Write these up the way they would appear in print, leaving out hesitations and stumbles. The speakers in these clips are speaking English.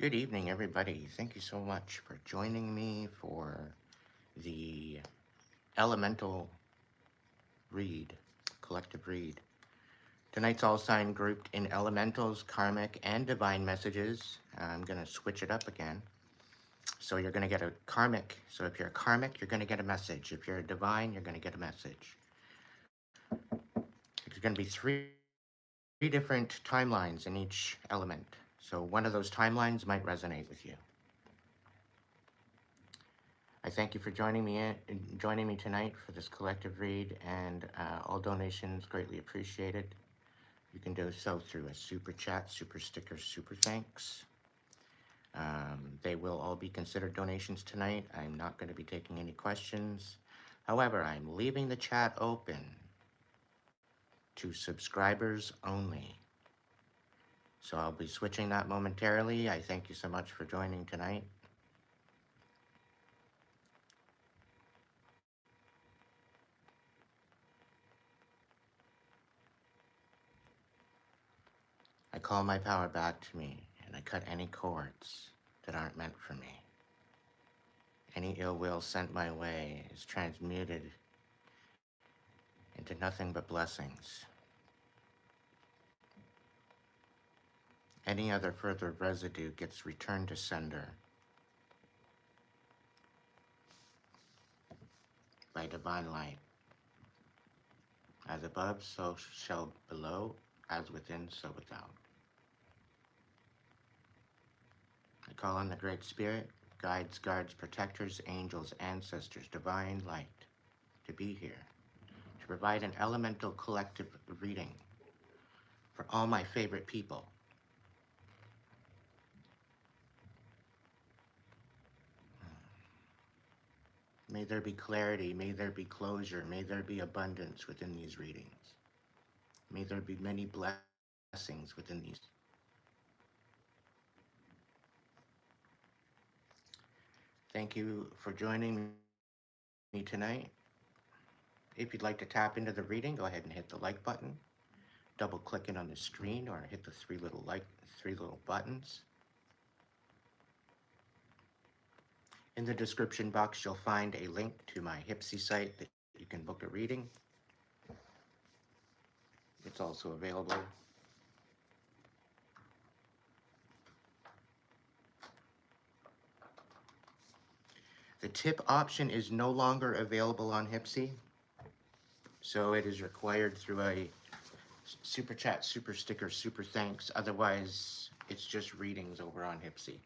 Good evening, everybody. Thank you so much for joining me for the elemental read, collective read. Tonight's all sign grouped in elementals, karmic, and divine messages. I'm going to switch it up again. So you're going to get a karmic. So if you're a karmic, you're going to get a message. If you're a divine, you're going to get a message. There's going to be three different timelines in each element. So one of those timelines might resonate with you. I thank you for joining me tonight for this collective read, and all donations greatly appreciated. You can do so through a super chat, super sticker, super thanks. They will all be considered donations tonight. I'm not going to be taking any questions. However, I'm leaving the chat open to subscribers only. So I'll be switching that momentarily. I thank you so much for joining tonight. I call my power back to me, and I cut any cords that aren't meant for me. Any ill will sent my way is transmuted into nothing but blessings. Any other further residue gets returned to sender by divine light. As above, so shall below, as within, so without. I call on the Great Spirit, guides, guards, protectors, angels, ancestors, divine light, to be here, to provide an elemental collective reading for all my favorite people. May there be clarity, may there be closure, may there be abundance within these readings. May there be many blessings within these. Thank you for joining me tonight. If you'd like to tap into the reading, go ahead and hit the like button. Double click it on the screen or hit the three little buttons. In the description box, you'll find a link to my Hipsy site that you can book a reading. It's also available. The tip option is no longer available on Hipsy, so it is required through a super chat, super sticker, super thanks. Otherwise, it's just readings over on Hipsy.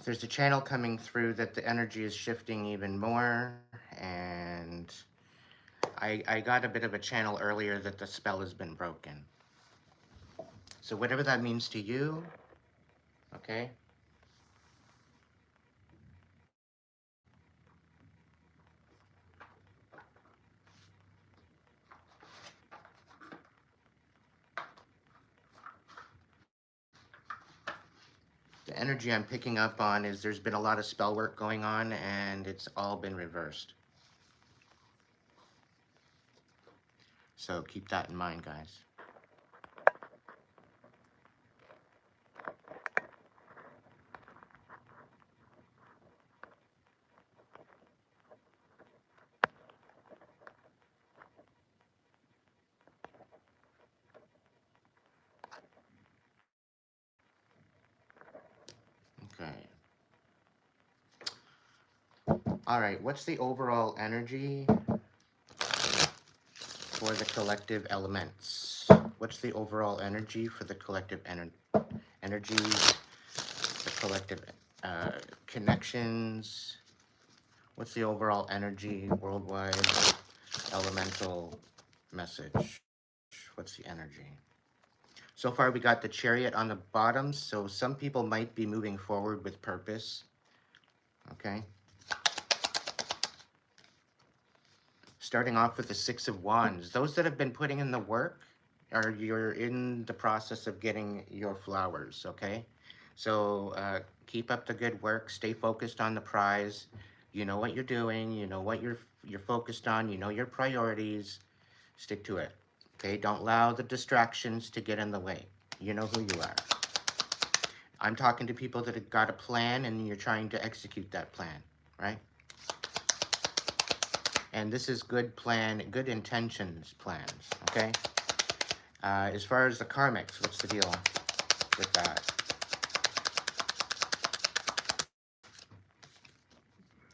There's a channel coming through that the energy is shifting even more, and I got a bit of a channel earlier that the spell has been broken. So whatever that means to you, okay? The energy I'm picking up on is there's been a lot of spell work going on, and it's all been reversed. So keep that in mind, guys. Okay. All right, what's the overall energy for the collective elements? What's the overall energy for the collective energy, the collective connections? What's the overall energy worldwide, elemental message? What's the energy? So far, we got the Chariot on the bottom, so some people might be moving forward with purpose. Okay. Starting off with the Six of Wands. Those that have been putting in the work, or you're in the process of getting your flowers, okay? So keep up the good work. Stay focused on the prize. You know what you're doing. You know what you're focused on. You know your priorities. Stick to it. Okay? Don't allow the distractions to get in the way. You know who you are. I'm talking to people that have got a plan and you're trying to execute that plan, right? And this is good plan, good intentions plans, okay? As far as the karmics, what's the deal with that?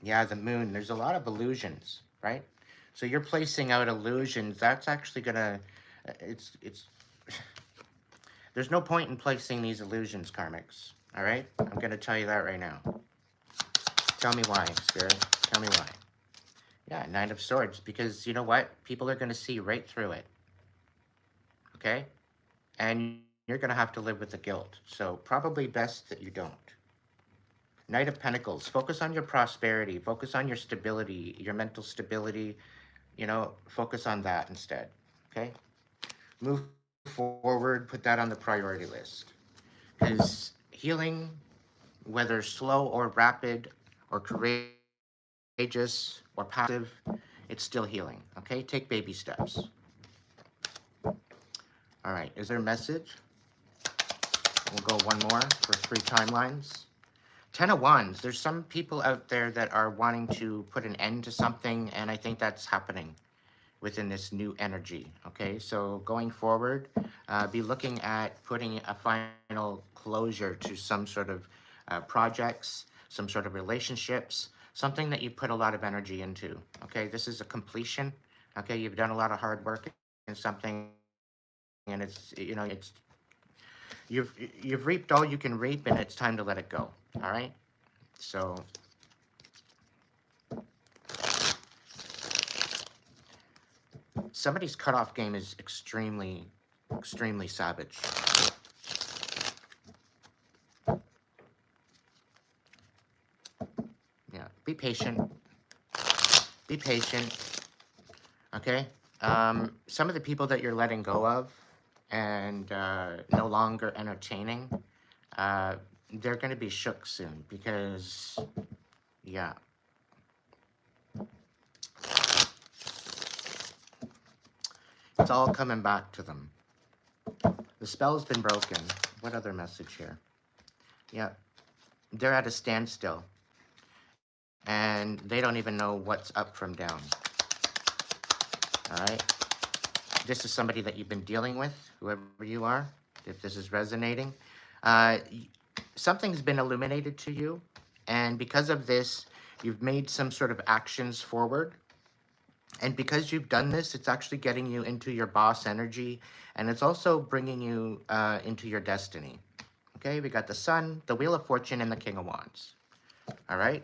Yeah, the moon, there's a lot of illusions, right? So you're placing out illusions, that's actually gonna, it's, there's no point in placing these illusions, karmics, all right? I'm gonna tell you that right now. Tell me why, Spirit, tell me why. Yeah, Nine of Swords, because you know what? People are gonna see right through it, okay? And you're gonna have to live with the guilt, so probably best that you don't. Knight of Pentacles, focus on your prosperity, focus on your stability, your mental stability, you know, focus on that instead, okay? Move forward, put that on the priority list. Because healing, whether slow or rapid or courageous or passive, it's still healing, okay? Take baby steps. All right, is there a message? We'll go one more for 3 timelines. 10 of Wands, there's some people out there that are wanting to put an end to something, and I think that's happening within this new energy, okay? So going forward, be looking at putting a final closure to some sort of projects, some sort of relationships, something that you put a lot of energy into, okay? This is a completion, okay? You've done a lot of hard work in something, and it's, you know, it's, you've reaped all you can reap, and it's time to let it go, all right? So somebody's cutoff game is extremely, extremely savage. Yeah, be patient. Be patient, okay? Some of the people that you're letting go of and no longer entertaining, they're going to be shook soon because, yeah. It's all coming back to them. The spell's been broken. What other message here? Yeah, they're at a standstill. And they don't even know what's up from down. All right? This is somebody that you've been dealing with, whoever you are, if this is resonating. Something's been illuminated to you, and because of this, you've made some sort of actions forward. And because you've done this, it's actually getting you into your boss energy, and it's also bringing you into your destiny. Okay, we got the Sun, the Wheel of Fortune, and the King of Wands. All right?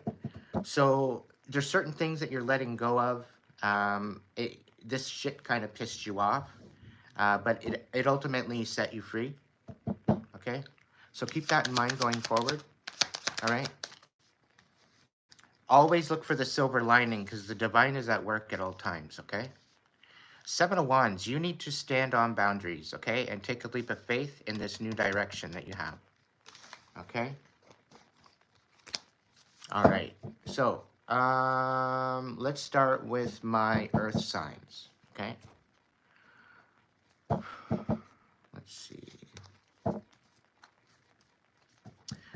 So there's certain things that you're letting go of. This shit kind of pissed you off, but it ultimately set you free, okay? So keep that in mind going forward, all right? Always look for the silver lining because the divine is at work at all times, okay? 7 of Wands, you need to stand on boundaries, okay? And take a leap of faith in this new direction that you have, okay? All right, so let's start with my earth signs, okay? Let's see.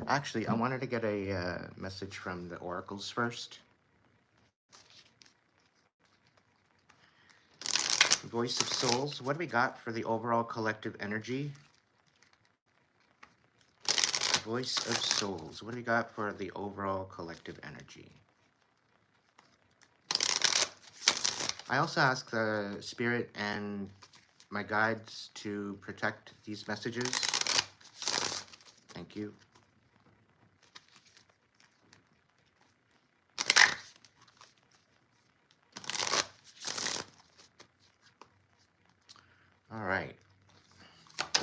Actually, I wanted to get a message from the oracles first. Voice of Souls, what do we got for the overall collective energy? Voice of Souls, what do we got for the overall collective energy? I also ask the Spirit and my guides to protect these messages. Thank you.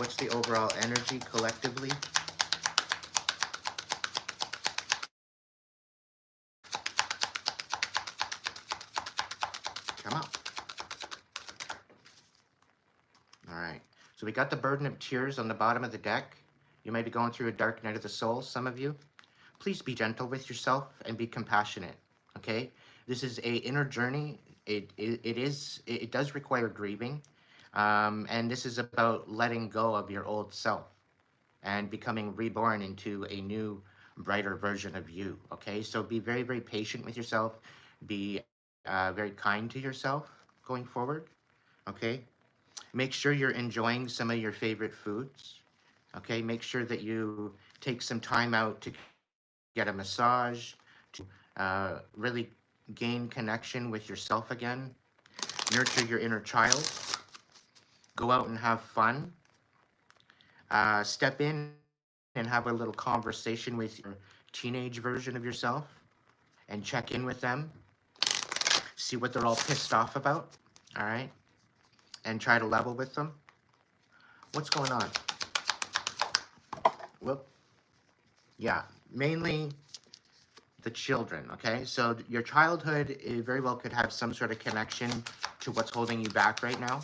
What's the overall energy collectively? Come on. All right. So we got the burden of tears on the bottom of the deck. You might be going through a dark night of the soul, some of you. Please be gentle with yourself and be compassionate, okay? This is a inner journey. It does require grieving. And this is about letting go of your old self and becoming reborn into a new, brighter version of you, okay? So be very, very patient with yourself. Be very kind to yourself going forward, okay? Make sure you're enjoying some of your favorite foods, okay? Make sure that you take some time out to get a massage, to really gain connection with yourself again, nurture your inner child, go out and have fun, step in and have a little conversation with your teenage version of yourself and check in with them, see what they're all pissed off about, all right? And try to level with them. What's going on? Whoop. Yeah, mainly the children, okay? So your childhood very well could have some sort of connection to what's holding you back right now,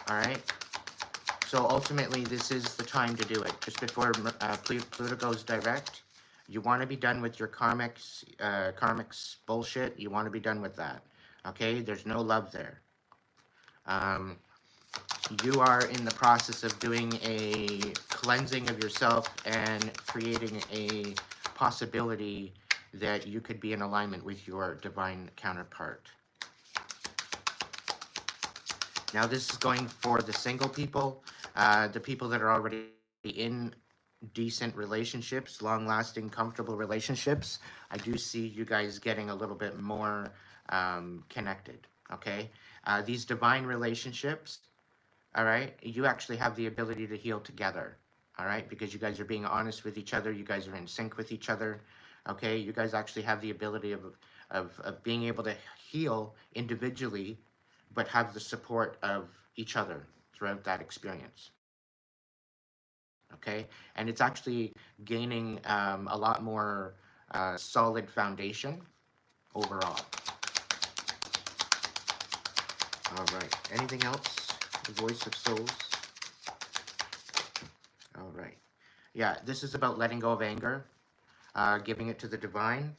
all right? So ultimately, this is the time to do it. Just before Pluto goes direct, you want to be done with your karmics bullshit. You want to be done with that, okay? There's no love there. You are in the process of doing a cleansing of yourself and creating a possibility that you could be in alignment with your divine counterpart. Now this is going for the single people, the people that are already in decent relationships, long-lasting, comfortable relationships. I do see you guys getting a little bit more connected, okay? These divine relationships, all right, you actually have the ability to heal together, all right, because you guys are being honest with each other, you guys are in sync with each other, okay? You guys actually have the ability of being able to heal individually, but have the support of each other throughout that experience, okay? And it's actually gaining a lot more solid foundation overall. All right, anything else? The voice of souls. All right. Yeah, this is about letting go of anger, giving it to the divine,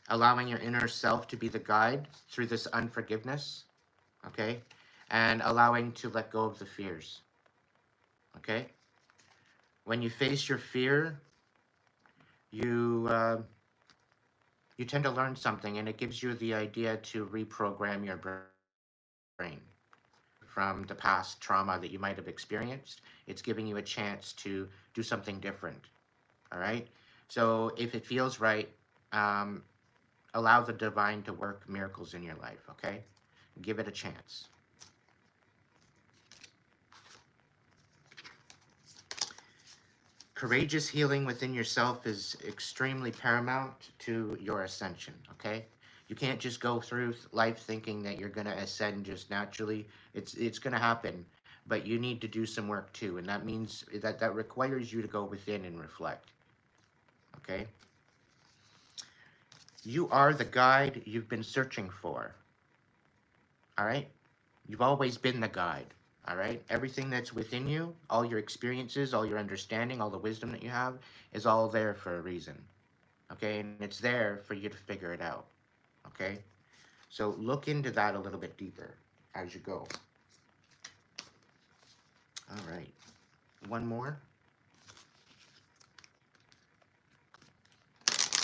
allowing your inner self to be the guide through this unforgiveness, okay? And allowing to let go of the fears, okay? When you face your fear, you tend to learn something, and it gives you the idea to reprogram your brain from the past trauma that you might have experienced. It's giving you a chance to do something different, all right? So if it feels right, allow the divine to work miracles in your life, okay? Give it a chance. Courageous healing within yourself is extremely paramount to your ascension, okay? You can't just go through life thinking that you're going to ascend just naturally. It's going to happen, but you need to do some work too, and that means that requires you to go within and reflect, okay? You are the guide you've been searching for, all right? You've always been the guide, all right? Everything that's within you, all your experiences, all your understanding, all the wisdom that you have is all there for a reason, okay? And it's there for you to figure it out, okay? So look into that a little bit deeper as you go. All right, one more.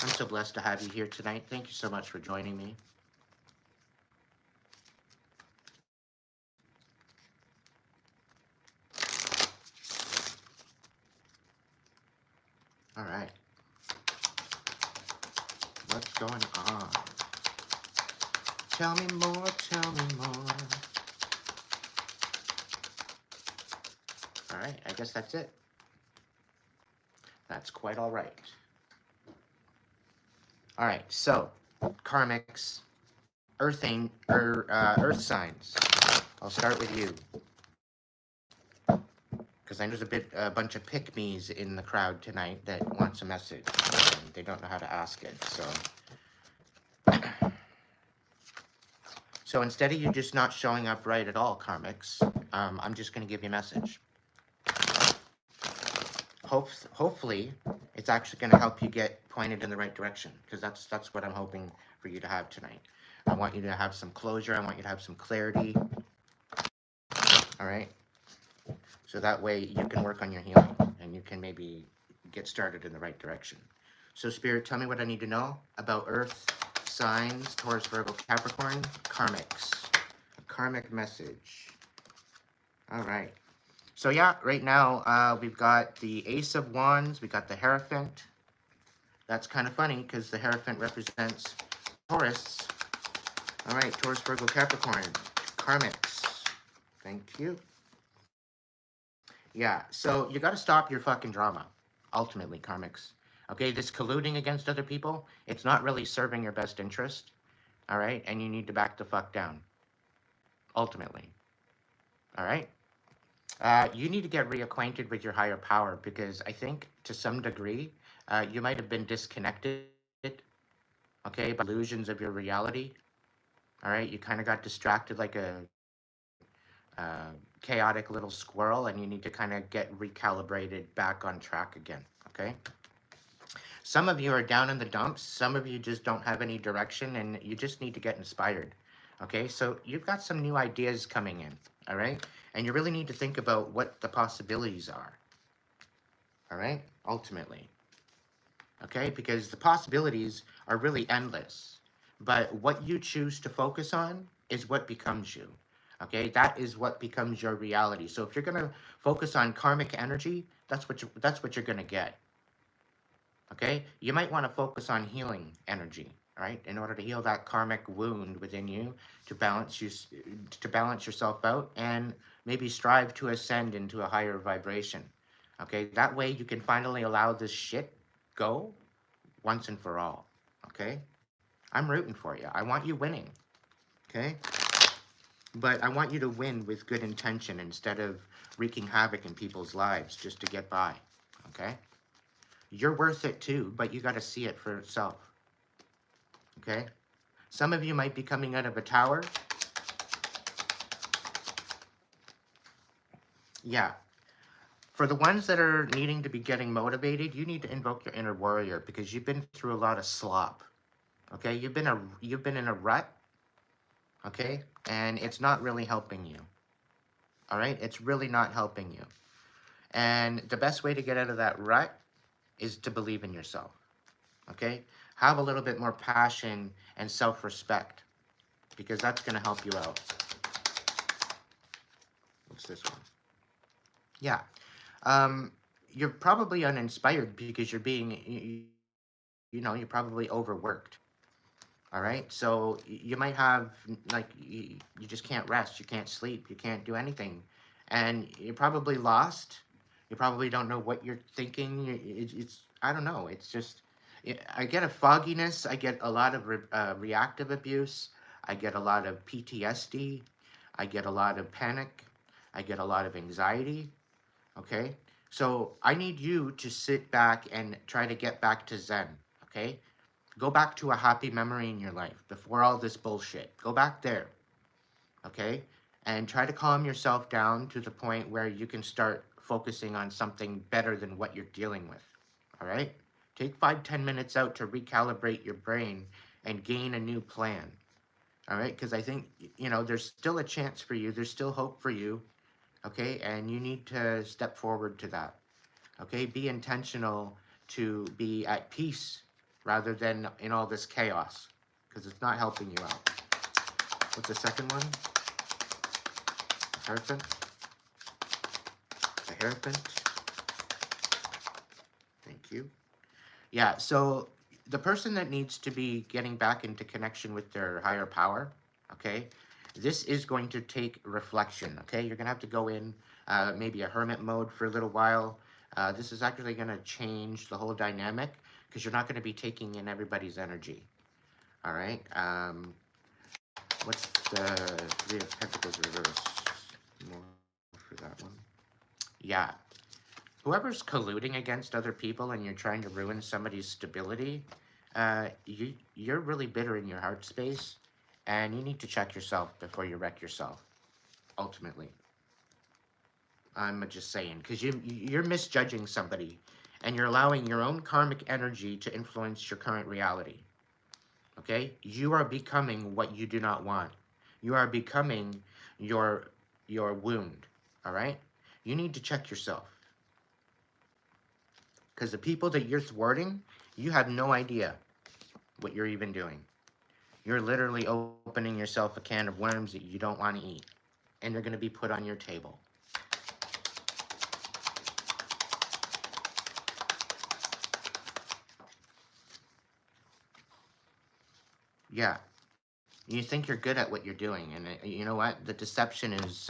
I'm so blessed to have you here tonight. Thank you so much for joining me. All right. What's going on? Tell me more, tell me more. All right, I guess that's it. That's quite all right. All right, so karmics, earth signs. I'll start with you. Because I know there's a bunch of pick-me's in the crowd tonight that wants a message. And they don't know how to ask it, so. So instead of you just not showing up right at all, Karmics, I'm just going to give you a message. Hopefully, it's actually going to help you get pointed in the right direction, because that's what I'm hoping for you to have tonight. I want you to have some closure. I want you to have some clarity. All right? So that way you can work on your healing, and you can maybe get started in the right direction. So Spirit, tell me what I need to know about Earth, signs, Taurus, Virgo, Capricorn, Karmics. A karmic message. All right. So yeah, right now we've got the Ace of Wands, we got the Hierophant. That's kind of funny because the Hierophant represents Taurus. All right, Taurus, Virgo, Capricorn, Karmics. Thank you. Yeah, so you got to stop your fucking drama, ultimately, Karmics. Okay, this colluding against other people, it's not really serving your best interest. All right, and you need to back the fuck down, ultimately. All right? You need to get reacquainted with your higher power because I think to some degree you might have been disconnected, okay, by illusions of your reality. All right, you kind of got distracted like a chaotic little squirrel, and you need to kind of get recalibrated back on track again, okay? Some of you are down in the dumps. Some of you just don't have any direction, and you just need to get inspired, okay? So you've got some new ideas coming in, all right? And you really need to think about what the possibilities are, all right? Ultimately, okay? Because the possibilities are really endless. But what you choose to focus on is what becomes you, okay? That is what becomes your reality. So if you're going to focus on karmic energy, that's what you're going to get, okay? You might want to focus on healing energy, right? In order to heal that karmic wound within you, to balance yourself out, and maybe strive to ascend into a higher vibration, okay? That way you can finally allow this shit go once and for all, okay? I'm rooting for you. I want you winning, okay? But I want you to win with good intention instead of wreaking havoc in people's lives just to get by, okay? You're worth it too, but you got to see it for itself, okay? Some of you might be coming out of a tower. Yeah. For the ones that are needing to be getting motivated, you need to invoke your inner warrior because you've been through a lot of slop, okay? You've been in a rut, okay? And it's not really helping you, all right? It's really not helping you. And the best way to get out of that rut is to believe in yourself, okay? Have a little bit more passion and self-respect because that's going to help you out. What's this one? Yeah. You're probably uninspired because you're being, you're probably overworked. All right. So you might have, like, you just can't rest. You can't sleep. You can't do anything. And you're probably lost. You probably don't know what you're thinking. It's I don't know. It's just, I get a fogginess. I get a lot of reactive abuse. I get a lot of PTSD. I get a lot of panic. I get a lot of anxiety. Okay? So I need you to sit back and try to get back to Zen. Okay? Go back to a happy memory in your life before all this bullshit. Go back there. Okay? And try to calm yourself down to the point where you can start focusing on something better than what you're dealing with. All right? Take 5-10 minutes out to recalibrate your brain and gain a new plan. All right? Because I think, there's still a chance for you. There's still hope for you. Okay? And you need to step forward to that. Okay? Be intentional to be at peace rather than in all this chaos, because it's not helping you out. What's the second one? Hierophant? The Hierophant. Thank you. Yeah, so the person that needs to be getting back into connection with their higher power, okay, this is going to take reflection, okay? You're going to have to go in maybe a hermit mode for a little while. This is actually going to change the whole dynamic because you're not going to be taking in everybody's energy, all right? What's the Three of Pentacles reverse? More for that one. Yeah. Whoever's colluding against other people and you're trying to ruin somebody's stability, you're really bitter in your heart space, and you need to check yourself before you wreck yourself, ultimately. I'm just saying, because you're misjudging somebody, and you're allowing your own karmic energy to influence your current reality. Okay? You are becoming what you do not want. You are becoming your your wound. All right? You need to check yourself. Because the people that you're thwarting, you have no idea what you're even doing. You're literally opening yourself a can of worms that you don't want to eat. And they're going to be put on your table. Yeah. You think you're good at what you're doing. And you know what? The deception is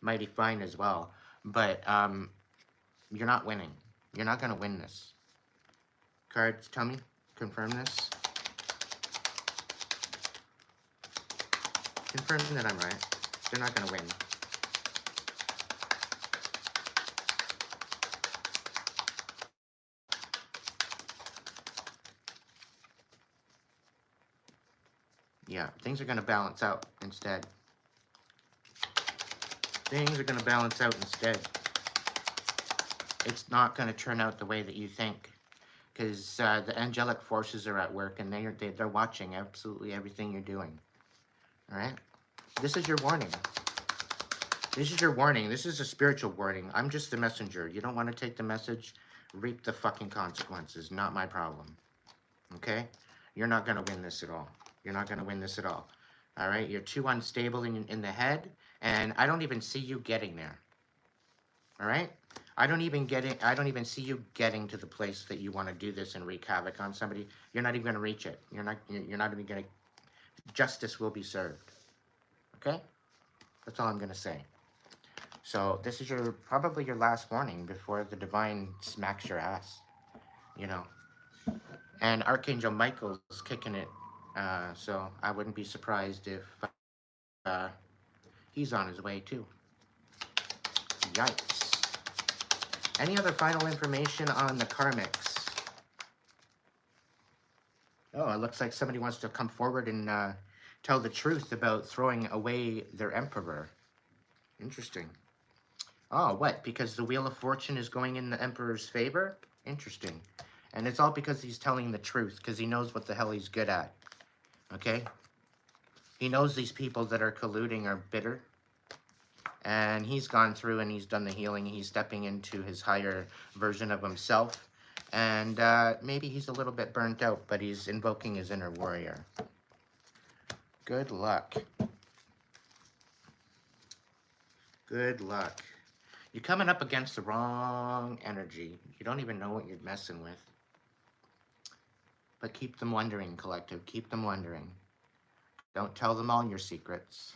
mighty fine as well. But you're not winning. You're not going to win this. Cards, tell me. Confirm this. Confirm that I'm right. They're not going to win. Yeah, things are going to balance out instead. Things are going to balance out instead. It's not going to turn out the way that you think. Because the angelic forces are at work, and they're watching absolutely everything you're doing. All right? This is your warning. This is your warning. This is a spiritual warning. I'm just the messenger. You don't want to take the message, reap the fucking consequences. Not my problem. Okay? You're not going to win this at all. You're not going to win this at all. All right? You're too unstable in the head, and I don't even see you getting there. All right? I don't even see you getting to the place that you want to do this and wreak havoc on somebody. You're not even going to reach it. You're not even going to. Justice will be served. Okay? That's all I'm going to say. So this is probably your last warning before the divine smacks your ass. You know. And Archangel Michael's kicking it. So I wouldn't be surprised if uh, he's on his way too. Yikes. Any other final information on the Karmics? Oh, it looks like somebody wants to come forward and tell the truth about throwing away their emperor. Interesting. Oh, what? Because the Wheel of Fortune is going in the emperor's favor? Interesting. And it's all because he's telling the truth, because he knows what the hell he's good at. Okay? He knows these people that are colluding are bitter. And he's gone through and he's done the healing. He's stepping into his higher version of himself. And maybe he's a little bit burnt out, but he's invoking his inner warrior. Good luck. Good luck. You're coming up against the wrong energy. You don't even know what you're messing with. But keep them wondering, collective. Keep them wondering. Don't tell them all your secrets.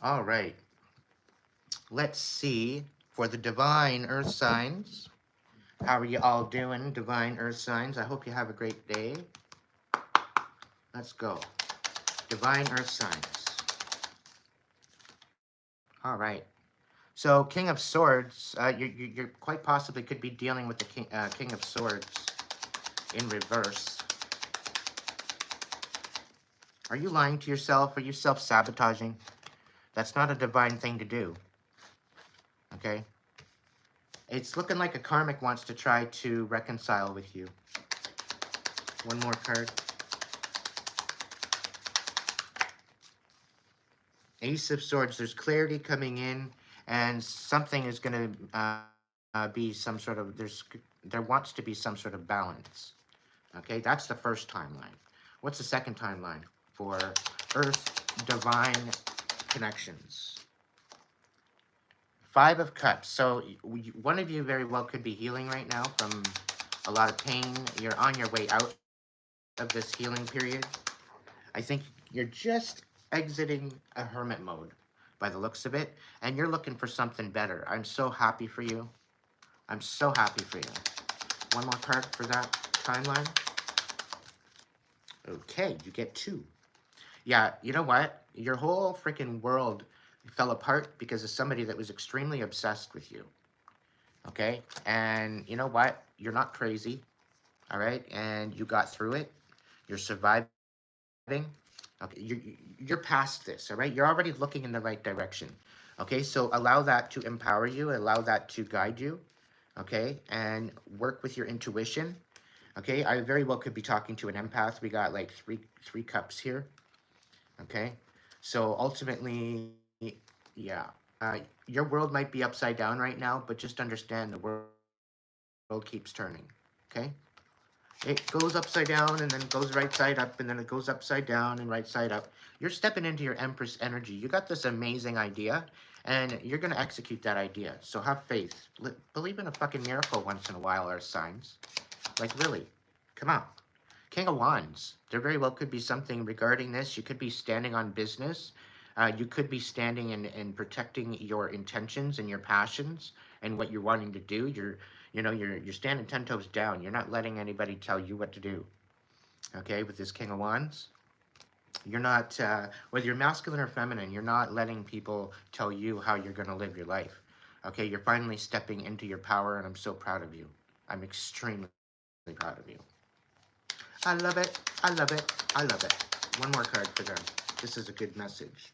All right. Let's see for the divine earth signs. How are you all doing, divine earth signs? I hope you have a great day. Let's go. Divine earth signs. All right. So, King of Swords, you quite possibly could be dealing with the King of Swords in reverse. Are you lying to yourself? Are you self-sabotaging? That's not a divine thing to do. Okay? It's looking like a karmic wants to try to reconcile with you. One more card. Ace of Swords. There's clarity coming in, and something is going to be some sort of, there wants to be some sort of balance. Okay, that's the first timeline. What's the second timeline for Earth divine connections? Five of Cups. So one of you very well could be healing right now from a lot of pain. You're on your way out of this healing period. I think you're just exiting a hermit mode by the looks of it, and you're looking for something better. I'm so happy for you. I'm so happy for you. One more card for that timeline. Okay, you get two. Yeah, you know what? Your whole freaking world fell apart because of somebody that was extremely obsessed with you. Okay? And you know what? You're not crazy. All right? And you got through it. You're surviving. Okay? You're past this. All right? You're already looking in the right direction. Okay? So allow that to empower you, allow that to guide you. Okay? And work with your intuition. Okay? I very well could be talking to an empath. We got like three cups here. Okay? So ultimately, yeah, your world might be upside down right now, but just understand the world keeps turning. Okay? It goes upside down and then goes right side up and then it goes upside down and right side up. You're stepping into your Empress energy. You got this amazing idea and you're going to execute that idea. So have faith. Believe in a fucking miracle once in a while, our signs. Like, really. Come on. King of Wands. There very well could be something regarding this. You could be standing on business. You could be standing and protecting your intentions and your passions and what you're wanting to do. You're standing 10 toes down. You're not letting anybody tell you what to do. Okay, with this King of Wands. You're not, whether you're masculine or feminine, you're not letting people tell you how you're going to live your life. Okay, you're finally stepping into your power, and I'm so proud of you. I'm extremely proud of you. I love it. I love it. I love it. One more card for them. This is a good message.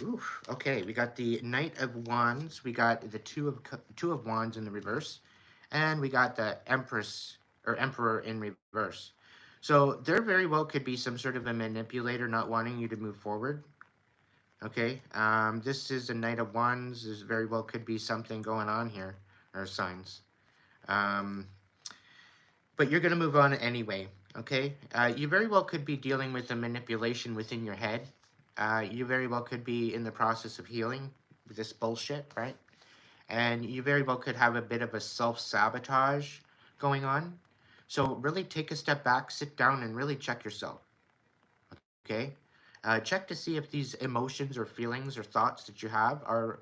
Oof. Okay, we got the Knight of Wands. We got the Two of Wands in the reverse, and we got the Empress or Emperor in reverse. So there very well could be some sort of a manipulator not wanting you to move forward. Okay, this is a Knight of Wands. This very well could be something going on here, or signs. Um, but you're going to move on anyway, okay? You very well could be dealing with a manipulation within your head. You very well could be in the process of healing this bullshit, right? And you very well could have a bit of a self-sabotage going on. So really take a step back, sit down, and really check yourself, okay? Check to see if these emotions or feelings or thoughts that you have are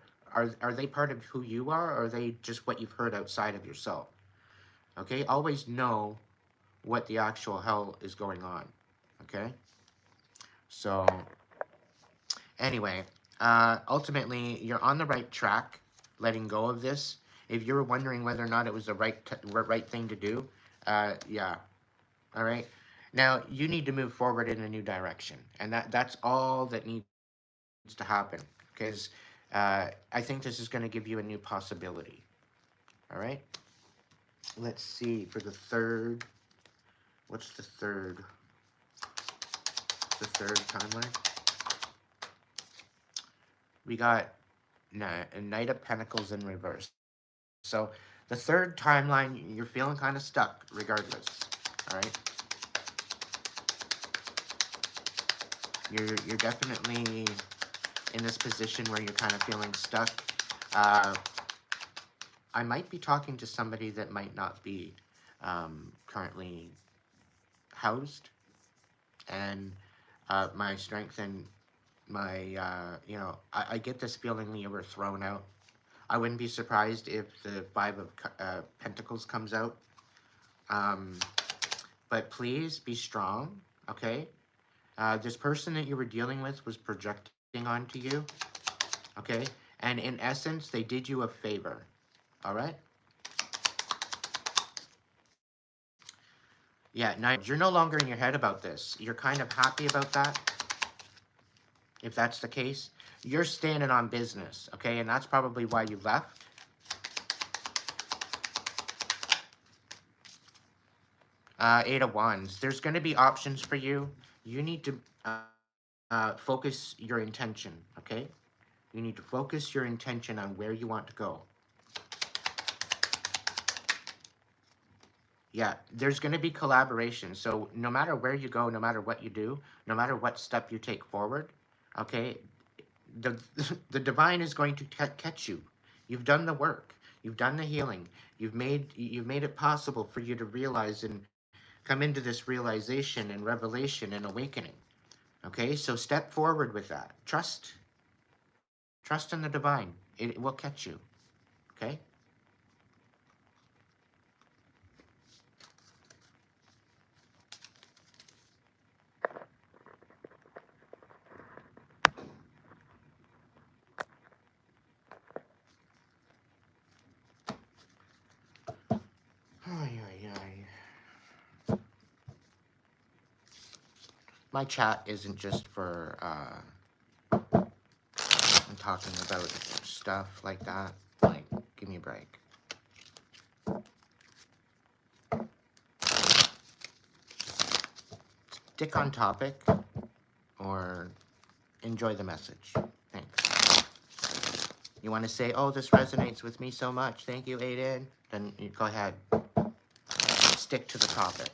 they part of who you are, or are they just what you've heard outside of yourself? Okay, always know what the actual hell is going on. Okay? So, anyway, ultimately, you're on the right track, letting go of this. If you were wondering whether or not it was the right thing to do, yeah. All right? Now, you need to move forward in a new direction. And that's all that needs to happen. Because I think this is going to give you a new possibility. All right? Let's see, for the third. What's the third? The third timeline? We got a Knight of Pentacles in reverse. So the third timeline, you're feeling kind of stuck regardless. All right? You're definitely in this position where you're kind of feeling stuck. I might be talking to somebody that might not be currently housed, and my strength and my, I get this feeling you were thrown out. I wouldn't be surprised if the Five of Pentacles comes out. But please be strong, okay? This person that you were dealing with was projecting onto you, okay? And in essence, they did you a favor, all right? Yeah, now you're no longer in your head about this. You're kind of happy about that, if that's the case. You're standing on business, okay? And that's probably why you left. Eight of Wands. There's going to be options for you. You need to focus your intention, okay? You need to focus your intention on where you want to go. Yeah, there's going to be collaboration. So no matter where you go, no matter what you do, no matter what step you take forward, okay, the the divine is going to catch you. You've done the work. You've done the healing. You've made it possible for you to realize and come into this realization and revelation and awakening. Okay, so step forward with that. Trust in the divine. It will catch you. Okay? My chat isn't just for, I'm talking about stuff like that. Like, give me a break. Stick on topic or enjoy the message. Thanks. You want to say, oh, this resonates with me so much. Thank you, Aiden. Then you go ahead. Stick to the topic.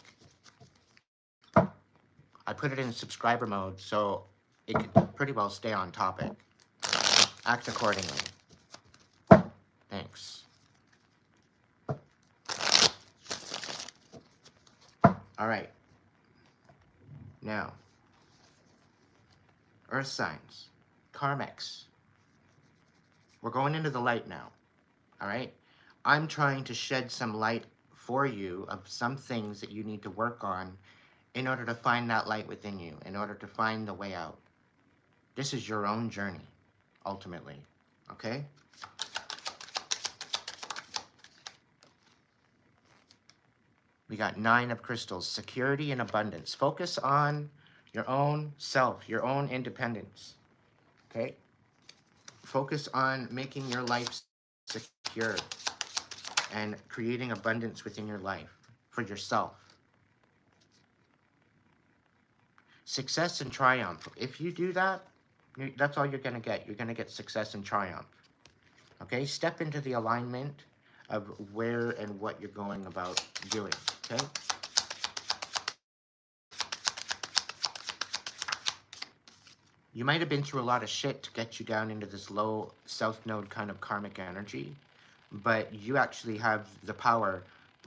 I put it in subscriber mode so it could pretty well stay on topic. Act accordingly. Thanks. All right. Now, earth signs, karmics. We're going into the light now. All right? I'm trying to shed some light for you of some things that you need to work on in order to find that light within you, in order to find the way out. This is your own journey, ultimately. Okay? We got 9 of crystals, security and abundance. Focus on your own self, your own independence. Okay? Focus on making your life secure and creating abundance within your life for yourself. Success and triumph. If you do that, that's all you're going to get. You're going to get success and triumph. Okay? Step into the alignment of where and what you're going about doing. Okay? You might have been through a lot of shit to get you down into this low south node kind of karmic energy, but you actually have the power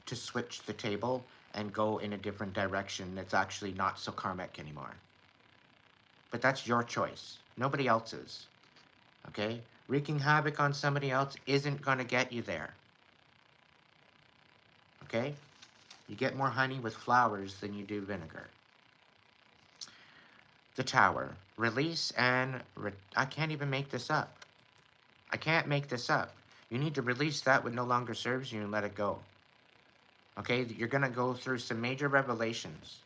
to switch the table and go in a different direction that's actually not so karmic anymore. But that's your choice. Nobody else's. Okay? Wreaking havoc on somebody else isn't going to get you there. Okay? You get more honey with flowers than you do vinegar. The Tower. Release and... I can't even make this up. I can't make this up. You need to release that what no longer serves you and let it go. Okay? You're going to go through some major revelations.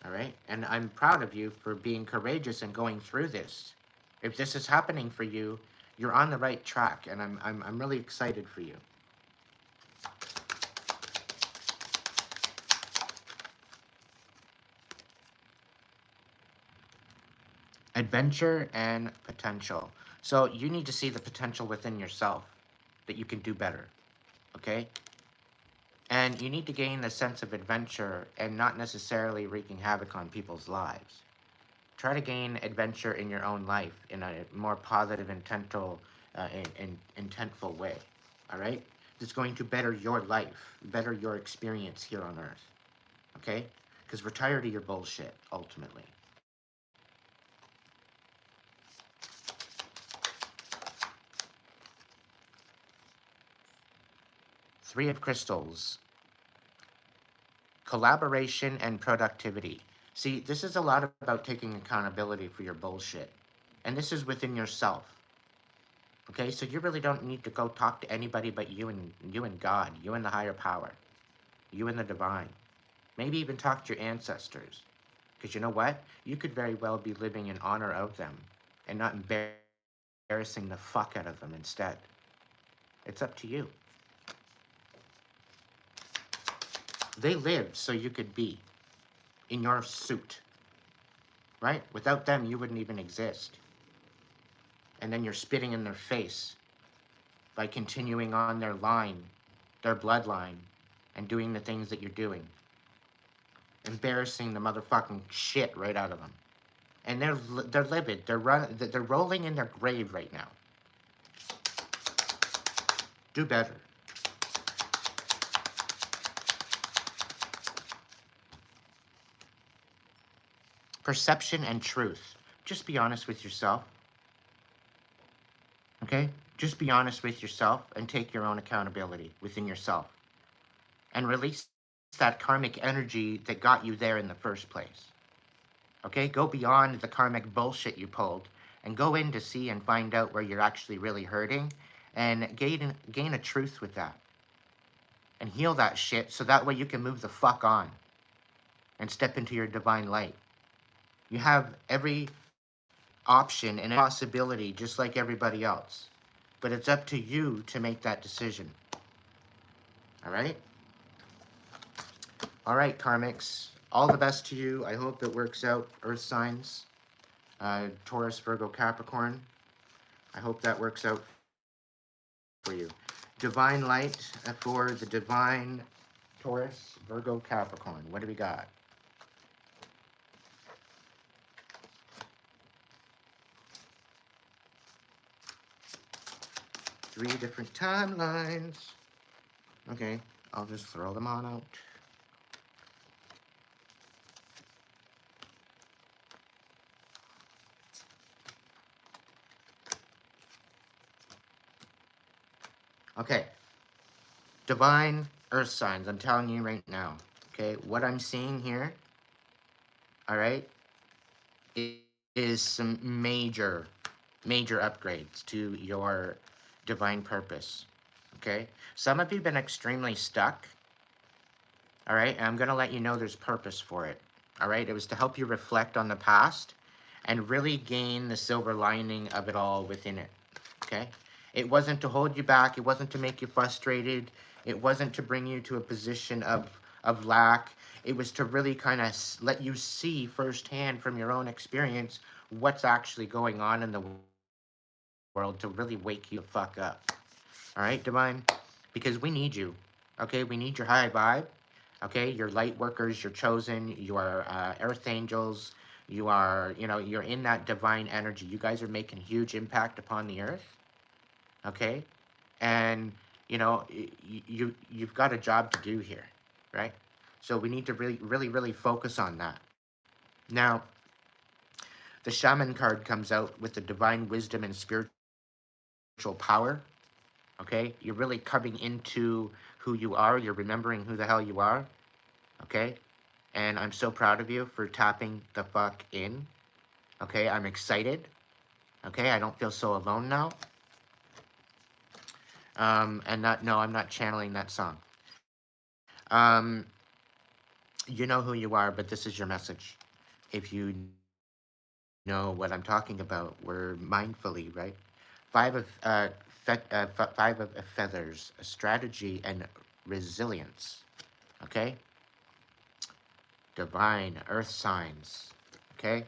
Alright? And I'm proud of you for being courageous and going through this. If this is happening for you, you're on the right track, and I'm really excited for you. Adventure and potential. So you need to see the potential within yourself that you can do better. Okay? And you need to gain a sense of adventure and not necessarily wreaking havoc on people's lives. Try to gain adventure in your own life in a more positive, intentful way. All right? It's going to better your life, better your experience here on Earth. Okay? Because we're tired of your bullshit, ultimately. Three of Crystals. Collaboration and productivity. See, this is a lot about taking accountability for your bullshit. And this is within yourself. Okay, so you really don't need to go talk to anybody but you and God, you and the higher power, you and the divine. Maybe even talk to your ancestors. Because you know what? You could very well be living in honor of them and not embarrassing the fuck out of them instead. It's up to you. They lived so you could be in your suit, right? Without them, you wouldn't even exist. And then you're spitting in their face by continuing on their line, their bloodline, and doing the things that you're doing. Embarrassing the motherfucking shit right out of them. And they're livid. They're rolling in their grave right now. Do better. Perception and truth. Just be honest with yourself. Okay? Just be honest with yourself and take your own accountability within yourself. And release that karmic energy that got you there in the first place. Okay? Go beyond the karmic bullshit you pulled and go in to see and find out where you're actually really hurting and gain a truth with that. And heal that shit so that way you can move the fuck on. and step into your divine light. You have every option and possibility just like everybody else. But it's up to you to make that decision. All right? All right, Karmics. All the best to you. I hope it works out. Earth signs. Taurus, Virgo, Capricorn. I hope that works out for you. Divine light for the divine Taurus, Virgo, Capricorn. What do we got? Three different timelines. Okay, I'll just throw them on out. Okay, divine earth signs. I'm telling you right now. Okay, what I'm seeing here, all right, is some major upgrades to your divine purpose. Okay, some of you have been extremely stuck. All right, and I'm going to let you know there's purpose for it. All right, it was to help you reflect on the past and really gain the silver lining of it all within it. Okay, it wasn't to hold you back. It wasn't to make you frustrated. It wasn't to bring you to a position of lack. It was to really kind of let you see firsthand from your own experience what's actually going on in the world, to really wake you the fuck up. All right, Divine? Because we need you. Okay, we need your high vibe. Okay, you're light workers, you're chosen, you are earth angels, you are, you're in that divine energy. You guys are making huge impact upon the earth. Okay, and you've got a job to do here, right? So we need to really focus on that. Now, the shaman card comes out with the divine wisdom and spiritual power. Okay, you're really coming into who you are. You're remembering who the hell you are. Okay, and I'm so proud of you for tapping the fuck in. Okay, I'm excited. Okay, I don't feel so alone now. No, I'm not channeling that song. You know who you are, but this is your message. If you know what I'm talking about, we're mindfully, right? Five of feathers, strategy and resilience. Okay, divine earth signs. Okay.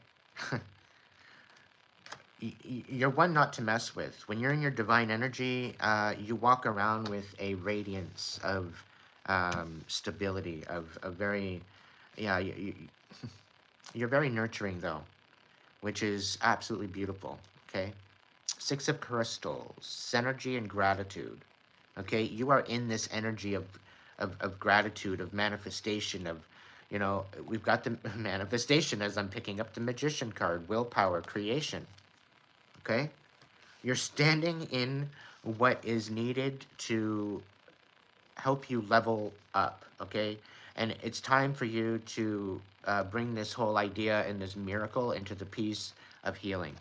You're one not to mess with. When you're in your divine energy, you walk around with a radiance of stability, of very, yeah, you're very nurturing though, which is absolutely beautiful, okay? Six of crystals, synergy and gratitude, okay? You are in this energy of gratitude, of manifestation, of, we've got the manifestation as I'm picking up the magician card, willpower, creation. Okay? You're standing in what is needed to help you level up, okay? And it's time for you to bring this whole idea and this miracle into the peace of healing,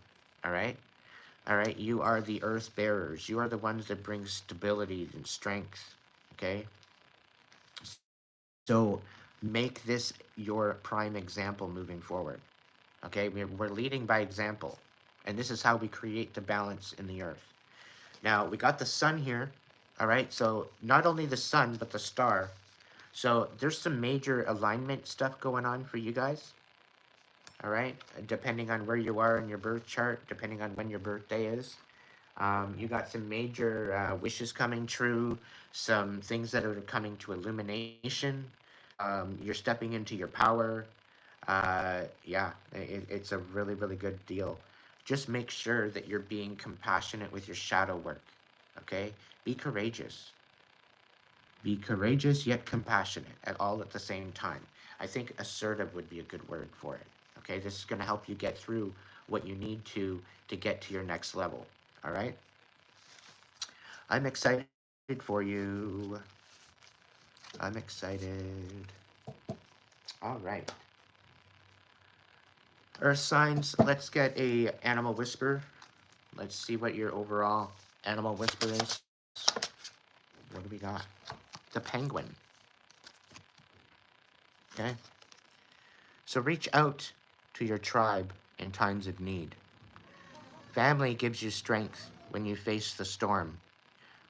all right? All right, you are the earth bearers. You are the ones that bring stability and strength, okay? So make this your prime example moving forward, okay? We're leading by example. And this is how we create the balance in the earth. Now, we got the sun here, all right? So not only the sun, but the star. So there's some major alignment stuff going on for you guys, all right? Depending on where you are in your birth chart, depending on when your birthday is. You got some major wishes coming true, some things that are coming to illumination. You're stepping into your power. Yeah, it's a really good deal. Just make sure that you're being compassionate with your shadow work, okay? Be courageous. Be courageous yet compassionate all at the same time. I think assertive would be a good word for it, okay? This is going to help you get through what you need to get to your next level, all right? I'm excited for you. I'm excited. All right. Earth signs, let's get a animal whisper. Let's see what your overall animal whisper is. What do we got? The penguin. Okay. So reach out to your tribe in times of need. Family gives you strength when you face the storm.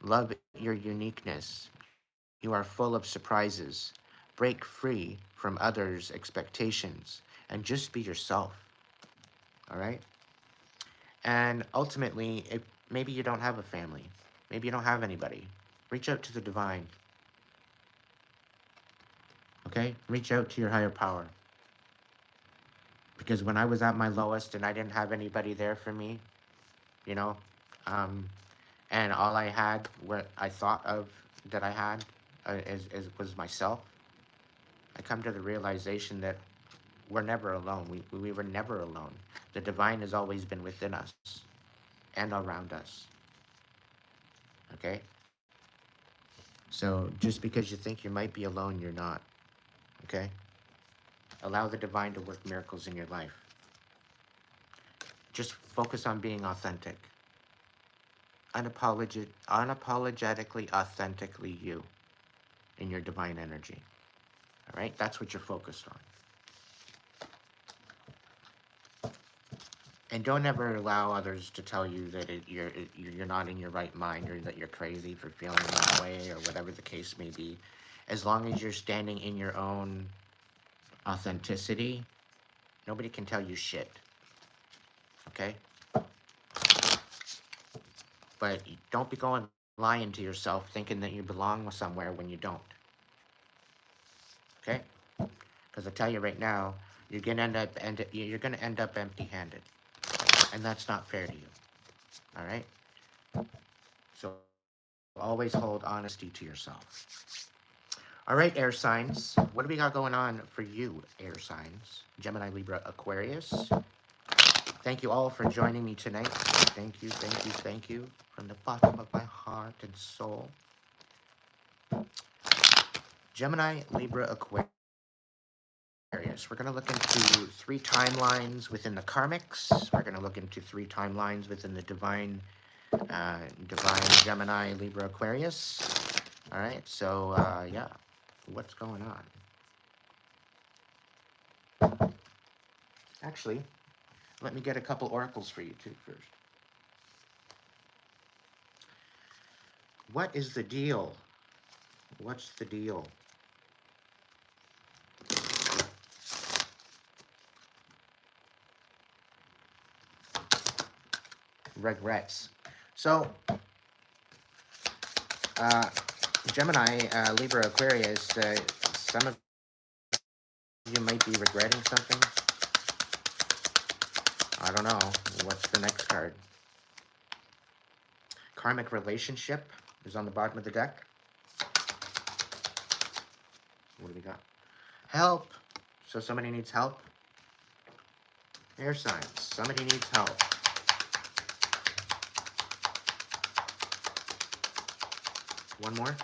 Love your uniqueness. You are full of surprises. Break free from others' expectations and just be yourself. All right? And ultimately, if maybe you don't have a family, maybe you don't have anybody, reach out to the divine. Okay? Reach out to your higher power. Because when I was at my lowest and I didn't have anybody there for me, you know, um, and all I had, what I thought of that I had, was myself. I come to the realization that we're never alone. We were never alone. The divine has always been within us and around us. Okay? So just because you think you might be alone, you're not. Okay? Allow the divine to work miracles in your life. Just focus on being authentic. Unapologetically, authentically you in your divine energy. All right? That's what you're focused on. And don't ever allow others to tell you that you're not in your right mind, or that you're crazy for feeling that way, or whatever the case may be. As long as you're standing in your own authenticity, nobody can tell you shit. Okay? But don't be going lying to yourself thinking that you belong somewhere when you don't. Okay? Because I tell you right now, you're gonna end up empty-handed, and that's not fair to you. All right? So always hold honesty to yourself. All right, air signs. What do we got going on for you, air signs? Gemini, Libra, Aquarius. Thank you all for joining me tonight. Thank you, thank you, thank you from the bottom of my heart and soul. Gemini, Libra, Aquarius. We're going to look into 3 timelines within the Karmics. We're going to look into 3 timelines within the divine Gemini, Libra, Aquarius. All right, so yeah, what's going on? Actually, let me get a couple oracles for you too first. What is the deal? What's the deal? Regrets. So, Gemini, Libra, Aquarius, some of you might be regretting something. I don't know. What's the next card? Karmic relationship is on the bottom of the deck. What do we got? Help. So somebody needs help. Air signs. Somebody needs help. One more.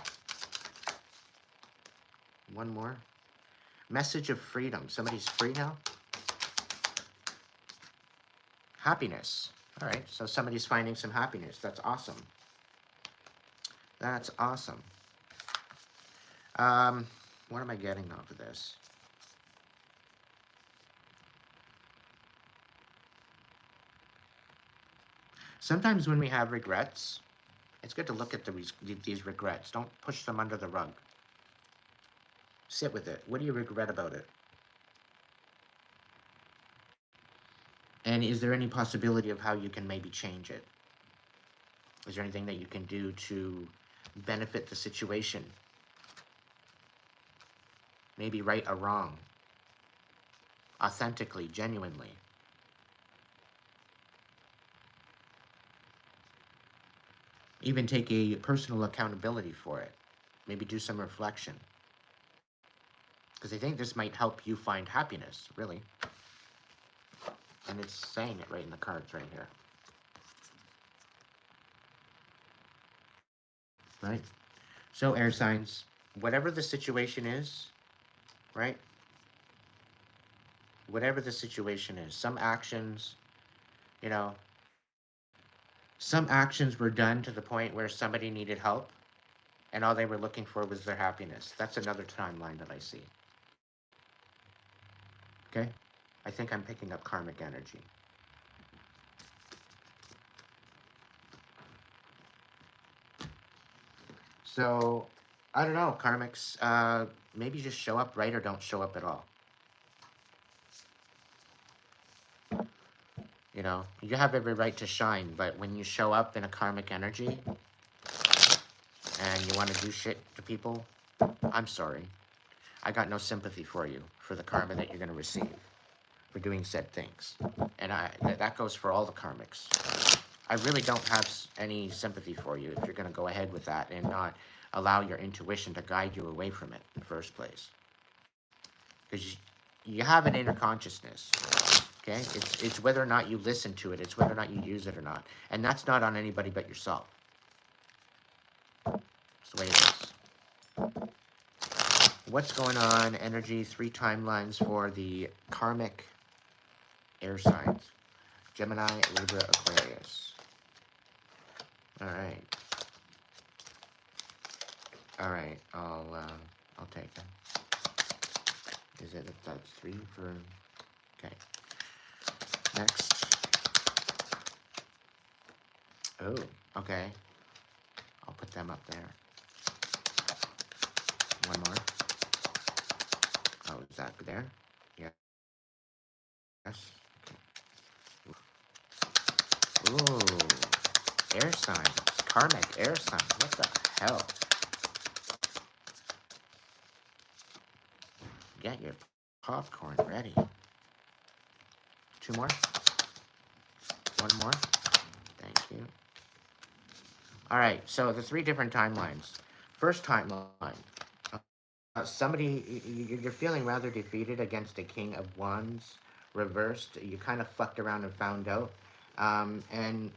One more. Message of freedom. Somebody's free now. Happiness. All right. So somebody's finding some happiness. That's awesome. That's awesome. What am I getting off of this? Sometimes when we have regrets, it's good to look at these regrets. Don't push them under the rug. Sit with it. What do you regret about it? And is there any possibility of how you can maybe change it? Is there anything that you can do to benefit the situation? Maybe right or wrong. Authentically, genuinely. Even take a personal accountability for it. Maybe do some reflection. Because I think this might help you find happiness, really. And it's saying it right in the cards right here. Right? So, air signs, whatever the situation is, right? Whatever the situation is, some actions, you know, some actions were done to the point where somebody needed help, and all they were looking for was their happiness. That's another timeline that I see. Okay? I think I'm picking up karmic energy. So, I don't know, karmics. Maybe just show up right or don't show up at all. You know, you have every right to shine, but when you show up in a karmic energy and you want to do shit to people, I'm sorry. I got no sympathy for you, for the karma that you're going to receive for doing said things. And that goes for all the karmics. I really don't have any sympathy for you if you're going to go ahead with that and not allow your intuition to guide you away from it in the first place. Because you have an inner consciousness, okay? It's whether or not you listen to it. It's whether or not you use it or not. And that's not on anybody but yourself. It's the way it is. What's going on? Energy, 3 timelines for the karmic air signs. Gemini, Libra, Aquarius. All right. All right. I'll take them. Is it? That's 3 for. Okay. Next. Oh. Okay. I'll put them up there. One more. Oh, is that there? Yeah. Yes. Ooh. Air signs. Karmic air signs. What the hell? Get your popcorn ready. 2 more. 1 more. Thank you. All right. So the 3 different timelines. First timeline. Somebody, you're feeling rather defeated against a King of Wands reversed. You kind of fucked around and found out. And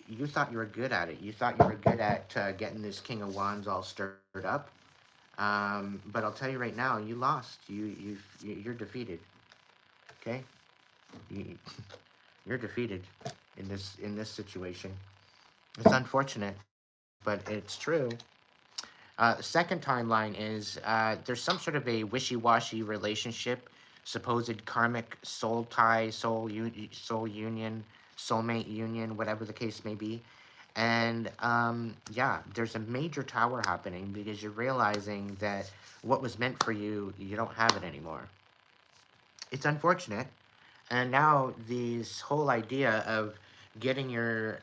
you thought you were good at it. You thought you were good at getting this King of Wands all stirred up. But I'll tell you right now, you lost. You're defeated. Okay? You're defeated in this situation. It's unfortunate, but it's true. Second timeline is there's some sort of a wishy-washy relationship, supposed karmic soul tie, soul union, soulmate union, whatever the case may be. And yeah, there's a major tower happening because you're realizing that what was meant for you, you don't have it anymore. It's unfortunate. And now this whole idea of getting your,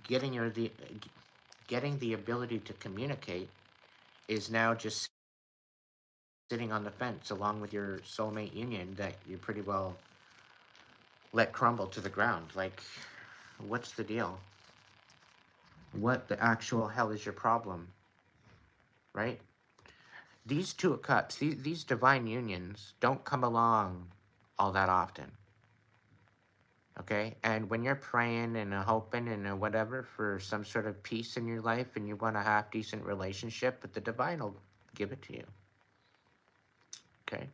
getting the ability to communicate is now just sitting on the fence along with your soulmate union that you pretty well let crumble to the ground. Like, what's the deal? What the actual hell is your problem? Right? These 2 of Cups, these divine unions don't come along all that often. Okay? And when you're praying and hoping and whatever for some sort of peace in your life and you want a half-decent relationship, but the divine will give it to you. Okay?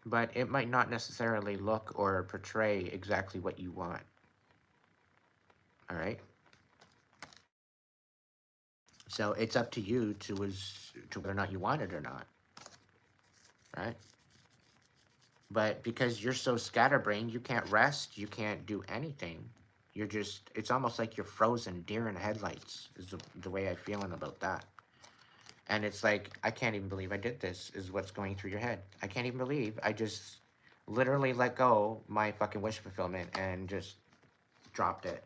But it might not necessarily look or portray exactly what you want. All right? So it's up to you to whether or not you want it or not. Right? But because you're so scatterbrained, you can't rest, you can't do anything. You're just, it's almost like you're frozen, deer in headlights, is the way I'm feeling about that. And it's like, I can't even believe I did this, is what's going through your head. I can't even believe I just literally let go my fucking wish fulfillment and just dropped it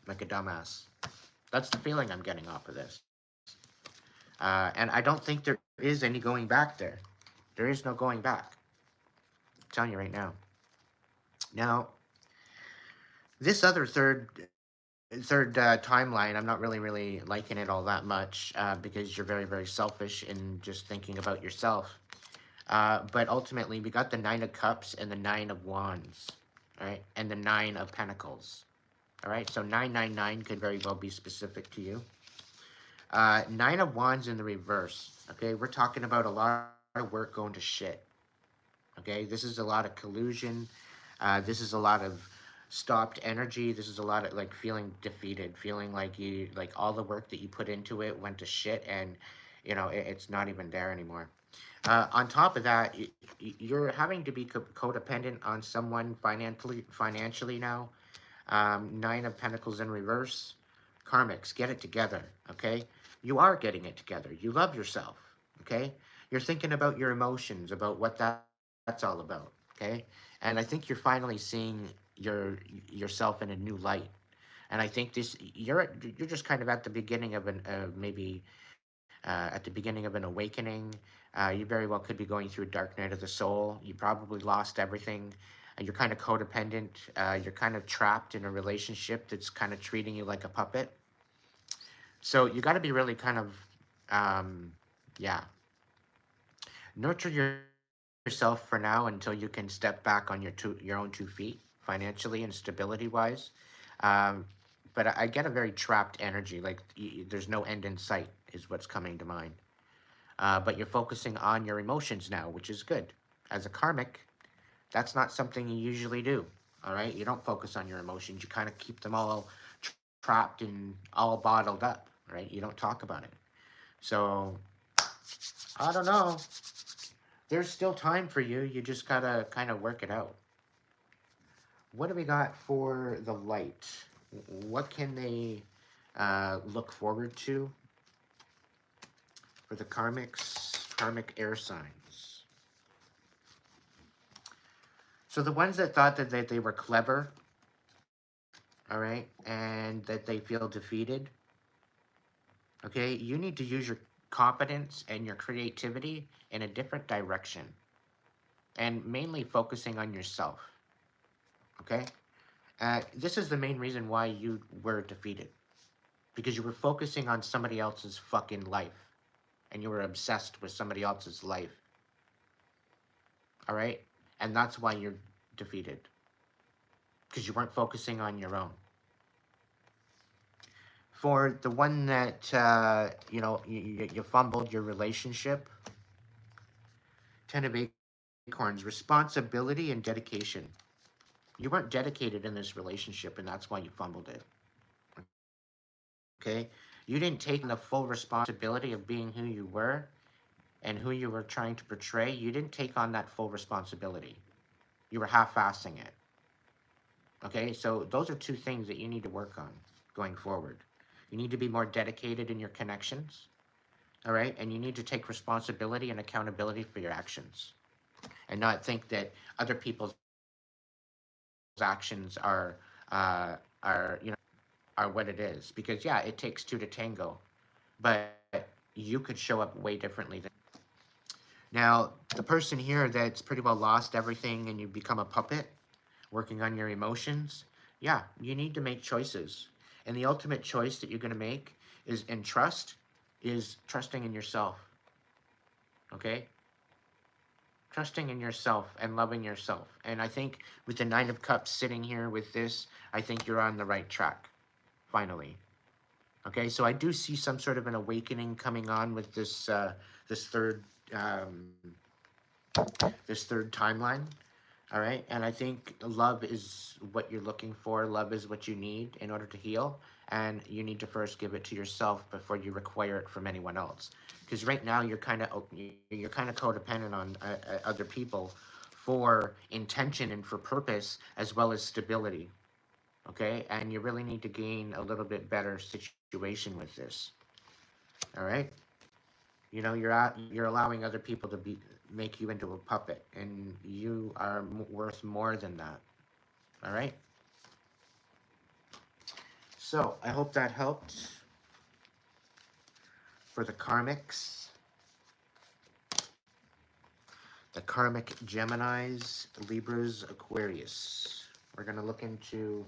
like a dumbass. That's the feeling I'm getting off of this. And I don't think there is any going back there. There is no going back. I'm telling you right now. Now, this other third timeline, I'm not really liking it all that much because you're very selfish in just thinking about yourself. But ultimately, we got the 9 of Cups and the 9 of Wands, all right, and the 9 of Pentacles. All right, so 999 could very well be specific to you. 9 of Wands in the reverse. Okay, we're talking about a lot of work going to shit. Okay, this is a lot of collusion. This is a lot of stopped energy. This is a lot of like feeling defeated, feeling like all the work that you put into it went to shit, and it's not even there anymore. On top of that, you're having to be codependent on someone financially now. Nine of Pentacles in reverse. Karmics, get it together, okay? You are getting it together. You love yourself, okay? You're thinking about your emotions, about what that's all about, okay? And I think you're finally seeing yourself in a new light. And I think you're just kind of at the beginning of maybe at the beginning of an awakening. You very well could be going through a dark night of the soul. You probably lost everything. You're kind of codependent. You're kind of trapped in a relationship that's kind of treating you like a puppet. So you got to be really kind of, yeah, nurture yourself for now until you can step back on your own 2 feet, financially and stability wise. Um, but I get a very trapped energy. Like there's no end in sight, is what's coming to mind. But you're focusing on your emotions now, which is good. As a karmic, that's not something you usually do. All right, you don't focus on your emotions. You kind of keep them all trapped and all bottled up. Right, you don't talk about it. So I don't know. There's still time for you. You just gotta kind of work it out. What do we got for the light? What can they look forward to for the karmic air signs? So the ones that thought that they were clever, all right, and that they feel defeated, okay, you need to use your competence and your creativity in a different direction, and mainly focusing on yourself, okay? This is the main reason why you were defeated, because you were focusing on somebody else's fucking life, and you were obsessed with somebody else's life, all right? And that's why you're defeated, because you weren't focusing on your own. For the one that you fumbled your relationship, 10 of Acorns, responsibility and dedication. You weren't dedicated in this relationship, and that's why you fumbled it. Okay, you didn't take on the full responsibility of being who you were and who you were trying to portray. You didn't take on that full responsibility. You were half-assing it. Okay, so those are 2 things that you need to work on going forward. You need to be more dedicated in your connections, all right? And you need to take responsibility and accountability for your actions, and not think that other people's actions are are what it is. Because yeah, it takes 2 to tango, but you could show up way differently than. Now, the person here that's pretty well lost everything and you become a puppet, working on your emotions, yeah, you need to make choices. And the ultimate choice that you're going to make is trusting in yourself. Okay? Trusting in yourself and loving yourself. And I think with the 9 of Cups sitting here with this, I think you're on the right track, finally. Okay, so I do see some sort of an awakening coming on with this third um, this third timeline. All right, and I think love is what you're looking for. Love is what you need in order to heal, and you need to first give it to yourself before you require it from anyone else. Because right now you're kind of codependent on other people for intention and for purpose as well as stability. Okay, and you really need to gain a little bit better situation with this. All right, you're allowing other people to be make you into a puppet, and you are worth more than that. All right. So I hope that helped for the karmics, the karmic Geminis, Libras, Aquarius. We're going to look into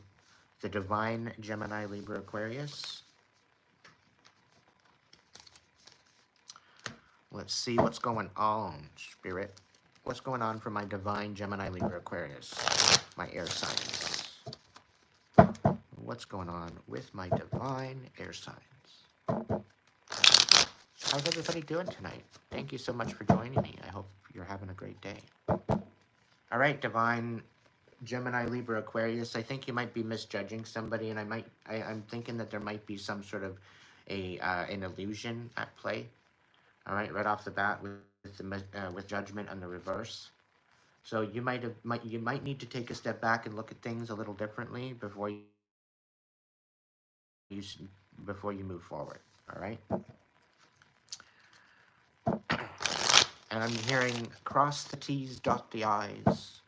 the divine Gemini, Libra, Aquarius. Let's see what's going on, Spirit. What's going on for my divine Gemini, Libra, Aquarius? My air signs. What's going on with my divine air signs? How's everybody doing tonight? Thank you so much for joining me. I hope you're having a great day. All right, divine Gemini, Libra, Aquarius. I think you might be misjudging somebody, and I'm thinking that there might be some sort of an illusion at play. All right, right off the bat with judgment on the reverse. So you might need to take a step back and look at things a little differently before you move forward. All right. And I'm hearing cross the T's, dot the I's.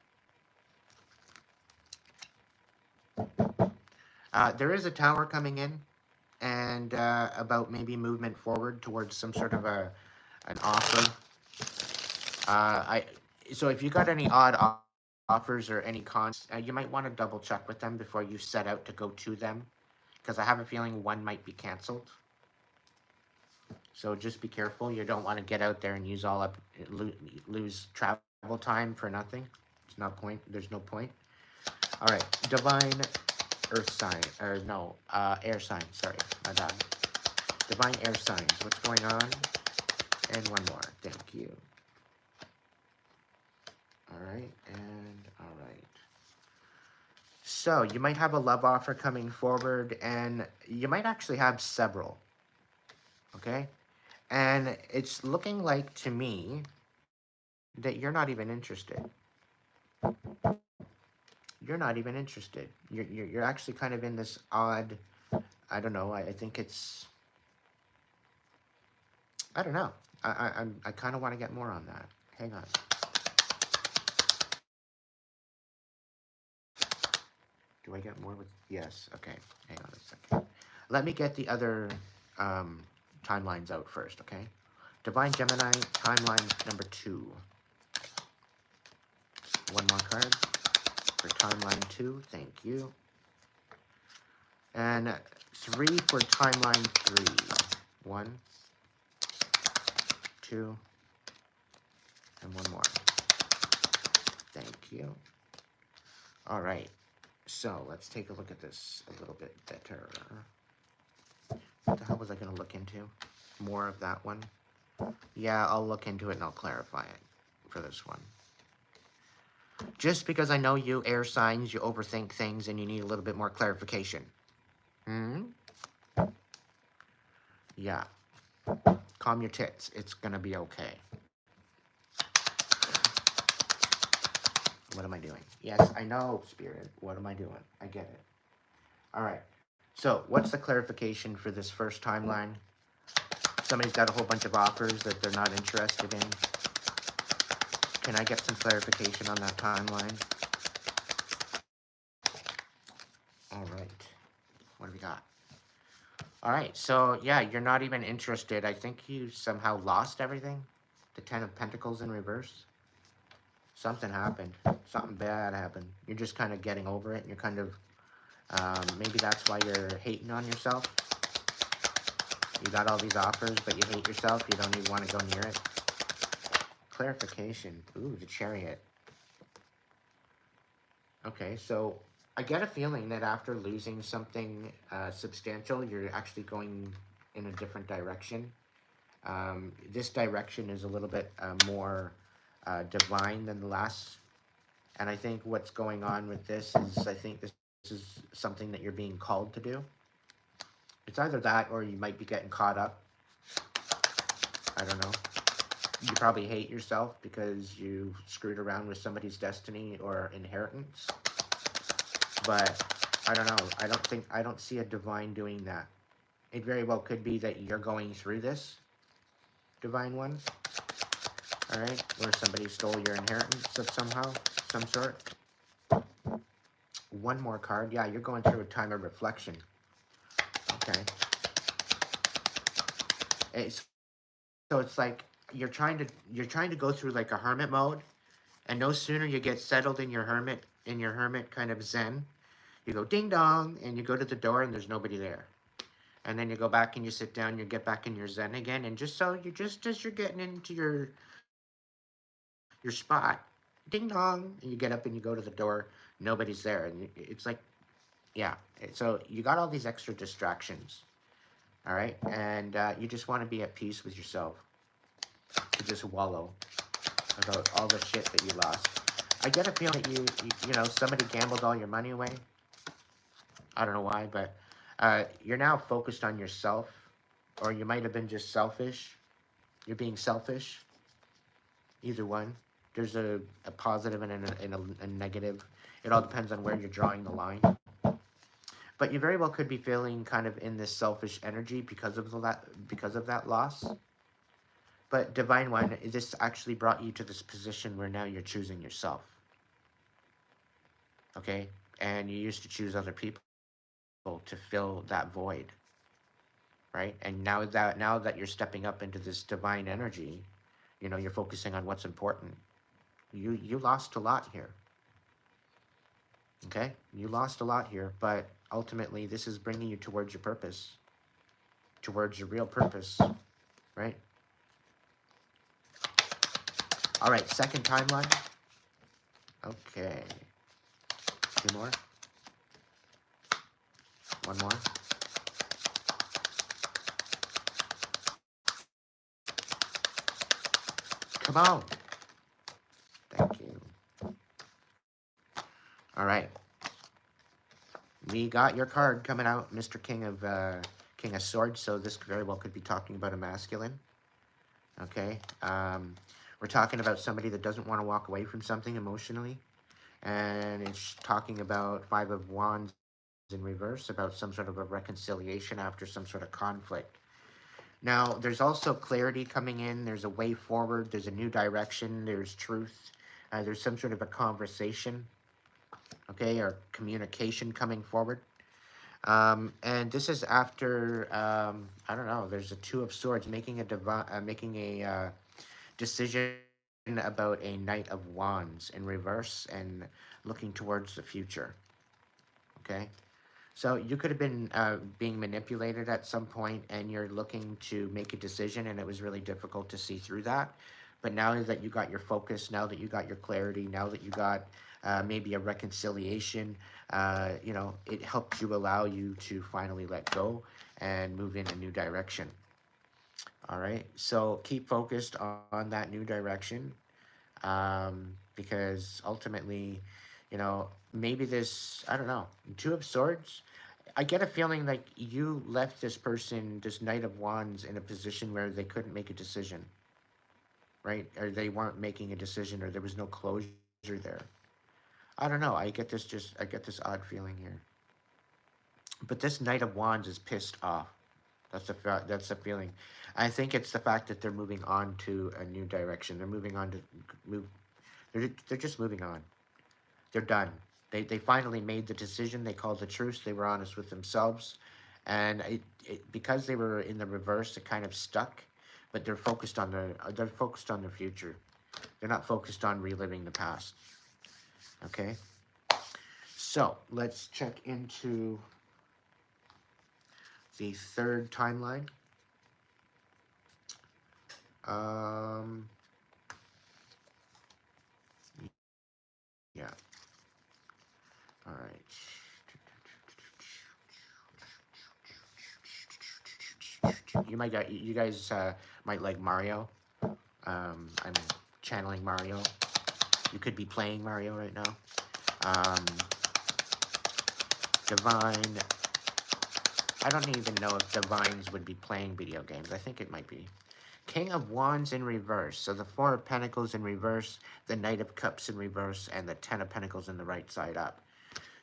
There is a tower coming in, and about maybe movement forward towards some sort of an offer. I so if you got any odd offers or any cons, you might want to double check with them before you set out to go to them, because I have a feeling one might be canceled. So just be careful. You don't want to get out there and use all up lose travel time for nothing. It's not point. There's no point. All right, divine earth sign, or no, air sign. Sorry, my bad. Divine air signs. What's going on? And one more. Thank you. All right, and all right. So you might have a love offer coming forward, and you might actually have several. Okay, and it's looking like to me that you're not even interested. You're not even interested. You're actually kind of in this odd. I don't know. I think it's. I don't know. I kind of want to get more on that. Hang on. Do I get more with? Yes. Okay. Hang on a second. Let me get the other timelines out first. Okay. Divine Gemini timeline number 2. One more card for timeline 2. Thank you. And 3 for timeline 3. 1, 2, and one more. Thank you. All right. So let's take a look at this a little bit better. What the hell was I going to look into? More of that one? Yeah, I'll look into it and I'll clarify it for this one. Just because I know you air signs, you overthink things, and you need a little bit more clarification. Yeah. Calm your tits. It's going to be okay. What am I doing? Yes, I know, Spirit. What am I doing? I get it. All right. So, what's the clarification for this first timeline? Somebody's got a whole bunch of offers that they're not interested in. Can I get some clarification on that timeline? All right. What do we got? All right. So, yeah, you're not even interested. I think you somehow lost everything. The 10 of Pentacles in reverse. Something happened. Something bad happened. You're just kind of getting over it. You're kind of, maybe that's why you're hating on yourself. You got all these offers, but you hate yourself. You don't even want to go near it. Clarification. Ooh, the Chariot. Okay, so I get a feeling that after losing something substantial, you're actually going in a different direction. This direction is a little bit more divine than the last. And I think what's going on with this is, I think this is something that you're being called to do. It's either that or you might be getting caught up. I don't know. You probably hate yourself because you screwed around with somebody's destiny or inheritance. But I don't know. I don't see a divine doing that. It very well could be that you're going through this, divine one. All right, or somebody stole your inheritance of some sort. One more card. Yeah, you're going through a time of reflection. Okay. So it's like you're trying to go through like a hermit mode, and no sooner you get settled in your hermit kind of zen, you go ding dong, and you go to the door and there's nobody there. And then you go back and you sit down, you get back in your zen again, and just as you're getting into your spot, ding dong, and you get up and you go to the door, nobody's there, and it's like, yeah. So you got all these extra distractions, all right, and you just want to be at peace with yourself, to just wallow about all the shit that you lost. I get a feeling that you know, somebody gambled all your money away. I don't know why, but you're now focused on yourself, or you might have been just selfish. You're being selfish. Either one. There's a positive and a negative. It all depends on where you're drawing the line. But you very well could be feeling kind of in this selfish energy because of that loss. But Divine One, this actually brought you to this position where now you're choosing yourself. Okay? And you used to choose other people to fill that void. Right? And now that you're stepping up into this divine energy, you know, you're focusing on what's important. You lost a lot here. Okay? You lost a lot here, but ultimately this is bringing you towards your purpose. Towards your real purpose. Right? All right, second timeline. Okay. Two more. One more. Come on. Thank you. All right. We got your card coming out, Mr. King of Swords. So this very well could be talking about a masculine. Okay. We're talking about somebody that doesn't want to walk away from something emotionally. And it's talking about Five of Wands in reverse, about some sort of a reconciliation after some sort of conflict. Now, there's also clarity coming in. There's a way forward. There's a new direction. There's truth. There's some sort of a conversation, okay, or communication coming forward. And this is after, I don't know, there's a Two of Swords making a decision about a Knight of Wands in reverse and looking towards the future, okay? So you could have been being manipulated at some point and you're looking to make a decision and it was really difficult to see through that. But now that you got your focus, now that you got your clarity, now that you got maybe a reconciliation, you know, it helped you allow you to finally let go and move in a new direction. All right, so keep focused on that new direction because ultimately, you know, maybe this, I don't know, Two of Swords, I get a feeling like you left this person, this Knight of Wands, in a position where they couldn't make a decision, right? Or they weren't making a decision, or there was no closure there. I don't know. I get this odd feeling here. But this Knight of Wands is pissed off. That's the feeling. I think it's the fact that they're moving on to a new direction. They're moving on to move. They're just moving on. They're done. They finally made the decision. They called the truce. They were honest with themselves, and because they were in the reverse, it kind of stuck. But they're focused on their future. They're not focused on reliving the past. Okay. So let's check into the third timeline. Yeah. All right. You guys might like Mario. I'm channeling Mario. You could be playing Mario right now. Divine. I don't even know if Divines would be playing video games. I think it might be. King of Wands in reverse. So the Four of Pentacles in reverse, the Knight of Cups in reverse, and the Ten of Pentacles in the right side up.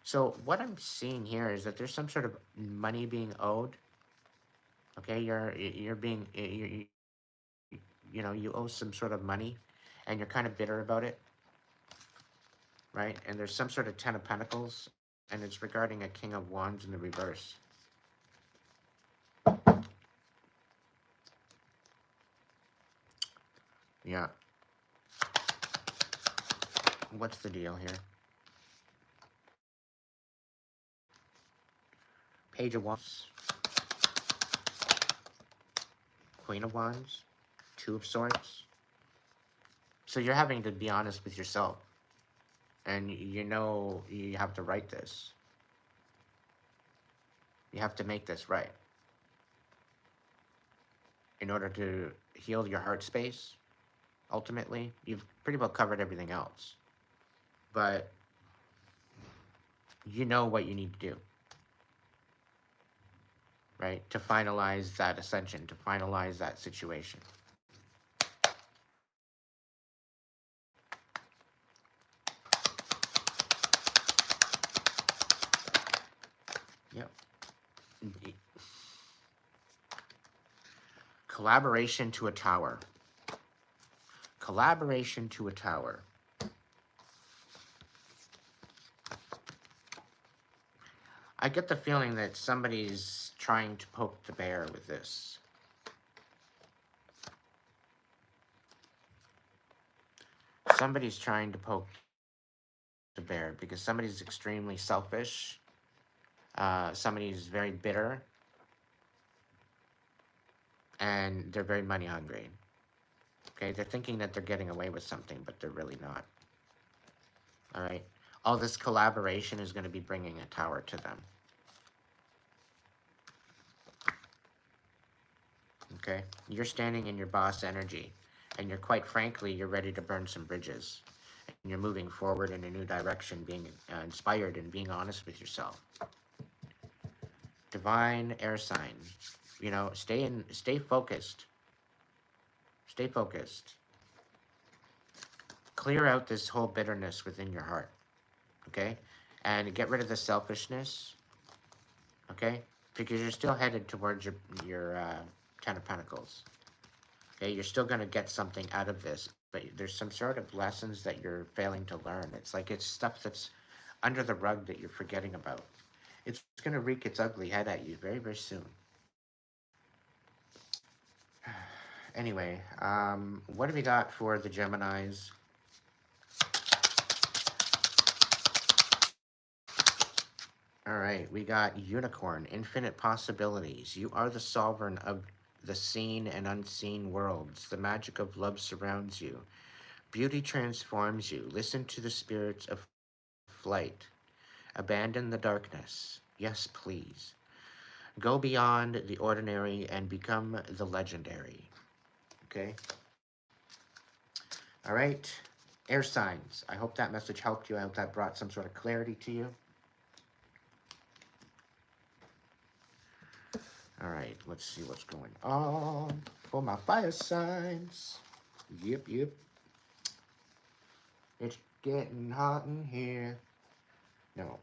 So what I'm seeing here is that there's some sort of money being owed. Okay, you're being you know, you owe some sort of money, and you're kind of bitter about it, right? And there's some sort of Ten of Pentacles, and it's regarding a King of Wands in the reverse. Yeah. What's the deal here? Page of Wands. Queen of Wands. Two of Swords. So you're having to be honest with yourself. And you know you have to write this. You have to make this right. In order to heal your heart space, ultimately, you've pretty well covered everything else. But you know what you need to do, right? To finalize that ascension, to finalize that situation. Collaboration to a tower. Collaboration to a tower. I get the feeling that somebody's trying to poke the bear with this. Somebody's trying to poke the bear because somebody's extremely selfish. Somebody's very bitter. And they're very money hungry. Okay, they're thinking that they're getting away with something, but they're really not. All right. All this collaboration is going to be bringing a tower to them. Okay, you're standing in your boss energy, and you're quite frankly, you're ready to burn some bridges. And you're moving forward in a new direction, being inspired and being honest with yourself. Divine air sign. You know, stay focused. Stay focused. Clear out this whole bitterness within your heart. Okay? And get rid of the selfishness. Okay? Because you're still headed towards your Ten of Pentacles. Okay? You're still going to get something out of this. But there's some sort of lessons that you're failing to learn. It's like it's stuff that's under the rug that you're forgetting about. It's going to wreak its ugly head at you very, very soon. Anyway, what do we got for the Geminis? All right, we got Unicorn, infinite possibilities. You are the sovereign of the seen and unseen worlds. The magic of love surrounds you. Beauty transforms you. Listen to the spirits of flight. Abandon the darkness. Yes, please. Go beyond the ordinary and become the legendary. Okay? All right. Air signs. I hope that message helped you. I hope that brought some sort of clarity to you. All right. Let's see what's going on for my fire signs. Yep. It's getting hot in here. No.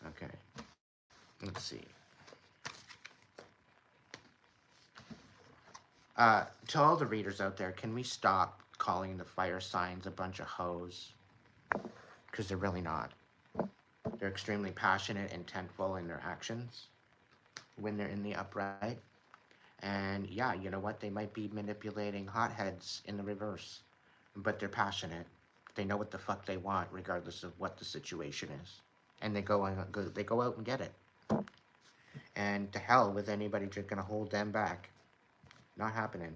Okay. Let's see. To all the readers out there, can we stop calling the fire signs a bunch of hoes? Because they're really not. They're extremely passionate and intentful in their actions when they're in the upright. And yeah, you know what? They might be manipulating hotheads in the reverse, but they're passionate. They know what the fuck they want, regardless of what the situation is, and they go out and get it. And to hell with anybody just gonna hold them back. Not happening.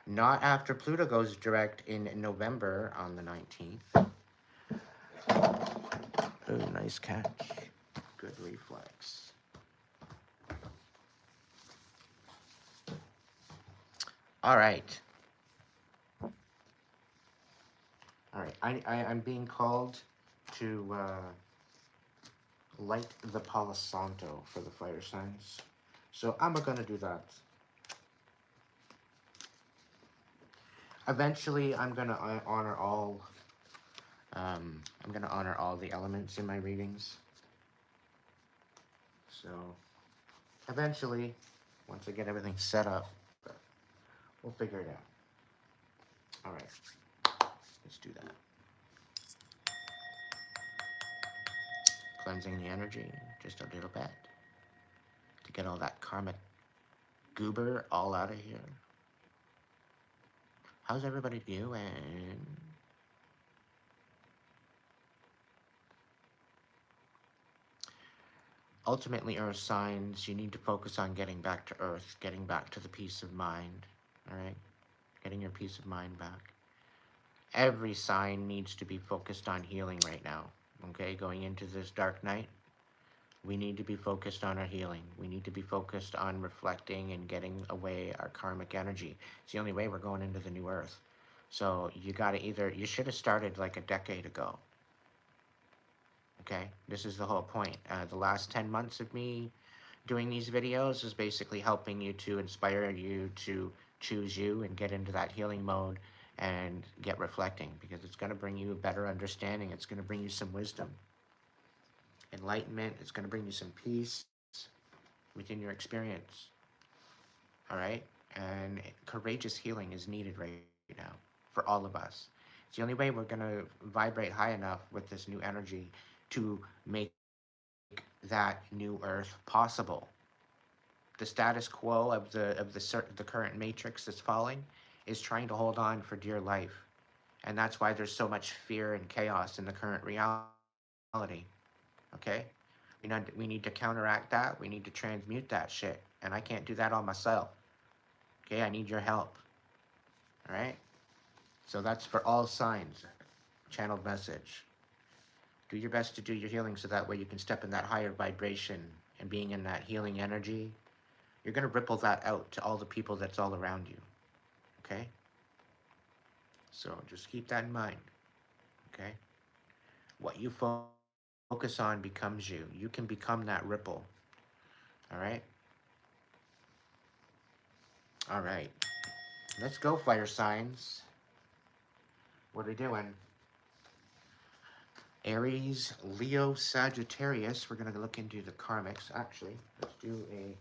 Not after Pluto goes direct in November on the 19th. Oh, nice catch. Good reflex. All right. All right. I'm being called to light the Palo Santo for the fire signs. So I'm gonna do that. Eventually, I'm gonna honor all. I'm gonna honor all the elements in my readings. So, eventually, once I get everything set up, we'll figure it out. All right, let's do that. Cleansing the energy just a little bit to get all that karmic goober all out of here. How's everybody doing? Ultimately, Earth signs, you need to focus on getting back to Earth, getting back to the peace of mind, all right? Getting your peace of mind back. Every sign needs to be focused on healing right now, okay? Going into this dark night, we need to be focused on our healing. We need to be focused on reflecting and getting away our karmic energy. It's the only way we're going into the new Earth. So you gotta you should have started like a decade ago. Okay, this is the whole point. The last 10 months of me doing these videos is basically helping you to inspire you to choose you and get into that healing mode and get reflecting, because it's going to bring you a better understanding. It's going to bring you some wisdom, enlightenment. It's going to bring you some peace within your experience. all right? And courageous healing is needed right now for all of us. It's the only way we're going to vibrate high enough with this new energy to make that new earth possible. The status quo of the current matrix that's falling is trying to hold on for dear life. And that's why there's so much fear and chaos in the current reality. Okay? We need to counteract that. We need to transmute that shit. And I can't do that all myself. Okay? I need your help. All right? So that's for all signs. Channeled message. Do your best to do your healing so that way you can step in that higher vibration and being in that healing energy. You're going to ripple that out to all the people that's all around you. Okay? So just keep that in mind. Okay? What you focus on becomes you. You can become that ripple. All right? All right. Let's go, fire signs. What are we doing? Aries, Leo, Sagittarius. We're going to look into the karmics. Actually, let's do a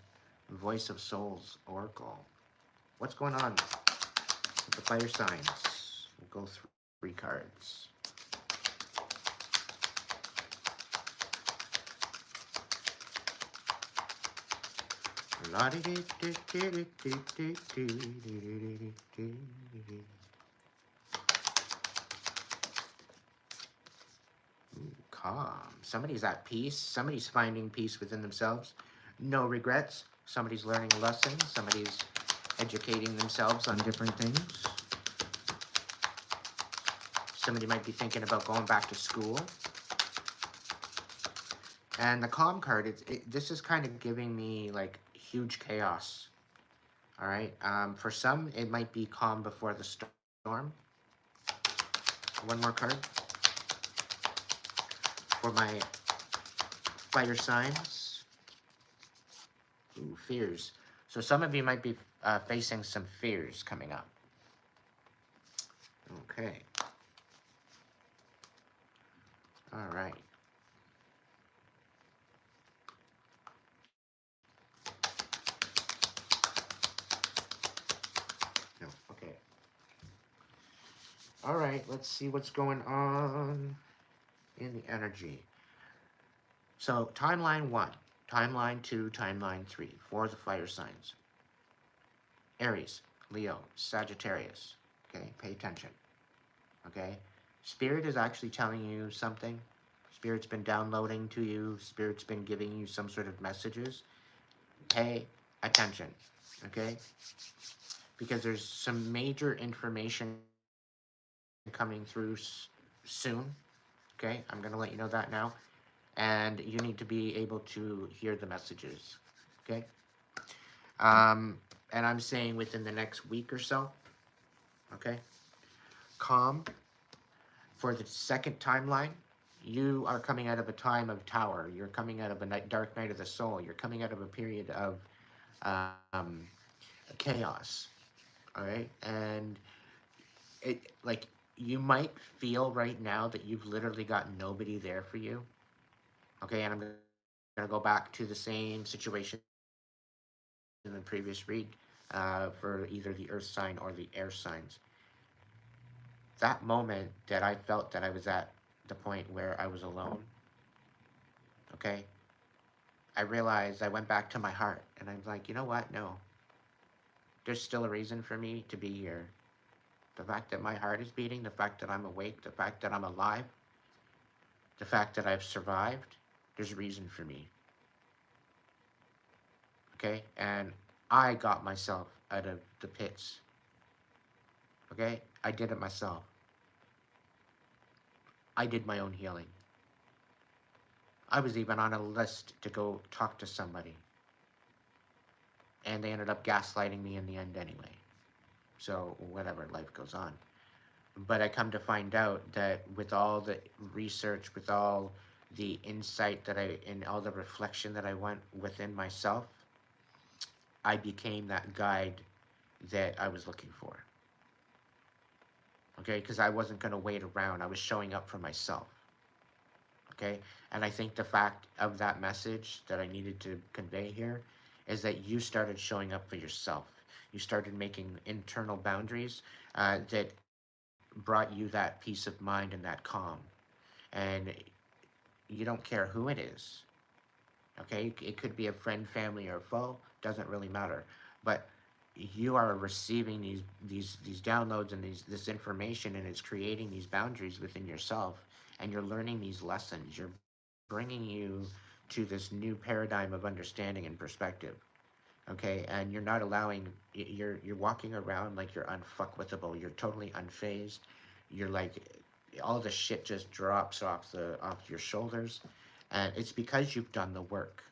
Voice of Souls oracle. What's going on with the fire signs? We'll go through 3 cards. Calm. Somebody's at peace. Somebody's finding peace within themselves. No regrets. Somebody's learning a lesson. Somebody's educating themselves on different things. Somebody might be thinking about going back to school. And the calm card, this is kind of giving me like huge chaos. All right. For some, it might be calm before the storm. One more card for my fire signs. Ooh, fears. So some of you might be facing some fears coming up. Okay. All right. No, okay. All right, let's see what's going on in the energy. So, timeline 1, timeline 2, timeline 3, for the fire signs. Aries, Leo, Sagittarius. Okay, pay attention. Okay? Spirit is actually telling you something. Spirit's been downloading to you. Spirit's been giving you some sort of messages. Pay attention. Okay? Because there's some major information coming through soon. Okay? I'm going to let you know that now. And you need to be able to hear the messages. Okay? And I'm saying within the next week or so. Okay? Calm. For the second timeline, you are coming out of a time of tower. You're coming out of a dark night of the soul. You're coming out of a period of chaos. All right? And it, like, you might feel right now that you've literally got nobody there for you. Okay? And I'm going to go back to the same situation in the previous read for either the earth sign or the air signs. That moment that I felt that I was at the point where I was alone, okay, I realized, I went back to my heart and I was like, you know what? No. There's still a reason for me to be here. The fact that my heart is beating, the fact that I'm awake, the fact that I'm alive, the fact that I've survived, there's a reason for me. Okay? And I got myself out of the pits. Okay? I did it myself. I did my own healing. I was even on a list to go talk to somebody. And they ended up gaslighting me in the end anyway. So, whatever, life goes on. But I come to find out that with all the research, with all the insight and all the reflection that I went within myself, I became that guide that I was looking for. Okay, because I wasn't going to wait around. I was showing up for myself. Okay, and I think the fact of that message that I needed to convey here is that you started showing up for yourself. You started making internal boundaries that brought you that peace of mind and that calm. And you don't care who it is. Okay, it could be a friend, family, or foe. Doesn't really matter. But you are receiving these downloads and this information, and it's creating these boundaries within yourself. And you're learning these lessons. You're bringing you to this new paradigm of understanding and perspective. Okay, and you're not allowing. You're walking around like you're unfuckwithable. You're totally unfazed. You're like all the shit just drops off your shoulders, and it's because you've done the work.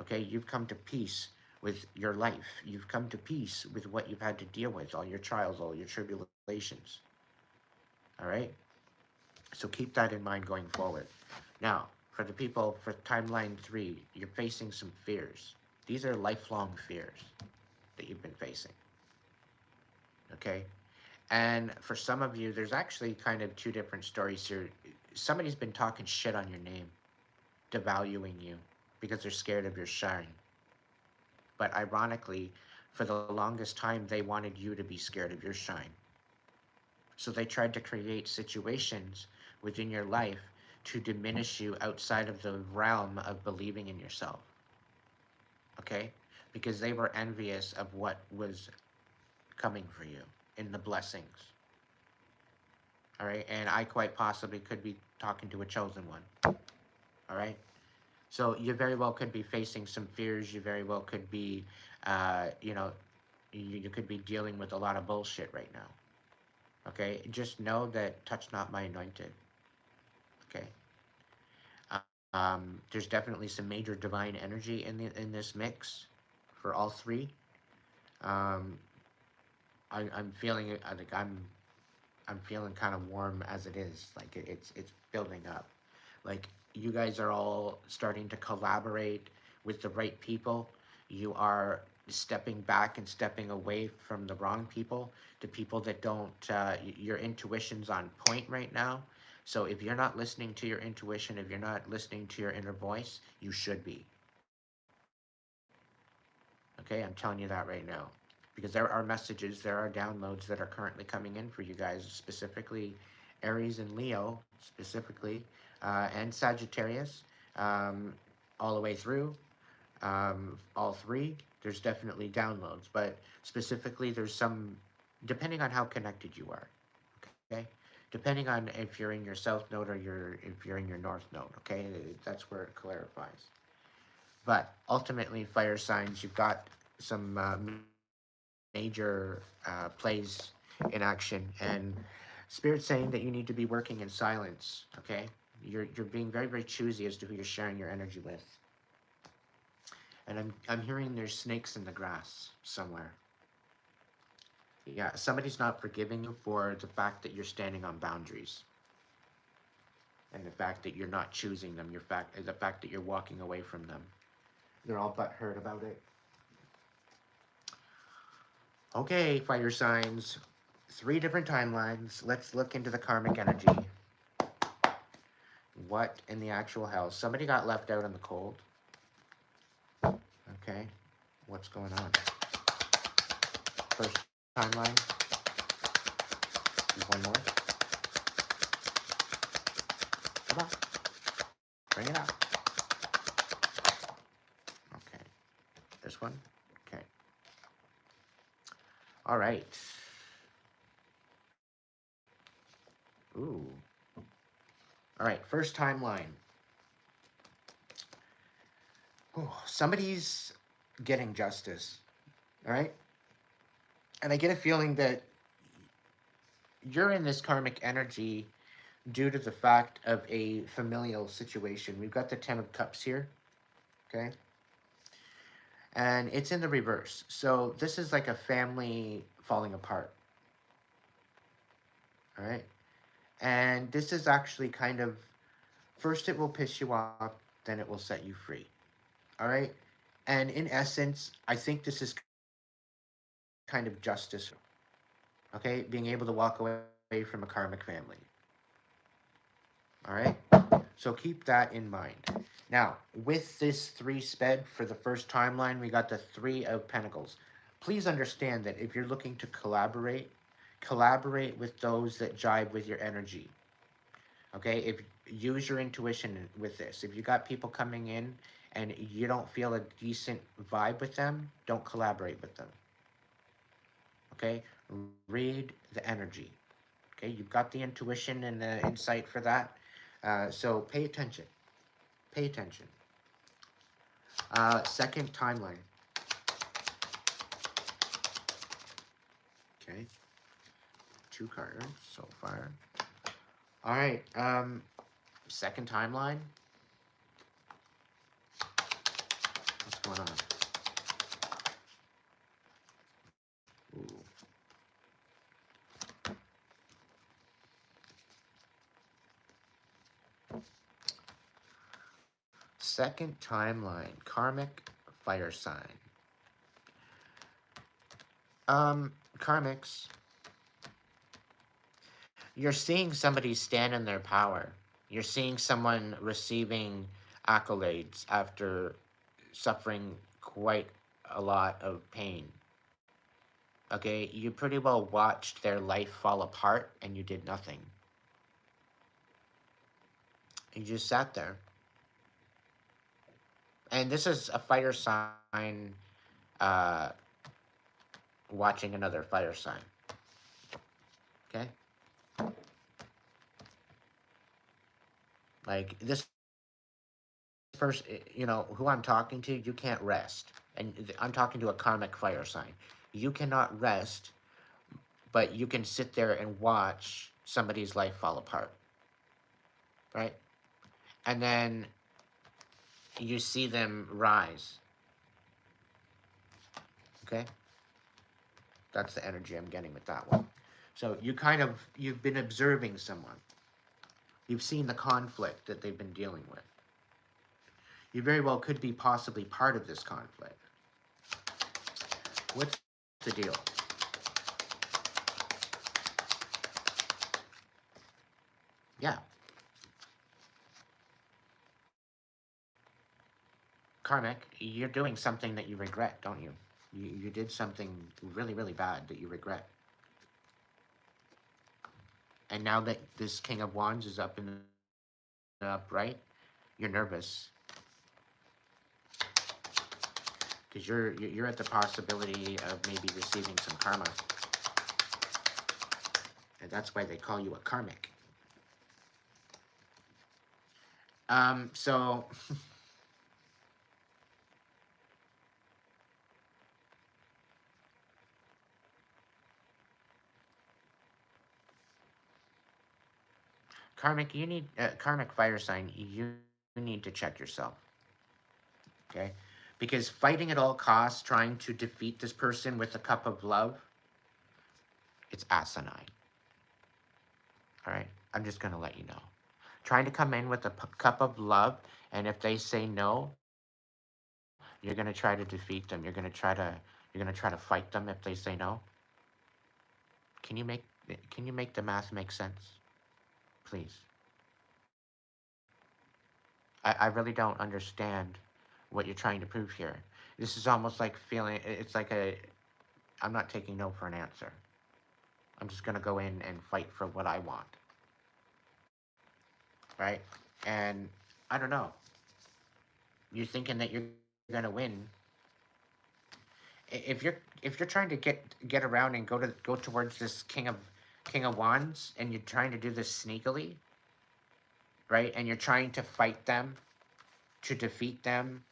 Okay, you've come to peace with your life. You've come to peace with what you've had to deal with, all your trials, all your tribulations. All right, so keep that in mind going forward. Now, for the people for timeline 3, you're facing some fears. These are lifelong fears that you've been facing. Okay, and for some of you, there's actually kind of two different stories here. Somebody's been talking shit on your name, devaluing you, because they're scared of your shine. But ironically, for the longest time, they wanted you to be scared of your shine. So they tried to create situations within your life to diminish you outside of the realm of believing in yourself. Okay? Because they were envious of what was coming for you in the blessings. All right? And I quite possibly could be talking to a chosen one. All right? So you very well could be facing some fears. You very well could be, you could be dealing with a lot of bullshit right now. Okay? Just know that touch not my anointed. Okay? There's definitely some major divine energy in this mix for all three. Um, I'm feeling it. Like I'm feeling kind of warm as it is. Like it's building up. Like you guys are all starting to collaborate with the right people. You are stepping back and stepping away from the wrong people, to people that don't. Your intuition's on point right now. So if you're not listening to your intuition, if you're not listening to your inner voice, you should be. Okay, I'm telling you that right now. Because there are messages, there are downloads that are currently coming in for you guys, specifically Aries and Leo, specifically, and Sagittarius, all the way through, all three. There's definitely downloads, but specifically, there's some, depending on how connected you are, okay? Depending on if you're in your south node or if you're in your north node, okay? That's where it clarifies. But ultimately, fire signs, you've got some major plays in action, and Spirit's saying that you need to be working in silence. Okay, you're being very, very choosy as to who you're sharing your energy with. And I'm hearing there's snakes in the grass somewhere. Yeah, somebody's not forgiving you for the fact that you're standing on boundaries, and the fact that you're not choosing them. The fact that you're walking away from them. They're all butthurt about it. Okay, fire signs. 3 different timelines. Let's look into the karmic energy. What in the actual hell? Somebody got left out in the cold. Okay, what's going on? First timeline. One more. Come on. Bring it out. Okay. This one? Okay. All right. Ooh. All right, first timeline. Ooh, somebody's getting justice. All right? And I get a feeling that you're in this karmic energy due to the fact of a familial situation. We've got the 10 of Cups here. Okay? And it's in the reverse. So this is like a family falling apart. All right? And this is actually kind of, first it will piss you off, then it will set you free. All right? And in essence, I think this is kind of justice. Okay? Being able to walk away from a karmic family. All right? So keep that in mind. Now, with this 3 sped for the first timeline, we got the 3 of Pentacles. please understand that if you're looking to collaborate with those that jive with your energy. Okay, if use your intuition with this. If you got people coming in and you don't feel a decent vibe with them, don't collaborate with them. Okay, read the energy. Okay, you've got the intuition and the insight for that. So pay attention. Pay attention. Second timeline. Okay, 2 cards so far. All right. Second timeline. What's going on? Ooh. Second timeline. Karmic fire sign. Karmics. You're seeing somebody stand in their power. You're seeing someone receiving accolades after suffering quite a lot of pain. Okay, you pretty well watched their life fall apart and you did nothing. You just sat there. And this is a fire sign uh, watching another fire sign. Okay? Like this person, who I'm talking to, you can't rest. And I'm talking to a karmic fire sign. You cannot rest, but you can sit there and watch somebody's life fall apart. Right? And then you see them rise. Okay? That's the energy I'm getting with that one. So you've been observing someone. You've seen the conflict that they've been dealing with. You very well could be possibly part of this conflict. What's the deal? Yeah. Karmic, you're doing something that you regret, don't you? You did something really, really bad that you regret. And now that this King of Wands is up in the upright, you're nervous. Because you're at the possibility of maybe receiving some karma. And that's why they call you a karmic. So karmic, you need karmic fire sign. You need to check yourself. Okay, because fighting at all costs, trying to defeat this person with a cup of love, it's asinine. All right, I'm just gonna let you know. Trying to come in with a cup of love, and if they say no, you're gonna try to defeat them. You're gonna try to fight them if they say no. Can you make the math make sense, please? I really don't understand what you're trying to prove here. This is almost like feeling. It's like I'm not taking no for an answer. I'm just gonna go in and fight for what I want, right? And I don't know. You're thinking that you're gonna win. If you're trying to get around and go towards this King of Wands, and you're trying to do this sneakily, right? And you're trying to fight them, to defeat them,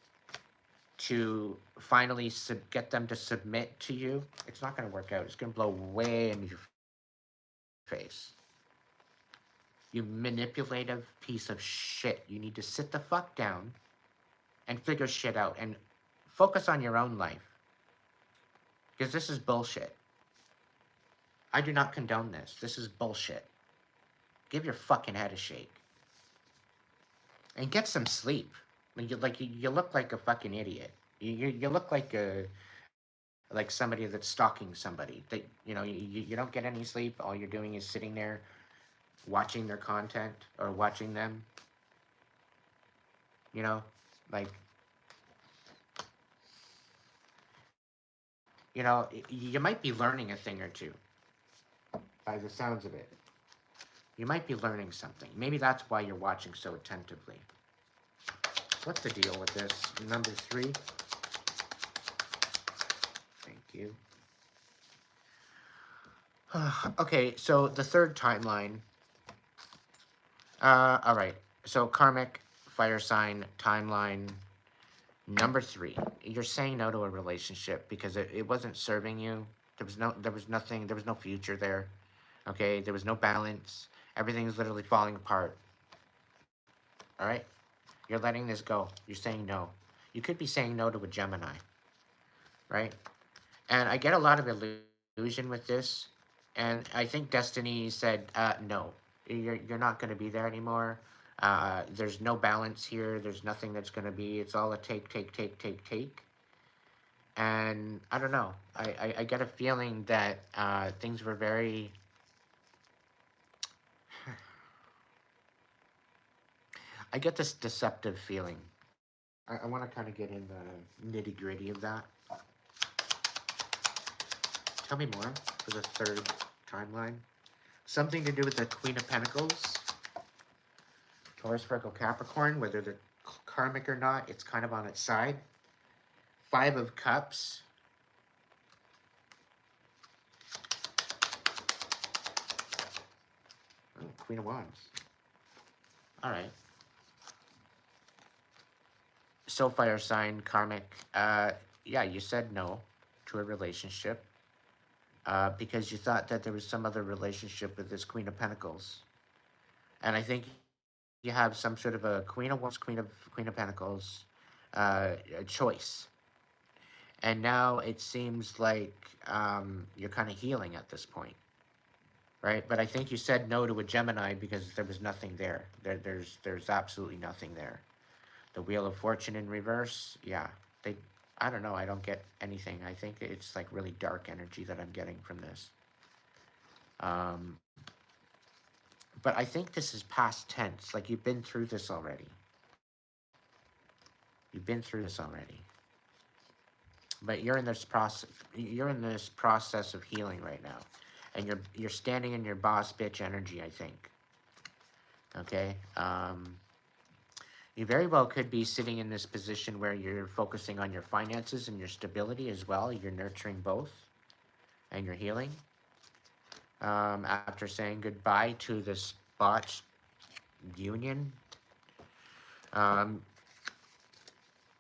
to finally get them to submit to you, it's not going to work out. It's going to blow way in your face. You manipulative piece of shit. You need to sit the fuck down and figure shit out and focus on your own life. Because this is bullshit. I do not condone this. This is bullshit. Give your fucking head a shake. And get some sleep. You look like a fucking idiot. You look like somebody that's stalking somebody. That you don't get any sleep. All you're doing is sitting there watching their content or watching them. Like you know, you might be learning a thing or two by the sounds of it. You might be learning something. Maybe that's why you're watching so attentively. What's the deal with this? Number 3. Thank you. Okay, so the third timeline. All right. So karmic, fire sign, timeline. Number 3. You're saying no to a relationship because it wasn't serving you. There was nothing, there was no future there. Okay, there was no balance. Everything's literally falling apart. All right? You're letting this go. You're saying no. You could be saying no to a Gemini, right? And I get a lot of illusion with this. And I think Destiny said, no, you're not going to be there anymore. There's no balance here. There's nothing that's going to be. It's all a take, take, take, take, take. And I don't know. I get a feeling that things were very... I get this deceptive feeling. I want to kind of get in the nitty-gritty of that. Tell me more for the third timeline. Something to do with the Queen of Pentacles. Taurus, Virgo, Capricorn, whether they're karmic or not, it's kind of on its side. 5 of Cups. Oh, Queen of Wands. All right. So fire sign, karmic. Yeah, you said no to a relationship because you thought that there was some other relationship with this Queen of Pentacles. And I think you have some sort of a Queen of Wands, Queen of Pentacles choice. And now it seems like you're kind of healing at this point, right? But I think you said no to a Gemini because there was nothing there. There's absolutely nothing there. The Wheel of Fortune in reverse, yeah. I don't know, I don't get anything. I think it's like really dark energy that I'm getting from this. But I think this is past tense. Like you've been through this already. You've been through this already. But you're in this process. You're in this process of healing right now, and you're standing in your boss bitch energy. I think. Okay. You very well could be sitting in this position where you're focusing on your finances and your stability as well. You're nurturing both, and you're healing. After saying goodbye to this botched union.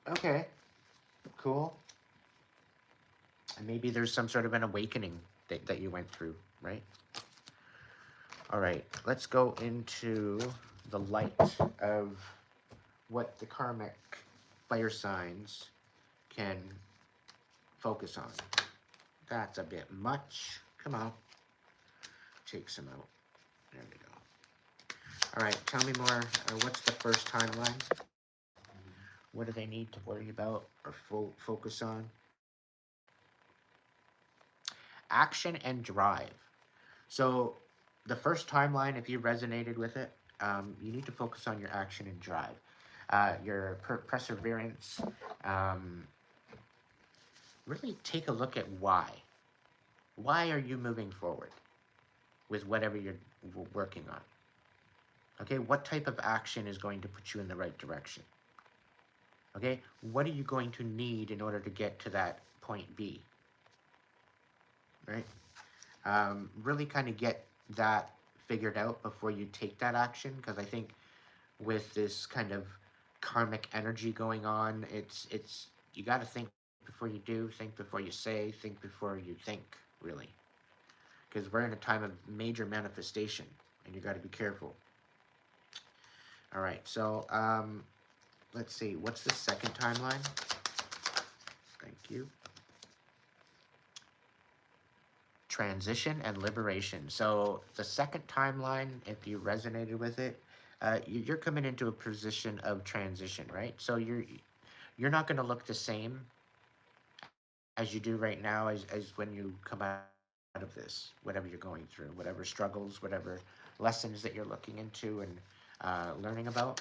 Okay. Cool. And maybe there's some sort of an awakening that you went through, right? All right, let's go into the light of what the karmic fire signs can focus on. That's a bit much. Come on. Take some out. There we go. All right, tell me more. What's the first timeline? What do they need to worry about or focus on? Action and drive. So the first timeline, if you resonated with it, you need to focus on your action and drive, your perseverance. Really take a look at why. Why are you moving forward with whatever you're working on? Okay, what type of action is going to put you in the right direction? Okay, what are you going to need in order to get to that point B? Right? Really kind of get that figured out before you take that action, because I think with this kind of karmic energy going on, it's you got to think before you do, think before you say, think before you think, really, because we're in a time of major manifestation, and you got to be careful. All right, so let's see, what's the second timeline? Thank you. Transition and liberation. So the second timeline, if you resonated with it, you're coming into a position of transition, right? So you're not going to look the same as you do right now as when you come out of this, whatever you're going through, whatever struggles, whatever lessons that you're looking into and learning about.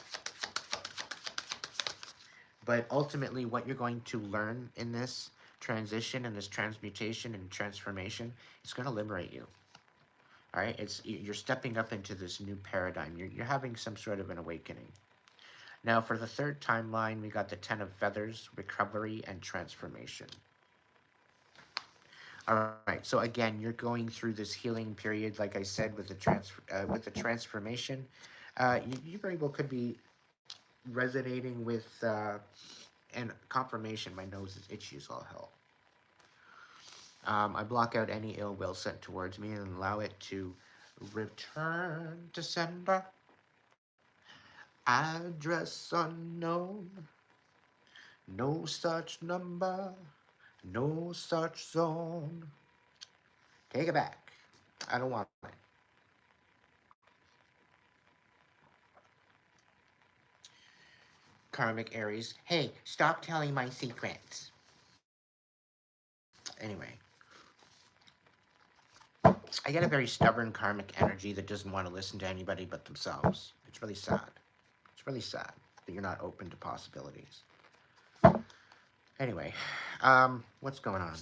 But ultimately, what you're going to learn in this transition and this transmutation and transformation, it's going to liberate you. All right, you're stepping up into this new paradigm. You're having some sort of an awakening. Now, for the third timeline, we got the Ten of Feathers, recovery and transformation. All right, so again, you're going through this healing period, like I said, with the transformation. You very well could be resonating with and confirmation. My nose is itchy as all hell. I block out any ill will sent towards me and allow it to return to sender. Address unknown. No such number. No such zone. Take it back. I don't want it. Karmic Aries. Hey, stop telling my secrets. Anyway. I get a very stubborn karmic energy that doesn't want to listen to anybody but themselves. It's really sad. It's really sad that you're not open to possibilities. Anyway, what's going on?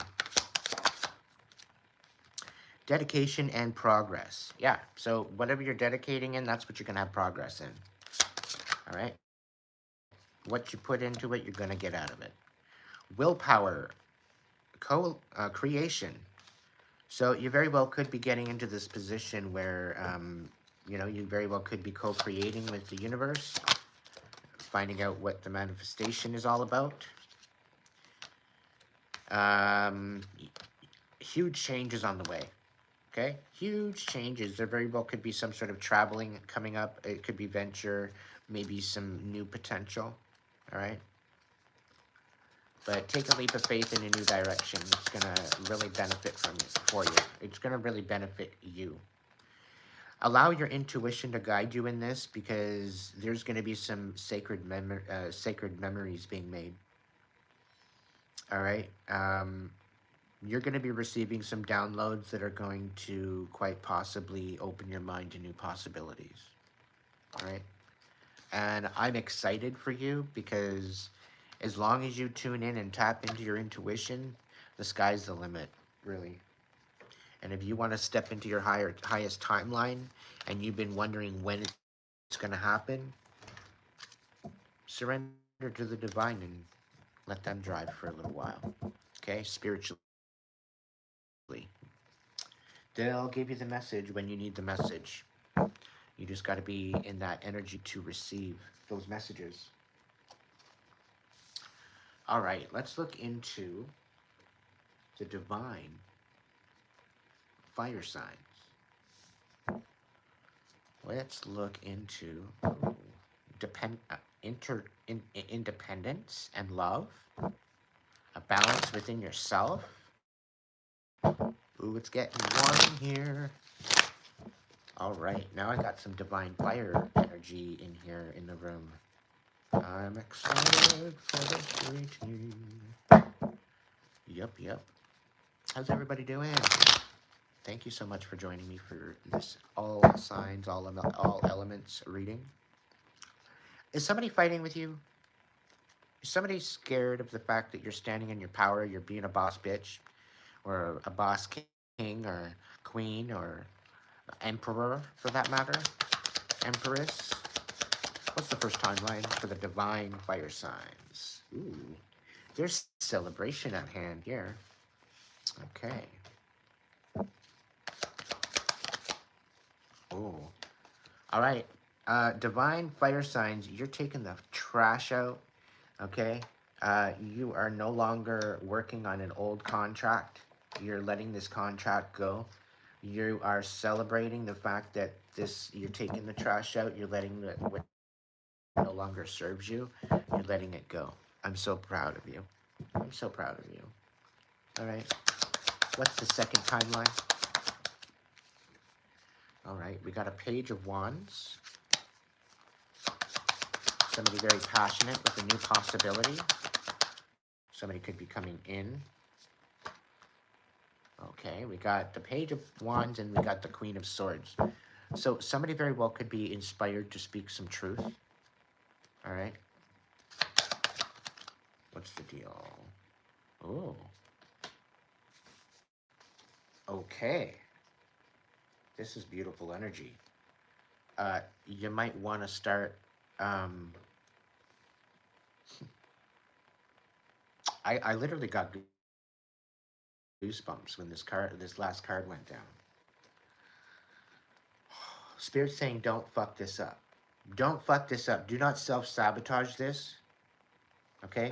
Dedication and progress. Yeah, so whatever you're dedicating in, that's what you're going to have progress in. All right? What you put into it, you're going to get out of it. Willpower. Creation. So you very well could be getting into this position where, you very well could be co-creating with the universe, finding out what the manifestation is all about. Huge changes on the way. Okay? Huge changes. There very well could be some sort of traveling coming up. It could be venture, maybe some new potential. All right? But take a leap of faith in a new direction. It's going to really benefit for you. It's going to really benefit you. Allow your intuition to guide you in this, because there's going to be some sacred memories being made. All right? You're going to be receiving some downloads that are going to quite possibly open your mind to new possibilities. All right? And I'm excited for you, because as long as you tune in and tap into your intuition, the sky's the limit, really. And if you want to step into your highest timeline, and you've been wondering when it's going to happen, surrender to the divine and let them drive for a little while. Okay? Spiritually. They'll give you the message when you need the message. You just got to be in that energy to receive those messages. All right, let's look into the divine fire signs. Let's look into independence and love, a balance within yourself. Ooh, it's getting warm in here. All right, now I got some divine fire energy in here in the room. I'm excited for this reading. Yep. How's everybody doing? Thank you so much for joining me for this all signs, all elements reading. Is somebody fighting with you? Is somebody scared of the fact that you're standing in your power, you're being a boss bitch, or a boss king, or queen, or emperor, for that matter? Empress? What's the first timeline for the divine fire signs? Ooh, there's celebration at hand here. Okay. Ooh. All right. Divine fire signs, you're taking the trash out. Okay. You are no longer working on an old contract. You're letting this contract go. You are celebrating the fact that you're taking the trash out. You're letting what no longer serves you. You're letting it go. I'm so proud of you. I'm so proud of you. All right. What's the second timeline? All right. We got a Page of Wands. Somebody very passionate with a new possibility. Somebody could be coming in. Okay, we got the Page of Wands and we got the Queen of Swords. So somebody very well could be inspired to speak some truth. All right. What's the deal? Oh, Okay. This is beautiful energy. You might want to start. Um, I literally got goosebumps when this last card went down. Spirit's saying, don't fuck this up. Don't fuck this up. Do not self sabotage this. Okay?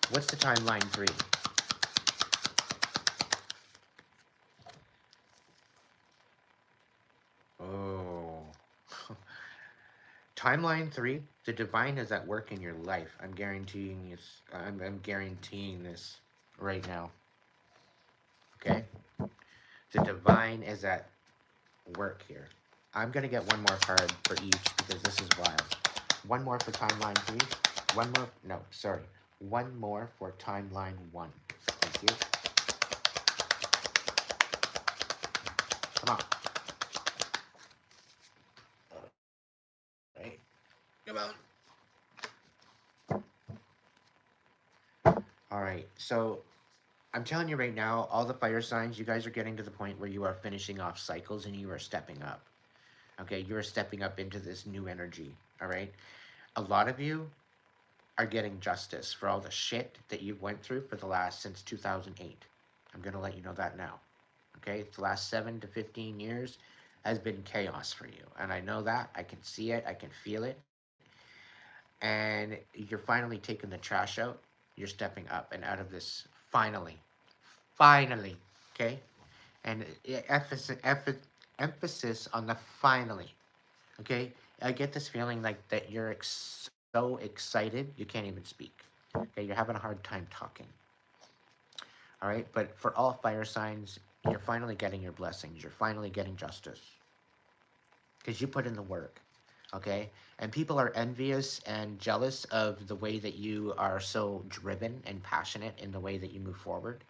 What's the timeline 3? Oh. Timeline 3, the divine is at work in your life. I'm guaranteeing this. I'm guaranteeing this right now. Okay? The divine is at work here. I'm going to get one more card for each because this is wild. One more for timeline 3. One more. No, sorry. One more for timeline 1. Thank you. Come on. All right. Come on. All right. So I'm telling you right now, all the fire signs, you guys are getting to the point where you are finishing off cycles and you are stepping up. Okay, you are stepping up into this new energy. All right. A lot of you are getting justice for all the shit that you went through for the last since 2008. I'm gonna let you know that now. Okay, the last 7 to 15 years has been chaos for you, and I know that. I can see it. I can feel it. And you're finally taking the trash out. You're stepping up and out of this. Finally. Okay, and emphasis on the finally. Okay, I get this feeling like that you're so excited you can't even speak. Okay, you're having a hard time talking. All right, but for all fire signs, you're finally getting your blessings. You're finally getting justice because you put in the work. Okay, and people are envious and jealous of the way that you are so driven and passionate in the way that you move forward.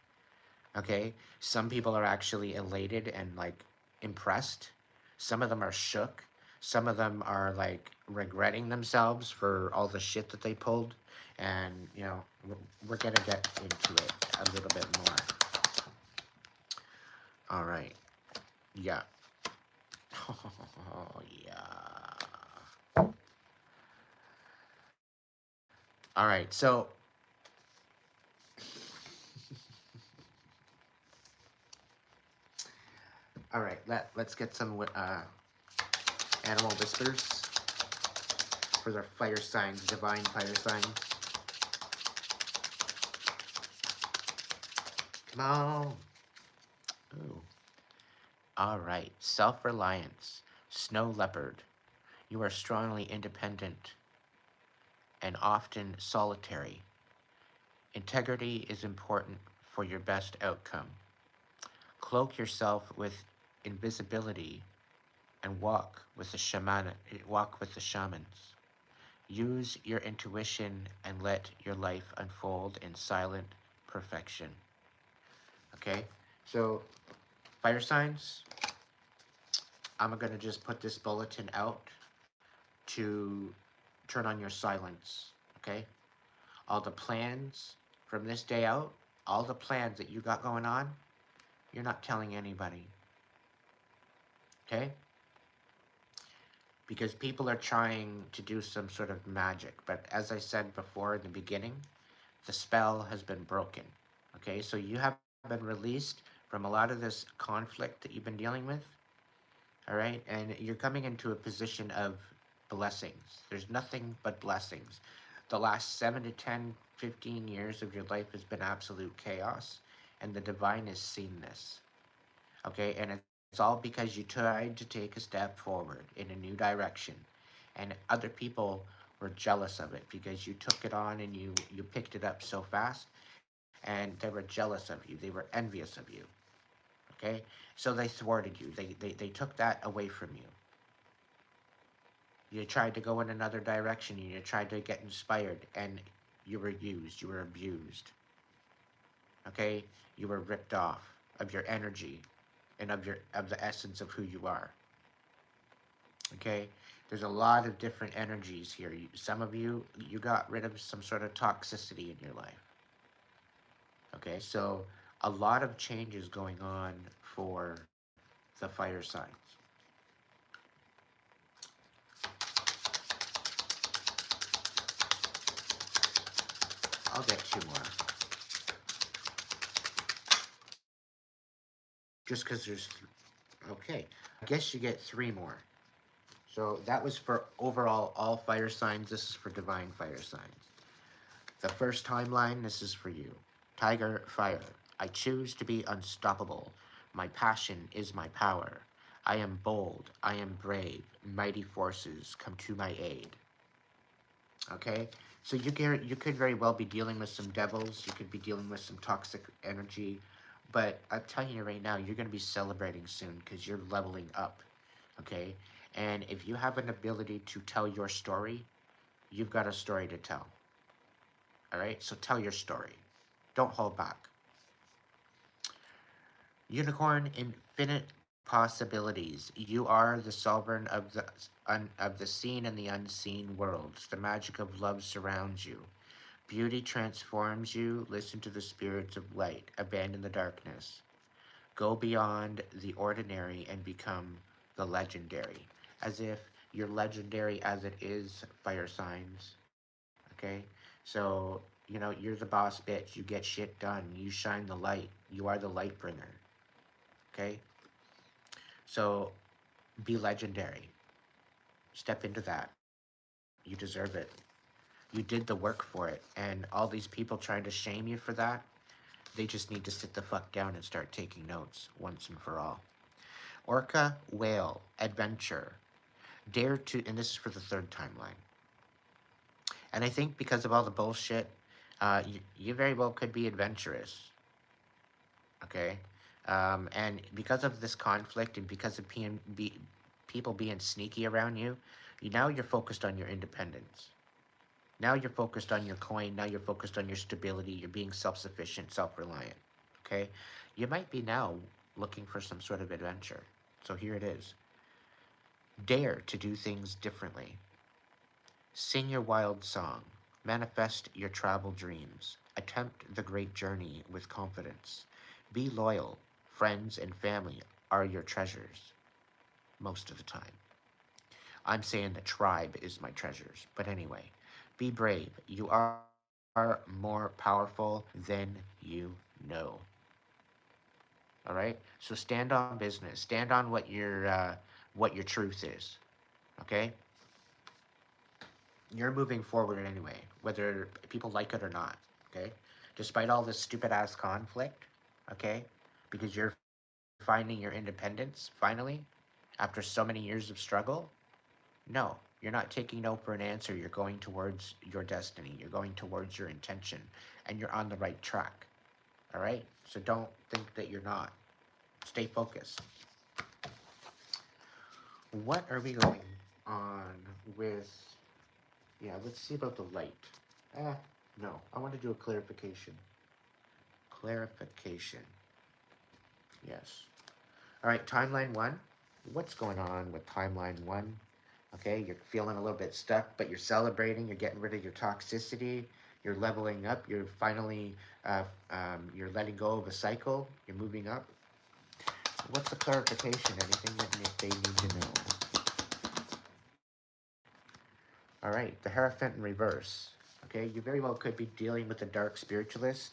Okay, some people are actually elated and like impressed. Some of them are shook. Some of them are like regretting themselves for all the shit that they pulled. And, you know, we're going to get into it a little bit more. All right. Yeah. Oh, yeah. All right. So, all right. Let's get some animal whispers for their fire signs, divine fire signs. Come on. Ooh. All right. Self-reliance. Snow leopard. You are strongly independent and often solitary. Integrity is important for your best outcome. Cloak yourself with invisibility and walk with the shamans. Use your intuition and let your life unfold in silent perfection. Okay? So, fire signs, I'm going to just put this bulletin out to turn on your silence. Okay? All the plans from this day out, all the plans that you got going on, you're not telling anybody. Okay? Because people are trying to do some sort of magic. But as I said before in the beginning, the spell has been broken. Okay? So you have been released from a lot of this conflict that you've been dealing with. All right? And you're coming into a position of blessings. There's nothing but blessings. The last 7 to 10, 15 years of your life has been absolute chaos. And the divine has seen this. Okay? And it's all because you tried to take a step forward in a new direction. And other people were jealous of it because you took it on and you picked it up so fast. And they were jealous of you. They were envious of you. Okay? So they thwarted you. They took that away from you. You tried to go in another direction. You tried to get inspired. And you were used. You were abused. Okay? You were ripped off of your energy and of the essence of who you are. Okay? There's a lot of different energies here. Some of you got rid of some sort of toxicity in your life. Okay? So A lot of changes going on for the fire signs. I'll get two more. Just because there's... Okay. I guess you get three more. So that was for overall all fire signs. This is for divine fire signs. The first timeline, this is for you. Tiger Fire. I choose to be unstoppable. My passion is my power. I am bold. I am brave. Mighty forces come to my aid. Okay? So you could very well be dealing with some devils. You could be dealing with some toxic energy. But I'm telling you right now, you're going to be celebrating soon because you're leveling up. Okay? And if you have an ability to tell your story, you've got a story to tell. All right? So tell your story. Don't hold back. Unicorn, infinite possibilities. You are the sovereign of the seen and the unseen worlds. The magic of love surrounds you. Beauty transforms you. Listen to the spirits of light. Abandon the darkness. Go beyond the ordinary and become the legendary. As if you're legendary as it is, fire signs. Okay? So, you're the boss bitch. You get shit done. You shine the light. You are the light bringer. Okay? So, be legendary. Step into that. You deserve it. You did the work for it. And all these people trying to shame you for that, they just need to sit the fuck down and start taking notes once and for all. Orca, whale, adventure. Dare to, and this is for the third timeline. And I think because of all the bullshit, you very well could be adventurous. Okay? And because of this conflict and because of people being sneaky around you, now you're focused on your independence. Now you're focused on your coin. Now you're focused on your stability. You're being self-sufficient, self-reliant. Okay? You might be now looking for some sort of adventure. So here it is. Dare to do things differently. Sing your wild song. Manifest your travel dreams. Attempt the great journey with confidence. Be loyal. Friends and family are your treasures most of the time. I'm saying the tribe is my treasures. But anyway, be brave. You are more powerful than you know. All right? So stand on business. Stand on what your truth is. Okay? You're moving forward anyway, whether people like it or not. Okay? Despite all this stupid ass conflict, okay? Because you're finding your independence finally after so many years of struggle. No, you're not taking no for an answer. You're going towards your destiny. You're going towards your intention, and you're on the right track. All right? So don't think that you're not. Stay focused. What are we going on with? Yeah, let's see about the light. No, I want to do a clarification. Clarification. Yes. All right, timeline one. What's going on with timeline one? Okay, you're feeling a little bit stuck, but you're celebrating. You're getting rid of your toxicity. You're leveling up. You're finally, you're letting go of a cycle. You're moving up. What's the clarification? Anything that they need to know? All right, the Hierophant in reverse. Okay, you very well could be dealing with a dark spiritualist.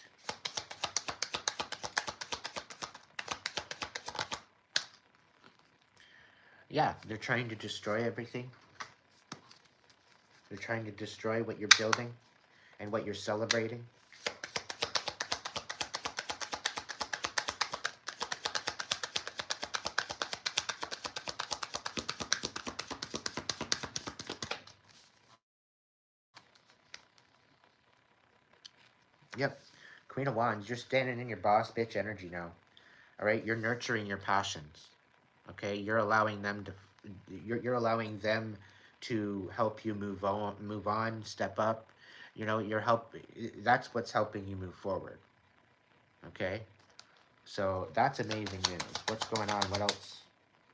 Yeah, they're trying to destroy everything. They're trying to destroy what you're building and what you're celebrating. Yep. Queen of Wands, you're standing in your boss bitch energy now. All right, you're nurturing your passions. Okay, you're allowing them to, you're allowing them to help you move on, step up. You're help. That's what's helping you move forward. Okay, so that's amazing news. What's going on? What else?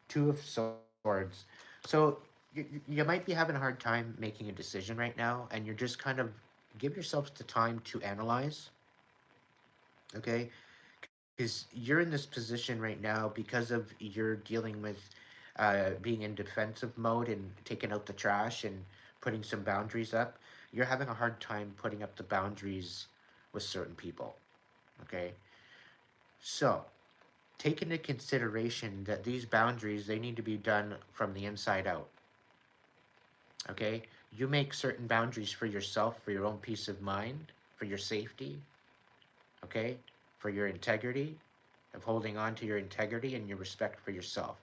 Two of Swords. So you might be having a hard time making a decision right now, and you're just kind of give yourself the time to analyze. Okay, Because you're in this position right now because of you're dealing with being in defensive mode and taking out the trash and putting some boundaries up. You're having a hard time putting up the boundaries with certain people. Okay, so take into consideration that these boundaries, they need to be done from the inside out. Okay, you make certain boundaries for yourself, for your own peace of mind, for your safety. Okay, for your integrity, of holding on to your integrity and your respect for yourself.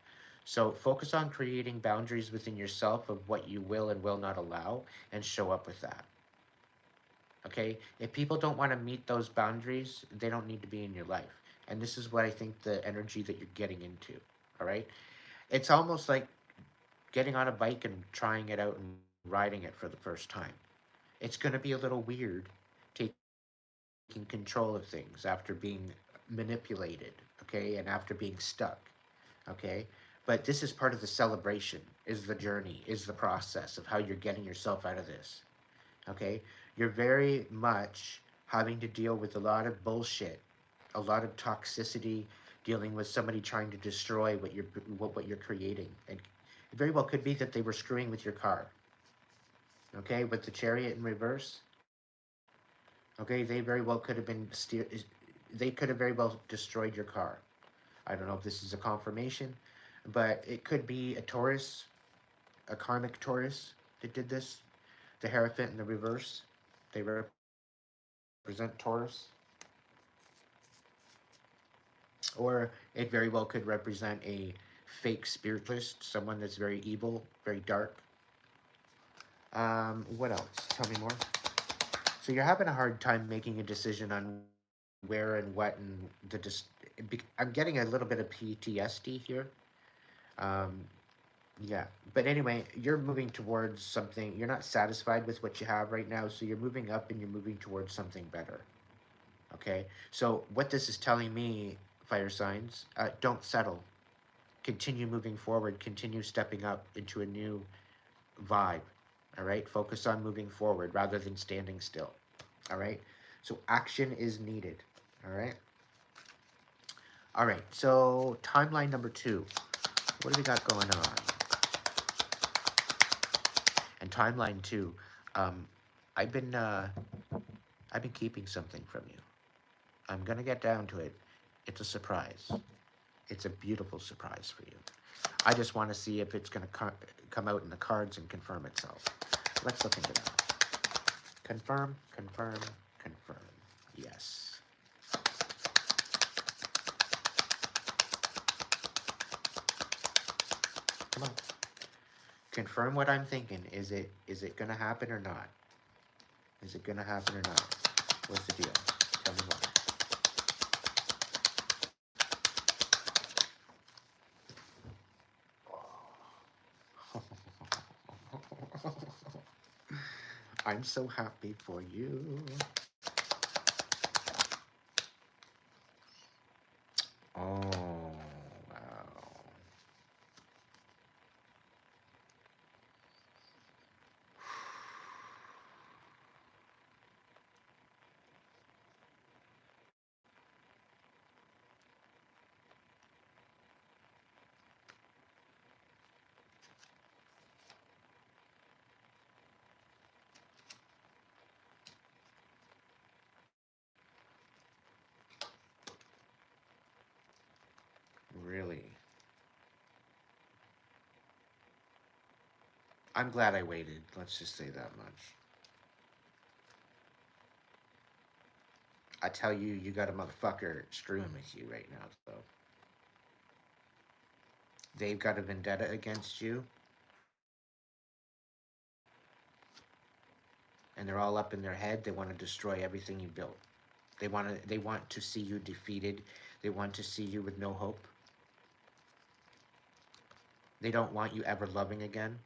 So focus on creating boundaries within yourself of what you will and will not allow, and show up with that. Okay, if people don't want to meet those boundaries, they don't need to be in your life. And this is what I think, the energy that you're getting into. All right, it's almost like getting on a bike and trying it out and riding it for the first time. It's going to be a little weird taking control of things after being manipulated, okay, and after being stuck, okay. But this is part of the celebration, is the journey, is the process of how you're getting yourself out of this, okay. You're very much having to deal with a lot of bullshit, a lot of toxicity, dealing with somebody trying to destroy what you're creating. And it very well could be that they were screwing with your car, okay, with the chariot in reverse. Okay, they very well could have been they could have very well destroyed your car. I don't know if this is a confirmation, but it could be a Taurus, a karmic Taurus that did this. The Hierophant in the reverse, they represent Taurus. Or it very well could represent a fake spiritualist, someone that's very evil, very dark. What else? Tell me more. So you're having a hard time making a decision on where and what, and I'm getting a little bit of PTSD here. Um, yeah, but anyway, you're moving towards something. You're not satisfied with what you have right now, so you're moving up and you're moving towards something better. Okay, so what this is telling me, fire signs, don't settle. Continue moving forward. Continue stepping up into a new vibe. All right, focus on moving forward rather than standing still. All right, so action is needed. All right. All right, so timeline number 2. What do we got going on? And timeline 2. Um, I've been uh, I've been keeping something from you. I'm gonna get down to it. It's a surprise. It's a beautiful surprise for you. I just want to see if it's gonna come out in the cards and confirm itself. Let's look into that. Confirm, confirm, confirm. Yes. Come on. Confirm what I'm thinking. Is it gonna happen or not? Is it gonna happen or not? What's the deal? Tell me why. I'm so happy for you. Oh, wow. Really? I'm glad I waited. Let's just say that much. I tell you, you got a motherfucker screwing with you right now, though. They've got a vendetta against you, and they're all up in their head. They want to destroy everything you built. They want to see you defeated. They want to see you with no hope. They don't want you ever loving again.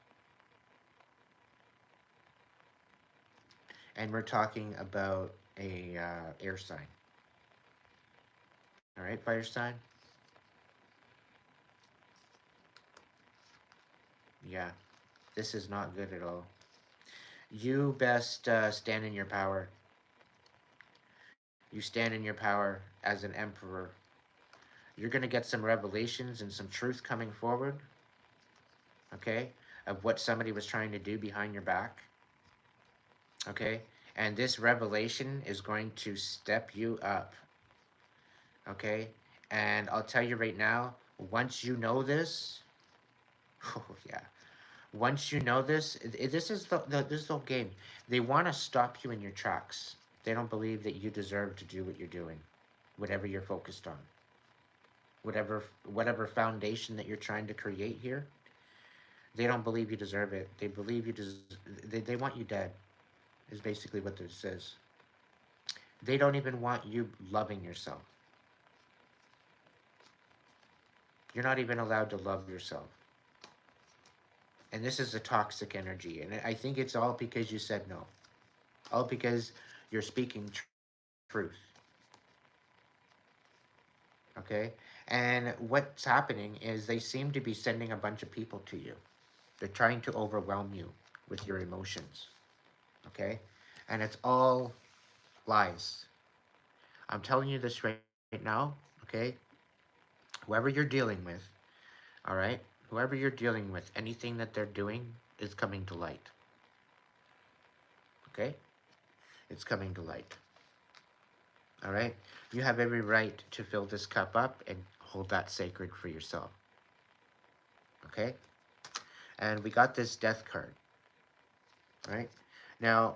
And we're talking about a air sign. All right, fire sign. Yeah, this is not good at all. You best stand in your power. You stand in your power as an emperor. You're going to get some revelations and some truth coming forward, okay, of what somebody was trying to do behind your back, okay? And this revelation is going to step you up, okay? And I'll tell you right now, once you know this, oh yeah, once you know this, this is this is the whole game. They want to stop you in your tracks. They don't believe that you deserve to do what you're doing, whatever you're focused on, whatever foundation that you're trying to create here. They don't believe you deserve it. They believe you they want you dead. Is basically what this is. They don't even want you loving yourself. You're not even allowed to love yourself. And this is a toxic energy. And I think it's all because you said no. All because you're speaking truth. Okay? And what's happening is they seem to be sending a bunch of people to you. They're trying to overwhelm you with your emotions. Okay? And it's all lies. I'm telling you this right now. Okay? Whoever you're dealing with, all right? Whoever you're dealing with, anything that they're doing is coming to light. Okay? It's coming to light. All right? You have every right to fill this cup up and hold that sacred for yourself. Okay? And we got this death card. Right? Now,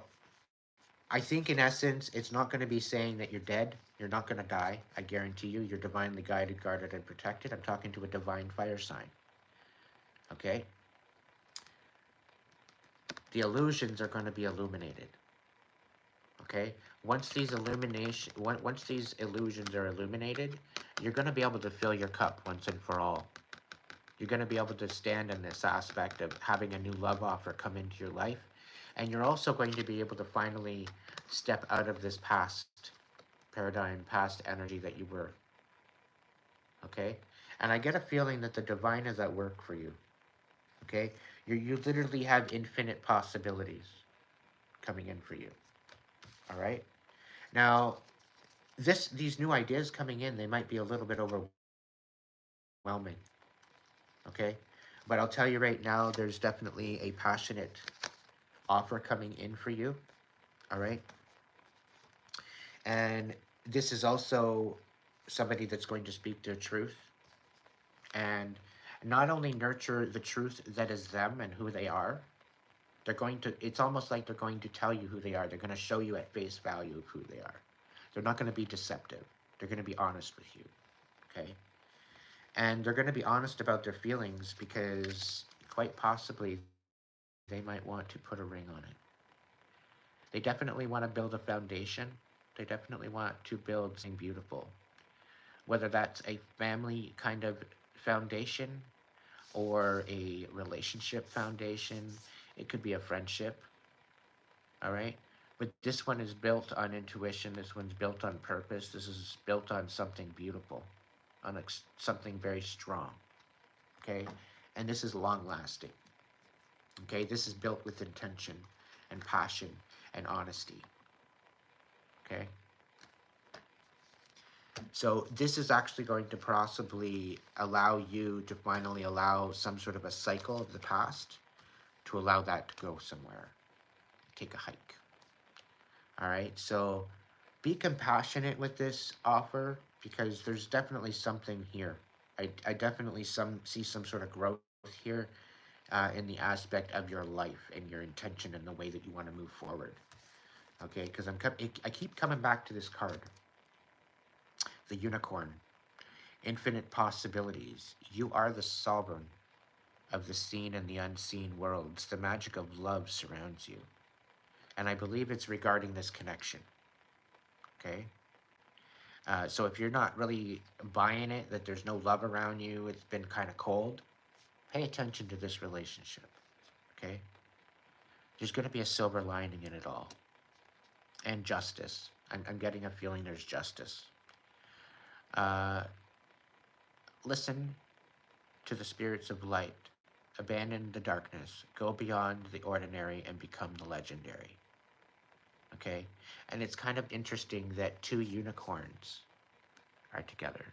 I think in essence, it's not going to be saying that you're dead. You're not going to die. I guarantee you, you're divinely guided, guarded, and protected. I'm talking to a divine fire sign. Okay? The illusions are going to be illuminated. Okay? Once these illusions are illuminated, you're going to be able to fill your cup once and for all. You're going to be able to stand in this aspect of having a new love offer come into your life. And you're also going to be able to finally step out of this past paradigm, past energy that you were. Okay? And I get a feeling that the divine is at work for you. Okay? You literally have infinite possibilities coming in for you. All right? Now, these new ideas coming in, they might be a little bit overwhelming. Okay? But I'll tell you right now, there's definitely a passionate offer coming in for you. All right? And this is also somebody that's going to speak their truth and not only nurture the truth that is them and who they are, it's almost like they're going to tell you who they are. They're going to show you at face value of who they are. They're not going to be deceptive. They're going to be honest with you. Okay? And they're going to be honest about their feelings because quite possibly they might want to put a ring on it. They definitely want to build a foundation. They definitely want to build something beautiful. Whether that's a family kind of foundation or a relationship foundation, it could be a friendship. All right? But this one is built on intuition. This one's built on purpose. This is built on something beautiful, on something very strong. Okay? And this is long lasting. Okay? This is built with intention and passion and honesty. Okay? So this is actually going to possibly allow you to finally allow some sort of a cycle of the past to allow that to go somewhere. Take a hike. All right? So be compassionate with this offer because there's definitely something here. I definitely see some sort of growth here in the aspect of your life and your intention and the way that you want to move forward. Okay? Because I keep coming back to this card. The unicorn. Infinite possibilities. You are the sovereign of the seen and the unseen worlds. The magic of love surrounds you. And I believe it's regarding this connection. Okay? So if you're not really buying it, that there's no love around you, it's been kind of cold, pay attention to this relationship. Okay? There's going to be a silver lining in it all. And justice. I'm getting a feeling there's justice. Listen to the spirits of light. Abandon the darkness. Go beyond the ordinary and become the legendary. Okay? And it's kind of interesting that two unicorns are together.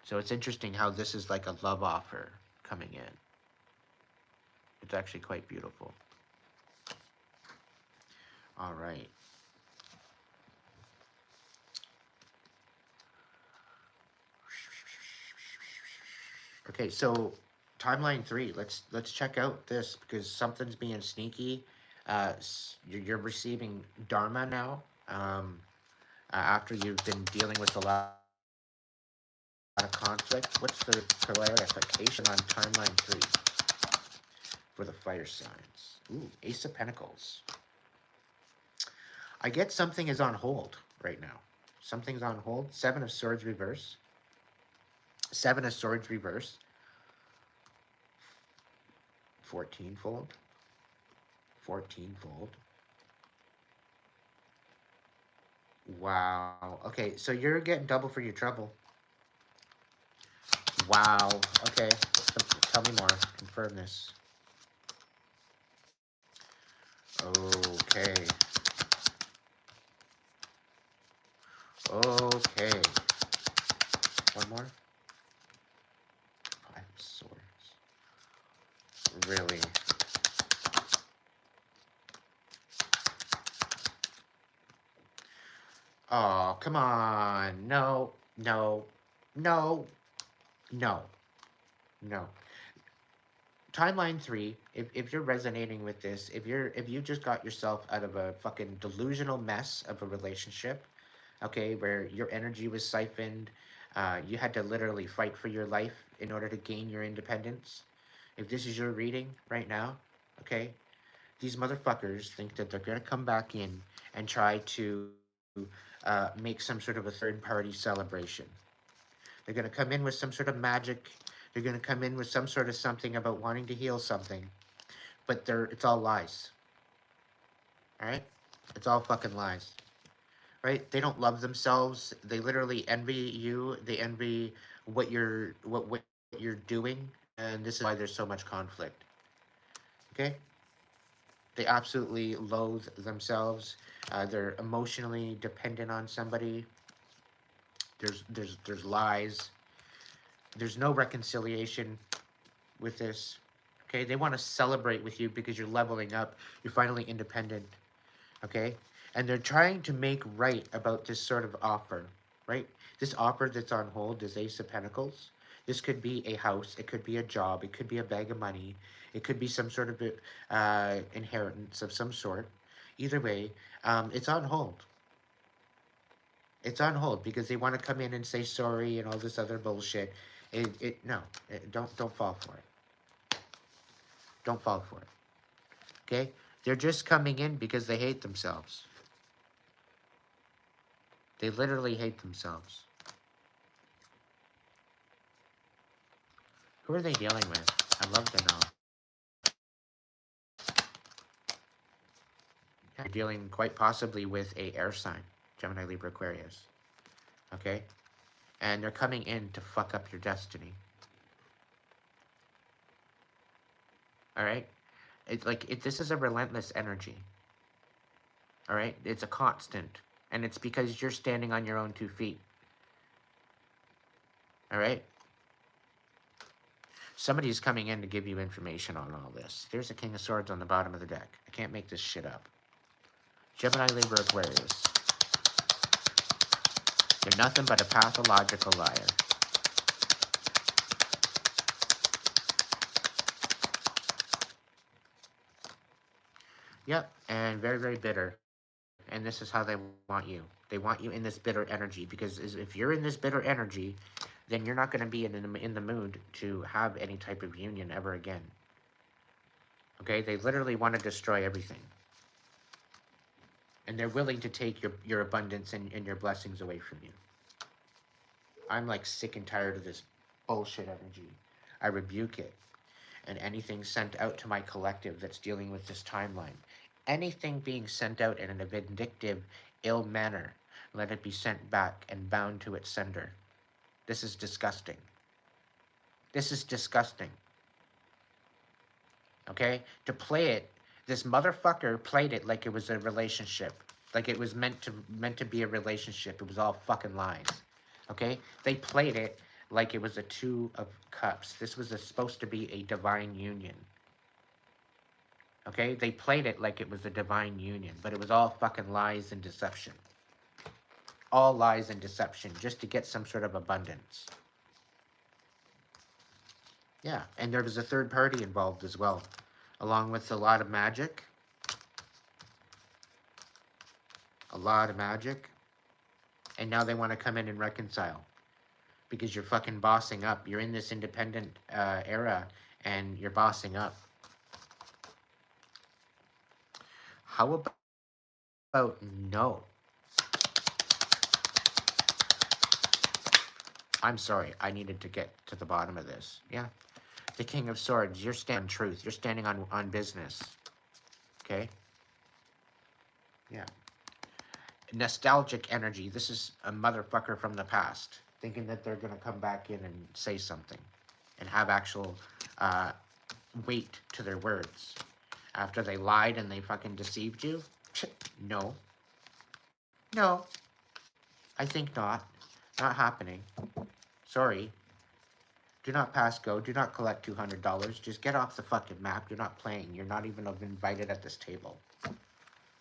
So it's interesting how this is like a love offer coming in. It's actually quite beautiful. All right. Okay, so timeline 3. Let's check out this because something's being sneaky. You're receiving dharma now. After you've been dealing with a lot of conflict. What's the clarification on timeline 3 for the fire signs? Ooh, Ace of Pentacles. I get something is on hold right now. Something's on hold. Seven of Swords reverse. Seven of Swords reverse. 14-fold. 14-fold. Wow. Okay, so you're getting double for your trouble. Wow. Okay. Tell me more. Confirm this. Okay. Okay. One more. 5 of Swords. Really? Oh, come on. No, no, no, no, no. Timeline 3, if you're resonating with this, if you just got yourself out of a fucking delusional mess of a relationship, okay, where your energy was siphoned, you had to literally fight for your life in order to gain your independence. If this is your reading right now, okay, these motherfuckers think that they're gonna come back in and try to make some sort of a third party celebration. They're gonna come in with some sort of magic. They're gonna come in with some sort of something about wanting to heal something, but it's all lies. All right, it's all fucking lies. Right? They don't love themselves. They literally envy you. They envy what you're doing, and this is why there's so much conflict. Okay? They absolutely loathe themselves. They're emotionally dependent on somebody. There's lies. There's no reconciliation with this. Okay? They want to celebrate with you because you're leveling up. You're finally independent. Okay? And they're trying to make right about this sort of offer, right? This offer that's on hold, this Ace of Pentacles. This could be a house, it could be a job, it could be a bag of money, it could be some sort of inheritance of some sort. Either way, it's on hold. It's on hold because they want to come in and say sorry and all this other bullshit. Don't fall for it. Don't fall for it. Okay? They're just coming in because they hate themselves. They literally hate themselves. Who are they dealing with? I'd love to know. You're dealing quite possibly with a air sign, Gemini, Libra, Aquarius. Okay? And they're coming in to fuck up your destiny. Alright? This is a relentless energy. Alright? It's a constant. And it's because you're standing on your own 2 feet. Alright? Somebody's coming in to give you information on all this. There's a King of Swords on the bottom of the deck. I can't make this shit up. Gemini, Libra, Aquarius. You're nothing but a pathological liar. Yep, and very, very bitter. And this is how they want you. They want you in this bitter energy, because if you're in this bitter energy, then you're not going to be in the mood to have any type of union ever again. Okay? They literally want to destroy everything. And they're willing to take your abundance and your blessings away from you. I'm like sick and tired of this bullshit energy. I rebuke it. And anything sent out to my collective that's dealing with this timeline, anything being sent out in a vindictive, ill manner, let it be sent back and bound to its sender. This is disgusting. This is disgusting. Okay? To play it, this motherfucker played it like it was a relationship. Like it was meant to be a relationship. It was all fucking lies. Okay? They played it like it was a Two of Cups. This was supposed to be a divine union. Okay? They played it like it was a divine union, but it was all fucking lies and deception. All lies and deception, just to get some sort of abundance. Yeah, and there was a third party involved as well, along with a lot of magic. A lot of magic. And now they want to come in and reconcile. Because you're fucking bossing up. You're in this independent era, and you're bossing up. How about no? I'm sorry, I needed to get to the bottom of this. Yeah. The King of Swords, you're standing on truth. You're standing on business. Okay? Yeah. Nostalgic energy. This is a motherfucker from the past, thinking that they're going to come back in and say something and have actual weight to their words. After they lied and they fucking deceived you? No. No. I think not. Not happening. Sorry. Do not pass go. Do not collect $200. Just get off the fucking map. You're not playing. You're not even invited at this table.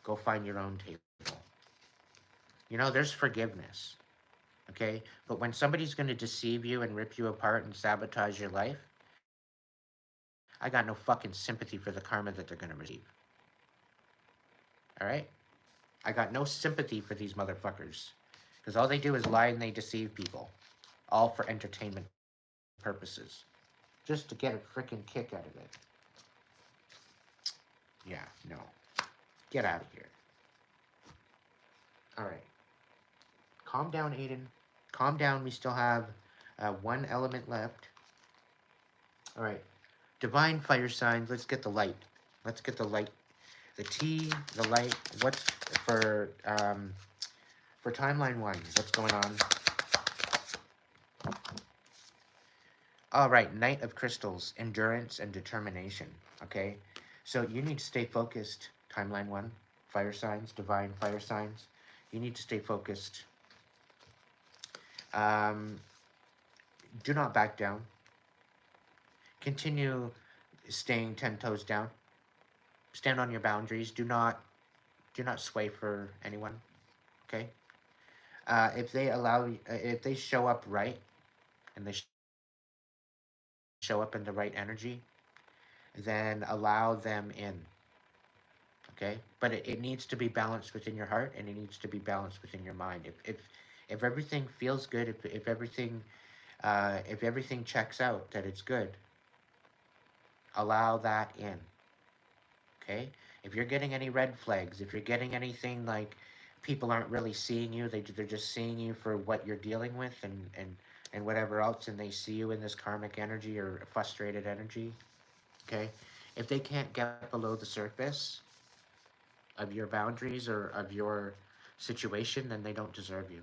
Go find your own table. You know, there's forgiveness. Okay? But when somebody's going to deceive you and rip you apart and sabotage your life, I got no fucking sympathy for the karma that they're going to receive. Alright? I got no sympathy for these motherfuckers. Because all they do is lie and they deceive people. All for entertainment purposes. Just to get a freaking kick out of it. Yeah, no. Get out of here. Alright. Calm down, Aiden. Calm down. We still have one element left. Alright. Divine fire signs. Let's get the light. Let's get the light. The T, the light. What's for timeline 1? What's going on? Alright, Knight of Crystals. Endurance and determination. Okay? So you need to stay focused. Timeline 1. Fire signs. Divine fire signs. You need to stay focused. Do not back down. Continue staying 10 toes down. Stand on your boundaries. Do not sway for anyone. Okay? If they if they show up right, and they show up in the right energy, then allow them in. Okay? But it needs to be balanced within your heart, and it needs to be balanced within your mind. If everything feels good, if everything checks out, that it's good, allow that in. Okay? If you're getting any red flags, if you're getting anything like people aren't really seeing you, they're just seeing you for what you're dealing with and whatever else, and they see you in this karmic energy or frustrated energy, okay? If they can't get below the surface of your boundaries or of your situation, then they don't deserve you.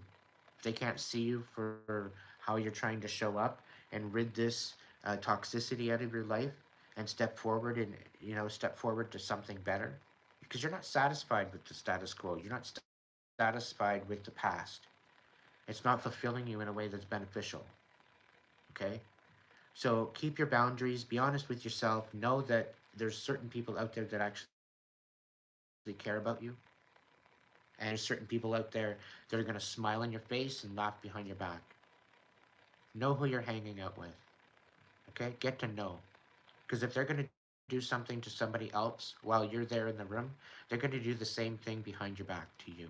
If they can't see you for how you're trying to show up and rid this toxicity out of your life and step forward to something better, because you're not satisfied with the status quo. You're not satisfied with the past. It's not fulfilling you in a way that's beneficial. Okay? So keep your boundaries. Be honest with yourself. Know that there's certain people out there that actually care about you. And there's certain people out there that are going to smile in your face and laugh behind your back. Know who you're hanging out with. Okay? Get to know. Because if they're going to do something to somebody else while you're there in the room, they're going to do the same thing behind your back to you.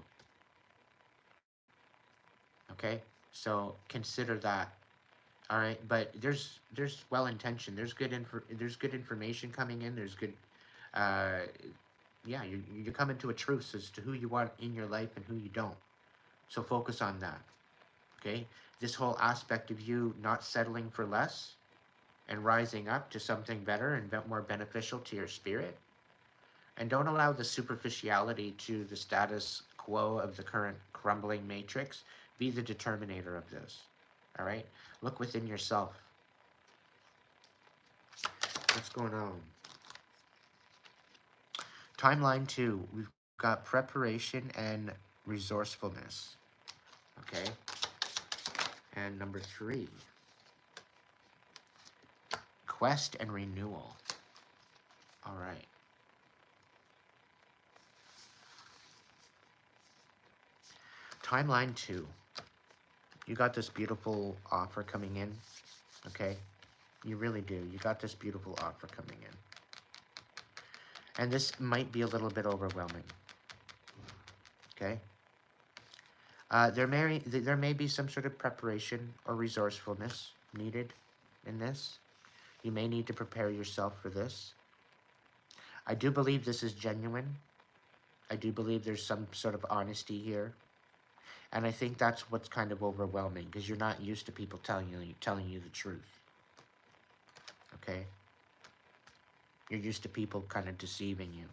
Okay? So consider that. All right? But there's well intention. There's good information coming in. There's good you're coming to a truce as to who you want in your life and who you don't. So focus on that. Okay? This whole aspect of you not settling for less and rising up to something better and more beneficial to your spirit. And don't allow the superficiality to the status quo of the current crumbling matrix. Be the determinator of this. All right? Look within yourself. What's going on? Timeline 2. We've got preparation and resourcefulness. Okay? And number 3. quest and renewal. All right. Timeline 2. You got this beautiful offer coming in, okay? You really do. You got this beautiful offer coming in. And this might be a little bit overwhelming, okay? There may be some sort of preparation or resourcefulness needed in this. You may need to prepare yourself for this. I do believe this is genuine. I do believe there's some sort of honesty here. And I think that's what's kind of overwhelming, because you're not used to people telling you the truth. Okay? You're used to people kind of deceiving you.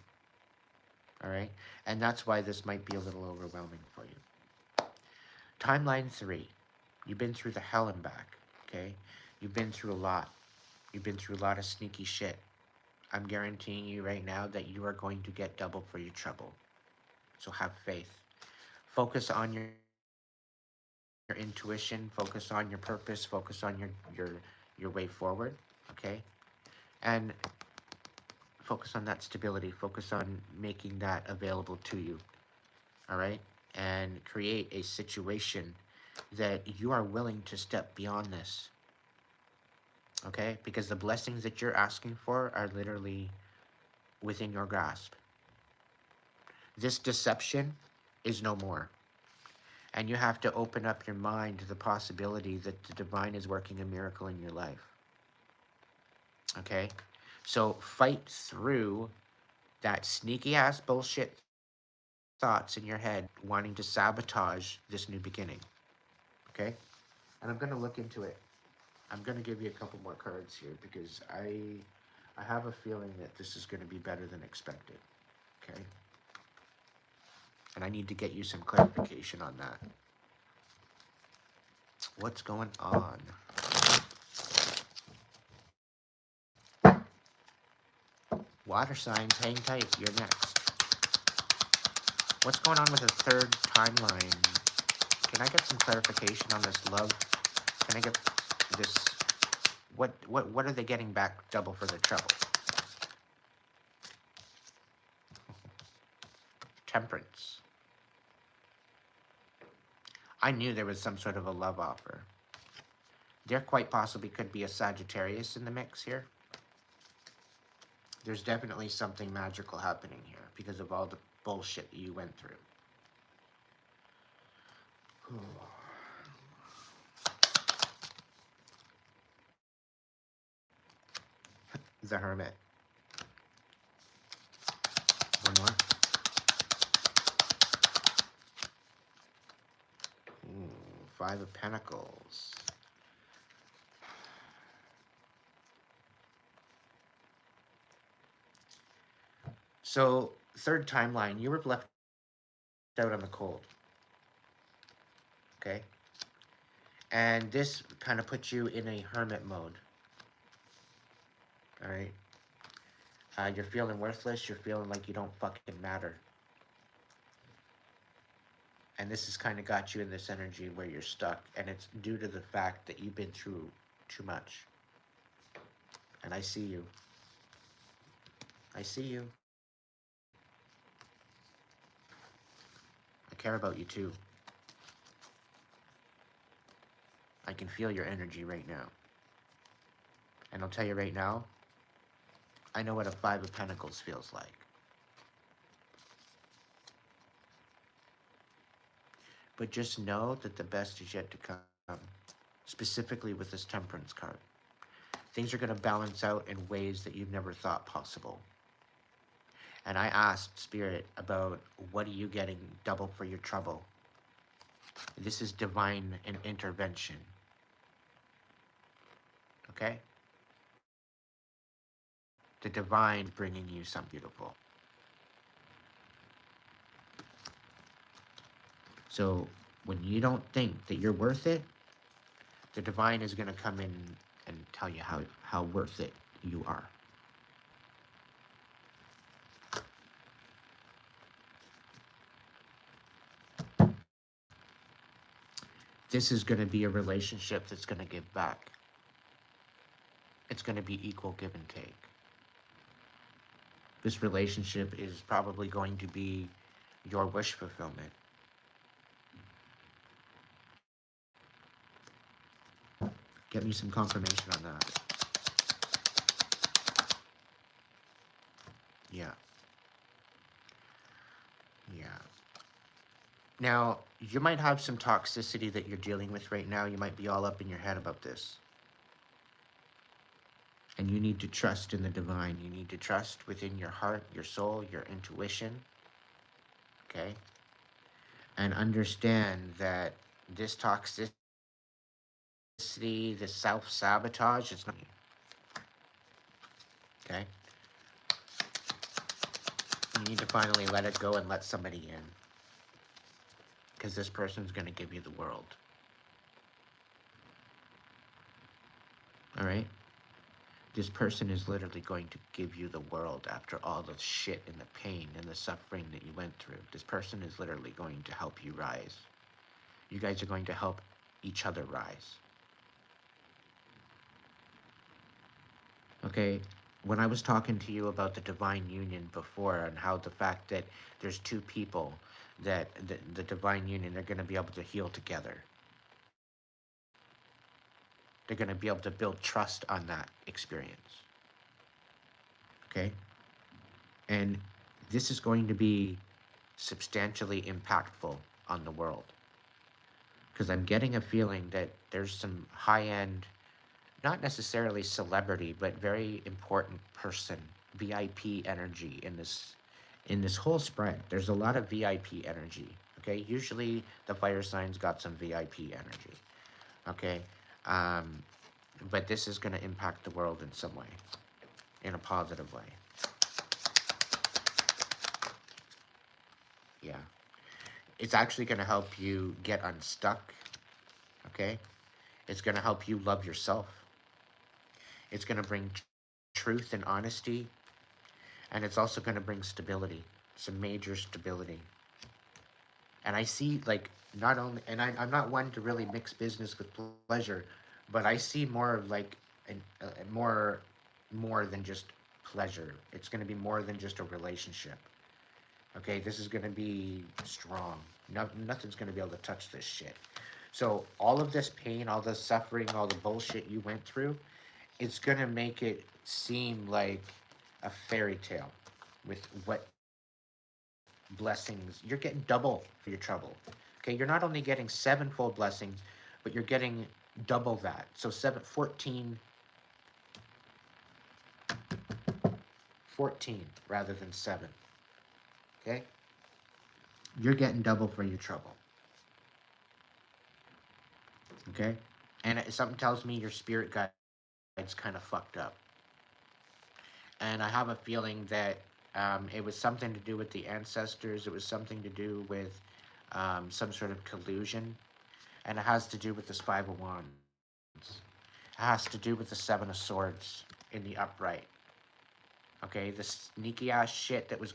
All right? And that's why this might be a little overwhelming for you. Timeline 3. You've been through the hell and back. Okay? You've been through a lot. You've been through a lot of sneaky shit. I'm guaranteeing you right now that you are going to get double for your trouble. So have faith. Focus on your intuition, focus on your purpose, focus on your way forward, okay? And focus on that stability, focus on making that available to you, all right? And create a situation that you are willing to step beyond this, okay? Because the blessings that you're asking for are literally within your grasp. This deception is no more. And you have to open up your mind to the possibility that the divine is working a miracle in your life. Okay? So fight through that sneaky ass bullshit thoughts in your head wanting to sabotage this new beginning. Okay? And I'm going to look into it. I'm going to give you a couple more cards here because I have a feeling that this is going to be better than expected. Okay? And I need to get you some clarification on that. What's going on? Water signs, hang tight. You're next. What's going on with the third timeline? Can I get some clarification on this love? Can I get this? What are they getting back double for their trouble? Temperance. I knew there was some sort of a love offer. There quite possibly could be a Sagittarius in the mix here. There's definitely something magical happening here because of all the bullshit you went through. The Hermit. One more. Five of Pentacles. So, third timeline, you were left out on the cold. Okay? And this kind of puts you in a hermit mode. Alright? You're feeling worthless. You're feeling like you don't fucking matter. And this has kind of got you in this energy where you're stuck. And it's due to the fact that you've been through too much. And I see you. I see you. I care about you too. I can feel your energy right now. And I'll tell you right now, I know what a Five of Pentacles feels like. But just know that the best is yet to come, specifically with this Temperance card. Things are going to balance out in ways that you've never thought possible. And I asked Spirit about what are you getting double for your trouble. This is divine intervention. Okay? The divine bringing you something beautiful. So when you don't think that you're worth it, the divine is going to come in and tell you how worth it you are. This is going to be a relationship that's going to give back. It's going to be equal give and take. This relationship is probably going to be your wish fulfillment. Get me some confirmation on that. Yeah. Yeah. Now, you might have some toxicity that you're dealing with right now. You might be all up in your head about this. And you need to trust in the divine. You need to trust within your heart, your soul, your intuition. Okay? And understand that this toxicity, this self-sabotage, it's not. Okay? You need to finally let it go and let somebody in. Because this person's going to give you the world. All right? This person is literally going to give you the world after all the shit and the pain and the suffering that you went through. This person is literally going to help you rise. You guys are going to help each other rise. Okay? When I was talking to you about the divine union before and how the fact that there's two people that the divine union, they're going to be able to heal together. They're going to be able to build trust on that experience. Okay? And this is going to be substantially impactful on the world. Because I'm getting a feeling that there's some high-end, not necessarily celebrity, but very important person, VIP energy in this whole spread. There's a lot of VIP energy. Okay? Usually the fire signs got some VIP energy. Okay? But this is going to impact the world in some way, in a positive way. Yeah. It's actually going to help you get unstuck. Okay? It's going to help you love yourself. It's going to bring truth and honesty. And it's also going to bring stability, some major stability. And I see, like, not only, and I'm not one to really mix business with pleasure, but I see more of like more than just pleasure. It's going to be more than just a relationship. Okay, this is going to be strong. No, nothing's going to be able to touch this shit. So all of this pain, all this suffering, all the bullshit you went through, it's going to make it seem like a fairy tale with what blessings. You're getting double for your trouble. Okay, you're not only getting sevenfold blessings, but you're getting double that. So 14 rather than 7. Okay? You're getting double for your trouble. Okay? And something tells me your spirit guide's kind of fucked up. And I have a feeling that it was something to do with the ancestors. It was something to do with some sort of collusion. And it has to do with this 5 of Wands. It has to do with the 7 of Swords in the upright. Okay? The sneaky ass shit that was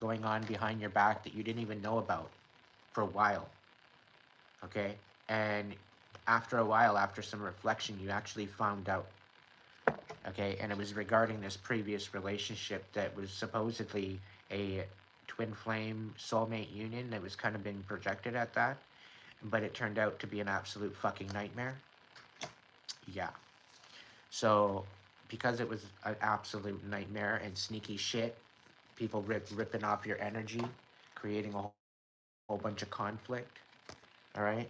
going on behind your back that you didn't even know about for a while. Okay? And after a while, after some reflection, you actually found out. Okay? And it was regarding this previous relationship that was supposedly a twin flame soulmate union that was kind of being projected at that. But it turned out to be an absolute fucking nightmare. Yeah. So, because it was an absolute nightmare and sneaky shit, people ripping off your energy, creating a whole bunch of conflict, all right?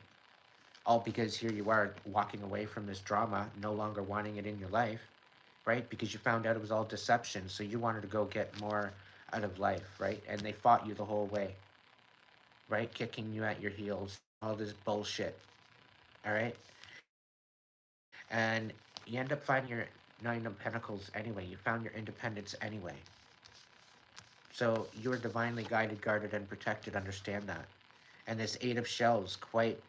All because here you are walking away from this drama, no longer wanting it in your life, right? Because you found out it was all deception, so you wanted to go get more out of life, right? And they fought you the whole way, right? Kicking you at your heels, all this bullshit, all right? And you end up finding your 9 of Pentacles anyway. You found your independence anyway. So you're divinely guided, guarded, and protected. Understand that. And this 8 of Shells, quite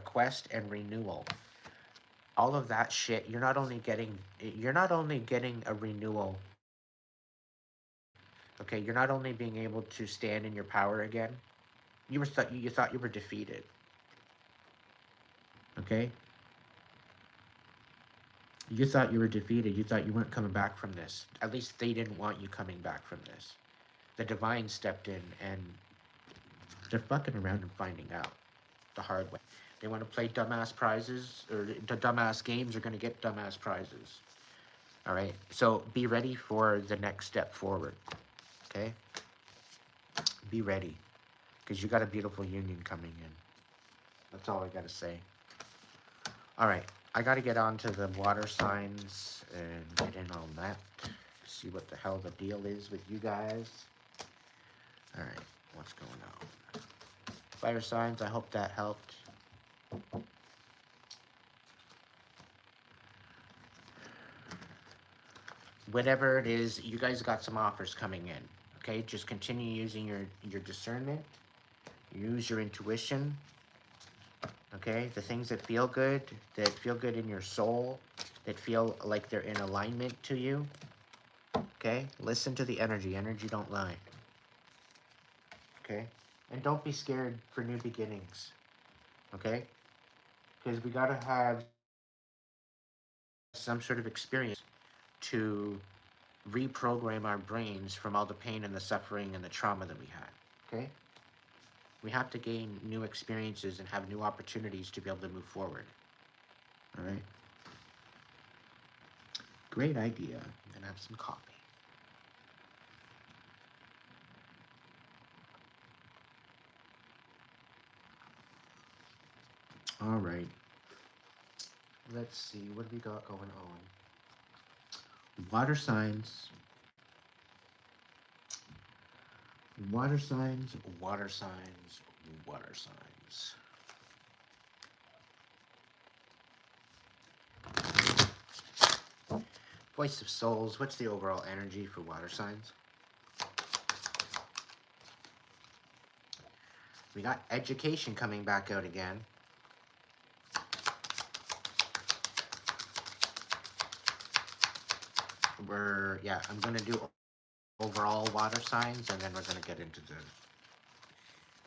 quest and renewal. All of that shit. You're not only getting a renewal. Okay, you're not only being able to stand in your power again. You thought you were defeated. Okay. You thought you were defeated. You thought you weren't coming back from this. At least they didn't want you coming back from this. The divine stepped in and they're fucking around and finding out the hard way. They want to play dumbass prizes or the dumbass games are going to get dumbass prizes. All right. So be ready for the next step forward. Okay. Be ready because you got a beautiful union coming in. That's all I got to say. All right. I got to get on to the water signs and get in on that. See what the hell the deal is with you guys. All right. What's going on? Fire signs. I hope that helped. Whatever it is, you guys got some offers coming in. Okay, just continue using your discernment. Use your intuition. Okay, the things that feel good in your soul, that feel like they're in alignment to you. Okay, listen to the energy. Energy don't lie. Okay, and don't be scared for new beginnings. Okay, because we gotta have some sort of experience to reprogram our brains from all the pain and the suffering and the trauma that we had. Okay? We have to gain new experiences and have new opportunities to be able to move forward. All right? Great idea. I'm going to have some coffee. All right. Let's see. What do we got going on? Water signs. Water signs, water signs, water signs. Voice of souls, what's the overall energy for water signs? We got education coming back out again. I'm going to do overall water signs, and then we're going to get into the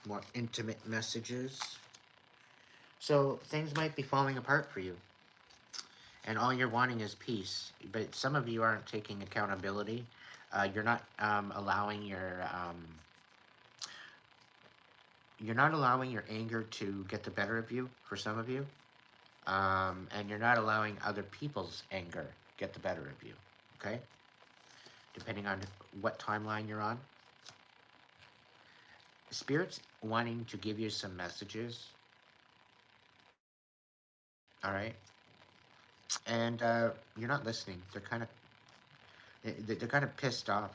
more intimate messages. So things might be falling apart for you, and all you're wanting is peace. But some of you aren't taking accountability. You're not allowing your anger to get the better of you. For some of you, and you're not allowing other people's anger get the better of you. Okay, depending on what timeline you're on. Spirit's wanting to give you some messages. All right, and you're not listening. They're kind of pissed off.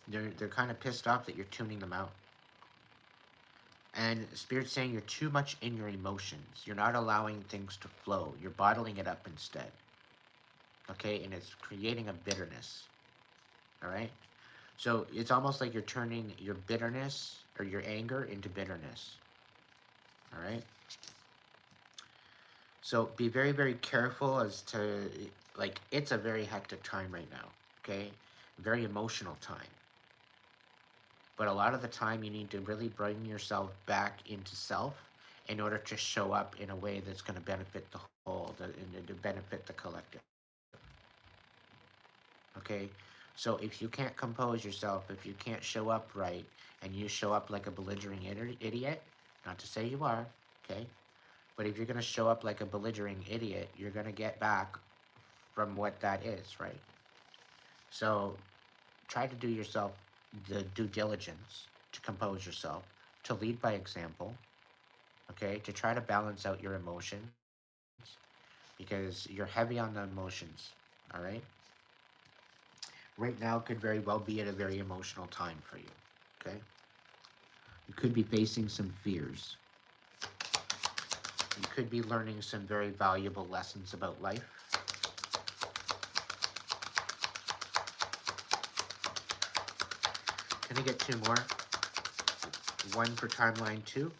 They're kind of pissed off that you're tuning them out. And Spirit's saying you're too much in your emotions. You're not allowing things to flow. You're bottling it up instead. Okay, and it's creating a bitterness. All right, so it's almost like you're turning your bitterness or your anger into bitterness. All right. So be very, very careful as to, like, it's a very hectic time right now, okay? Very emotional time. But a lot of the time you need to really bring yourself back into self in order to show up in a way that's going to benefit the whole, and to benefit the collective. Okay? So if you can't compose yourself, if you can't show up right, and you show up like a belligerent idiot, not to say you are, okay? But if you're going to show up like a belligerent idiot, you're going to get back from what that is, right? So try to do yourself the due diligence to compose yourself, to lead by example, okay? To try to balance out your emotions because you're heavy on the emotions, all right? Right now could very well be at a very emotional time for you, okay? You could be facing some fears. You could be learning some very valuable lessons about life. Can I get two more? One for timeline 2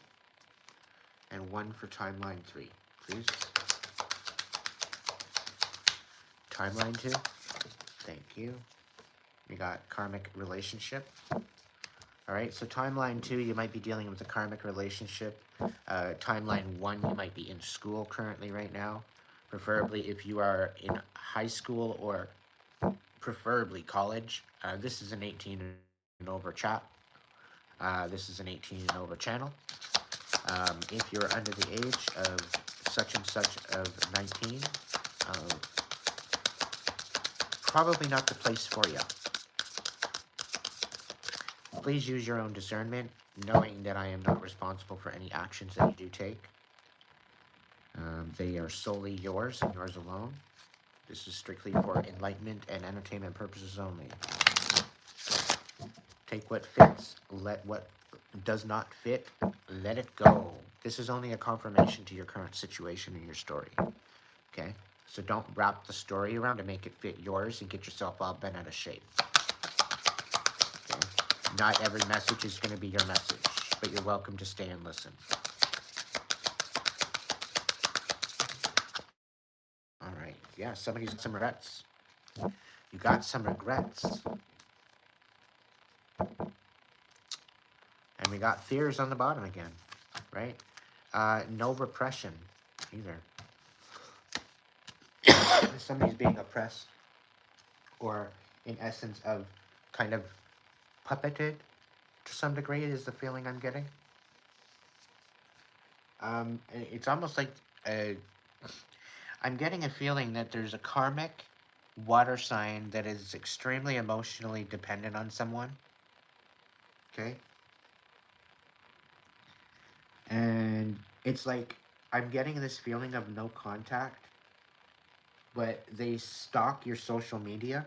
and one for timeline 3, please. Timeline 2. Thank you. We got karmic relationship. All right, so timeline 2, you might be dealing with a karmic relationship. Timeline 1, you might be in school currently right now. preferably if you are in high school or preferably college. This is an 18 and over chat. This is an 18 and over channel. If you're under the age of such and such of 19, probably not the place for you. Please use your own discernment, knowing that I am not responsible for any actions that you do take. They are solely yours and yours alone. This is strictly for enlightenment and entertainment purposes only. Take what fits, let what does not fit, let it go. This is only a confirmation to your current situation and your story. Okay? So don't wrap the story around to make it fit yours and get yourself all bent out of shape. Okay? Not every message is going to be your message, but you're welcome to stay and listen. All right. Yeah, somebody's got some regrets. You got some regrets. And we got fears on the bottom again, right? No repression either. Somebody's being oppressed, or in essence of kind of puppeted to some degree is the feeling I'm getting. It's almost like I'm getting a feeling that there's a karmic water sign that is extremely emotionally dependent on someone. Okay? And it's like I'm getting this feeling of no contact, but they stalk your social media.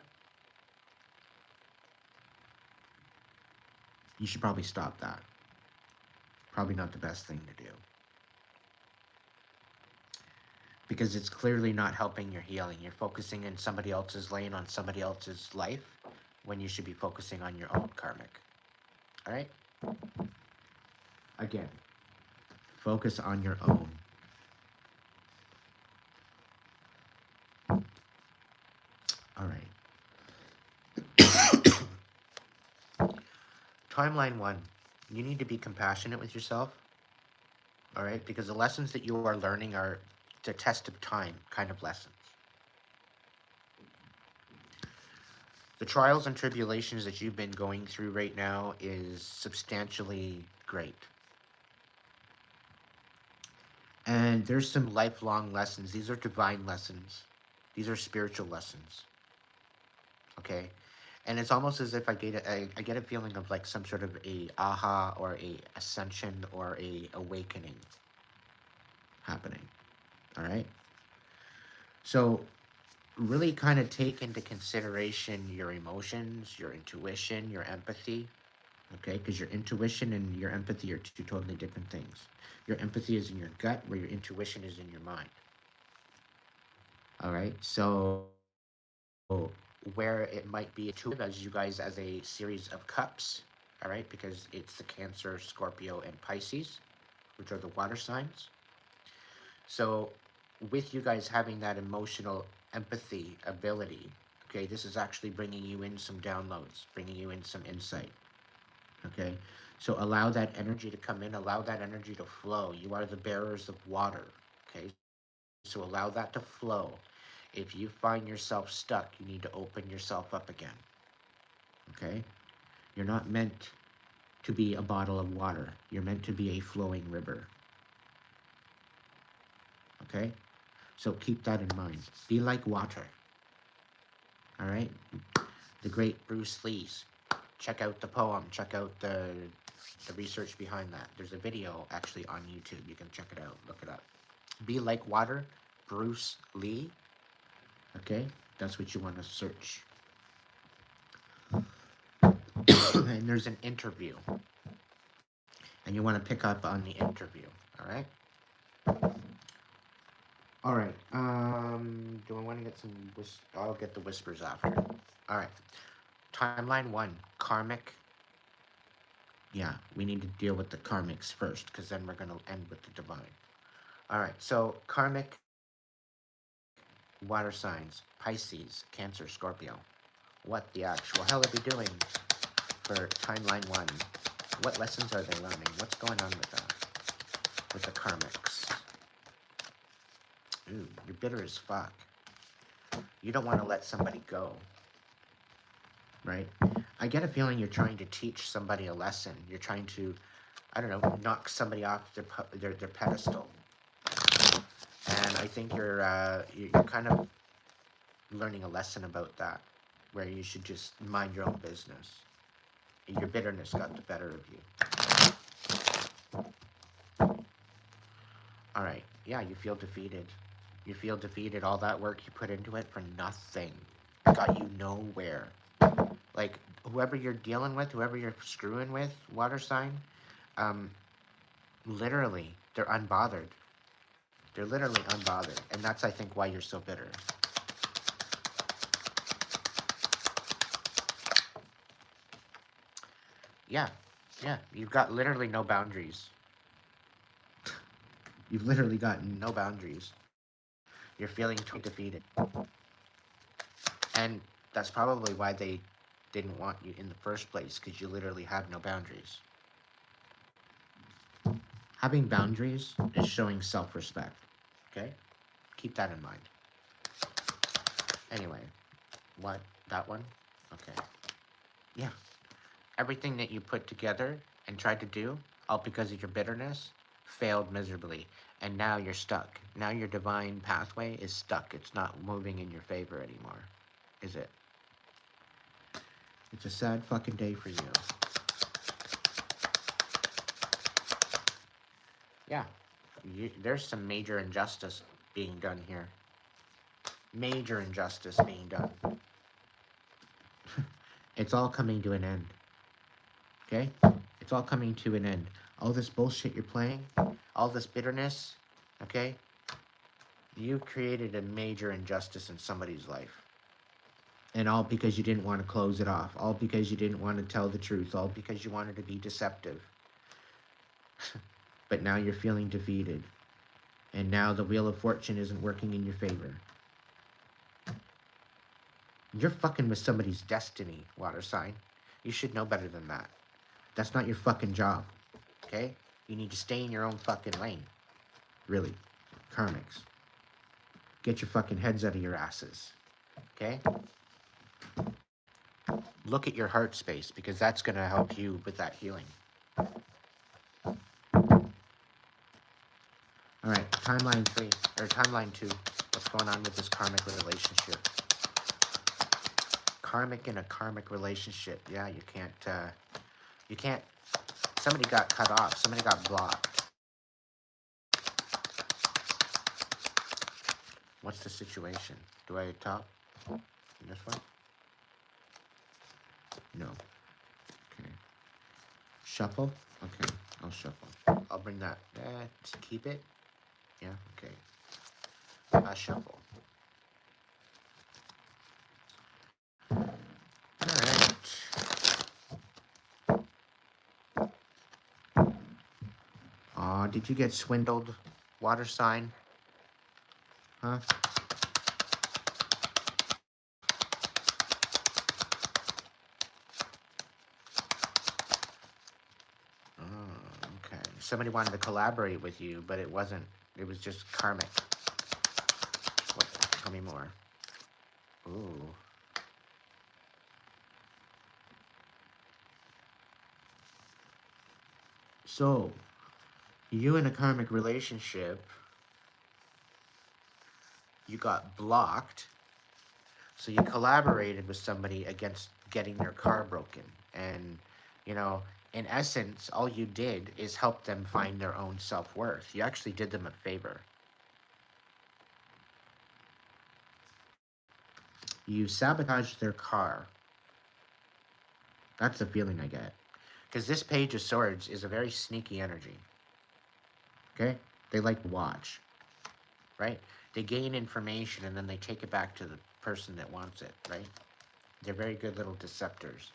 You should probably stop that. Probably not the best thing to do. Because it's clearly not helping your healing. You're focusing in somebody else's lane, on somebody else's life, when you should be focusing on your own karmic. All right? Again, focus on your own. All right. Timeline 1. You need to be compassionate with yourself. All right? Because the lessons that you are learning are the test of time kind of lessons. The trials and tribulations that you've been going through right now is substantially great. And there's some lifelong lessons. These are divine lessons. These are spiritual lessons. Okay? And it's almost as if I get a feeling of like some sort of a aha or a ascension or a awakening happening. All right? So really kind of take into consideration your emotions, your intuition, your empathy. Okay? Because your intuition and your empathy are two totally different things. Your empathy is in your gut, where your intuition is in your mind. All right? So where it might be intuitive as you guys as a series of cups, all right, because it's the Cancer, Scorpio, and Pisces, which are the water signs. So with you guys having that emotional empathy ability, okay, this is actually bringing you in some downloads, bringing you in some insight, okay? So allow that energy to come in, allow that energy to flow. You are the bearers of water, okay? So allow that to flow. If you find yourself stuck, you need to open yourself up again. Okay? You're not meant to be a bottle of water. You're meant to be a flowing river. Okay? So keep that in mind. Be like water. All right? The great Bruce Lee's. Check out the poem. Check out the research behind that. There's a video actually on YouTube. You can check it out. Look it up. Be like water, Bruce Lee. Okay, that's what you want to search. And there's an interview. And you want to pick up on the interview. All right? All right. Do I want to get some... I'll get the whispers after. All right. Timeline 1. Karmic. Yeah, we need to deal with the karmics first, because then we're going to end with the divine. All right. So, karmic water signs. Pisces, Cancer, Scorpio. What the actual hell are we doing for timeline 1? What lessons are they learning? What's going on with that? With the karmics. Ooh, you're bitter as fuck. You don't want to let somebody go, right? I get a feeling you're trying to teach somebody a lesson. You're trying to, I don't know, knock somebody off their pedestal. And I think you're kind of learning a lesson about that, where you should just mind your own business. Your bitterness got the better of you. All right, yeah, you feel defeated. You feel defeated. All that work you put into it for nothing. Got you nowhere. Like, whoever you're dealing with, whoever you're screwing with, water sign, literally, they're unbothered. They're literally unbothered. And that's, I think, why you're so bitter. Yeah, yeah, you've got literally no boundaries. You've literally got no boundaries. You're feeling totally defeated. And that's probably why they didn't want you in the first place, because you literally have no boundaries. Having boundaries is showing self-respect. Okay? Keep that in mind. Anyway, what? That one? Okay. Yeah. Everything that you put together and tried to do, all because of your bitterness, failed miserably. And now you're stuck. Now your divine pathway is stuck. It's not moving in your favor anymore. Is it? It's a sad fucking day for you. Yeah. There's some major injustice being done here. Major injustice being done. It's all coming to an end. Okay? It's all coming to an end. All this bullshit you're playing, all this bitterness, okay? You created a major injustice in somebody's life. And all because you didn't want to close it off. All because you didn't want to tell the truth. All because you wanted to be deceptive. But now you're feeling defeated. And now the Wheel of Fortune isn't working in your favor. You're fucking with somebody's destiny, water sign. You should know better than that. That's not your fucking job. Okay? You need to stay in your own fucking lane. Really. Karmics. Get your fucking heads out of your asses. Okay? Look at your heart space, because that's going to help you with that healing. Alright, timeline 3, or timeline 2. What's going on with this karmic relationship? Karmic in a karmic relationship. Yeah, you can't, somebody got cut off. Somebody got blocked. What's the situation? Do I talk? This one? No. Okay. Shuffle? Okay, I'll shuffle. I'll bring that. To keep it? Yeah, okay. I'll shuffle. Alright. Aw, did you get swindled, water sign? Huh? Okay. Somebody wanted to collaborate with you, but it wasn't. It was just karmic. What? Tell me more. Ooh. So, you in a karmic relationship, you got blocked, so you collaborated with somebody against getting their car broken. And, you know, in essence, all you did is help them find their own self-worth. You actually did them a favor. You sabotaged their car. That's the feeling I get. Because this Page of Swords is a very sneaky energy. Okay? They like to watch. Right? They gain information and then they take it back to the person that wants it, right? They're very good little deceptors.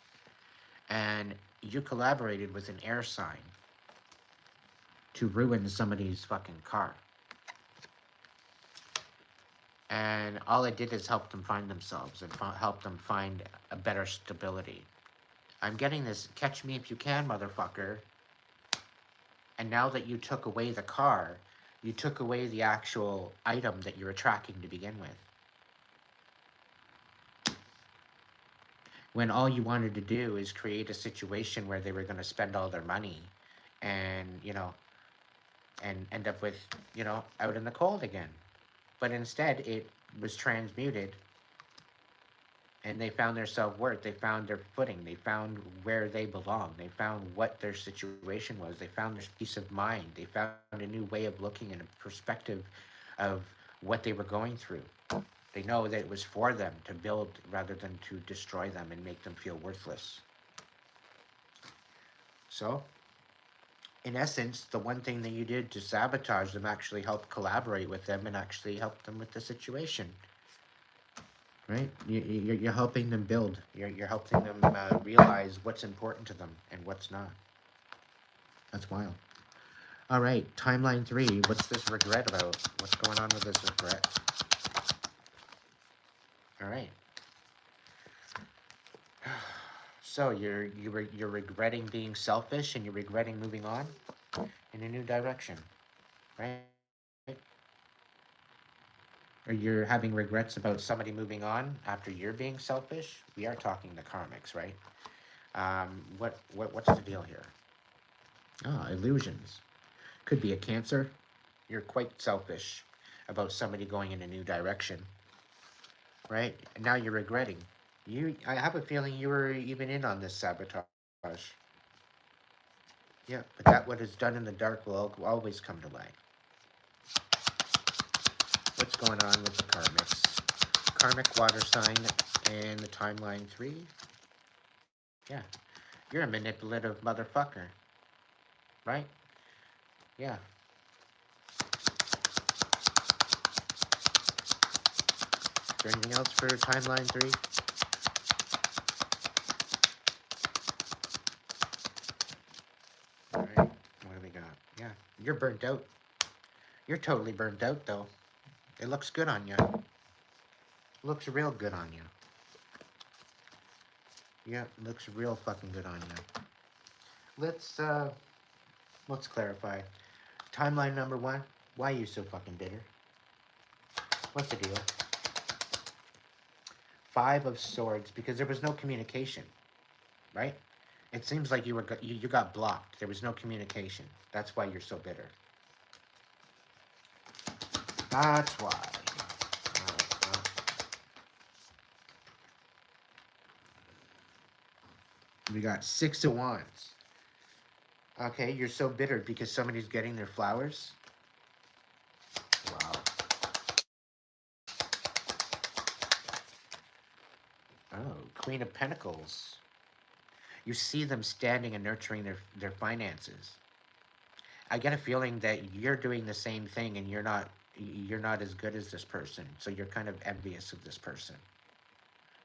And you collaborated with an air sign to ruin somebody's fucking car. And all it did is help them find themselves and help them find a better stability. I'm getting this, catch me if you can, motherfucker. And now that you took away the car, You took away the actual item that you're attracting to begin with. When all you wanted to do is create a situation where they were going to spend all their money and, and end up with, out in the cold again. But instead, it was transmuted and they found their self-worth. They found their footing. They found where they belong. They found what their situation was. They found their peace of mind. They found a new way of looking and a perspective of what they were going through. They know that it was for them to build rather than to destroy them and make them feel worthless. So, in essence, the one thing that you did to sabotage them actually helped collaborate with them and actually help them with the situation. Right? You're helping them build. You're helping them realize what's important to them and what's not. That's wild. All right, timeline 3. What's this regret about? What's going on with this regret? All right. So you're regretting being selfish and you're regretting moving on in a new direction, right? Or you're having regrets about somebody moving on after you're being selfish. We are talking the karmics, right? What's the deal here? Illusions. Could be a Cancer. You're quite selfish about somebody going in a new direction, right? And now you're regretting. I have a feeling you were even in on this sabotage. Yeah, but that what is done in the dark will always come to light. What's going on with the karmics? Karmic water sign and the timeline 3. Yeah, you're a manipulative motherfucker, right? Yeah. Is there anything else for timeline 3? All right, what do we got? Yeah, you're burnt out. You're totally burnt out, though. It looks good on you. Looks real good on you. Yeah, looks real fucking good on you. Let's clarify. Timeline number 1. Why are you so fucking bitter? What's the deal? 5 of Swords, because there was no communication, right? It seems like you got blocked. There was no communication. That's why you're so bitter. That's why. We got 6 of Wands. Okay, you're so bitter because somebody's getting their flowers. Wow. Oh, Queen of Pentacles. You see them standing and nurturing their finances. I get a feeling that you're doing the same thing and you're not as good as this person. So you're kind of envious of this person.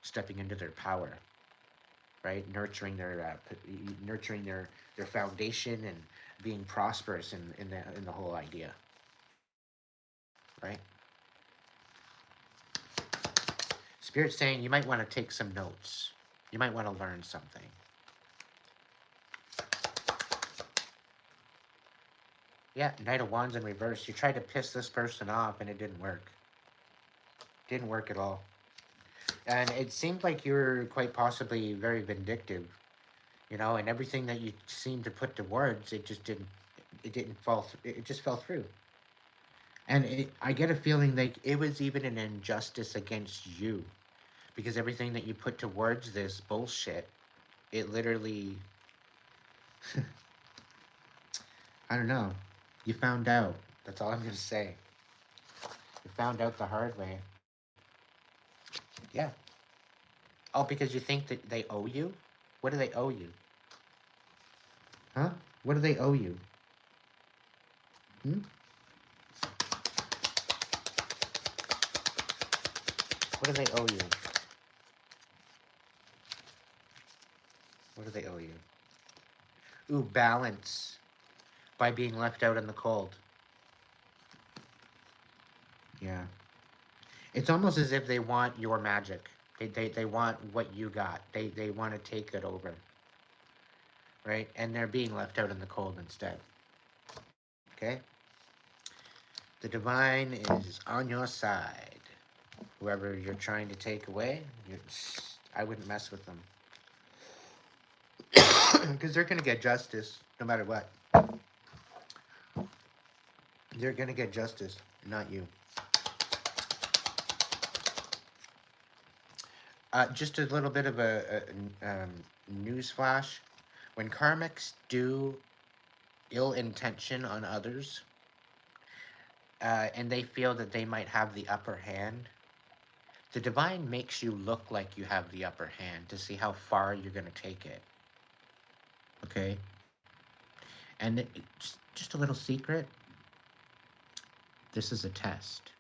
Stepping into their power. Right? Nurturing their foundation and being prosperous in the whole idea. Right? Spirit's saying you might want to take some notes. You might want to learn something. Yeah, Knight of Wands in reverse. You tried to piss this person off and it didn't work. Didn't work at all. And it seemed like you were quite possibly very vindictive, and everything that you seemed to put to words, it just fell through. And I get a feeling like it was even an injustice against you, because everything that you put to words, this bullshit, it literally, I don't know, you found out. That's all I'm going to say. You found out the hard way. Yeah. Oh, because you think that they owe you? What do they owe you? Huh? What do they owe you? What do they owe you? What do they owe you? Ooh, balance. By being left out in the cold. Yeah. It's almost as if they want your magic. They want what you got. They want to take it over. Right? And they're being left out in the cold instead. Okay? The divine is on your side. Whoever you're trying to take away, I wouldn't mess with them. Because they're going to get justice no matter what. They're going to get justice, not you. Just a little bit of a news flash. When karmics do ill intention on others, and they feel that they might have the upper hand, the divine makes you look like you have the upper hand to see how far you're going to take it. Okay? And just a little secret. This is a test.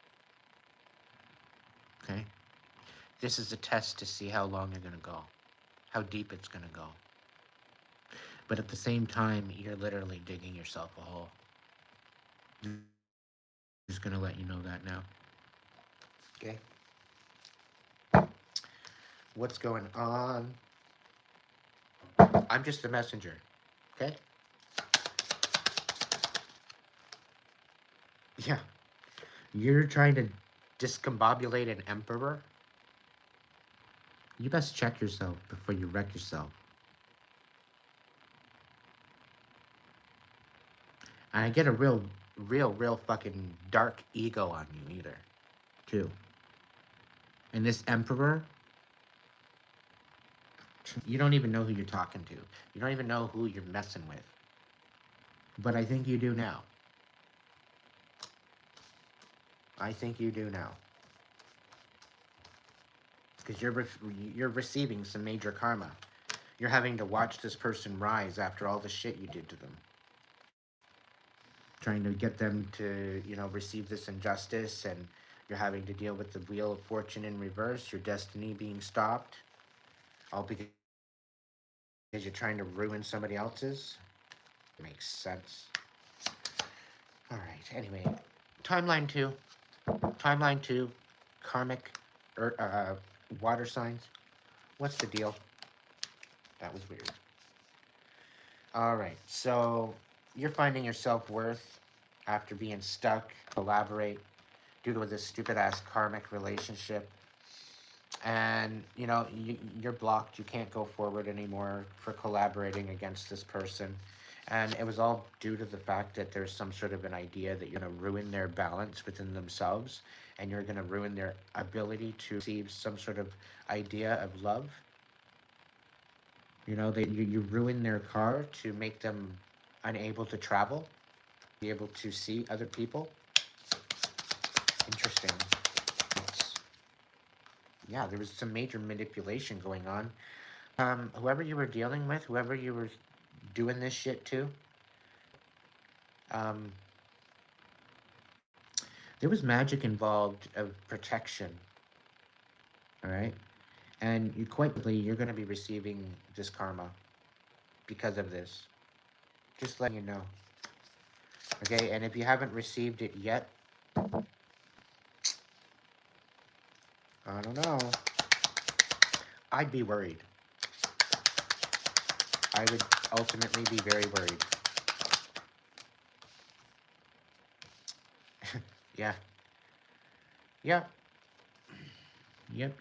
Okay? This is a test to see how long you're going to go. How deep it's going to go. But at the same time, you're literally digging yourself a hole. I'm just going to let you know that now. Okay? What's going on? I'm just the messenger. Okay? Yeah. You're trying to discombobulate an emperor? You best check yourself before you wreck yourself. And I get a real fucking dark ego on you either, too. And this emperor, you don't even know who you're talking to. You don't even know who you're messing with. But I think you do now. I think you do now. Because you're receiving some major karma. You're having to watch this person rise after all the shit you did to them. Trying to get them to, receive this injustice, and you're having to deal with the wheel of fortune in reverse, your destiny being stopped, all because you're trying to ruin somebody else's. Makes sense. All right, anyway, timeline 2, karmic, water signs. What's the deal? That was weird. All right, so you're finding your self-worth after being stuck, collaborate, due to this stupid-ass karmic relationship. And, you're blocked. You can't go forward anymore for collaborating against this person. And it was all due to the fact that there's some sort of an idea that you're going to ruin their balance within themselves, and you're going to ruin their ability to receive some sort of idea of love. You ruin their car to make them unable to travel, be able to see other people. Interesting. Yeah, there was some major manipulation going on. Whoever you were dealing with, whoever you were doing this shit to, there was magic involved of protection. All right? And quite likely, you're going to be receiving this karma because of this. Just letting you know. Okay? And if you haven't received it yet, I don't know. I'd be worried. I would ultimately be very worried. Yeah. Yep. Yep.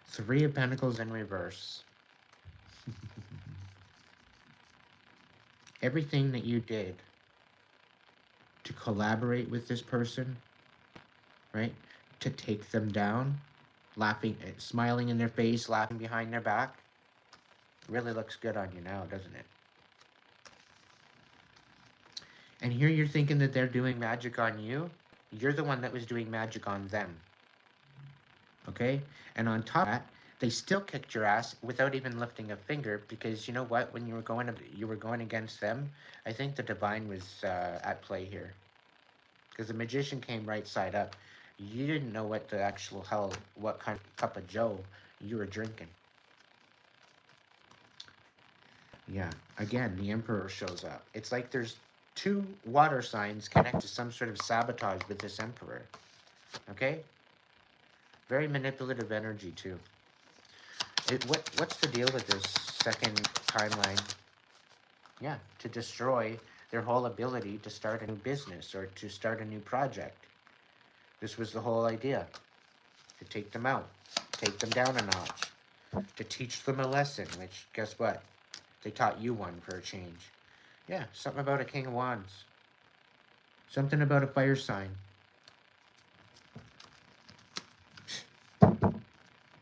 3 of Pentacles in reverse. Everything that you did to collaborate with this person, right? To take them down, laughing, smiling in their face, laughing behind their back, really looks good on you now, doesn't it? And here you're thinking that they're doing magic on you. You're the one that was doing magic on them. Okay? And on top of that, they still kicked your ass without even lifting a finger, because you know what? When you were going against them, I think the divine was at play here. Because the magician came right side up. You didn't know what the actual hell, what kind of cup of joe you were drinking. Yeah, again, the Emperor shows up. It's like there's 2 water signs connected to some sort of sabotage with this Emperor. Okay? Very manipulative energy, too. What's the deal with this second timeline? Yeah, to destroy their whole ability to start a new business or to start a new project. This was the whole idea. To take them out, take them down a notch, to teach them a lesson, which, guess what? They taught you one for a change. Yeah, something about a King of Wands. Something about a fire sign. You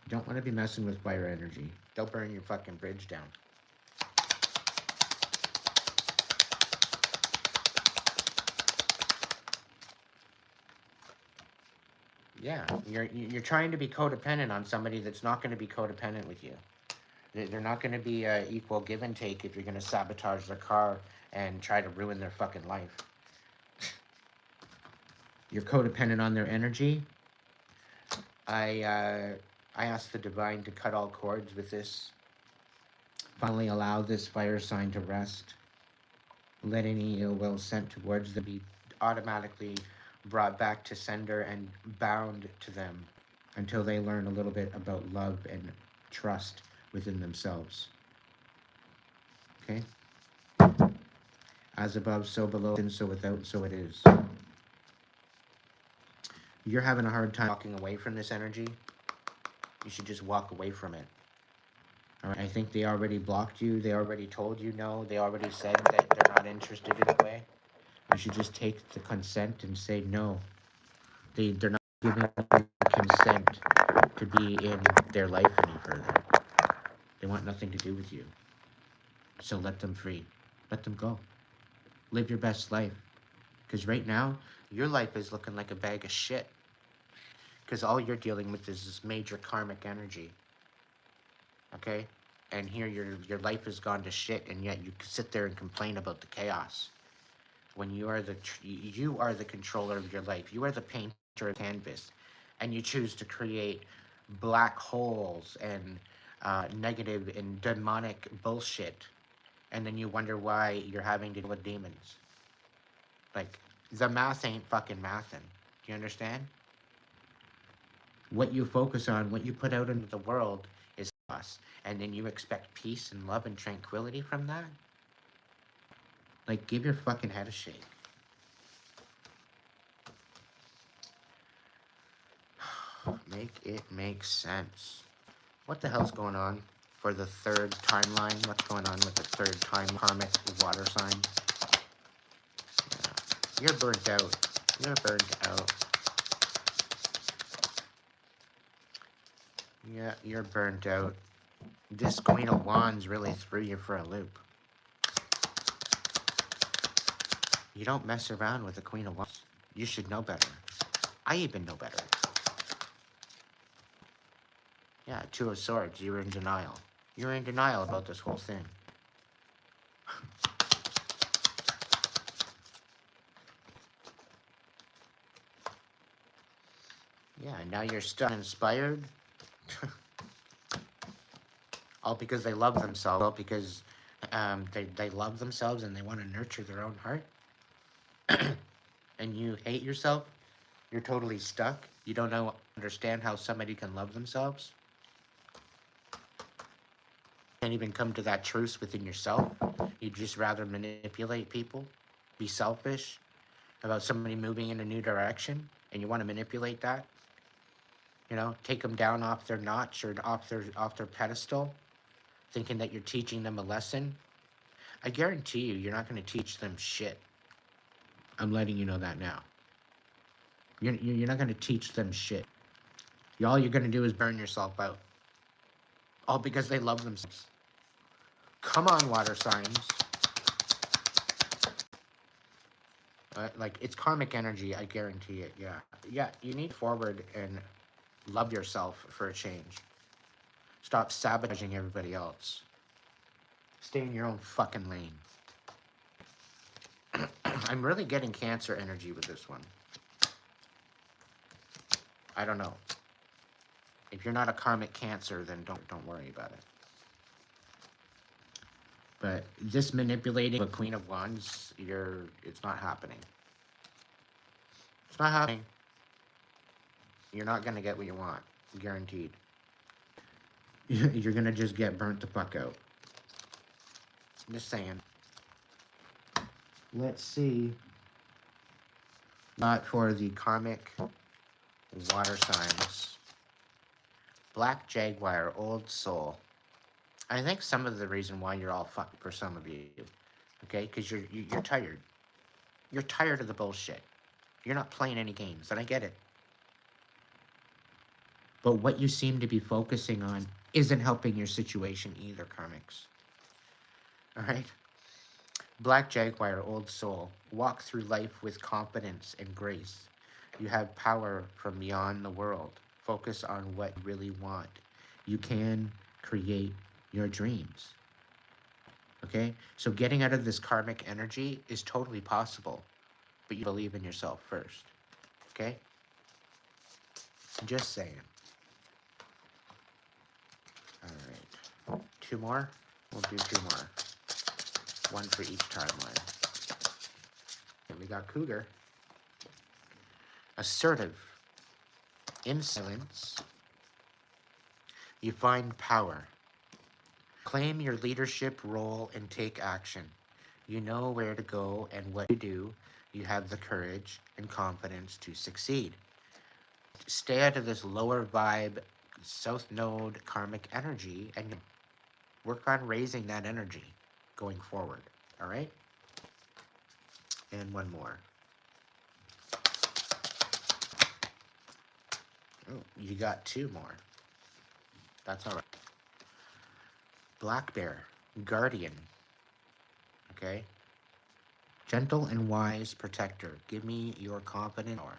don't want to be messing with fire energy. They'll burn your fucking bridge down. Yeah, you're trying to be codependent on somebody that's not going to be codependent with you. They're not going to be equal give and take if you're going to sabotage their car and try to ruin their fucking life. You're codependent on their energy. I ask the divine to cut all cords with this. Finally allow this fire sign to rest. Let any ill will sent towards them be automatically brought back to sender and bound to them until they learn a little bit about love and trust within themselves. Okay? As above, so below, and so without, so it is. You're having a hard time walking away from this energy. You should just walk away from it. All right? I think they already blocked you. They already told you no. They already said that they're not interested in a way. You should just take the consent and say no. They're not giving you consent to be in their life any further. They want nothing to do with you. So let them free. Let them go. Live your best life. Because right now, your life is looking like a bag of shit. Because all you're dealing with is this major karmic energy. Okay? And here your life has gone to shit, and yet you sit there and complain about the chaos. When you are the controller of your life. You are the painter of the canvas. And you choose to create black holes and negative and demonic bullshit. And then you wonder why you're having to deal with demons. Like, the math ain't fucking mathin'. Do you understand? What you focus on, what you put out into the world is us. And then you expect peace and love and tranquility from that? Like, give your fucking head a shake. Make it make sense. What the hell's going on for the third timeline? What's going on with the third time karmic water sign? Yeah. You're burnt out. You're burnt out. Yeah, you're burnt out. This Queen of Wands really threw you for a loop. You don't mess around with the Queen of Wands. You should know better. I even know better. Yeah, Two of Swords. You were in denial. You were in denial about this whole thing. Yeah, now you're still inspired. All because they love themselves. All because they love themselves and they want to nurture their own heart. And you hate yourself. You're totally stuck. You don't understand how somebody can love themselves. Can't even come to that truth within yourself. You'd just rather manipulate people, be selfish about somebody moving in a new direction, and you want to manipulate that. You know, take them down off their notch or off their pedestal, thinking that you're teaching them a lesson. I guarantee you're not going to teach them shit. I'm letting you know that now. You're not going to teach them shit. All you're going to do is burn yourself out. All because they love themselves. Come on, water signs. Like, it's karmic energy, I guarantee it, yeah. Yeah, you need forward and love yourself for a change. Stop sabotaging everybody else. Stay in your own fucking lane. I'm really getting Cancer energy with this one. I don't know. If you're not a karmic Cancer, then don't worry about it. But this manipulating a Queen of Wands, it's not happening. It's not happening. You're not gonna get what you want, guaranteed. You're gonna just get burnt the fuck out. I'm just saying. Let's see. Not for the karmic water signs. Black Jaguar, Old Soul. I think some of the reason why you're all fucked for some of you, okay, because you're tired. You're tired of the bullshit. You're not playing any games, and I get it. But what you seem to be focusing on isn't helping your situation either, karmics. All right. Black Jaguar, Old Soul. Walk through life with confidence and grace. You have power from beyond the world. Focus on what you really want. You can create your dreams. Okay? So getting out of this karmic energy is totally possible, but you believe in yourself first. Okay? Just saying. All right. Two more? We'll do two more. One for each timeline. And we got Cougar. Assertive. In silence, you find power. Claim your leadership role and take action. You know where to go and what to do. You have the courage and confidence to succeed. Stay out of this lower vibe, south node karmic energy and work on raising that energy going forward. All right? And one more. Oh, you got two more. That's all right. Black Bear, Guardian. Okay? Gentle and wise protector, give me your confident power.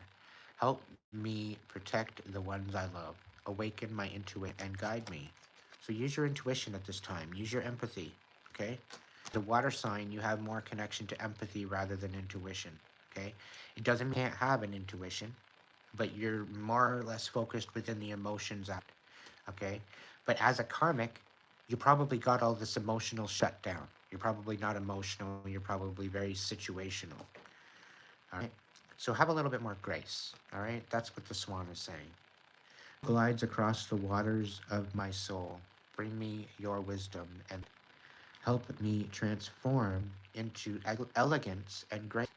Help me protect the ones I love. Awaken my intuition and guide me. So use your intuition at this time. Use your empathy, okay? The water sign, you have more connection to empathy rather than intuition, okay? It doesn't mean you can't have an intuition, but you're more or less focused within the emotions act, okay? But as a karmic, you probably got all this emotional shut down. You're probably not emotional. You're probably very situational. All right. So have a little bit more grace. All right. That's what the swan is saying. Glides across the waters of my soul. Bring me your wisdom and help me transform into elegance and grace.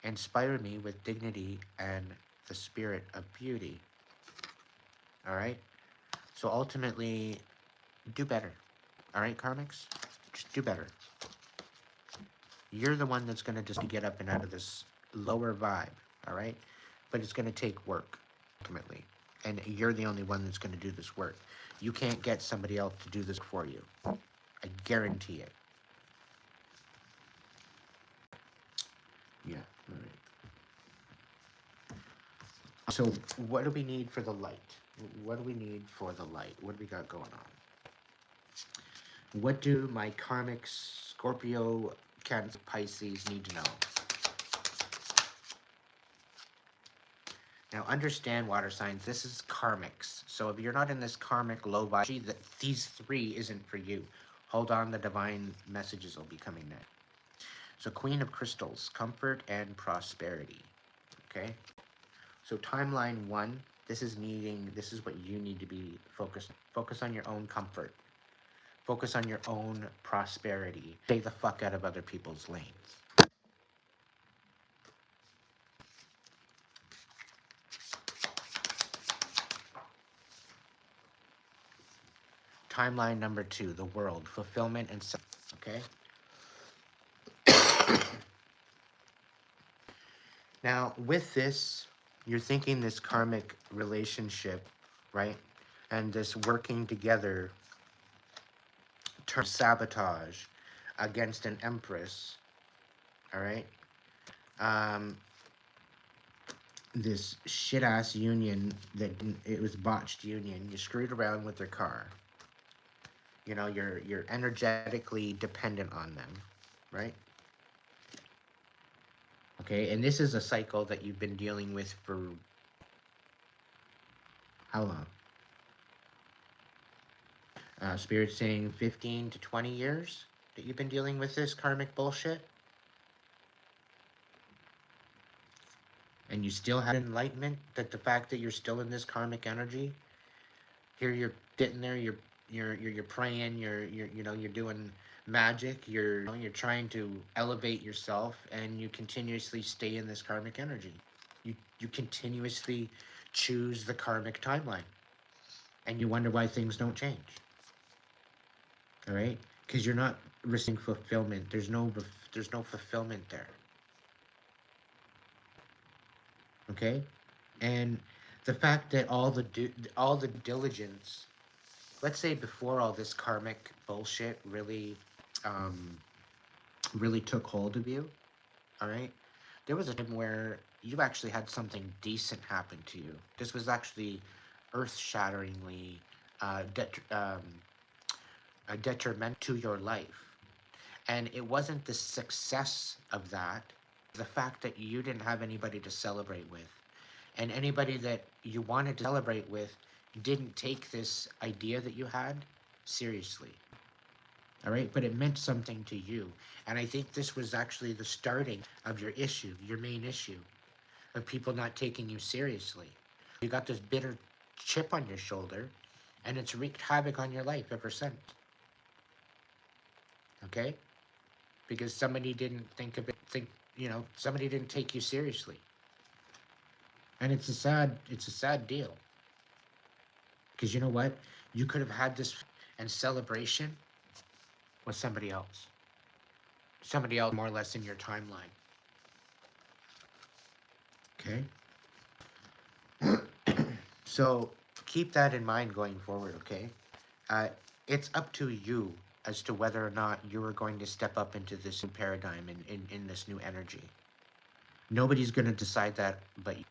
Inspire me with dignity and the spirit of beauty. All right. So ultimately, do better. All right, karmics? Just do better. You're the one that's going to just get up and out of this lower vibe, all right? But it's going to take work, ultimately. And you're the only one that's going to do this work. You can't get somebody else to do this for you. I guarantee it. Yeah, all right. So what do we need for the light? What do we need for the light? What do we got going on? What do my karmic Scorpio, Cancer, Pisces need to know? Now understand, water signs, this is karmics. So if you're not in this karmic low vibe, these three isn't for you. Hold on, the divine messages will be coming next. So Queen of Crystals, comfort and prosperity. Okay? So timeline one, this is what you need to be focused on. Focus on your own comfort. Focus on your own prosperity. Stay the fuck out of other people's lanes. Timeline number two, the world, fulfillment and self. Okay? Now, with this, you're thinking this karmic relationship, right? And this working together turns sabotage against an empress, all right? This shit-ass union that it was botched union. You screwed around with their car. You know, you're energetically dependent on them, right? Okay, and this is a cycle that you've been dealing with for how long? Spirit's saying 15 to 20 years that you've been dealing with this karmic bullshit? And you still have enlightenment? That the fact that you're still in this karmic energy? Here you're sitting there, you're praying, you're doing magic, you're trying to elevate yourself, and you continuously stay in this karmic energy. You continuously choose the karmic timeline, and you wonder why things don't change. All right? Because you're not receiving fulfillment. There's no fulfillment there. Okay? And the fact that all the diligence, let's say before all this karmic bullshit um really took hold of you, all right? There was a time where you actually had something decent happen to you. This was actually earth-shatteringly uh, det- um, a detriment to your life. And it wasn't the success of that, the fact that you didn't have anybody to celebrate with. And anybody that you wanted to celebrate with didn't take this idea that you had seriously. All right. But it meant something to you. And I think this was actually the starting of your issue, your main issue, of people not taking you seriously. You got this bitter chip on your shoulder, and it's wreaked havoc on your life ever since. Okay? Because somebody didn't somebody didn't take you seriously. And it's a sad deal. Because you know what? You could have had this and celebration with somebody else. Somebody else more or less in your timeline. Okay? So keep that in mind going forward, okay? Uh, it's up to you as to whether or not you are going to step up into this new paradigm in this new energy. Nobody's going to decide that but you.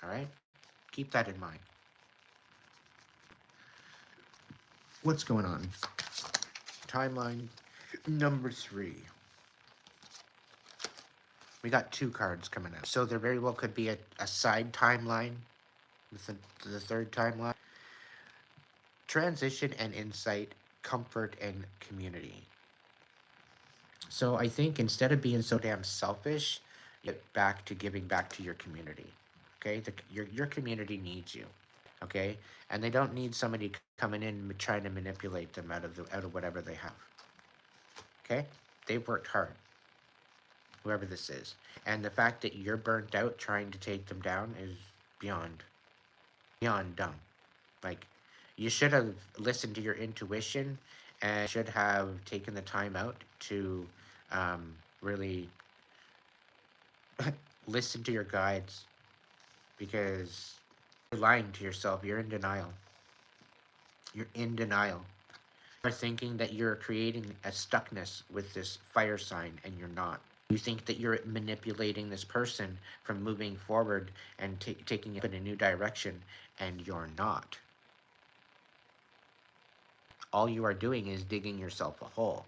All right? Keep that in mind. What's going on? Timeline number 3. We got 2 cards coming out. So there very well could be a side timeline with the third timeline. Transition and insight, comfort and community. So I think instead of being so damn selfish, get back to giving back to your community. Okay? Your community needs you. Okay? And they don't need somebody coming in trying to manipulate them out of whatever they have. Okay? They've worked hard, whoever this is. And the fact that you're burnt out trying to take them down is beyond dumb. Like, you should have listened to your intuition and should have taken the time out to really listen to your guides, because you're lying to yourself. You're in denial. You're in denial. You're thinking that you're creating a stuckness with this fire sign, and you're not. You think that you're manipulating this person from moving forward and taking it in a new direction, and you're not. All you are doing is digging yourself a hole.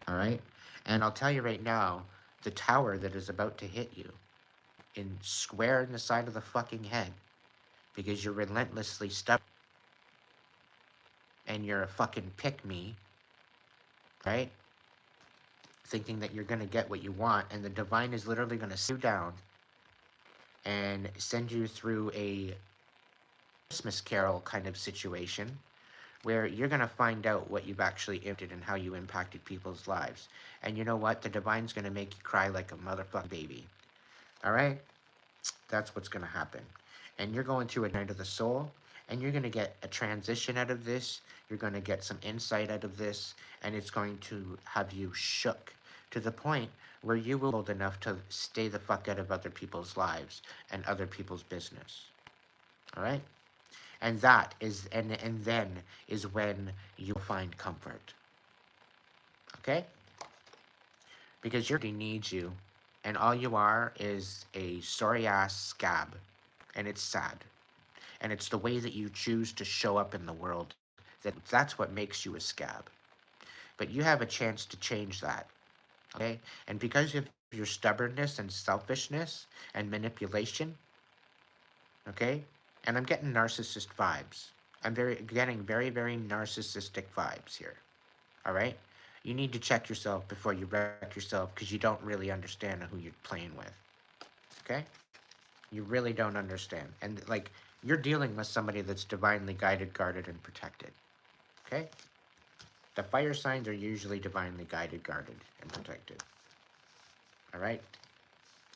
All right? And I'll tell you right now, the tower that is about to hit you square in the side of the fucking head, because you're relentlessly stubborn and you're a fucking pick-me, right? Thinking that you're going to get what you want, and the divine is literally going to sit you down and send you through a Christmas Carol kind of situation where you're going to find out what you've actually impacted and how you impacted people's lives. And you know what? The divine's going to make you cry like a motherfucking baby. All right? That's what's going to happen. And you're going through a night of the soul, and you're going to get a transition out of this. You're going to get some insight out of this, and it's going to have you shook to the point where you will be old enough to stay the fuck out of other people's lives and other people's business. All right? And that is, and then is when you'll find comfort. Okay? Because your body needs you, and all you are is a sorry ass scab, and it's sad. And it's the way that you choose to show up in the world that's what makes you a scab. But you have a chance to change that. Okay? And because of your stubbornness and selfishness and manipulation, okay? And I'm getting narcissist vibes. I'm getting very, very narcissistic vibes here. All right? You need to check yourself before you wreck yourself, because you don't really understand who you're playing with. Okay? You really don't understand. And, like, you're dealing with somebody that's divinely guided, guarded, and protected. Okay? The fire signs are usually divinely guided, guarded, and protected. All right?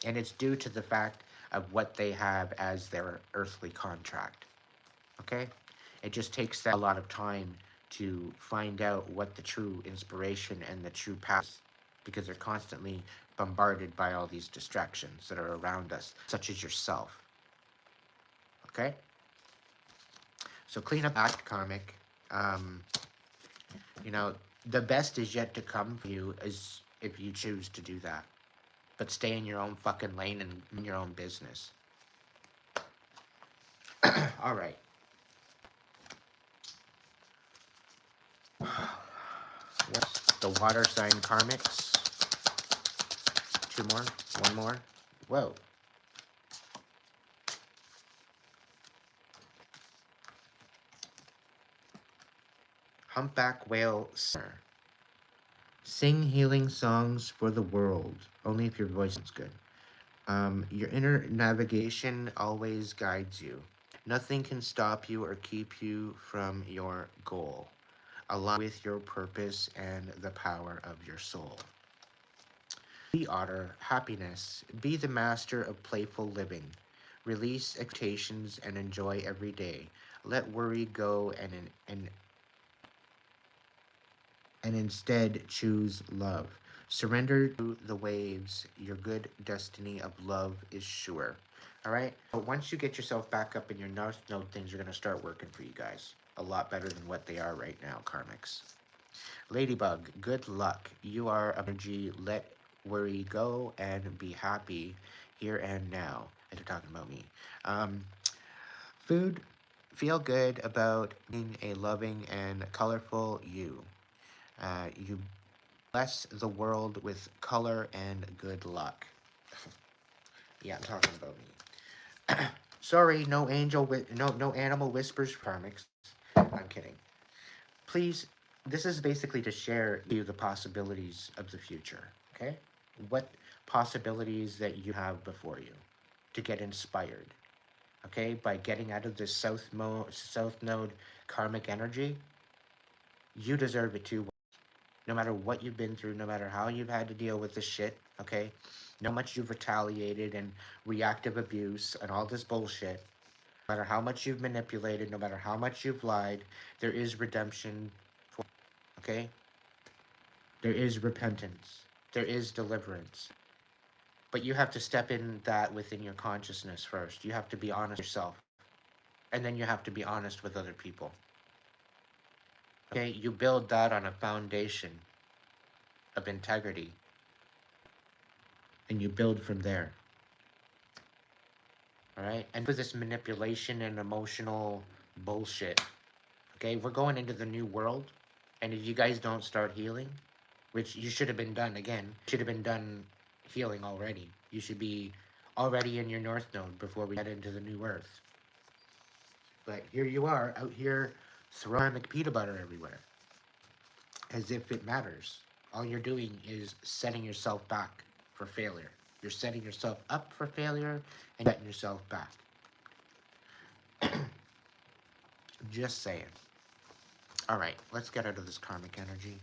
And it's due to the fact of what they have as their earthly contract. Okay? It just takes them a lot of time to find out what the true inspiration and the true path is, because they're constantly bombarded by all these distractions that are around us, such as yourself. Okay? So clean up act, Karmic. You know, the best is yet to come for you is if you choose to do that. But stay in your own fucking lane and in your own business. All right. What's the water sign karmics? 2 more? 1 more? Whoa. Humpback whale singer. Sing healing songs for the world. Only if your voice is good. Your inner navigation always guides you. Nothing can stop you or keep you from your goal, along with your purpose and the power of your soul. Be otter, happiness. Be the master of playful living. Release expectations and enjoy every day. Let worry go and instead choose love. Surrender to the waves. Your good destiny of love is sure. All right? But once you get yourself back up in your North Node, things are going to start working for you guys. A lot better than what they are right now, Karmics. Ladybug, good luck. You are energy. Let worry go and be happy here and now. And they're talking about me. Food, feel good about being a loving and colorful you. You bless the world with color and good luck. Yeah, I'm talking about me. Sorry, no no animal whispers, Karmics. I'm kidding. Please, this is basically to share you the possibilities of the future. Okay, what possibilities that you have before you to get inspired. Okay, by getting out of this south node karmic energy, you deserve it too. No matter what you've been through, no matter how you've had to deal with this shit, okay? No much you've retaliated and reactive abuse and all this bullshit. No matter how much you've manipulated, no matter how much you've lied, there is redemption for, okay? There is repentance. There is deliverance. But you have to step in that within your consciousness first. You have to be honest with yourself. And then you have to be honest with other people. Okay? You build that on a foundation of integrity. And you build from there. All right? And with this manipulation and emotional bullshit, okay? We're going into the new world. And if you guys don't start healing, which you should have been done, again, should have been done healing already. You should be already in your North Node before we head into the new Earth. But here you are, out here throwing the peanut butter everywhere. As if it matters. All you're doing is setting yourself back for failure. You're setting yourself up for failure and setting yourself back. Just saying. Alright, let's get out of this karmic energy.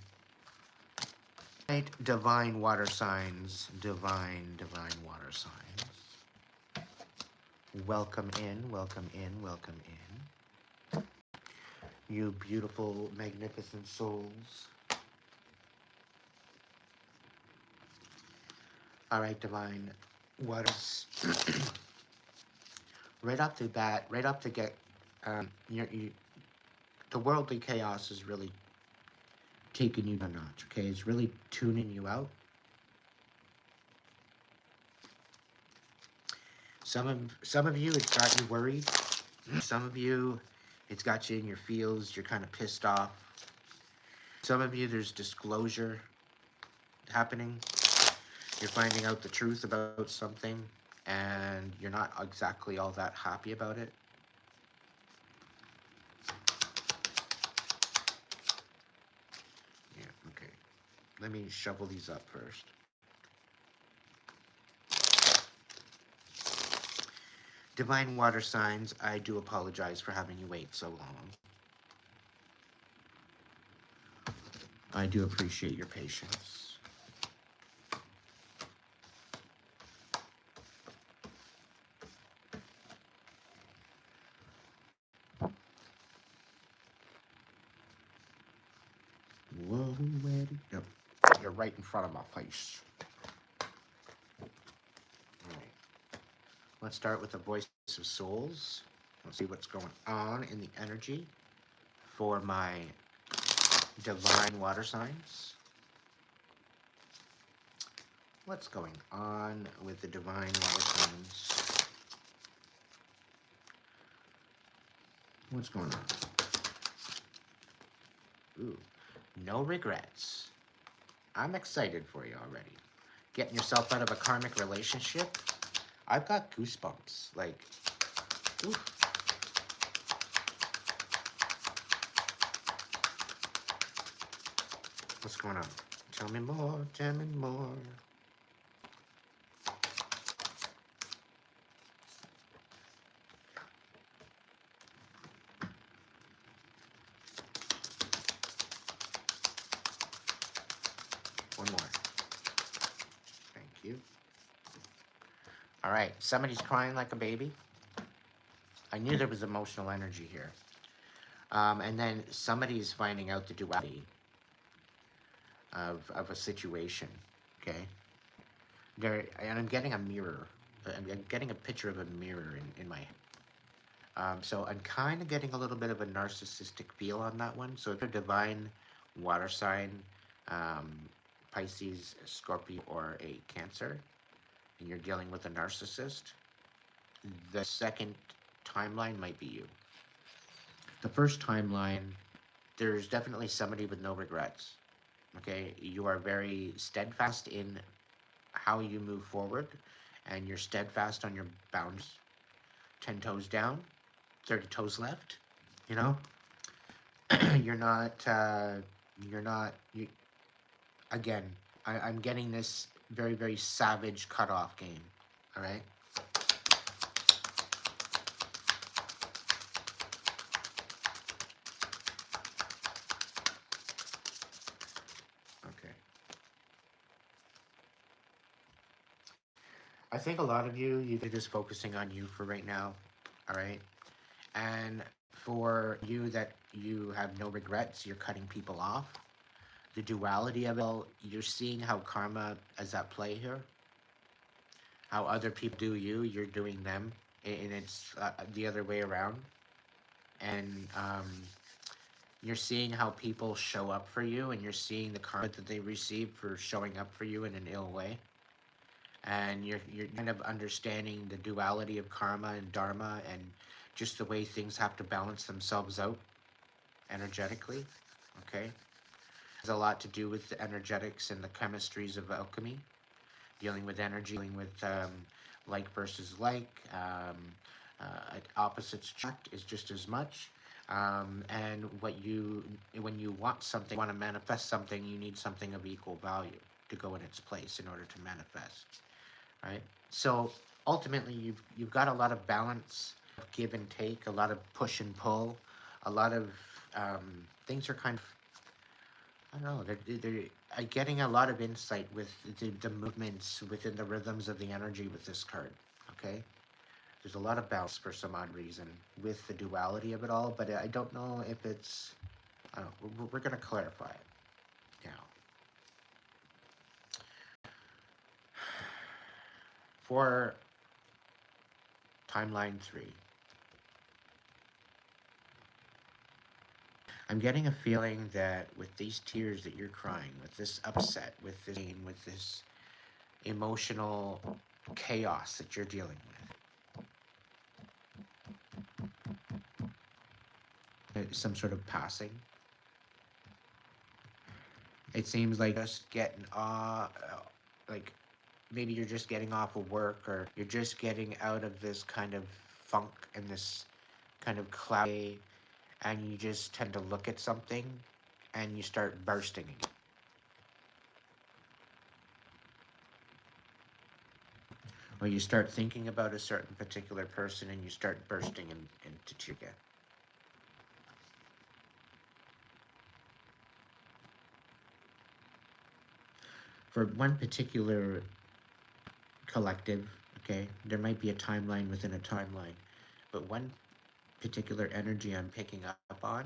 Right, divine water signs. Divine water signs. Welcome in, welcome in, welcome in. You beautiful, magnificent souls. Alright, divine waters. Right off the bat, right off the get, the worldly chaos is really taking you a notch, okay? It's really tuning you out. Some of you, it's got you worried. Some of you, it's got you in your feels. You're kind of pissed off. Some of you, there's disclosure happening. You're finding out the truth about something, and you're not exactly all that happy about it. Yeah, okay. Let me shuffle these up first. Divine water signs, I do apologize for having you wait so long. I do appreciate your patience. Whoa, where'd it go? You're right in front of my face. All right. Let's start with the voice of souls. Let's see what's going on in the energy for my divine water signs. What's going on with the divine water signs? What's going on? Ooh, no regrets. I'm excited for you already. Getting yourself out of a karmic relationship. I've got goosebumps. Like, ooh. What's going on? Tell me more, tell me more. One more. Thank you. All right, somebody's crying like a baby. I knew there was emotional energy here. And then somebody's finding out the duality of a situation, okay? And I'm getting a mirror. I'm getting a picture of a mirror in my head. So I'm kind of getting a little bit of a narcissistic feel on that one. So if you're a divine water sign, Pisces, Scorpio, or a Cancer, and you're dealing with a narcissist, the second timeline might be you. The first timeline, there's definitely somebody with no regrets. Okay, you are very steadfast in how you move forward, and you're steadfast on your boundaries. 10 toes down, 30 toes left. You know, you're not. You again. I'm getting this very, very savage cutoff game. All right. Okay. I think a lot of you're just focusing on you for right now. All right. And for you that you have no regrets, you're cutting people off. The duality of it all, you're seeing how karma is at play here. How other people do you, you're doing them. And it's the other way around. And you're seeing how people show up for you, and you're seeing the karma that they receive for showing up for you in an ill way. And you're kind of understanding the duality of karma and dharma, and just the way things have to balance themselves out energetically. Okay, has a lot to do with the energetics and the chemistries of alchemy, dealing with energy, dealing with like versus like, opposites attract is just as much. And when you want something, want to manifest something, you need something of equal value to go in its place in order to manifest. Right? So ultimately, you've got a lot of balance, give and take, a lot of push and pull, a lot of things are kind of, I don't know, they're getting a lot of insight with the movements within the rhythms of the energy with this card. Okay, there's a lot of balance for some odd reason with the duality of it all, but I don't know if it's, I don't know, we're going to clarify it now. For timeline 3, I'm getting a feeling that with these tears that you're crying, with this upset, with this pain, with this emotional chaos that you're dealing with, some sort of passing. It seems like just getting like maybe you're just getting off of work, or you're just getting out of this kind of funk and this kind of cloudy, and you just tend to look at something and you start bursting again. Or you start thinking about a certain particular person and you start bursting into tears again. for one particular collective, okay, there might be a timeline within a timeline, but one particular energy I'm picking up on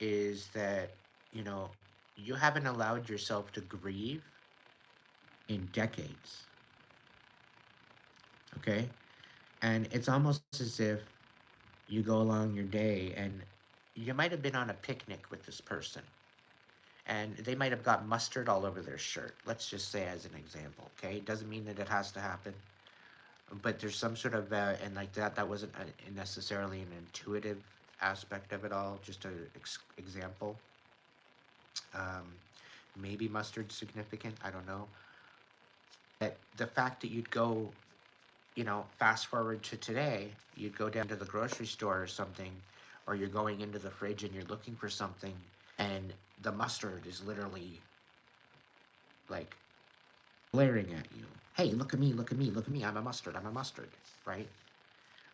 is that, you know, you haven't allowed yourself to grieve in decades, okay? And it's almost as if you go along your day and you might have been on a picnic with this person and they might have got mustard all over their shirt. Let's just say as an example, okay? It doesn't mean that it has to happen, but there's some sort of, and like that wasn't necessarily an intuitive aspect of it all, just an example. Um, Maybe mustard's significant, I don't know. But the fact that you'd go, you know, fast forward to today, you'd go down to the grocery store or something, or you're going into the fridge and you're looking for something, and the mustard is literally like glaring at you. Hey, look at me, look at me, look at me, I'm a mustard, right?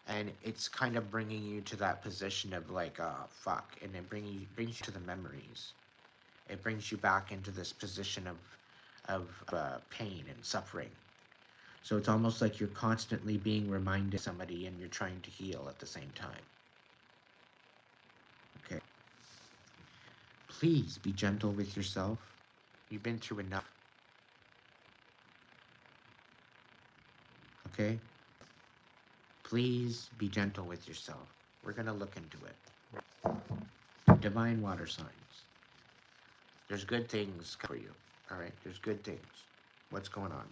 And it's kind of bringing you to that position of like, fuck, and it brings you to the memories. It brings you back into this position of pain and suffering. So it's almost like you're constantly being reminded of somebody and you're trying to heal at the same time. Okay. Please be gentle with yourself. You've been through enough. Okay? Please be gentle with yourself. We're going to look into it. Divine water signs. There's good things for you. All right? There's good things. What's going on?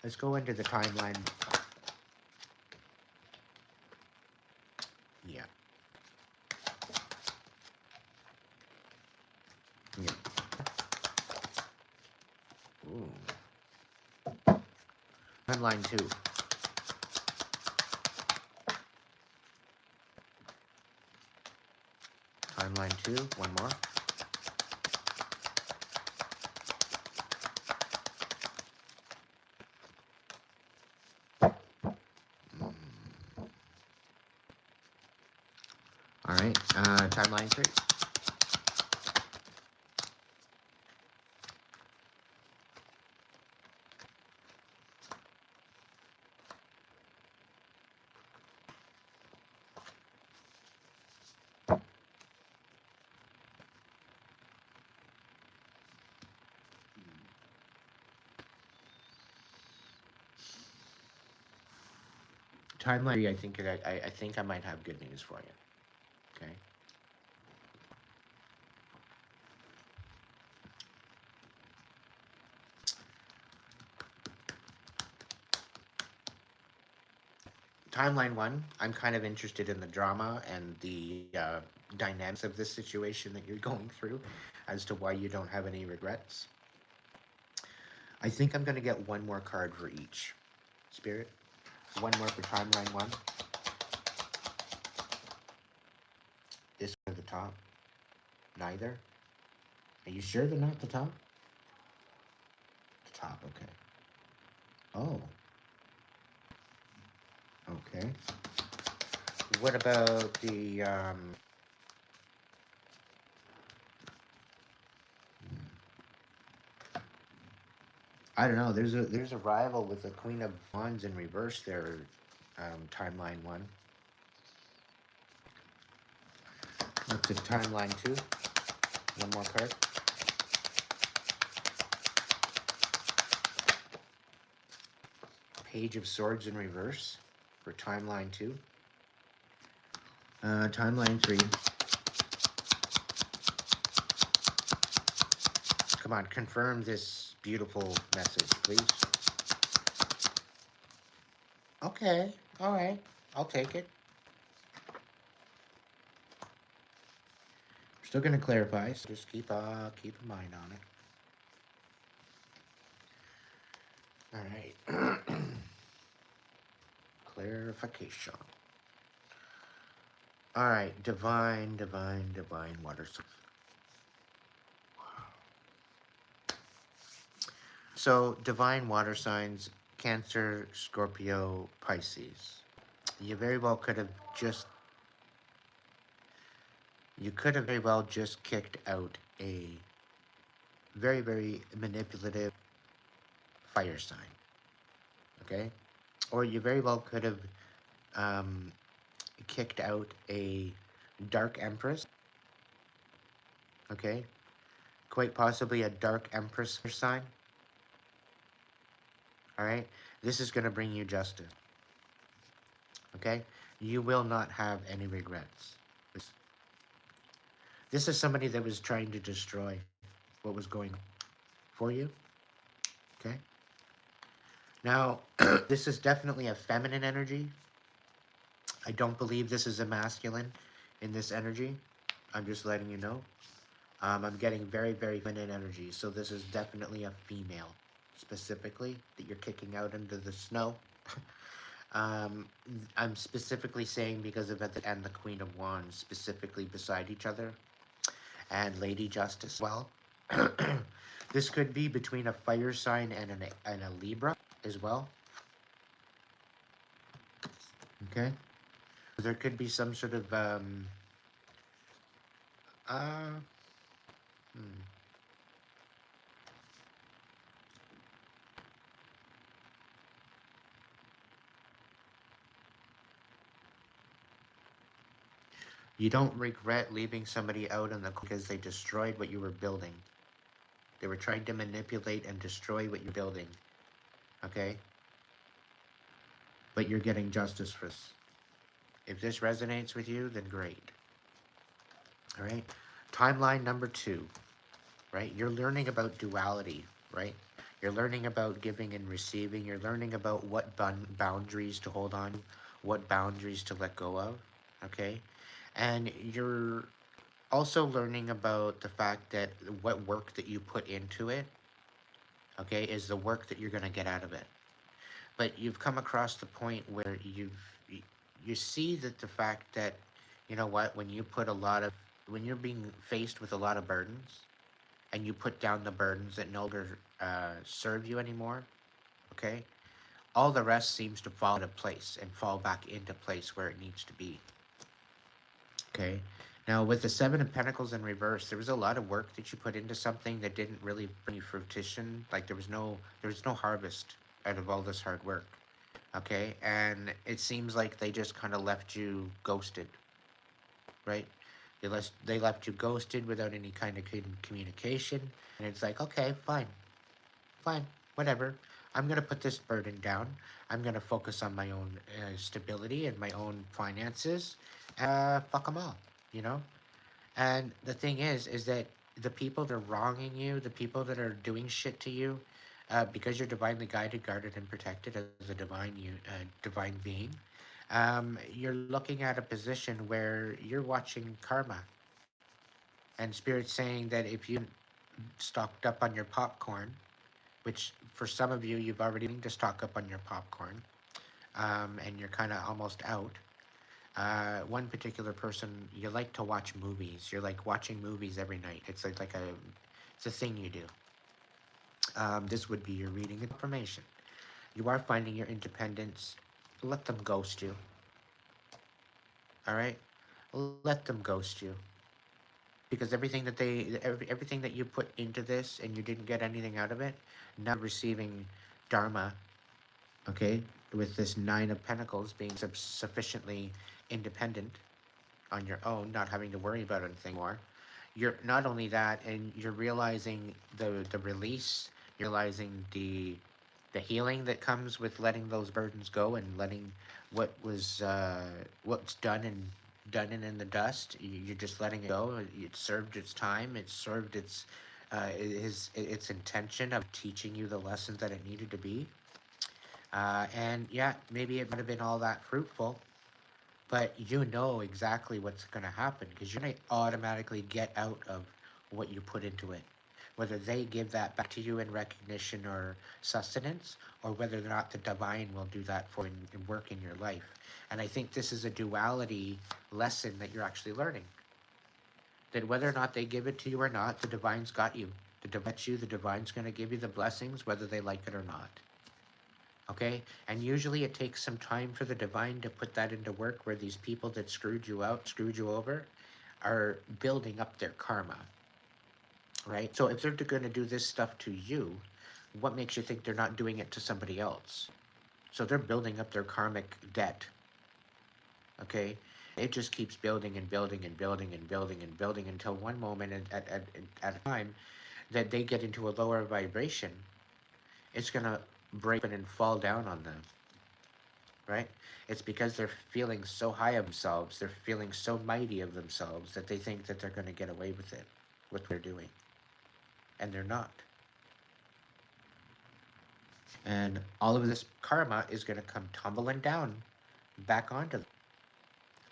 Let's go into the timeline. Yeah. Yeah. Ooh. Timeline 2. Timeline 2. One more. All right, timeline 3. Timeline 3, I think I might have good news for you. Okay. Timeline 1, I'm kind of interested in the drama and the dynamics of this situation that you're going through as to why you don't have any regrets. I think I'm going to get one more card for each. Spirit, one more for timeline 1. This one at the top. Neither. Are you sure they're not the top? The top, okay. Oh. Okay. What about the, I don't know, there's a rival with the Queen of Wands in reverse there, timeline 1. Up to timeline 2. One more card. Page of Swords in reverse for timeline 2. Timeline 3. Come on, confirm this beautiful message, please. Okay, all right, I'll take it. We're still going to clarify, so just keep a mind on it. All right. Clarification. All right, divine water source. So, divine water signs, Cancer, Scorpio, Pisces. You very well could have just, very well just kicked out a very, very manipulative, fire sign. Okay? Or you very well could have um, kicked out a dark empress. Okay? Quite possibly a dark empress sign. Alright? This is going to bring you justice. Okay? You will not have any regrets. This is somebody that was trying to destroy what was going on for you. Okay? Now, this is definitely a feminine energy. I don't believe this is a masculine in this energy. I'm just letting you know. I'm getting very, very feminine energy. So this is definitely a female, specifically, that you're kicking out into the snow. um, I'm specifically saying because of it and the Queen of Wands specifically beside each other. And Lady Justice as well. This could be between a fire sign and a Libra as well. Okay? There could be some sort of uh hmm. You don't regret leaving somebody out in the cold because they destroyed what you were building. They were trying to manipulate and destroy what you're building. Okay? But you're getting justice for this. If this resonates with you, then great. Alright? Timeline number 2. Right? You're learning about duality, right? You're learning about giving and receiving. You're learning about what boundaries to hold on, what boundaries to let go of, okay? And you're also learning about the fact that what work that you put into it, okay, is the work that you're going to get out of it. But you've come across the point where you see that the fact that, you know what, when you're being faced with a lot of burdens, and you put down the burdens that no longer serve you anymore, okay? All the rest seems to fall into place and fall back into place where it needs to be, okay? Now, with the Seven of Pentacles in reverse, there was a lot of work that you put into something that didn't really bring you fruition. Like there was no harvest out of all this hard work, okay? And it seems like they just kind of left you ghosted, right? They left you ghosted without any kind of communication. And it's like, okay, fine, whatever. I'm going to put this burden down. I'm going to focus on my own stability and my own finances. Fuck them all, you know? And the thing is that the people that are wronging you, the people that are doing shit to you, because you're divinely guided, guarded, and protected as a divine being, you're looking at a position where you're watching karma. And Spirit's saying that if you stocked up on your popcorn, which for some of you, you've already been to stock up on your popcorn, and you're kind of almost out. One particular person, you like to watch movies. You're like watching movies every night. It's a thing you do. This would be your reading information. You are finding your independence. Let them ghost you. All right? Let them ghost you. Because everything that you put into this and you didn't get anything out of it, now receiving dharma, okay, with this Nine of Pentacles being sufficiently independent on your own, not having to worry about anything more. You're not only that, and you're realizing the release, you're realizing the healing that comes with letting those burdens go and letting what's done and in the dust. You're just letting it go. It served its time. It served its intention of teaching you the lessons that it needed to be. And yeah, maybe it might have been all that fruitful, but you know exactly what's going to happen because you're going to automatically get out of what you put into it. Whether they give that back to you in recognition or sustenance, or whether or not the divine will do that for you and work in your life. And I think this is a duality lesson that you're actually learning. That whether or not they give it to you or not, the divine's got you. The divine's going to give you the blessings, whether they like it or not. Okay? And usually it takes some time for the divine to put that into work where these people that screwed you out, screwed you over, are building up their karma. Right? So if they're going to do this stuff to you, what makes you think they're not doing it to somebody else? So they're building up their karmic debt, okay? It just keeps building and building and building and building and building until one moment at a time that they get into a lower vibration, it's going to break and fall down on them, right? It's because they're feeling so high of themselves, they're feeling so mighty of themselves that they think that they're going to get away with it, with what they're doing. And they're not. And all of this karma is going to come tumbling down back onto them.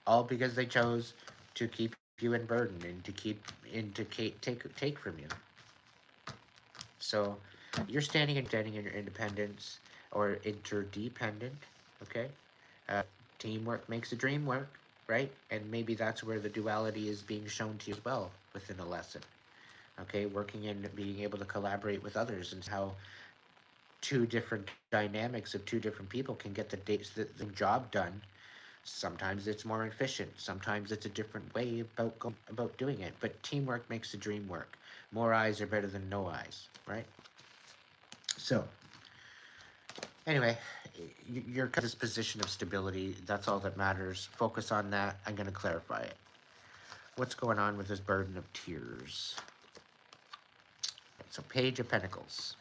All because they chose to keep you in burden and to take from you. So you're standing in your independence or interdependent, okay? Teamwork makes the dream work, right? And maybe that's where the duality is being shown to you as well within a lesson, okay? Working and being able to collaborate with others and how two different dynamics of two different people can get the job done. Sometimes it's more efficient. Sometimes it's a different way about doing it. But teamwork makes the dream work. More eyes are better than no eyes, right? So, anyway, you're in this position of stability. That's all that matters. Focus on that. I'm going to clarify it. What's going on with this burden of tears? So, Page of Pentacles.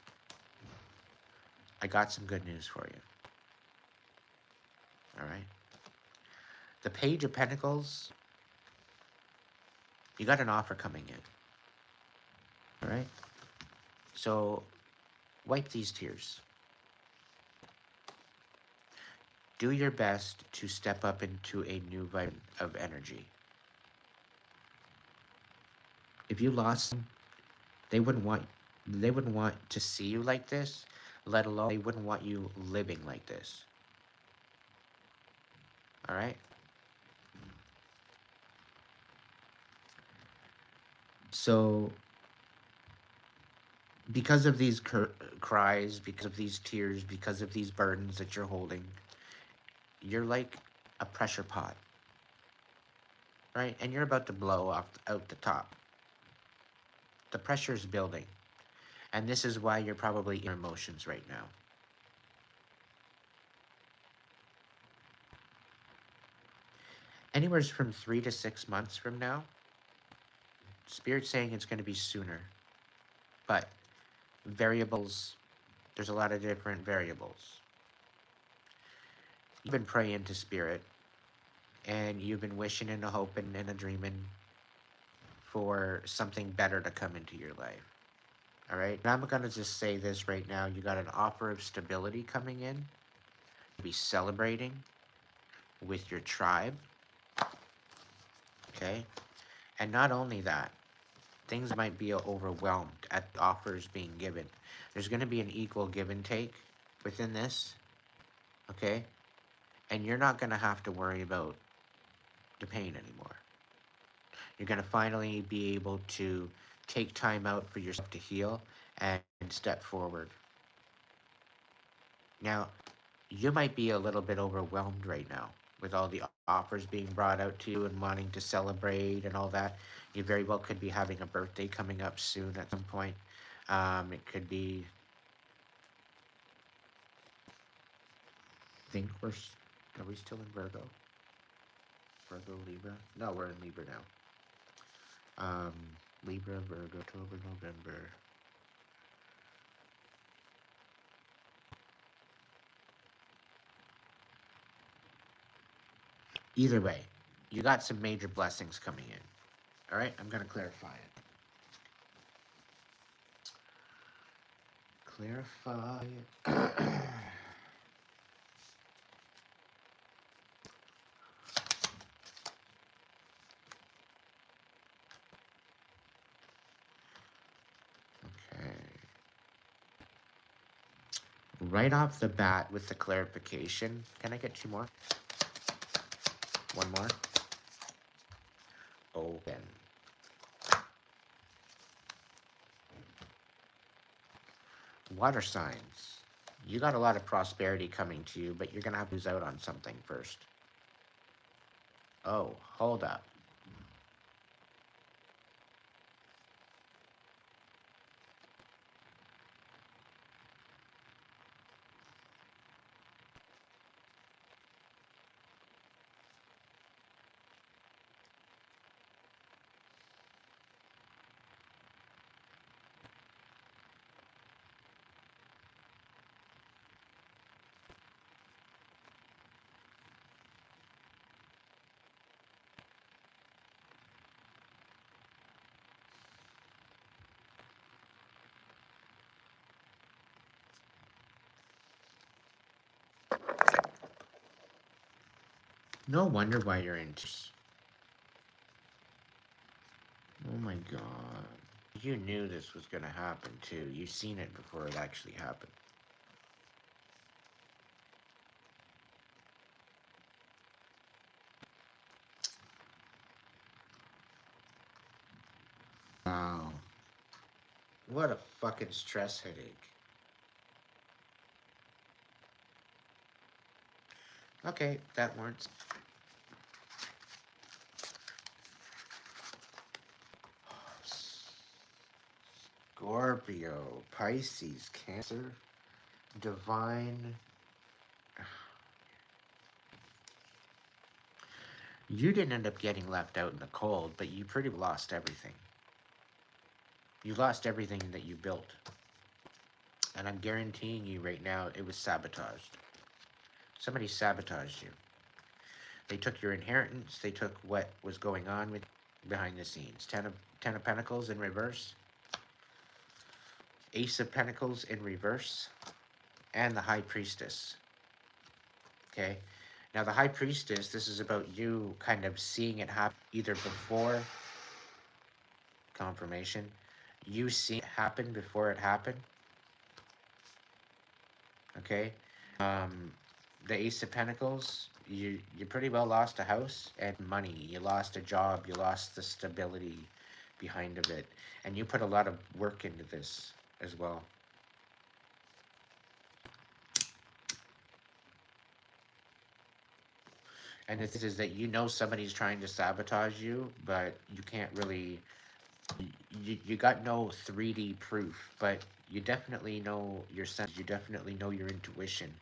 I got some good news for you. All right. The Page of Pentacles, you got an offer coming in. All right. So, wipe these tears. Do your best to step up into a new vibration of energy. If you lost them, they wouldn't want to see you like this, let alone they wouldn't want you living like this. All right? So because of these cries, because of these tears, because of these burdens that you're holding, you're like a pressure pot, right? And you're about to blow out the top. The pressure is building. And this is why you're probably in emotions right now. Anywhere from 3 to 6 months from now, Spirit's saying it's going to be sooner. But variables, there's a lot of different variables. You've been praying to Spirit, and you've been wishing and hoping and a dreaming for something better to come into your life. All right? And I'm going to just say this right now. You got an offer of stability coming in. You'll be celebrating with your tribe. Okay? And not only that, things might be overwhelmed at offers being given. There's going to be an equal give and take within this. Okay? And you're not going to have to worry about the pain anymore. You're going to finally be able to take time out for yourself to heal and step forward. Now, you might be a little bit overwhelmed right now with all the offers being brought out to you and wanting to celebrate and all that. You very well could be having a birthday coming up soon at some point. It could be, are we still in Virgo? Virgo, Libra? No, we're in Libra now. Libra, Virgo, October, November. Either way, you got some major blessings coming in. All right, I'm going to clarify it. Clarify. Okay. Right off the bat with the clarification, can I get 2 more? 1 more? Open. Water signs. You got a lot of prosperity coming to you, but you're going to have to lose out on something first. Oh, hold up. No wonder why you're in tears. Oh my god. You knew this was gonna happen too. You seen it before it actually happened. Wow. What a fucking stress headache. Okay, that warrants. Scorpio, Pisces, Cancer, Divine. You didn't end up getting left out in the cold, but you pretty lost everything. You lost everything that you built. And I'm guaranteeing you right now, it was sabotaged. Somebody sabotaged you. They took your inheritance. They took what was going on with behind the scenes. Ten of Pentacles in reverse. Ace of Pentacles in reverse. And the High Priestess. Okay? Now, the High Priestess, this is about you kind of seeing it happen either before confirmation. You see it happen before it happened. Okay? The Ace of Pentacles, you pretty well lost a house and money. You lost a job. You lost the stability behind of it. And you put a lot of work into this as well. And the thing is that you know somebody's trying to sabotage you, but you can't really... You got no 3D proof, but you definitely know your sense. You definitely know your intuition.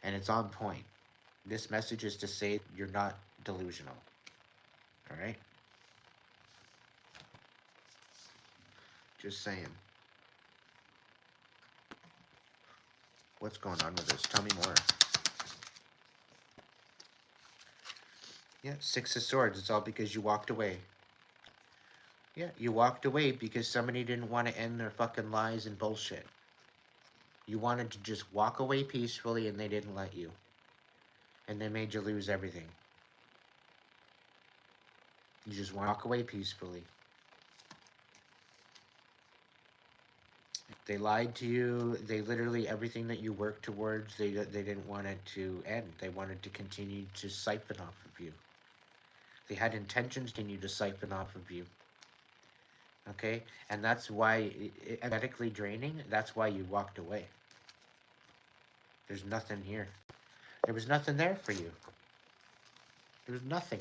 And it's on point. This message is to say you're not delusional. All right? Just saying. What's going on with this? Tell me more. Yeah, Six of Swords. It's all because you walked away. Yeah, you walked away because somebody didn't want to end their fucking lies and bullshit. You wanted to just walk away peacefully and they didn't let you. And they made you lose everything. You just walk away peacefully. They lied to you. They literally, everything that you worked towards, they didn't want it to end. They wanted to continue to siphon off of you. They had intentions to continue to siphon off of you. Okay? And that's why, energetically draining, that's why you walked away. There's nothing here. There was nothing there for you. There was nothing.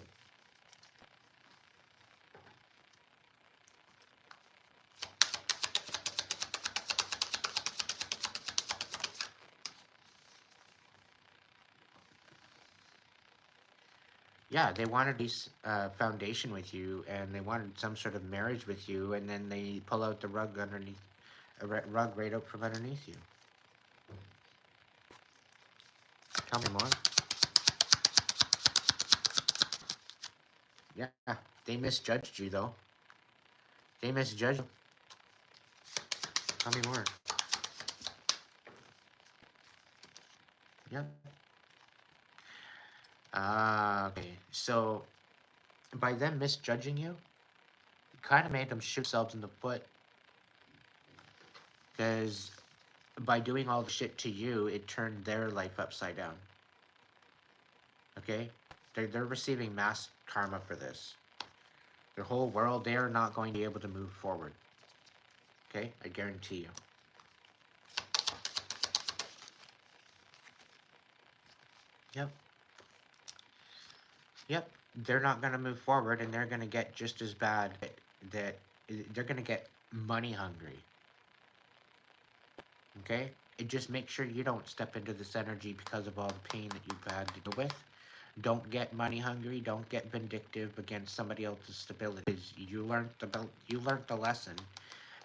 Yeah, they wanted this foundation with you, and they wanted some sort of marriage with you, and then they pull out the rug underneath, rug right out from underneath you. Tell me more. Yeah, they misjudged you though. They misjudged you. Tell me more. Yep. Okay. So, by them misjudging you, it kind of made them shoot themselves in the foot. Because by doing all the shit to you, it turned their life upside down. Okay? They're receiving mass karma for this. Their whole world, they are not going to be able to move forward. Okay? I guarantee you. Yep. Yep. They're not going to move forward, and they're going to get just as bad. That they're going to get money hungry. Okay? And just make sure you don't step into this energy because of all the pain that you've had to deal with. Don't get money hungry. Don't get vindictive against somebody else's stability. You learned the lesson.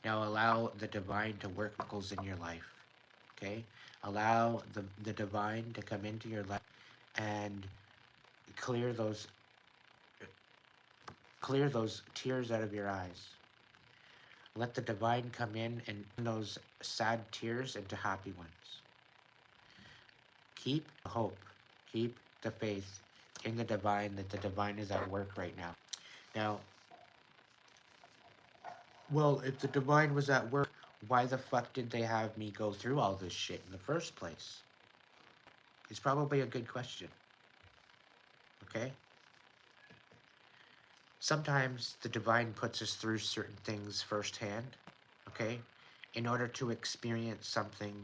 Now allow the divine to work miracles in your life. Okay? Allow the divine to come into your life and clear those tears out of your eyes. Let the divine come in and turn those sad tears into happy ones. Keep the hope. Keep the faith. in the divine, that the divine is at work right now. Now, well, if the divine was at work, why the fuck did they have me go through all this shit in the first place? It's probably a good question. Okay? Sometimes the divine puts us through certain things firsthand, okay, in order to experience something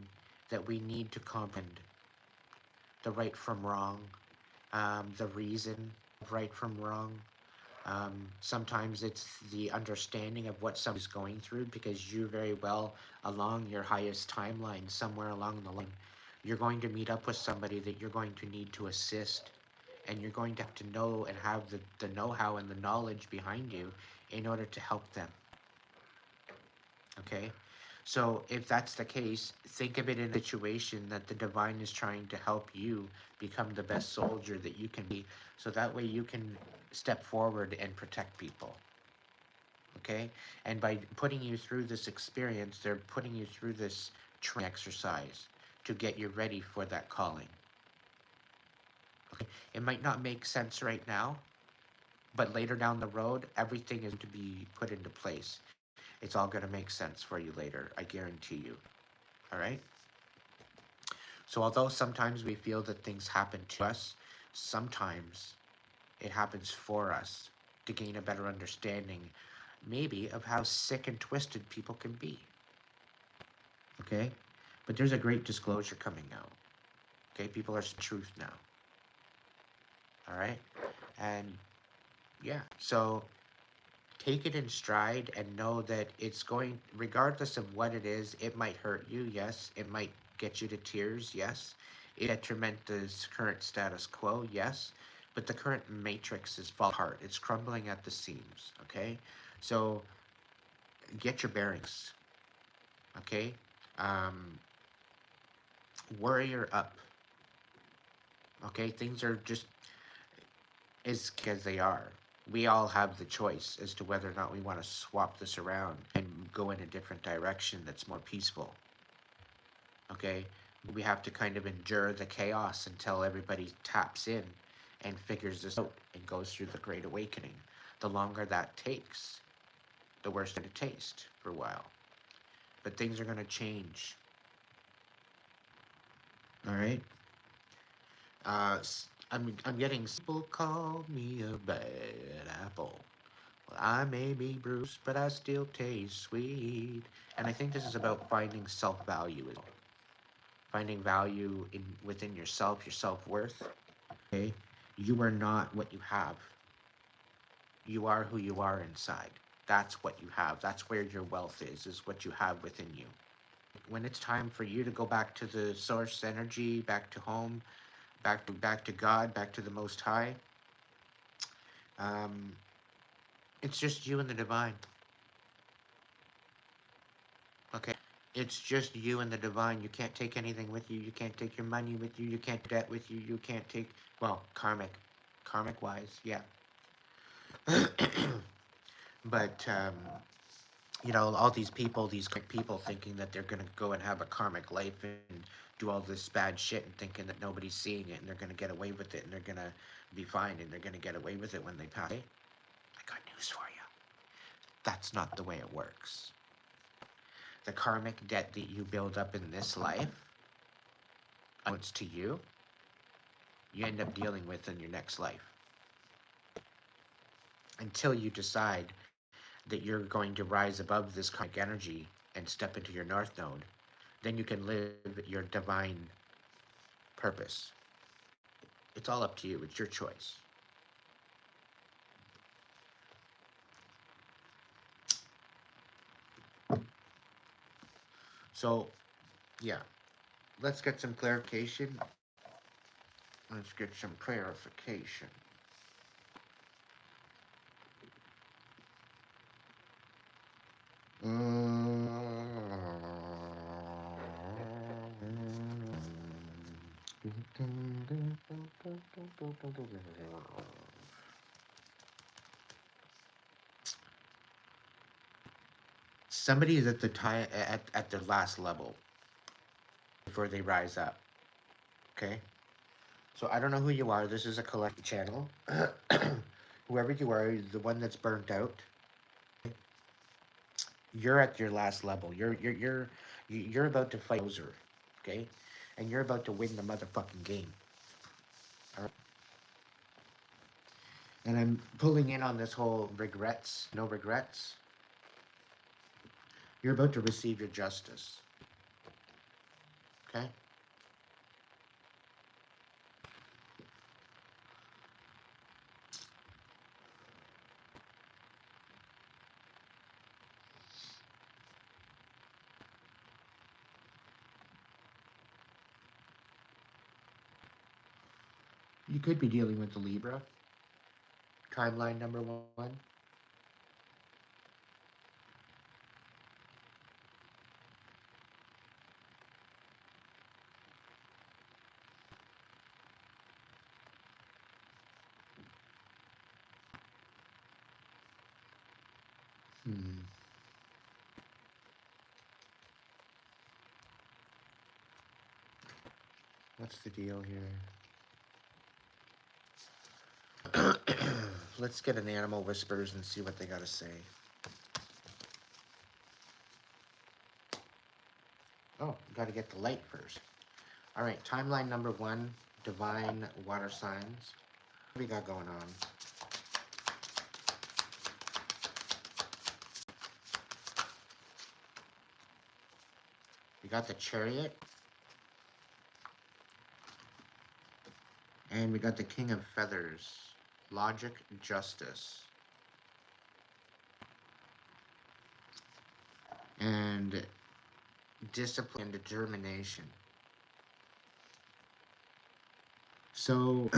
that we need to comprehend the right from wrong, the reason of right from wrong. Sometimes it's the understanding of what somebody's going through, because you very well, along your highest timeline, somewhere along the line, you're going to meet up with somebody that you're going to need to assist, and you're going to have to know and have the know-how and the knowledge behind you in order to help them. Okay? So if that's the case, think of it in a situation that the divine is trying to help you become the best soldier that you can be, so that way you can step forward and protect people. Okay? And by putting you through this experience, they're putting you through this training exercise to get you ready for that calling. Okay? It might not make sense right now, but later down the road, everything is to be put into place. It's all going to make sense for you later, I guarantee you. All right? So although sometimes we feel that things happen to us, sometimes it happens for us to gain a better understanding, maybe, of how sick and twisted people can be. Okay? But there's a great disclosure coming out. Okay? People are seeing truth now. All right? And yeah, so take it in stride and know that it's going, regardless of what it is, it might hurt you, yes. It might get you to tears, yes. It detriment the current status quo, yes. But the current matrix is falling apart. It's crumbling at the seams, okay? So get your bearings, okay? Um, Warrior up, okay? Things are just as they are. We all have the choice as to whether or not we want to swap this around and go in a different direction that's more peaceful. Okay? We have to kind of endure the chaos until everybody taps in and figures this out and goes through the Great Awakening. The longer that takes, the worse it's going to taste for a while. But things are going to change. All right? I'm getting people call me a bad apple. Well, I may be bruised, but I still taste sweet. And I think this is about finding self-value as well. Finding value within yourself, your self-worth. Okay? You are not what you have. You are who you are inside. That's what you have. That's where your wealth is what you have within you. When it's time for you to go back to the source energy, back to home, back to God, back to the Most High, um, it's just you and the divine. Okay? It's just you and the divine. You can't take anything with you. You can't take your money with you. You can't debt with you. You can't take, well, karmic wise, yeah. But you know, all these people, these people thinking that they're gonna go and have a karmic life and do all this bad shit and thinking that nobody's seeing it and they're gonna get away with it and they're gonna be fine and they're gonna get away with it when they pass. Hey, I got news for you. That's not the way it works. The karmic debt that you build up in this life, it's to you, you end up dealing with in your next life. Until you decide that you're going to rise above this karmic energy and step into your North Node, then you can live your divine purpose. It's all up to you. It's your choice. So, yeah, let's get some clarification. Let's get some clarification. Somebody is at the time at their last level before they rise up. Okay? So I don't know who you are. This is a collective channel. Whoever you are, the one that's burnt out, you're at your last level. You're about to fight Bowser, okay? And you're about to win the motherfucking game. All right? And I'm pulling in on this whole regrets, no regrets. You're about to receive your justice, okay? You could be dealing with the Libra, timeline number 1. Hmm. What's the deal here? Let's get an animal whispers and see what they got to say. Oh, got to get the light first. All right, timeline number 1, divine water signs. What do we got going on? We got the Chariot. And we got the King of Feathers. Logic, justice. And discipline and determination. So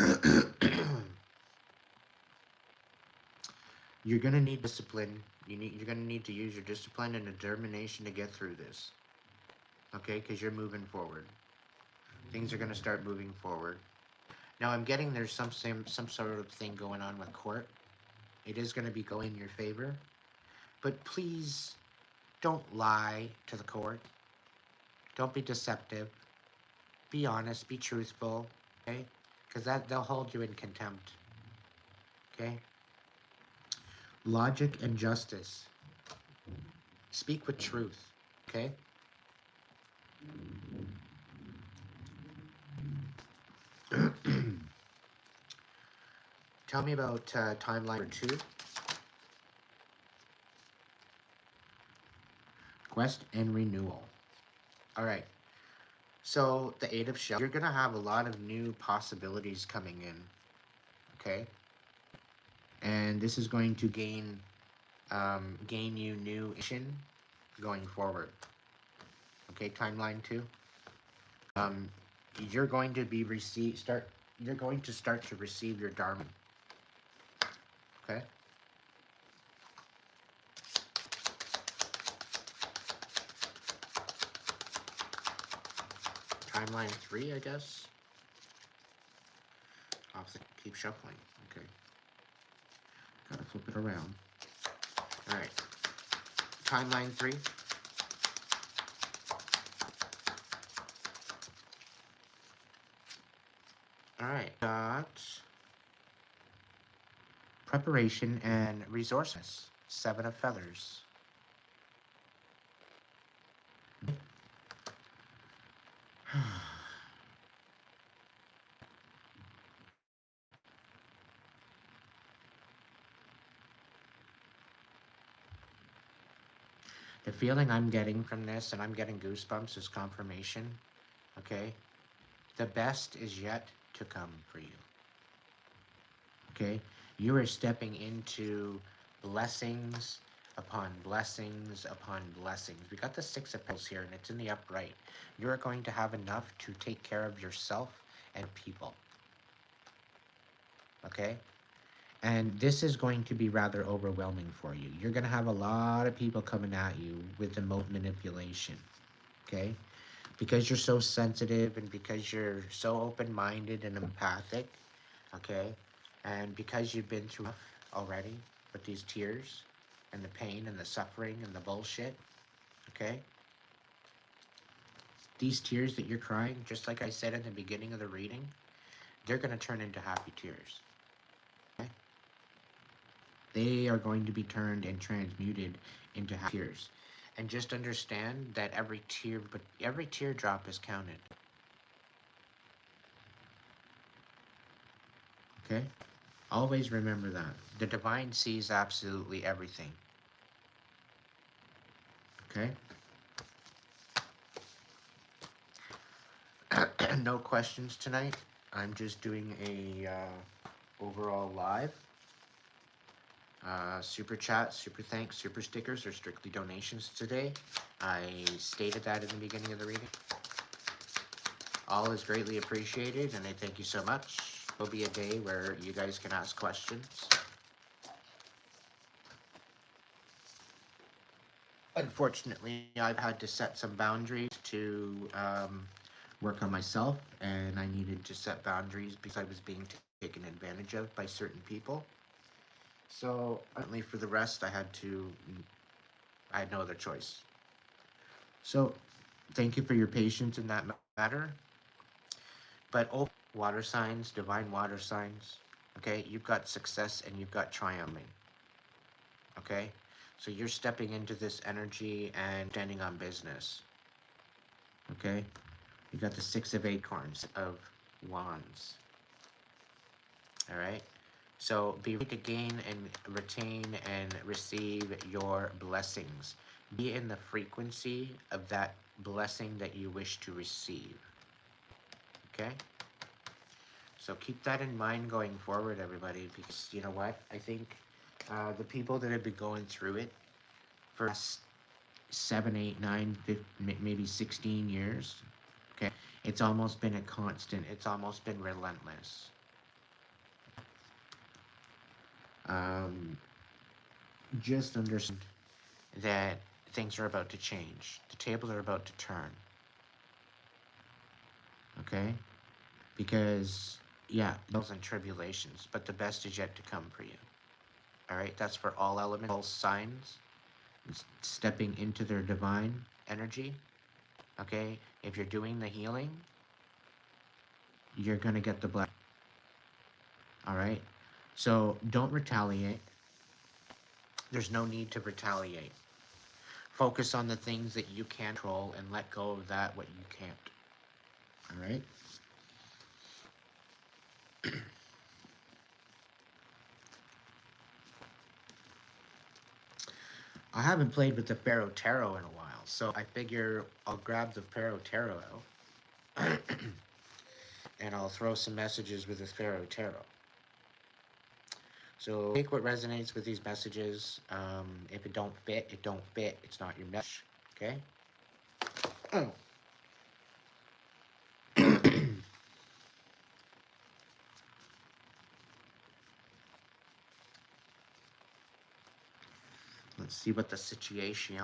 you're gonna need discipline. You're gonna need to use your discipline and determination to get through this. Okay, because you're moving forward. Things are gonna start moving forward. Now I'm getting there's some sort of thing going on with court. It is gonna be going in your favor, but please don't lie to the court. Don't be deceptive. Be honest. Be truthful. Okay, because they'll hold you in contempt. Okay. Logic and justice. Speak with truth. Okay. Tell me about timeline number 2. Quest and renewal. All right. So the 8 of Shells. You're gonna have a lot of new possibilities coming in. Okay. And this is going to gain you new information going forward. Okay. Timeline 2. You're going to be You're going to start to receive your dharma. Okay. Timeline 3, I guess. I'll have to keep shuffling. Okay. Gotta flip it around. Alright. Timeline 3. Alright. Got preparation and resources. 7 of feathers. The feeling I'm getting from this, and I'm getting goosebumps, is confirmation. Okay? The best is yet to come for you. Okay? You are stepping into blessings upon blessings upon blessings. We got the 6 of Pentacles here, and it's in the upright. You are going to have enough to take care of yourself and people. Okay? And this is going to be rather overwhelming for you. You're going to have a lot of people coming at you with emotive manipulation. Okay? Because you're so sensitive and because you're so open-minded and empathic. Okay? And because you've been through enough already with these tears and the pain and the suffering and the bullshit. Okay? These tears that you're crying, just like I said at the beginning of the reading, they're going to turn into happy tears. Okay? They are going to be turned and transmuted into happy tears. And just understand that every teardrop is counted. Okay? Always remember that. The divine sees absolutely everything. Okay? No questions tonight. I'm just doing a overall live. Super chat, super thanks, super stickers are strictly donations today. I stated that in the beginning of the reading. All is greatly appreciated, and I thank you so much. There'll be a day where you guys can ask questions. Unfortunately, I've had to set some boundaries to work on myself, and I needed to set boundaries because I was being taken advantage of by certain people. So, only for the rest, I had no other choice. So, thank you for your patience in that matter. But all water signs, divine water signs, okay, you've got success and you've got triumphing. Okay? So you're stepping into this energy and standing on business. Okay? You got the 6 of acorns, of wands. Alright? So be ready to gain and retain and receive your blessings. Be in the frequency of that blessing that you wish to receive. Okay? So keep that in mind going forward, everybody, because you know what? I think the people that have been going through it for 7, 8, 9, 15, maybe 16 years, okay, it's almost been a constant. It's almost been relentless. Just understand that things are about to change. The tables are about to turn. Okay? Because, yeah, trials and tribulations, but the best is yet to come for you. Alright? That's for all elements, all signs, stepping into their divine energy. Okay? If you're doing the healing, you're going to get the blessing. Alright? So don't retaliate. There's no need to retaliate. Focus on the things that you can control and let go of that what you can't. Alright? I haven't played with the Pharaoh Tarot in a while, so I figure I'll grab the Pharaoh Tarot out and I'll throw some messages with the Pharaoh Tarot. So take what resonates with these messages. If it don't fit, it don't fit. It's not your message, okay? Oh. Let's see what the situation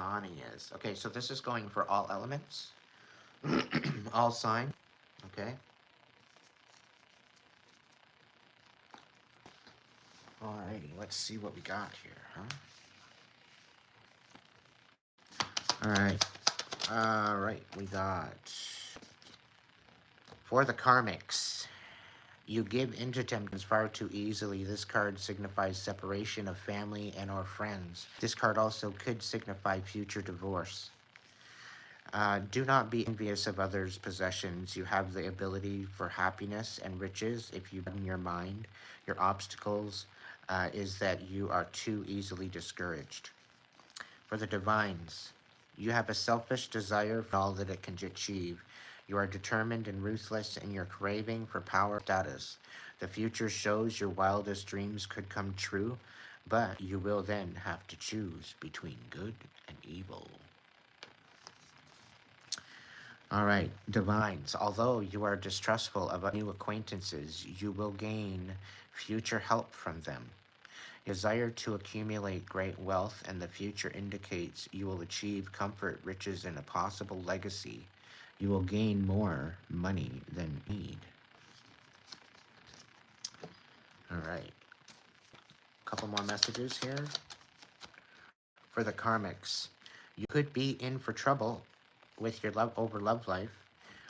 is. Okay, so this is going for all elements, all sign, okay? Alrighty, let's see what we got here, huh? Alright, we got, for the Karmics, you give into temptations far too easily. This card signifies separation of family and or friends. This card also could signify future divorce. Do not be envious of others' possessions. You have the ability for happiness and riches if you broaden your mind. Your obstacles is that you are too easily discouraged. For the divines, you have a selfish desire for all that it can achieve. You are determined and ruthless in your craving for power and status. The future shows your wildest dreams could come true, but you will then have to choose between good and evil. Alright, divines, although you are distrustful of new acquaintances, you will gain future help from them. Desire to accumulate great wealth and the future indicates you will achieve comfort, riches, and a possible legacy. You will gain more money than need. Alright. A couple more messages here. For the Karmics, you could be in for trouble with your love life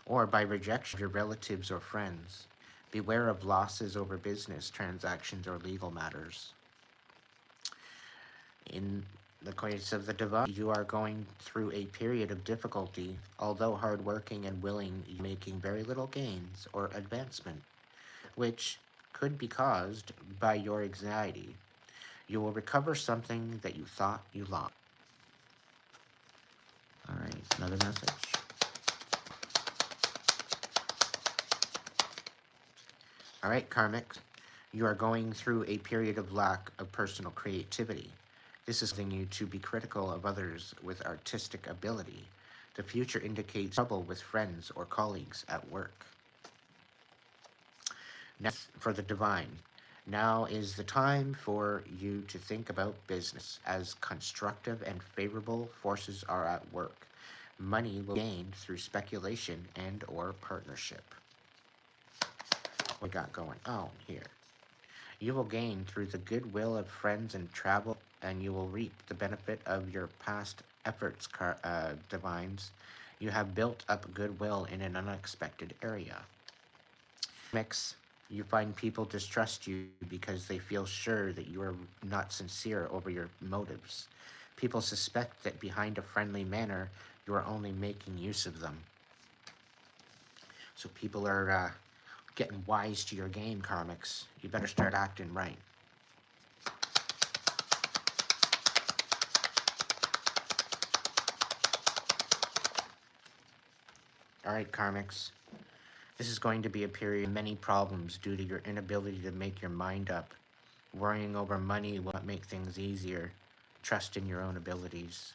or by rejection of your relatives or friends. Beware of losses over business transactions or legal matters. In the case of the divine, you are going through a period of difficulty. Although hardworking and willing, you're making very little gains or advancement, which could be caused by your anxiety. You will recover something that you thought you lost. All right, another message. All right, Karmic, you are going through a period of lack of personal creativity. This is causing you to be critical of others with artistic ability. The future indicates trouble with friends or colleagues at work. Next, for the divine, now is the time for you to think about business, as constructive and favorable forces are at work. Money will be gained through speculation and or partnership. What we got going on here? You will gain through the goodwill of friends and travel, and you will reap the benefit of your past efforts, divines. You have built up goodwill in an unexpected area. Mix. You find people distrust you because they feel sure that you are not sincere over your motives. People suspect that behind a friendly manner, you are only making use of them. So people are getting wise to your game, Karmics. You better start acting right. All right, Karmics. This is going to be a period of many problems due to your inability to make your mind up. Worrying over money will not make things easier. Trust in your own abilities.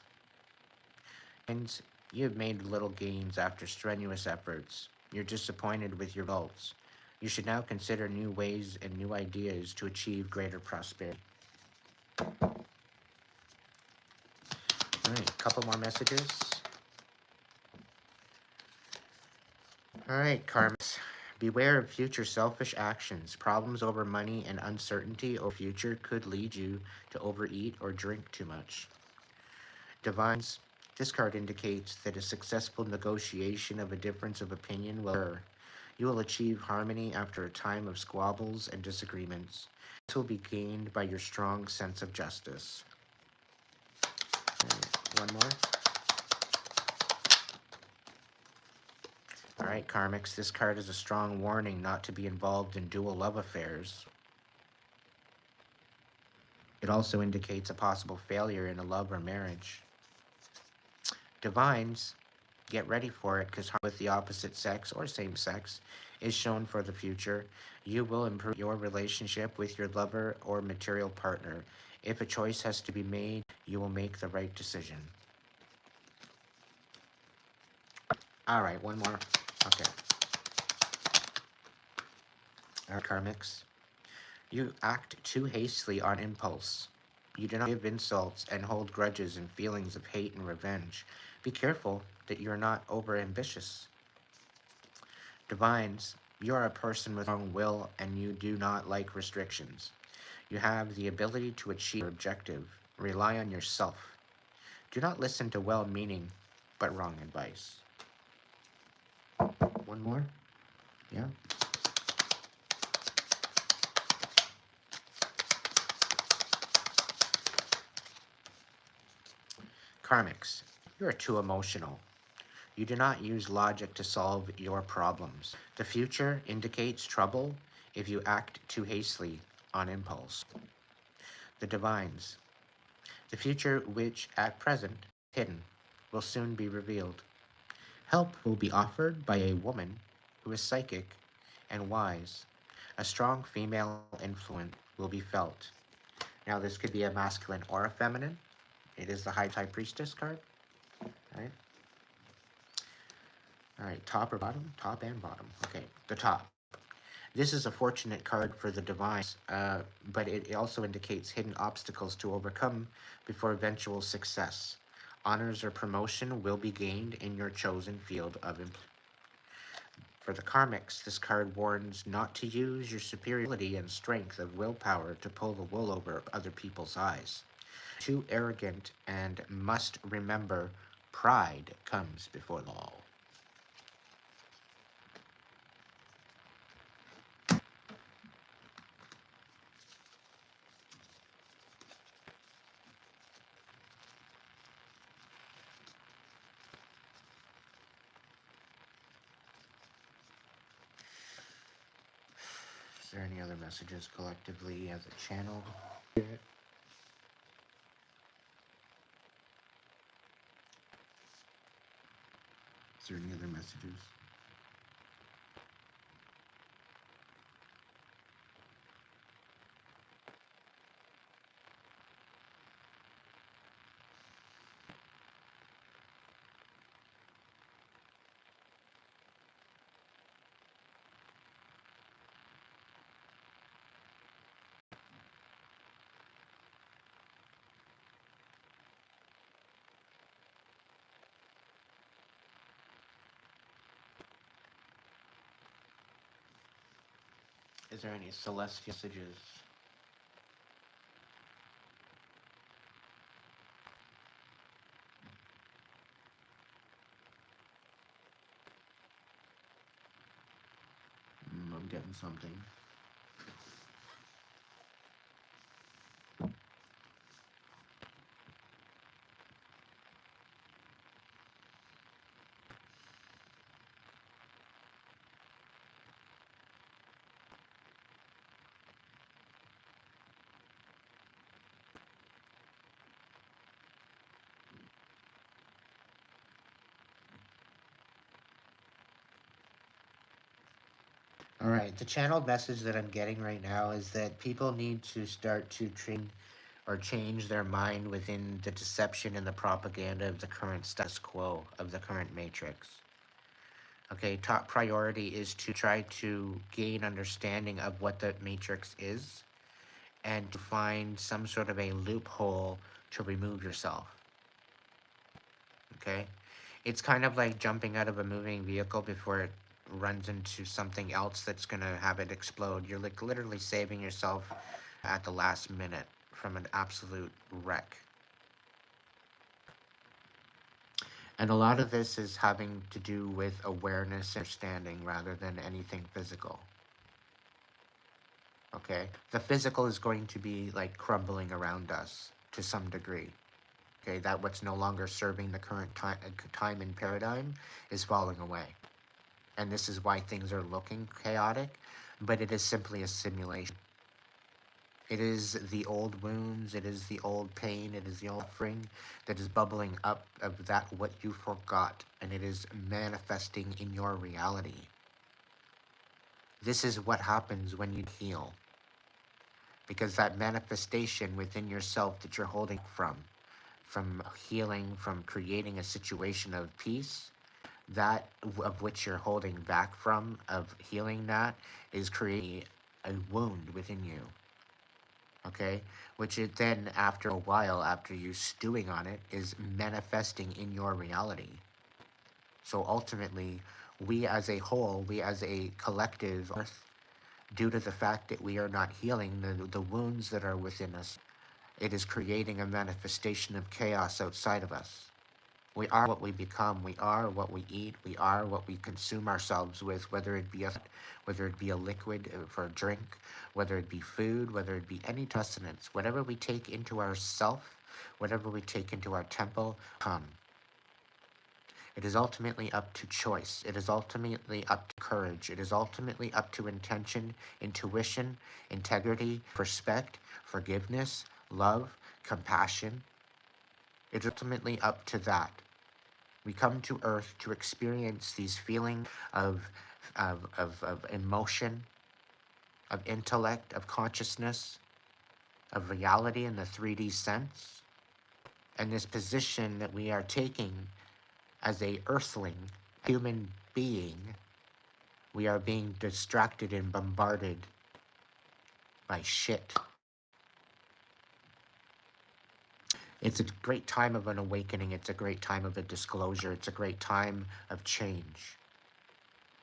And you have made little gains after strenuous efforts. You're disappointed with your results. You should now consider new ways and new ideas to achieve greater prosperity. All right, a couple more messages. All right, Karmics. Beware of future selfish actions. Problems over money and uncertainty over future could lead you to overeat or drink too much. Divines, this card indicates that a successful negotiation of a difference of opinion will occur. You will achieve harmony after a time of squabbles and disagreements. This will be gained by your strong sense of justice. Okay, one more. All right, Karmics, this card is a strong warning not to be involved in dual love affairs. It also indicates a possible failure in a love or marriage. Divines, get ready for it, because with the opposite sex or same sex is shown for the future. You will improve your relationship with your lover or material partner. If a choice has to be made, you will make the right decision. All right, one more. Okay. All right, Karmics. You act too hastily on impulse. You do not give insults and hold grudges and feelings of hate and revenge. Be careful that you're not overambitious. Divines, you are a person with strong will and you do not like restrictions. You have the ability to achieve your objective. Rely on yourself. Do not listen to well-meaning but wrong advice. One more? Yeah. Karmics, you are too emotional. You do not use logic to solve your problems. The future indicates trouble if you act too hastily on impulse. The divines, the future which at present is hidden will soon be revealed. Help will be offered by a woman who is psychic and wise. A strong female influence will be felt. Now this could be a masculine or a feminine. It is the High Priestess card. Right? All right, top or bottom? Top and bottom. Okay, the top. This is a fortunate card for the divines, but it also indicates hidden obstacles to overcome before eventual success. Honors or promotion will be gained in your chosen field of employment. For the Karmics, this card warns not to use your superiority and strength of willpower to pull the wool over other people's eyes. Too arrogant and must remember, pride comes before the fall. Is there any other messages collectively as a channel? Is there any other messages? Is there any celestial messages? I'm getting something. All right, the channeled message that I'm getting right now is that people need to start to train or change their mind within the deception and the propaganda of the current status quo of the current matrix. Okay, top priority is to try to gain understanding of what the matrix is and to find some sort of a loophole to remove yourself. Okay, it's kind of like jumping out of a moving vehicle before it runs into something else that's going to have it explode. You're like literally saving yourself at the last minute from an absolute wreck. And a lot of this is having to do with awareness and understanding rather than anything physical. Okay? The physical is going to be like crumbling around us to some degree. Okay? That what's no longer serving the current time and paradigm is falling away. And this is why things are looking chaotic, but it is simply a simulation. It is the old wounds, it is the old pain, it is the old suffering that is bubbling up of that what you forgot, and it is manifesting in your reality. This is what happens when you heal. Because that manifestation within yourself that you're holding from healing, from creating a situation of peace, that of which you're holding back from, of healing that, is creating a wound within you. Okay, which it then after a while, after you stewing on it, is manifesting in your reality. So ultimately, we as a whole, we as a collective earth, due to the fact that we are not healing the wounds that are within us, it is creating a manifestation of chaos outside of us. We are what we become. We are what we eat. We are what we consume ourselves with, whether it be a liquid for a drink, whether it be food, whether it be any sustenance, whatever we take into our self, whatever we take into our temple, come. It is ultimately up to choice. It is ultimately up to courage. It is ultimately up to intention, intuition, integrity, respect, forgiveness, love, compassion. It is ultimately up to that. We come to Earth to experience these feelings of emotion, of intellect, of consciousness, of reality in the 3D sense. And this position that we are taking as a earthling, human being, we are being distracted and bombarded by shit. It's a great time of an awakening. It's a great time of a disclosure. It's a great time of change.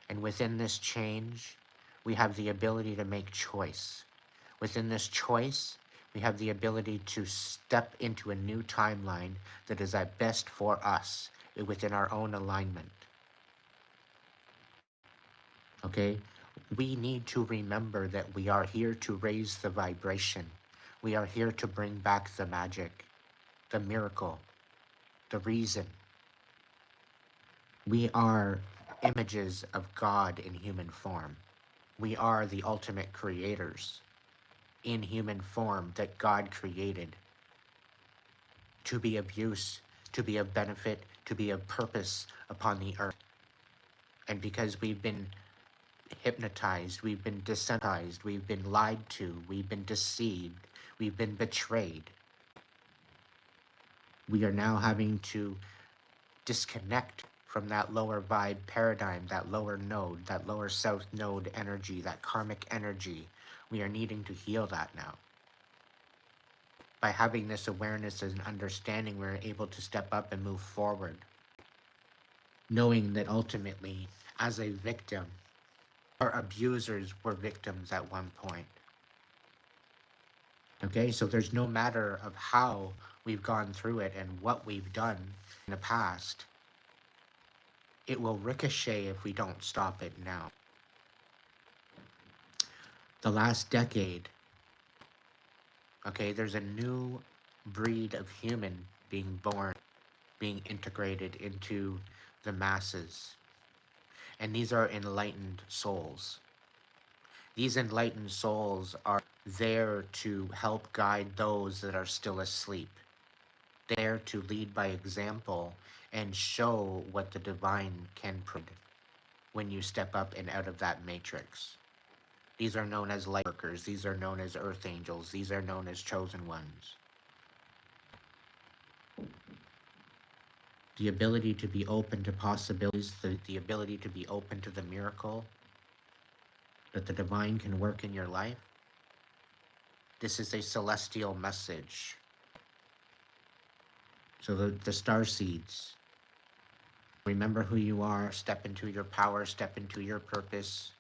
And within this change, we have the ability to make choice. Within this choice, we have the ability to step into a new timeline that is at best for us within our own alignment. Okay? We need to remember that we are here to raise the vibration. We are here to bring back the magic, the miracle, the reason. We are images of God in human form. We are the ultimate creators in human form that God created to be of use, to be of benefit, to be of purpose upon the earth. And because we've been hypnotized, we've been desensitized, we've been lied to, we've been deceived, we've been betrayed, we are now having to disconnect from that lower vibe paradigm, that lower node, that lower south node energy, that karmic energy. We are needing to heal that now. By having this awareness and understanding, we're able to step up and move forward, knowing that ultimately, as a victim, our abusers were victims at one point. Okay, so there's no matter of how we've gone through it and what we've done in the past, it will ricochet if we don't stop it now. The last decade, okay, there's a new breed of human being born, being integrated into the masses. And these are enlightened souls. These enlightened souls are there to help guide those that are still asleep. There to lead by example and show what the divine can provide when you step up and out of that matrix. These are known as light workers. These are known as earth angels. These are known as chosen ones. The ability to be open to possibilities, the ability to be open to the miracle that the divine can work in your life. This is a celestial message. So the star seeds, remember who you are, step into your power, step into your purpose.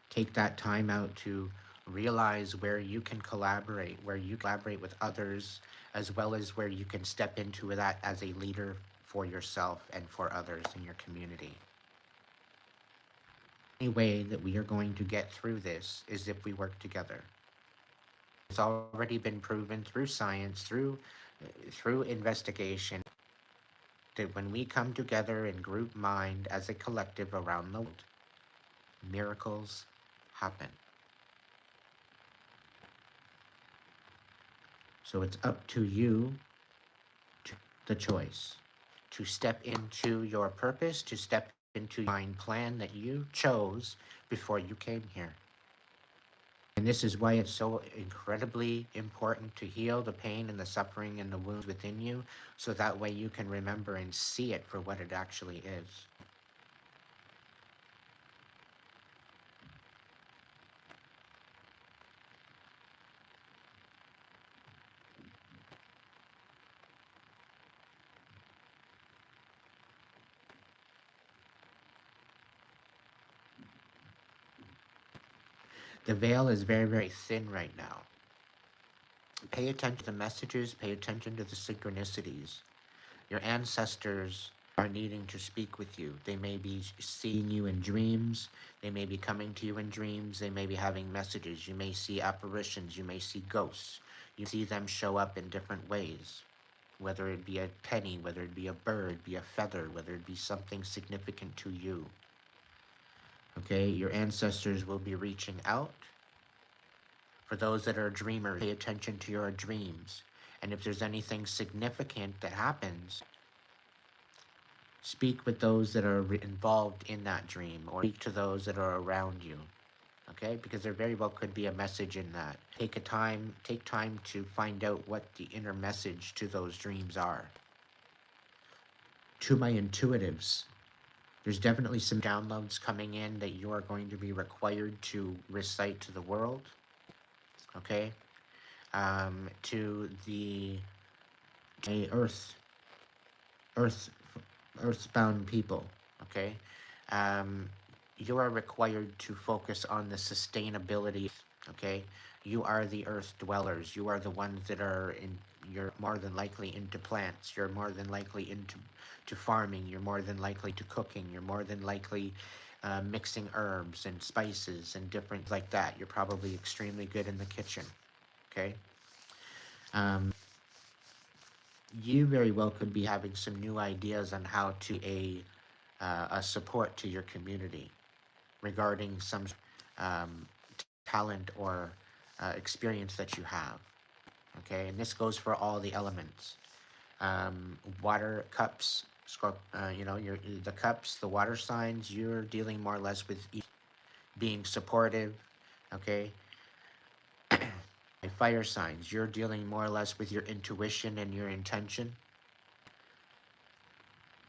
Take that time out to realize where you can collaborate, where you collaborate with others, as well as where you can step into that as a leader for yourself and for others in your community. The only way that we are going to get through this is if we work together. It's already been proven through science, through investigation, that when we come together in group mind as a collective around the world, miracles happen. So it's up to you, the choice, to step into your purpose, to step into your mind plan that you chose before you came here. And this is why it's so incredibly important to heal the pain and the suffering and the wounds within you, so that way you can remember and see it for what it actually is. The veil is very, very thin right now. Pay attention to the messages, pay attention to the synchronicities. Your ancestors are needing to speak with you. They may be seeing you in dreams. They may be coming to you in dreams. They may be having messages. You may see apparitions. You may see ghosts. You see them show up in different ways, whether it be a penny, whether it be a bird, be a feather, whether it be something significant to you. Okay, your ancestors will be reaching out. For those that are dreamers, pay attention to your dreams. And if there's anything significant that happens, speak with those that are involved in that dream, or speak to those that are around you. Okay, because there very well could be a message in that. Take time to find out what the inner message to those dreams are. To my intuitives, there's definitely some downloads coming in that you are going to be required to recite to the world. Okay, to the earthbound people. Okay, you are required to focus on the sustainability. Okay, you are the earth dwellers. You are the ones that are in. You're more than likely into plants. You're more than likely into farming. You're more than likely to cooking. You're more than likely mixing herbs and spices and different like that. You're probably extremely good in the kitchen. Okay. You very well could be having some new ideas on how to a support to your community. regarding some um, talent or experience that you have. Okay, and this goes for all the elements. Water cups, the cups, the water signs. You're dealing more or less with being supportive. Okay, fire signs. You're dealing more or less with your intuition and your intention.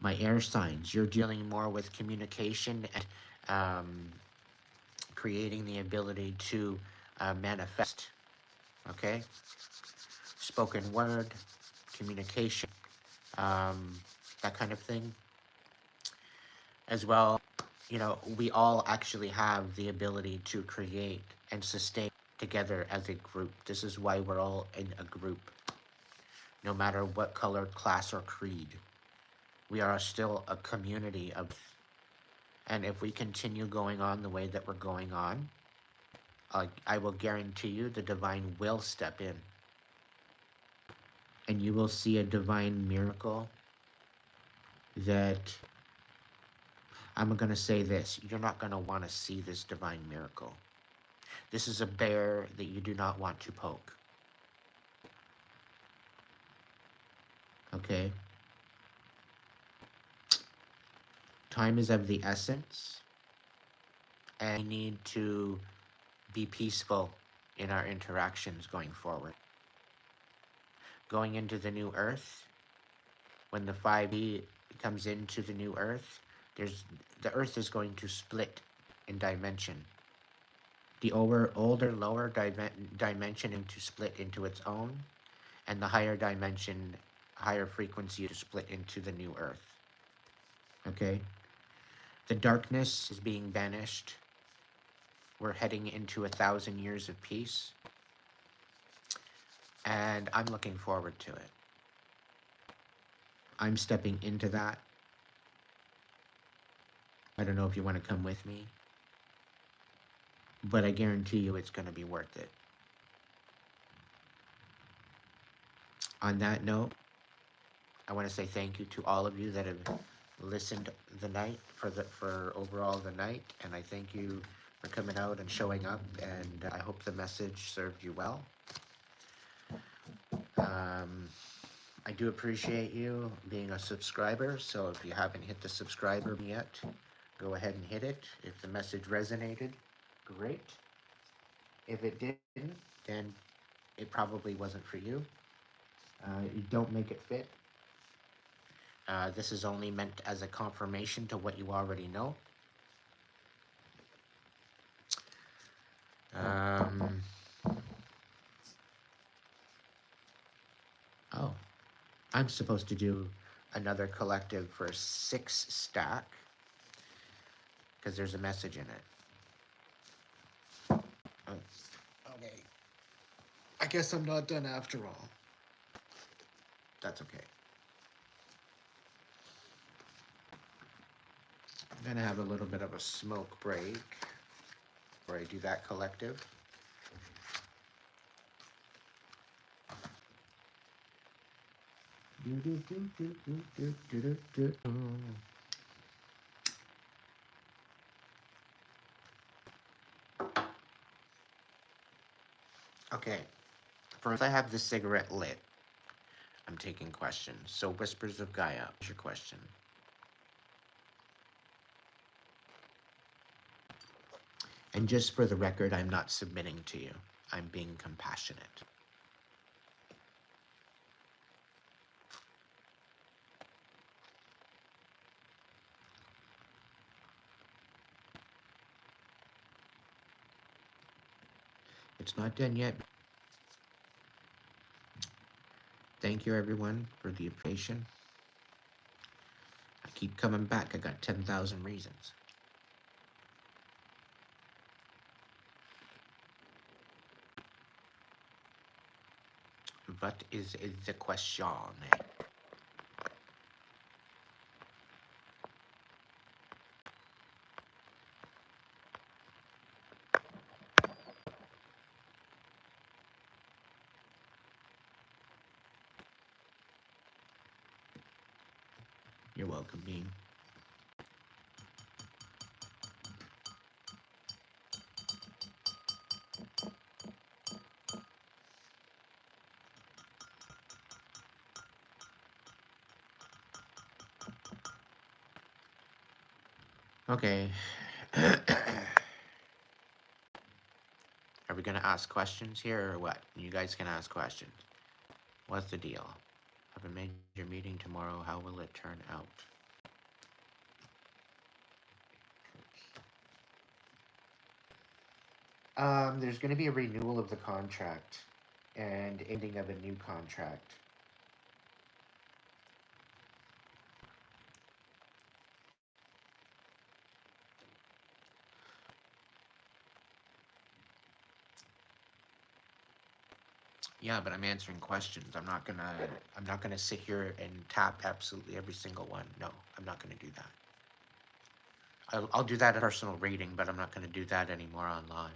My air signs. You're dealing more with communication and creating the ability to manifest. Okay, spoken word, communication, um, that kind of thing. As well, we all actually have the ability to create and sustain together as a group. This is why we're all in a group, no matter what color, class, or creed. We are still a community of, and if we continue going on the way that we're going on, I will guarantee you the divine will step in. And you will see a divine miracle that, I'm going to say this, you're not going to want to see this divine miracle. This is a bear that you do not want to poke. Okay? Time is of the essence, and we need to be peaceful in our interactions going forward. Going into the new earth, when the 5D comes into the new earth, the earth is going to split in dimension. The older lower dimension into split into its own, and the higher dimension, higher frequency to split into the new earth. Okay? The darkness is being banished. We're heading into 1,000 years of peace. And I'm looking forward to it. I'm stepping into that. I don't know if you want to come with me, but I guarantee you it's going to be worth it. On that note, I want to say thank you to all of you that have listened for overall the night, and I thank you for coming out and showing up, and I hope the message served you well. I do appreciate you being a subscriber, so if you haven't hit the subscriber yet, go ahead and hit it. If the message resonated, great. If it didn't, then it probably wasn't for you. You don't make it fit. This is only meant as a confirmation to what you already know. Oh, I'm supposed to do another collective for 6 stack because there's a message in it. Oh, okay. I guess I'm not done after all. That's okay. I'm gonna have a little bit of a smoke break before I do that collective. Okay, first I have the cigarette lit. I'm taking questions. So Whispers of Gaia, what's your question? And just for the record, I'm not submitting to you. I'm being compassionate. It's not done yet. Thank you, everyone, for the appreciation. I keep coming back. I got 10,000 reasons. What is the question? You're welcome, Bean. Okay. Are we gonna ask questions here or what? You guys can ask questions. What's the deal? Have a major meeting tomorrow. How will it turn out? There's going to be a renewal of the contract and ending of a new contract. Yeah, but I'm answering questions. I'm not gonna sit here and tap absolutely every single one. No, I'm not gonna do that. I'll do that in personal reading, but I'm not gonna do that anymore online.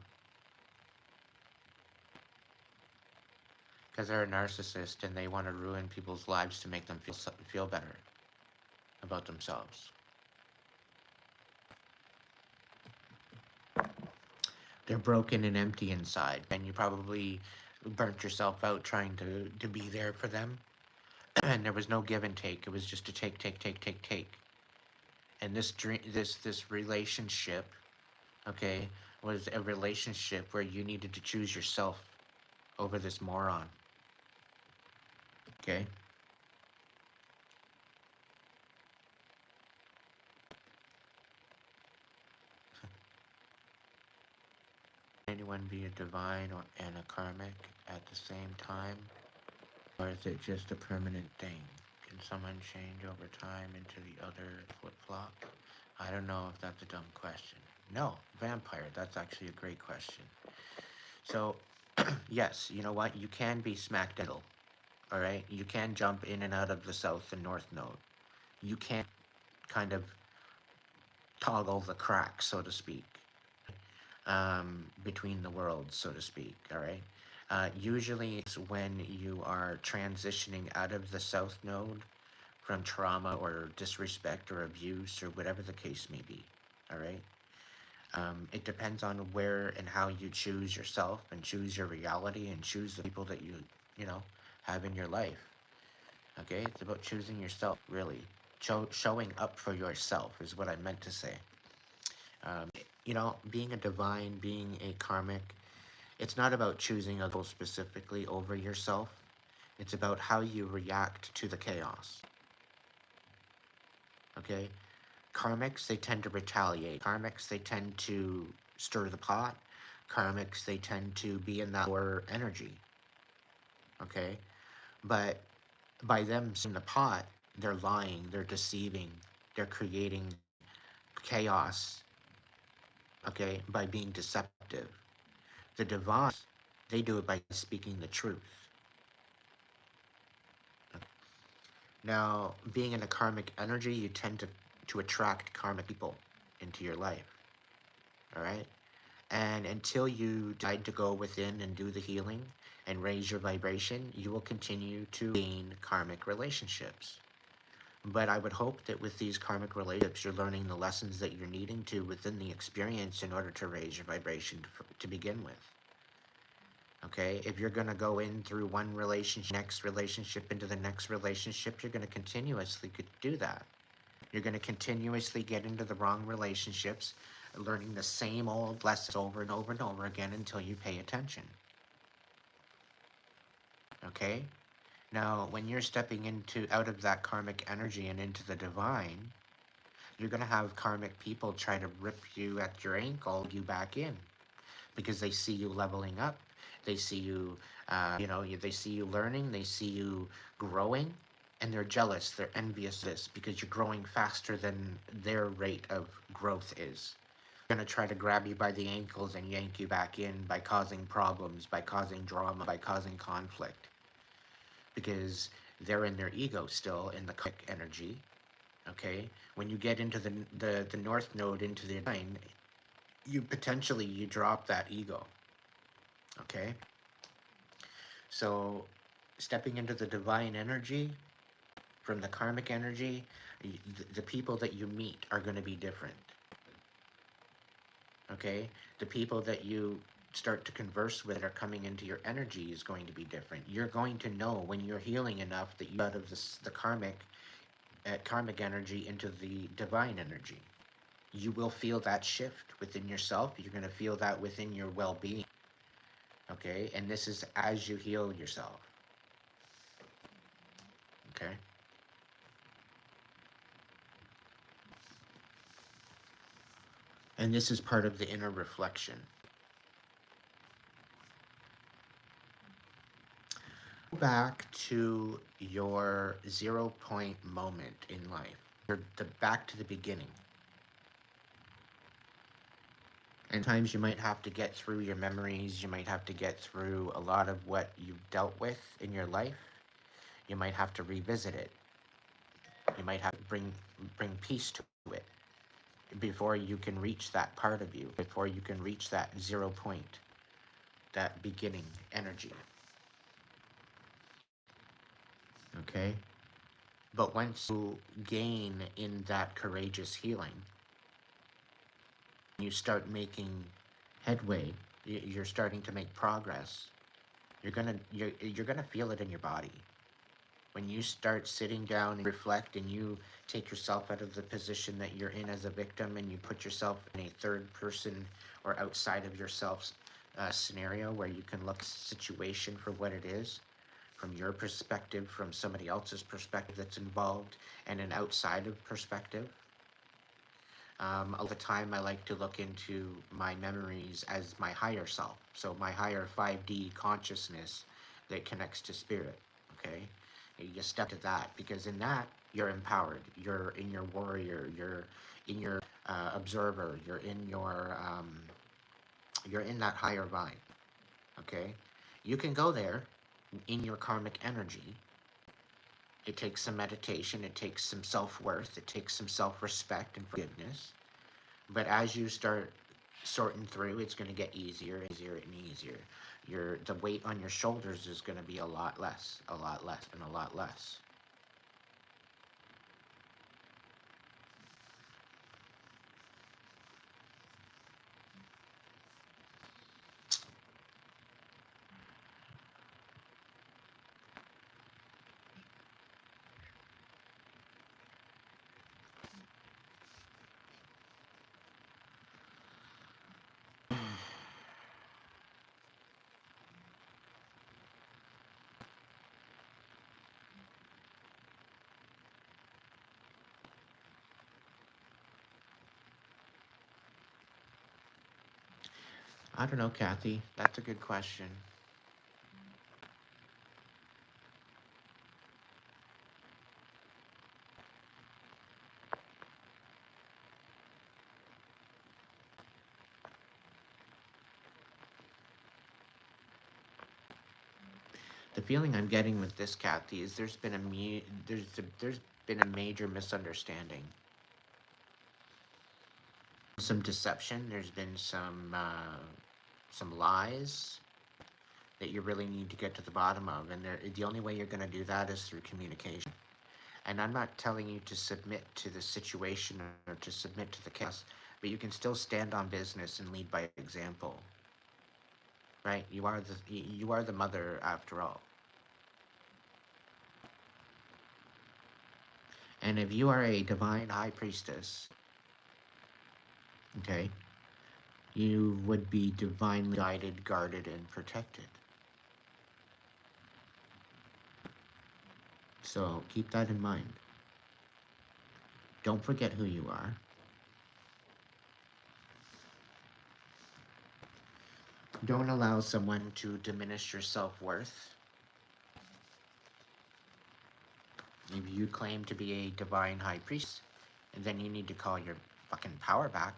Because they're a narcissist and they want to ruin people's lives to make them feel better about themselves. They're broken and empty inside, and you probably burnt yourself out trying to be there for them. And there was no give and take. It was just a take, take, take, take, take. And this relationship, okay, was a relationship where you needed to choose yourself over this moron. Okay? Anyone be a divine and a karmic at the same time? Or is it just a permanent thing? Can someone change over time into the other flip-flop? I don't know if that's a dumb question. No, vampire, that's actually a great question. So, yes, you know what? You can be smack diddle, all right? You can jump in and out of the south and north node. You can kind of toggle the cracks, so to speak, between the worlds, so to speak, all right? Usually it's when you are transitioning out of the south node from trauma or disrespect or abuse or whatever the case may be, all right? It depends on where and how you choose yourself and choose your reality and choose the people that you know, have in your life. Okay, it's about choosing yourself, really. Showing up for yourself is what I meant to say. Um, you know, being a divine, being a karmic, it's not about choosing a goal specifically over yourself. It's about how you react to the chaos. Okay? Karmics, they tend to retaliate. Karmics, they tend to stir the pot. Karmics, they tend to be in that lower energy. Okay? But by them in the pot, they're lying, they're deceiving, they're creating chaos, okay, by being deceptive. The divine, they do it by speaking the truth. Now, being in a karmic energy, you tend to attract karmic people into your life. All right? And until you decide to go within and do the healing and raise your vibration, you will continue to gain karmic relationships. But I would hope that with these karmic relationships, you're learning the lessons that you're needing to within the experience in order to raise your vibration to begin with. Okay, if you're going to go in through one relationship, next relationship, into the next relationship, you're going to continuously do that. You're going to continuously get into the wrong relationships, learning the same old lessons over and over and over again until you pay attention. Okay? Now, when you're stepping out of that karmic energy and into the divine, you're going to have karmic people try to rip you at your ankle, you back in, because they see you leveling up. They see you, they see you learning, they see you growing, and they're jealous, they're envious of this because you're growing faster than their rate of growth is. They're going to try to grab you by the ankles and yank you back in by causing problems, by causing drama, by causing conflict. Because they're in their ego still, in the karmic energy, okay? When you get into the north node, into the divine, you drop that ego. Okay, so stepping into the divine energy from the karmic energy, the people that you meet are going to be different. Okay, the people that you start to converse with are coming into your energy is going to be different. You're going to know when you're healing enough that you out of the karmic energy into the divine energy. you will feel that shift within yourself. You're going to feel that within your well-being. Okay? And this is as you heal yourself. Okay? And this is part of the inner reflection. Go back to your 0 point moment in life. Back to the beginning. And times you might have to get through your memories. You might have to get through a lot of what you've dealt with in your life. You might have to revisit it. You might have to bring peace to it before you can reach that part of you, before you can reach that 0 point, that beginning energy. Okay? But once you gain in that courageous healing, you start making headway, you're starting to make progress, you're gonna feel it in your body. When you start sitting down and reflect, and you take yourself out of the position that you're in as a victim, and you put yourself in a third person or outside of yourself scenario where you can look at the situation for what it is, from your perspective, from somebody else's perspective that's involved, and an outside of perspective. All the time I like to look into my memories as my higher self. So my higher 5D consciousness that connects to spirit, okay? You step to that, because in that, you're empowered. You're in your warrior, you're in your observer, you're in that higher vibe, okay? You can go there in your karmic energy. It takes some meditation, it takes some self-worth, it takes some self-respect and forgiveness. But as you start sorting through, it's going to get easier and easier and easier. The weight on your shoulders is going to be a lot less, and a lot less. I don't know, Kathy. That's a good question. The feeling I'm getting with this, Kathy, is there's been a major misunderstanding, some deception. There's been some lies that you really need to get to the bottom of, and the only way you're going to do that is through communication. And I'm not telling you to submit to the situation or to submit to the chaos, but you can still stand on business and lead by example. Right? You are the mother after all. And if you are a divine high priestess, okay, you would be divinely guided, guarded, and protected. So keep that in mind. Don't forget who you are. Don't allow someone to diminish your self-worth. If you claim to be a divine high priest, then you need to call your fucking power back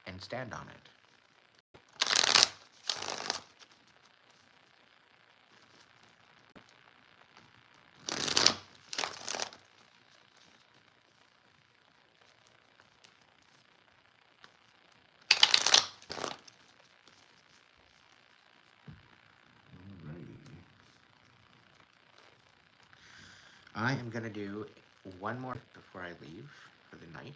and stand on it. I am going to do one more before I leave for the night.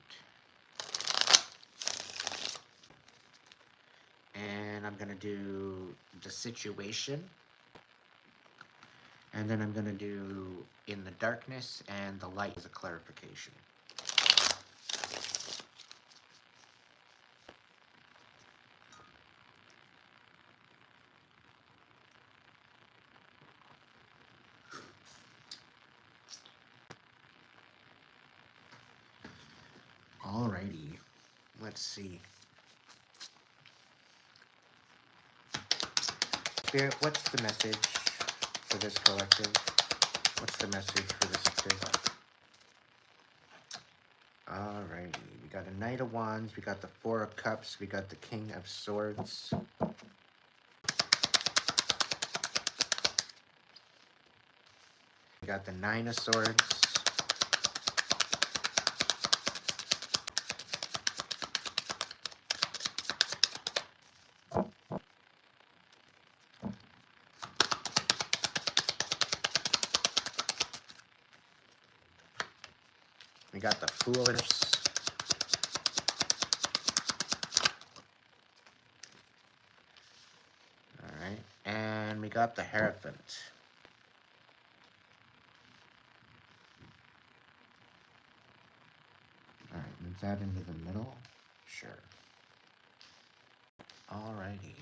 And I'm going to do the situation. And then I'm going to do in the darkness and the light as a clarification. Alrighty. Let's see. Spirit, what's the message for this collective? What's the message for this collective? Alrighty. We got a Knight of Wands. We got the Four of Cups. We got the King of Swords. We got the Nine of Swords. We got the Foolish. Alright. And we got the Hierophant. Alright, move that into the middle. Sure. Alrighty.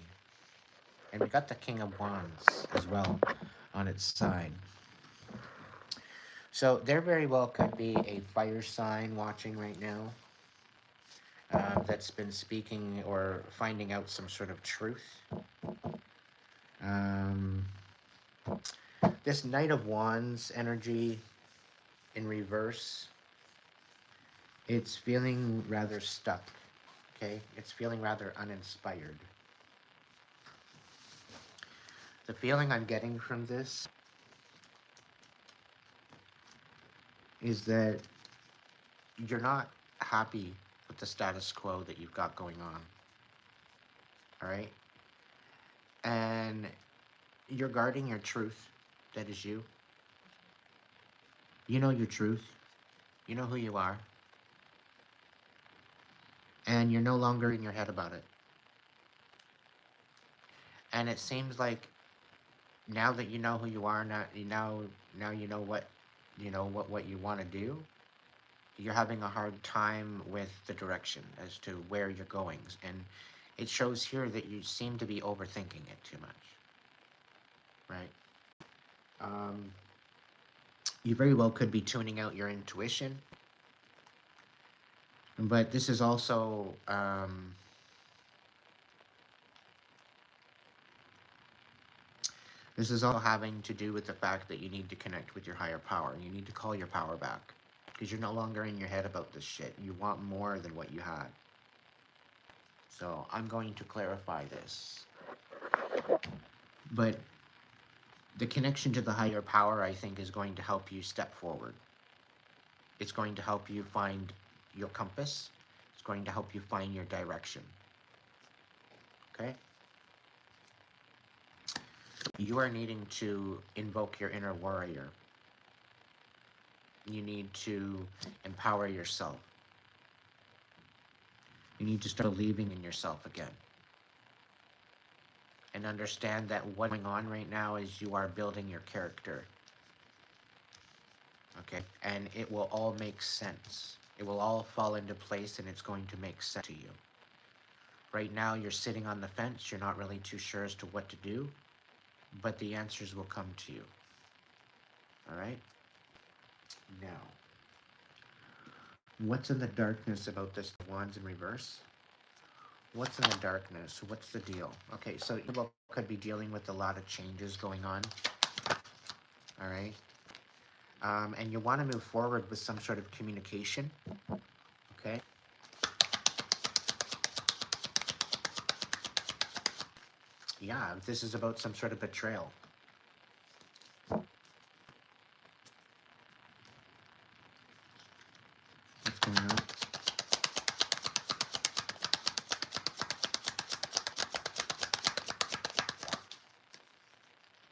And we got the King of Wands as well on its side. So there very well could be a fire sign watching right now that's been speaking or finding out some sort of truth. This Knight of Wands energy in reverse, it's feeling rather stuck, okay? It's feeling rather uninspired. The feeling I'm getting from this is that you're not happy with the status quo that you've got going on, all right? And you're guarding your truth, that is you. You know your truth. You know who you are. And you're no longer in your head about it. And it seems like now that you know who you are, now you know what you want to do, you're having a hard time with the direction as to where you're going. And it shows here that you seem to be overthinking it too much, right? You very well could be tuning out your intuition, but this is also having to do with the fact that you need to connect with your higher power. You need to call your power back because you're no longer in your head about this shit. You want more than what you had. So I'm going to clarify this. But the connection to the higher power, I think, is going to help you step forward. It's going to help you find your compass. It's going to help you find your direction. Okay? You are needing to invoke your inner warrior. You need to empower yourself. You need to start believing in yourself again. And understand that what's going on right now is you are building your character. Okay? And it will all make sense. It will all fall into place and it's going to make sense to you. Right now you're sitting on the fence. You're not really too sure as to what to do. But the answers will come to you. Alright? Now, what's in the darkness about this Wands in reverse? What's in the darkness? What's the deal? Okay, so you could be dealing with a lot of changes going on. Alright? And you want to move forward with some sort of communication. Okay? Yeah, this is about some sort of betrayal. What's going on?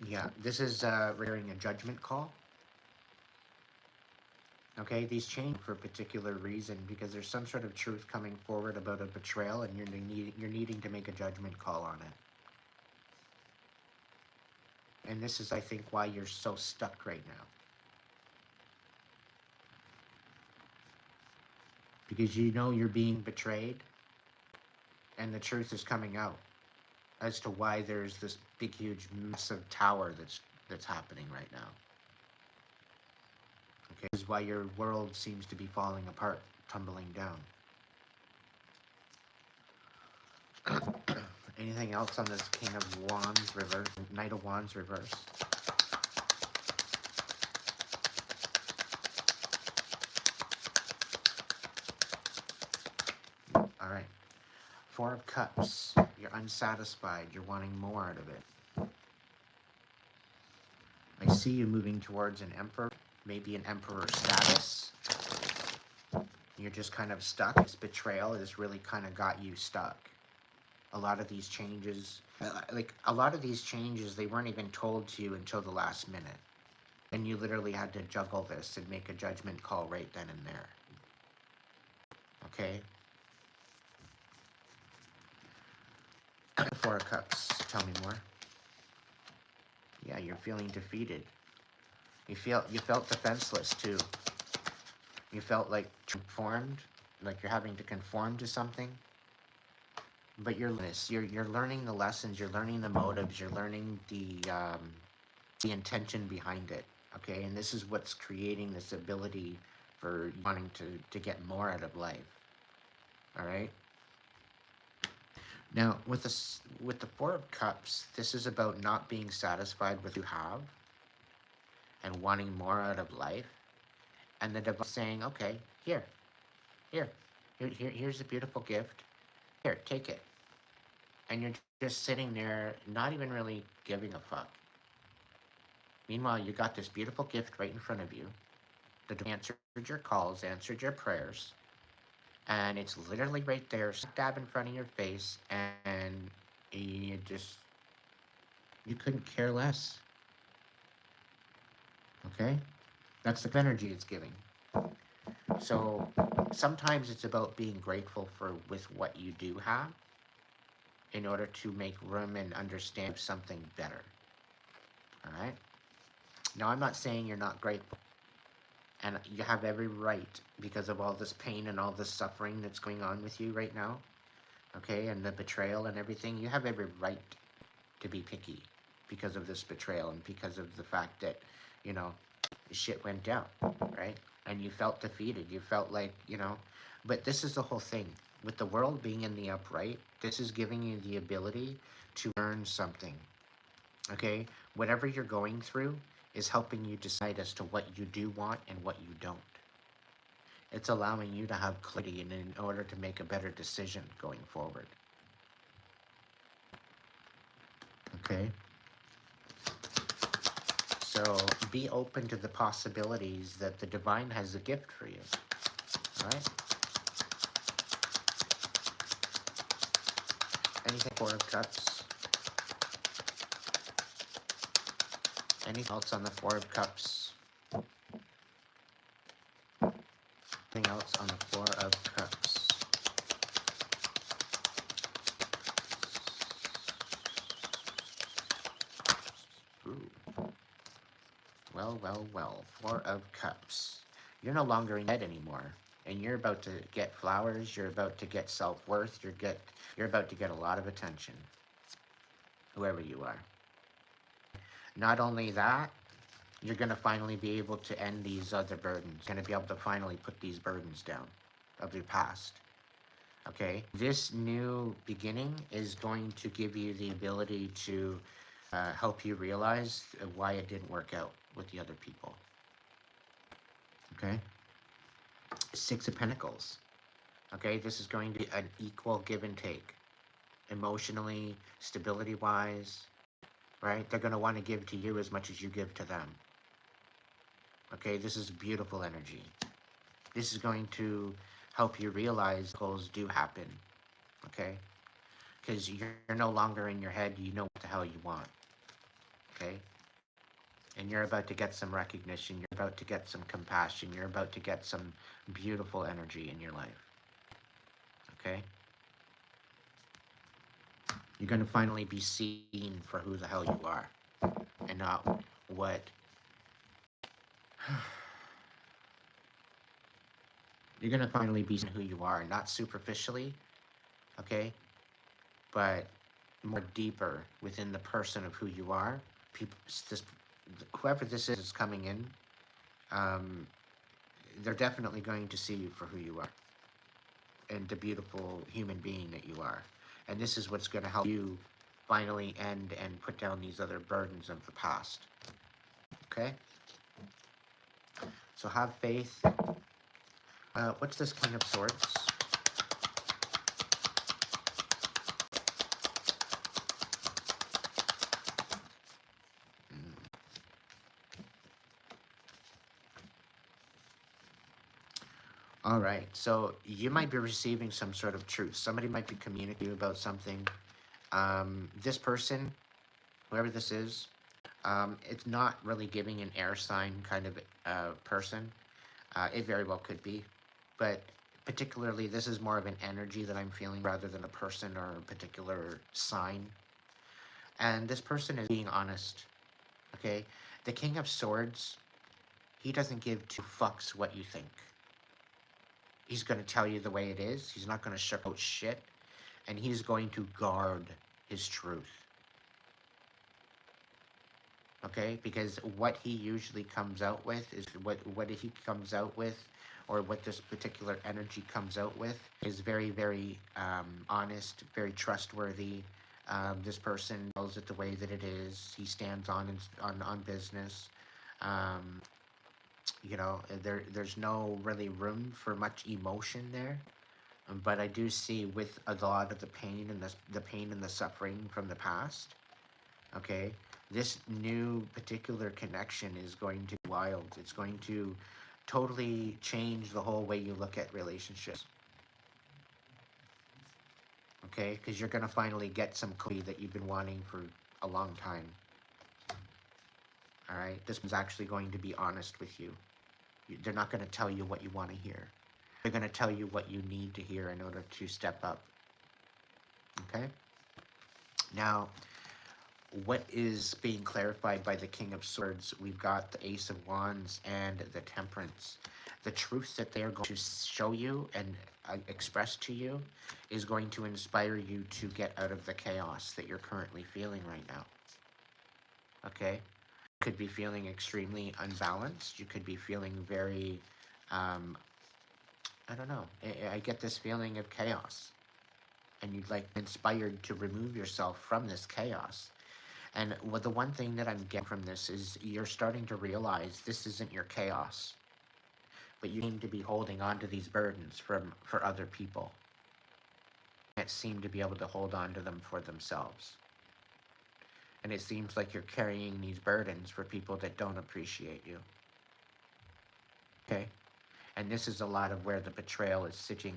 Yeah, this is requiring a judgment call. Okay, these change for a particular reason because there's some sort of truth coming forward about a betrayal and you're needing to make a judgment call on it. And this is, I think, why you're so stuck right now. Because you know you're being betrayed and the truth is coming out as to why there's this big, huge, massive tower that's happening right now. Okay, this is why your world seems to be falling apart, tumbling down. Anything else on this King of Wands reverse, Knight of Wands reverse? All right. Four of Cups. You're unsatisfied. You're wanting more out of it. I see you moving towards an emperor, maybe an emperor status. You're just kind of stuck. This betrayal has really kind of got you stuck. A lot of these changes, they weren't even told to you until the last minute. And you literally had to juggle this and make a judgment call right then and there. Okay? Four of Cups. Tell me more. Yeah, you're feeling defeated. You felt defenseless too. You felt like conformed, like you're having to conform to something. But you're learning the lessons, you're learning the motives, you're learning the intention behind it. Okay, and this is what's creating this ability for wanting to get more out of life. All right. Now, with the Four of Cups, this is about not being satisfied with what you have and wanting more out of life. And the divine saying, okay, here's a beautiful gift. Here, take it. And you're just sitting there, not even really giving a fuck. Meanwhile, you got this beautiful gift right in front of you. The divine answered your calls, answered your prayers. And it's literally right there, stab in front of your face, and you couldn't care less. Okay? That's the energy it's giving. So sometimes it's about being grateful with what you do have in order to make room and understand something better. All right? Now, I'm not saying you're not grateful. And you have every right, because of all this pain and all this suffering that's going on with you right now, okay, and the betrayal and everything, you have every right to be picky because of this betrayal and because of the fact that, shit went down, right? And you felt defeated. You felt like, but this is the whole thing. With the world being in the upright, this is giving you the ability to learn something, okay? Whatever you're going through is helping you decide as to what you do want and what you don't. It's allowing you to have clarity in order to make a better decision going forward. Okay? So be open to the possibilities that the divine has a gift for you. All right? Anything Four of Cups? Anything else on the Four of Cups? Anything else on the Four of Cups? Ooh. Well. Four of Cups. You're no longer in bed anymore. And you're about to get flowers. You're about to get self-worth. You're about to get a lot of attention. Whoever you are. Not only that, you're going to finally be able to end these other burdens. You're going to be able to finally put these burdens down of your past. Okay? This new beginning is going to give you the ability to help you realize why it didn't work out with the other people. Okay? Six of Pentacles. Okay? This is going to be an equal give and take. Emotionally, stability-wise, right? They're going to want to give to you as much as you give to them. Okay, this is beautiful energy. This is going to help you realize goals do happen. Okay? Because you're no longer in your head. You know what the hell you want. Okay? And you're about to get some recognition. You're about to get some compassion. You're about to get some beautiful energy in your life. Okay? You're going to finally be seen for who the hell you are. And not what... You're going to finally be who you are, not superficially, okay, but more deeper within the person of who you are. Whoever this is coming in, they're definitely going to see you for who you are and the beautiful human being that you are. And this is what's going to help you finally end and put down these other burdens of the past. Okay? So have faith. What's this King of Swords? All right, so you might be receiving some sort of truth. Somebody might be communicating about something. This person, whoever this is, it's not really giving an air sign kind of person. It very well could be, but particularly this is more of an energy that I'm feeling rather than a person or a particular sign. And this person is being honest, okay? The King of Swords, he doesn't give two fucks what you think. He's going to tell you the way it is. He's not going to sugarcoat shit. And he's going to guard his truth. Okay? Because what he usually comes out with is what he comes out with, or what this particular energy comes out with, is very, very honest, very trustworthy. This person tells it the way that it is. He stands on business. You know, there's no really room for much emotion there. But I do see with a lot of the pain and the pain and the suffering from the past, okay, this new particular connection is going to be wild. It's going to totally change the whole way you look at relationships. Okay, because you're going to finally get some clarity that you've been wanting for a long time. All right, this one's actually going to be honest with you. They're not going to tell you what you want to hear. They're going to tell you what you need to hear in order to step up. Okay? Now, what is being clarified by the King of Swords? We've got the Ace of Wands and the Temperance. The truth that they are going to show you and express to you is going to inspire you to get out of the chaos that you're currently feeling right now. Okay? Could be feeling extremely unbalanced. You could be feeling very, I don't know. I get this feeling of chaos. And you'd like inspired to remove yourself from this chaos. And what the one thing that I'm getting from this is you're starting to realize this isn't your chaos. But you seem to be holding on to these burdens for other people. That seem to be able to hold on to them for themselves. And it seems like you're carrying these burdens for people that don't appreciate you. Okay? And this is a lot of where the betrayal is sitting.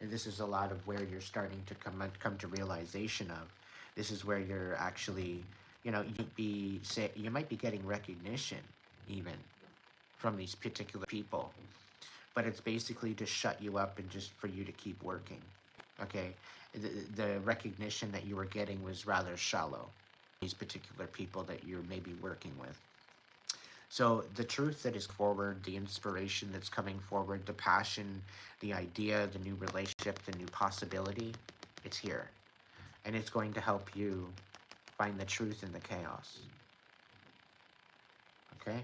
And this is a lot of where you're starting to come to realization of. This is where you're actually, you know, you might be getting recognition even from these particular people. But it's basically to shut you up and just for you to keep working. Okay? The recognition that you were getting was rather shallow. These particular people that you're maybe working with. So the truth that is forward, the inspiration that's coming forward, the passion, the idea, the new relationship, the new possibility, it's here. And it's going to help you find the truth in the chaos. Okay?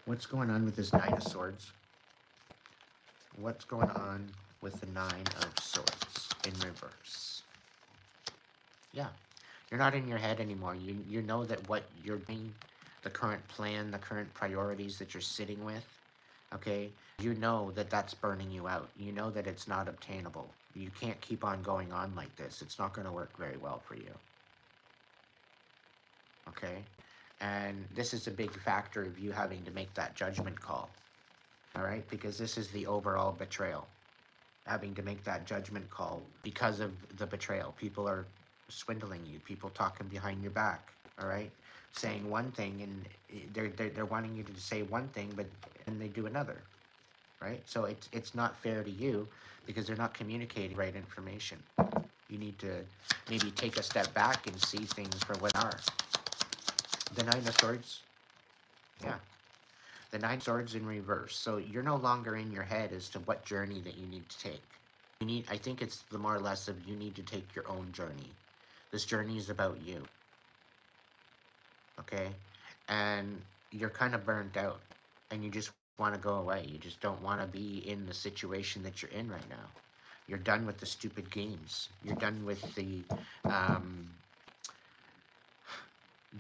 What's going on with this Nine of Swords? What's going on with the Nine of Swords in reverse? Yeah. You're not in your head anymore. You know that what you're doing, the current plan, the current priorities that you're sitting with, okay? You know that that's burning you out. You know that it's not obtainable. You can't keep on going on like this. It's not going to work very well for you. Okay? And this is a big factor of you having to make that judgment call. All right? Because this is the overall betrayal. Having to make that judgment call because of the betrayal. People are swindling you, people talking behind your back, all right, saying one thing and they're wanting you to say one thing, but and they do another, right? So it's not fair to you because they're not communicating right information. You need to maybe take a step back and see things for what they are. The Nine of Swords, yeah, the Nine of Swords in reverse. So you're no longer in your head as to what journey that you need to take. I think it's the more or less of you need to take your own journey. This journey is about you. Okay? And you're kind of burnt out. And you just want to go away. You just don't want to be in the situation that you're in right now. You're done with the stupid games. You're done with um,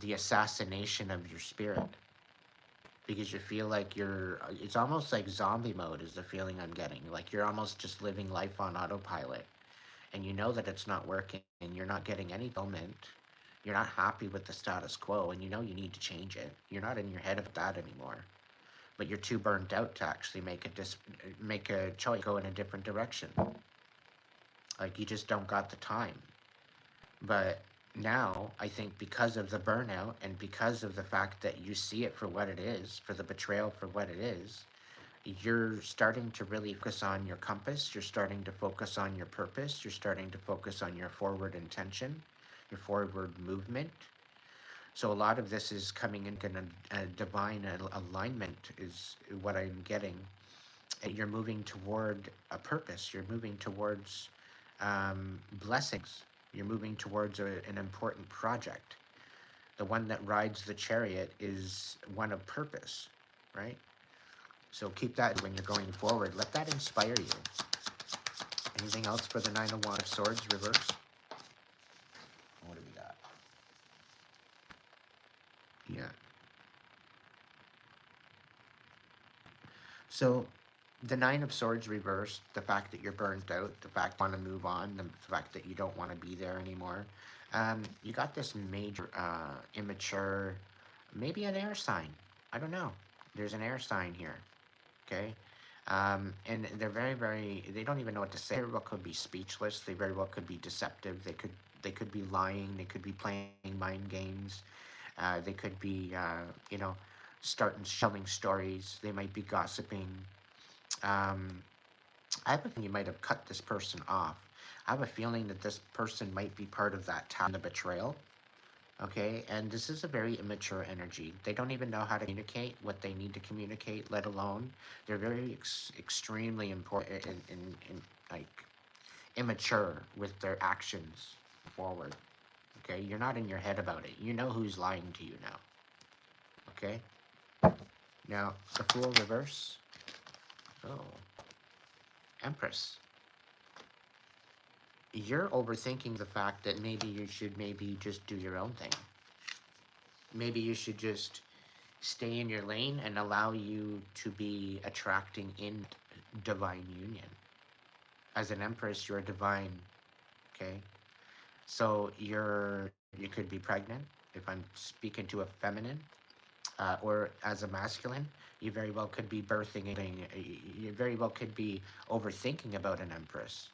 the assassination of your spirit, because you feel like it's almost like zombie mode is the feeling I'm getting. Like you're almost just living life on autopilot, and you know that it's not working, and you're not getting any fulfillment. You're not happy with the status quo, and you know you need to change it. You're not in your head of that anymore, but you're too burnt out to actually make a choice, go in a different direction. Like you just don't got the time. But now, I think because of the burnout and because of the fact that you see it for what it is, for the betrayal for what it is, you're starting to really focus on your compass. You're starting to focus on your purpose. You're starting to focus on your forward intention, your forward movement. So a lot of this is coming in a divine alignment is what I'm getting. You're moving toward a purpose. You're moving towards blessings. You're moving towards an important project. The one that rides the chariot is one of purpose, right? So keep that when you're going forward. Let that inspire you. Anything else for the Nine of Swords reverse? What do we got? Yeah. So the Nine of Swords reversed, the fact that you're burnt out, the fact you want to move on, the fact that you don't want to be there anymore. You got this major immature, maybe an air sign. I don't know. There's an air sign here. Okay. And they're they don't even know what to say. They very well could be speechless. They very well could be deceptive. They could be lying. They could be playing mind games. They could be, starting telling stories. They might be gossiping. Um, I have a feeling you might have cut this person off. I have a feeling that this person might be part of that town, the betrayal. Okay, and this is a very immature energy. They don't even know how to communicate what they need to communicate, let alone they're very extremely important in like immature with their actions forward. Okay, you're not in your head about it. You know who's lying to you now. Okay, now the Fool reverse. Oh, Empress. You're overthinking the fact that maybe you should maybe just do your own thing. Maybe you should just stay in your lane and allow you to be attracting in divine union. As an empress, you're divine, okay? So you could be pregnant if I'm speaking to a feminine, or as a masculine, you very well could be birthing. You very well could be overthinking about an empress.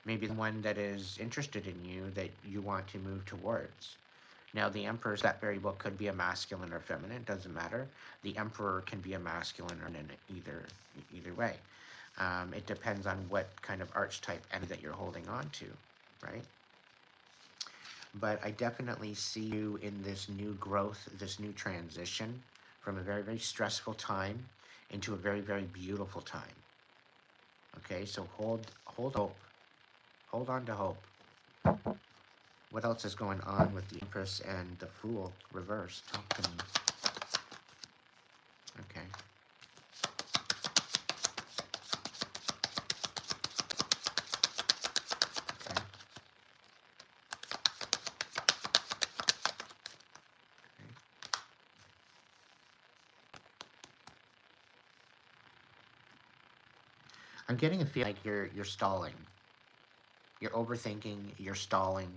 Maybe the one that is interested in you that you want to move towards. Now, the emperor, that very well could be a masculine or feminine, doesn't matter. The emperor can be a masculine or an either way. It depends on what kind of archetype energy that you're holding on to, right? But I definitely see you in this new growth, this new transition from a very, very stressful time into a very, very beautiful time. Okay, so hold hope. Hold on to hope. What else is going on with the Empress and the Fool reversed? Talk to me. Okay. Okay. Okay. I'm getting a feel like you're stalling. You're overthinking, you're stalling,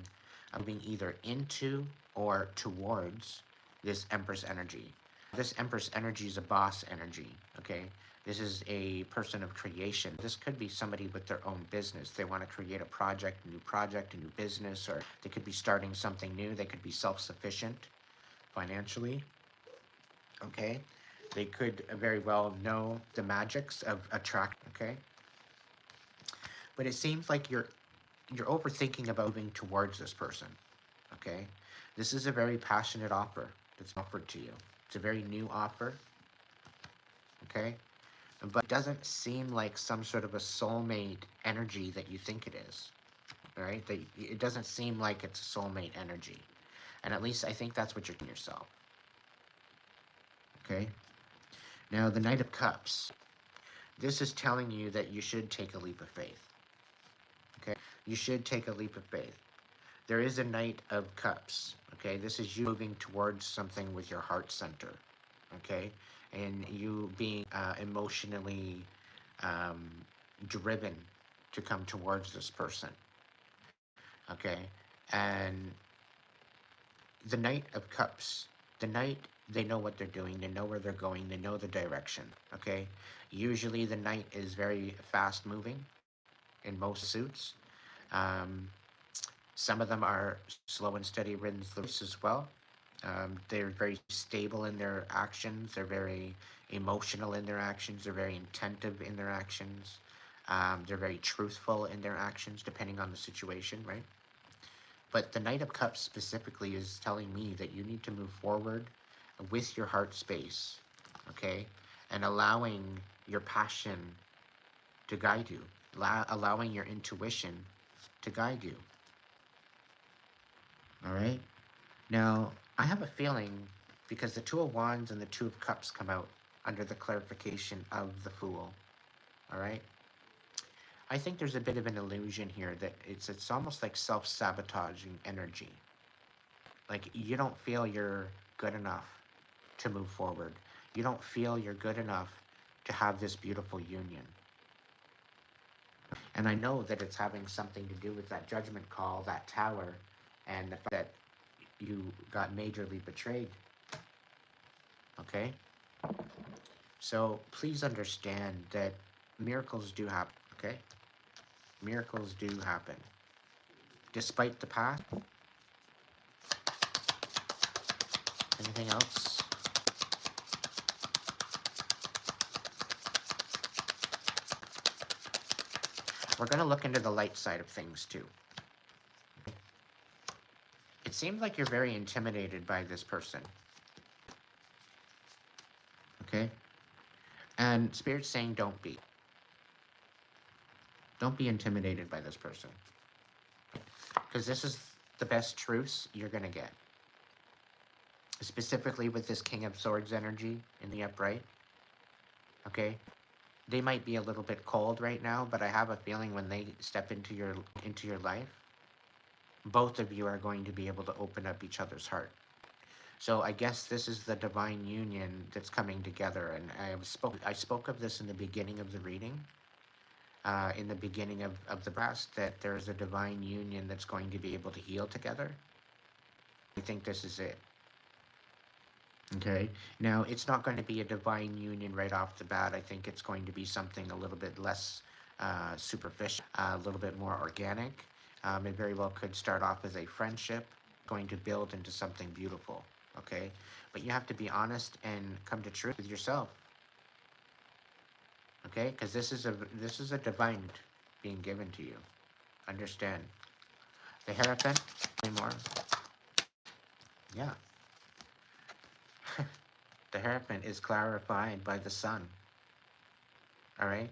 moving either into or towards this Empress energy. This Empress energy is a boss energy, okay? This is a person of creation. This could be somebody with their own business. They want to create a project, a new business, or they could be starting something new. They could be self-sufficient financially, okay? They could very well know the magics of attract, okay? But it seems like you're overthinking about moving towards this person, okay? This is a very passionate offer that's offered to you. It's a very new offer, okay? But it doesn't seem like some sort of a soulmate energy that you think it is, right? That it doesn't seem like it's a soulmate energy. And at least I think that's what you're telling yourself, okay? Now, the Knight of Cups. This is telling you that you should take a leap of faith. Okay, you should take a leap of faith. There is a Knight of Cups. Okay, this is you moving towards something with your heart center. Okay, and you being emotionally um, driven to come towards this person. Okay, and the Knight of Cups, the Knight, they know what they're doing, they know where they're going, they know the direction. Okay, usually the Knight is very fast moving in most suits. Um, some of them are slow and steady wins the race as well. They're very stable in their actions. They're very emotional in their actions. They're very attentive in their actions. They're very truthful in their actions, depending on the situation, right? But the Knight of Cups specifically is telling me that you need to move forward with your heart space, okay? And allowing your passion to guide you, allowing your intuition to guide you, all right? Now, I have a feeling, because the Two of Wands and the Two of Cups come out under the clarification of the Fool, all right? I think there's a bit of an illusion here that it's almost like self-sabotaging energy. Like, you don't feel you're good enough to move forward. You don't feel you're good enough to have this beautiful union. And I know that it's having something to do with that judgment call, that tower, and the fact that you got majorly betrayed. Okay? So please understand that miracles do happen, okay? Miracles do happen. Despite the past. Anything else? We're going to look into the light side of things too. It seems like you're very intimidated by this person. Okay? And Spirit's saying don't be. Don't be intimidated by this person. Because this is the best truths you're going to get. Specifically with this King of Swords energy in the upright. Okay? They might be a little bit cold right now, but I have a feeling when they step into your life, both of you are going to be able to open up each other's heart. So I guess this is the divine union that's coming together, and I spoke of this in the beginning of the reading, in the beginning of the past, that there's a divine union that's going to be able to heal together. I think this is it. Okay, now it's not going to be a divine union right off the bat. I think it's going to be something a little bit less superficial, a little bit more organic. It very well could start off as a friendship, going to build into something beautiful. Okay, but you have to be honest and come to truth with yourself. Okay, because this is a divine being given to you. Understand? The Hierophant, anymore. Yeah. The Hierophant is clarified by the sun. All right?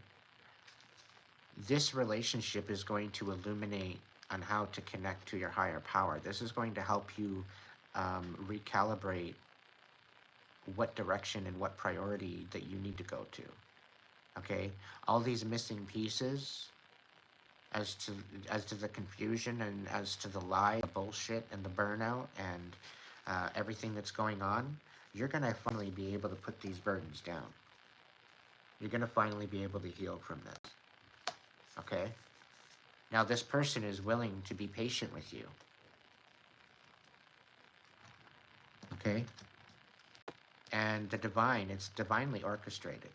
This relationship is going to illuminate on how to connect to your higher power. This is going to help you recalibrate what direction and what priority that you need to go to. Okay? All these missing pieces as to the confusion and as to the lie, the bullshit, and the burnout, and everything that's going on, you're going to finally be able to put these burdens down. You're going to finally be able to heal from this. Okay? Now, this person is willing to be patient with you. Okay? And the divine, it's divinely orchestrated.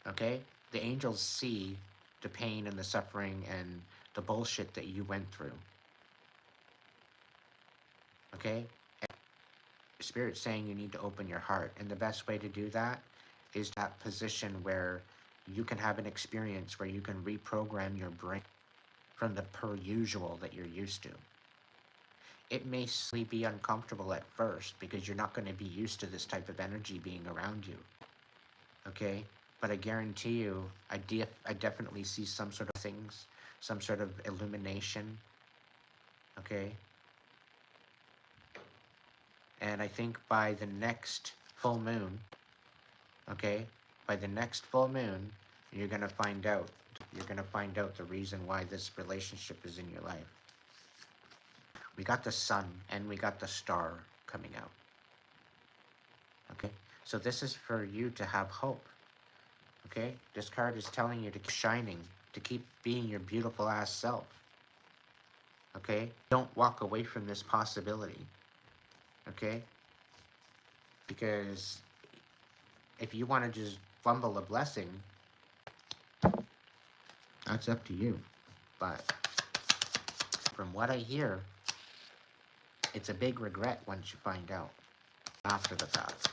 Okay? The angels see the pain and the suffering and the bullshit that you went through. Okay? And Spirit's saying you need to open your heart. And the best way to do that is that position where you can have an experience where you can reprogram your brain from the per usual that you're used to. It may be uncomfortable at first because you're not going to be used to this type of energy being around you. Okay? But I guarantee you, I definitely see some sort of things, some sort of illumination. Okay? And I think by the next full moon, okay, by the next full moon, you're going to find out You're going to find out the reason why this relationship is in your life. We got the sun and we got the star coming out. Okay? So this is for you to have hope. Okay? This card is telling you to keep shining, to keep being your beautiful ass self. Okay? Don't walk away from this possibility. Okay? Because if you want to just fumble a blessing, that's up to you. But from what I hear, it's a big regret once you find out after the fact.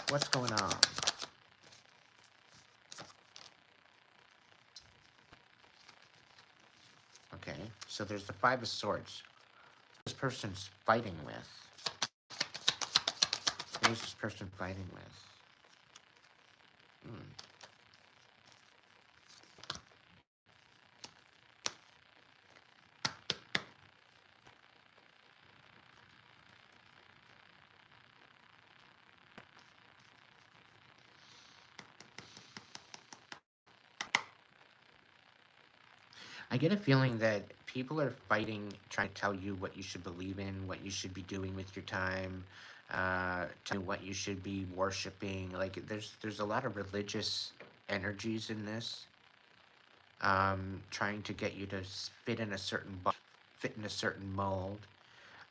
What's going on? Okay, so there's the Five of Swords. This person's fighting with. Who's this person fighting with? I get a feeling that people are fighting, trying to tell you what you should believe in, what you should be doing with your time, tell you what you should be worshiping. Like there's a lot of religious energies in this, trying to get you to fit in a certain fit in a certain mold.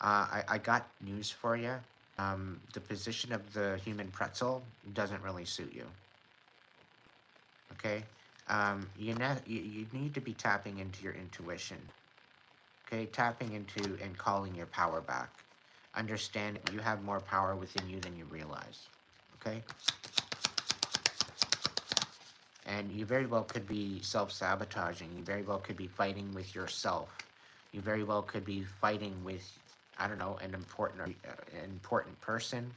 I got news for you. The position of the human pretzel doesn't really suit you. Okay? You need to be tapping into your intuition. Okay? Tapping into and calling your power back. Understand you have more power within you than you realize. Okay? And you very well could be self-sabotaging. You very well could be fighting with yourself. You very well could be fighting with, I don't know, an important person,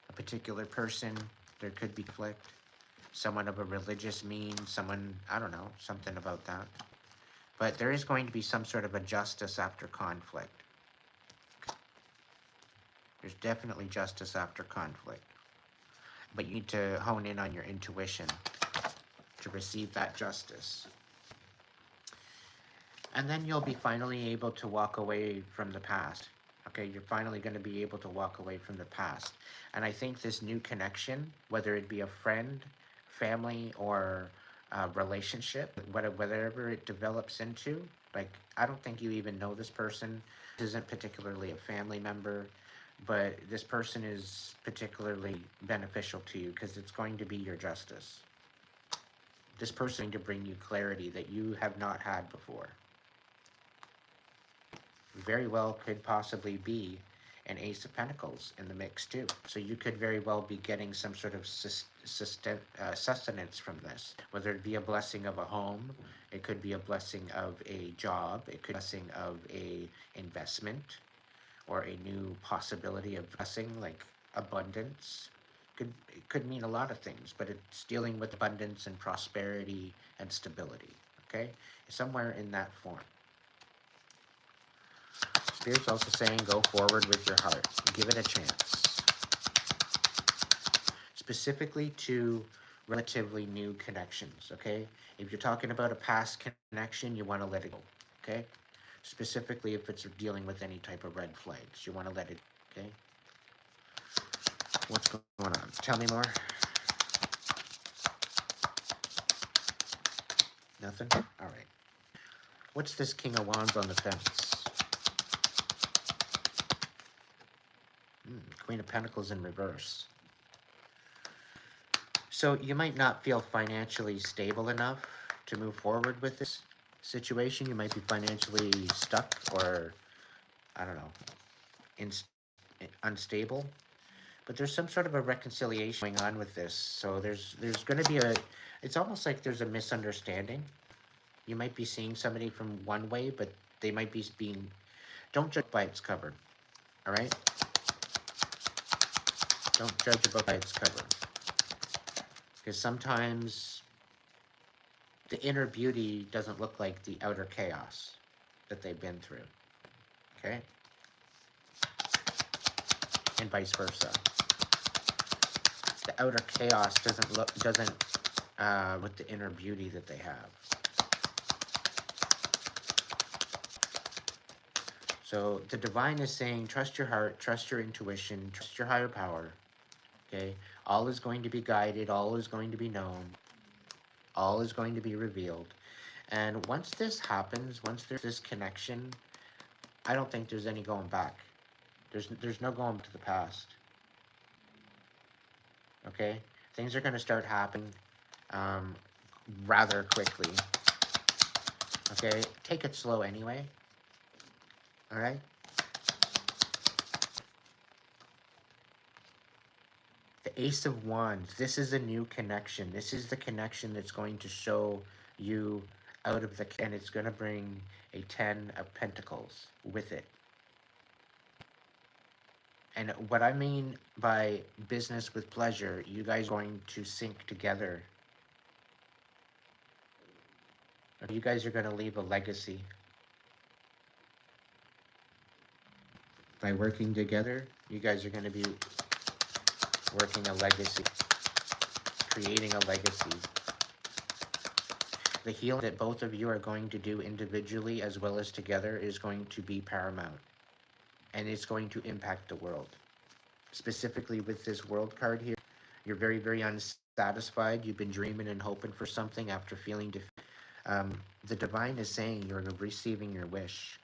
a particular person. There could be conflict. Someone of a religious means, someone, I don't know, something about that. But there is going to be some sort of a justice after conflict. There's definitely justice after conflict. But you need to hone in on your intuition to receive that justice. And then you'll be finally able to walk away from the past. Okay, you're finally going to be able to walk away from the past. And I think this new connection, whether it be a friend, family, or relationship, whatever it develops into, like, I don't think you even know this person. This isn't particularly a family member, but this person is particularly beneficial to you because it's going to be your justice. This person is going to bring you clarity that you have not had before. Very well could possibly be an Ace of Pentacles in the mix too. So you could very well be getting some sort of sustenance from this, whether it be a blessing of a home, it could be a blessing of a job, it could be a blessing of a investment, or a new possibility of blessing like abundance. It could mean a lot of things, but it's dealing with abundance and prosperity and stability. Okay, somewhere in that form. Spirit's also saying go forward with your heart. Give it a chance. Specifically to relatively new connections, okay? If you're talking about a past connection, you want to let it go, okay? Specifically if it's dealing with any type of red flags, you want to let it, okay? What's going on? Tell me more. Nothing? All right. What's this King of Wands on the fence? Queen of Pentacles in reverse. So you might not feel financially stable enough to move forward with this situation. You might be financially stuck or, I don't know, unstable. But there's some sort of a reconciliation going on with this. So there's going to be it's almost like there's a misunderstanding. You might be seeing somebody from one way, but they might be don't judge by its cover, all right? Don't judge a book by its cover. Because sometimes the inner beauty doesn't look like the outer chaos that they've been through, okay? And vice versa. The outer chaos doesn't with the inner beauty that they have. So the divine is saying, trust your heart, trust your intuition, trust your higher power. Okay, all is going to be guided, all is going to be known, all is going to be revealed. And once this happens, once there's this connection, I don't think there's any going back. There's no going to the past. Okay, things are going to start happening um, rather quickly. Okay, take it slow anyway. All right. The Ace of Wands. This is a new connection. This is the connection that's going to show you out of the, and it's going to bring a 10 of Pentacles with it. And what I mean by business with pleasure, you guys are going to sync together. You guys are going to leave a legacy. By working together, you guys are going to be working a legacy, creating a legacy. The healing that both of you are going to do individually as well as together is going to be paramount. And it's going to impact the world. Specifically with this World card here, you're very, very unsatisfied. You've been dreaming and hoping for something after feeling the divine is saying you're receiving your wish.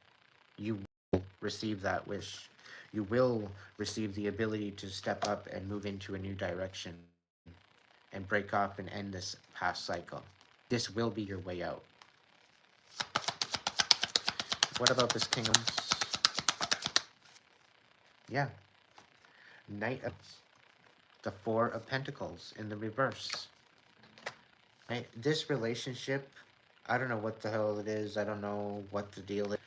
You will receive that wish. You will receive the ability to step up and move into a new direction and break off and end this past cycle. This will be your way out. What about this King of Wands? Yeah. Knight of the Four of Pentacles in the reverse. Right? This relationship, I don't know what the hell it is. I don't know what the deal is.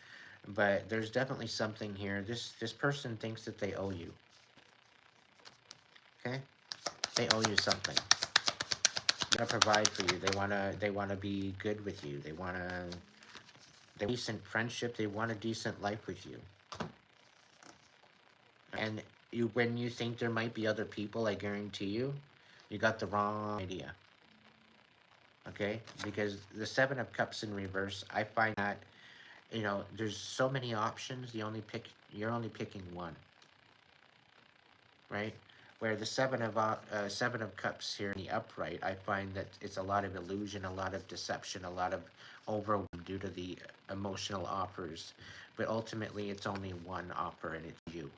But there's definitely something here. This person thinks that they owe you. Okay? They owe you something. They want to provide for you. They wanna be good with you. They want a decent friendship. They want a decent life with you. And when you think there might be other people, I guarantee you got the wrong idea. Okay? Because the Seven of Cups in reverse, I find that, you know, there's so many options. You're only picking one. Right? Where the Seven of Cups here in the upright, I find that it's a lot of illusion, a lot of deception, a lot of overwhelm due to the emotional offers. But ultimately, it's only one offer, and it's you.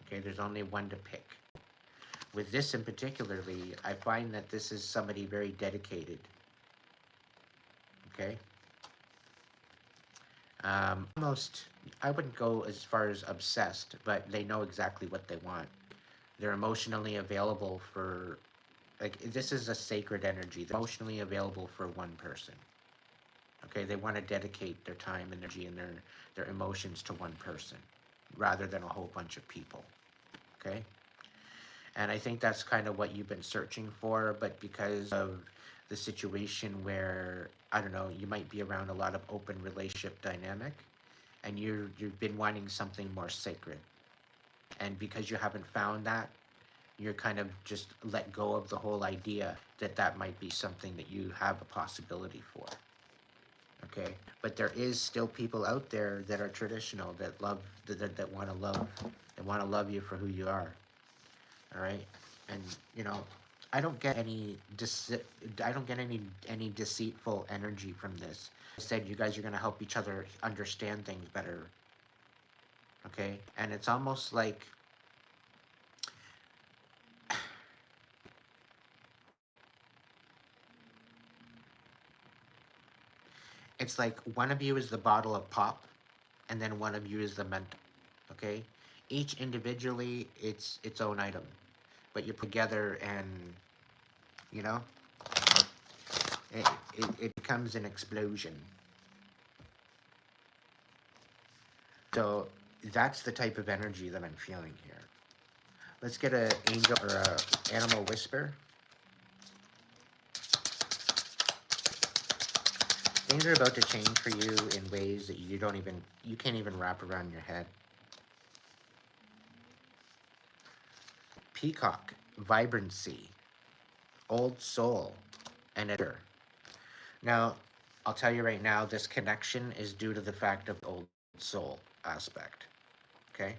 Okay, there's only one to pick. With this in particularly, I find that this is somebody very dedicated. Okay? Almost, I wouldn't go as far as obsessed, but they know exactly what they want. They're emotionally available for, like, this is a sacred energy. They're emotionally available for one person. Okay, they want to dedicate their time, energy, and their emotions to one person, rather than a whole bunch of people. Okay? And I think that's kind of what you've been searching for, but because of the situation where, I don't know, you might be around a lot of open relationship dynamic, and you've been wanting something more sacred. And because you haven't found that, you're kind of just let go of the whole idea that might be something that you have a possibility for. Okay? But there is still people out there that are traditional, that love, that want to love you for who you are. All right, and you know, I don't get any any deceitful energy from this. I said you guys are gonna help each other understand things better. Okay, and it's almost like one of you is the bottle of pop, and then one of you is the mental. Okay, each individually, it's its own item, but you put together, and you know, it becomes an explosion. So that's the type of energy that I'm feeling here. Let's get an angel or a animal whisper. Things are about to change for you in ways that you can't even wrap around your head. Peacock, vibrancy. old soul, and editor. Now, I'll tell you right now, this connection is due to the fact of old soul aspect. Okay?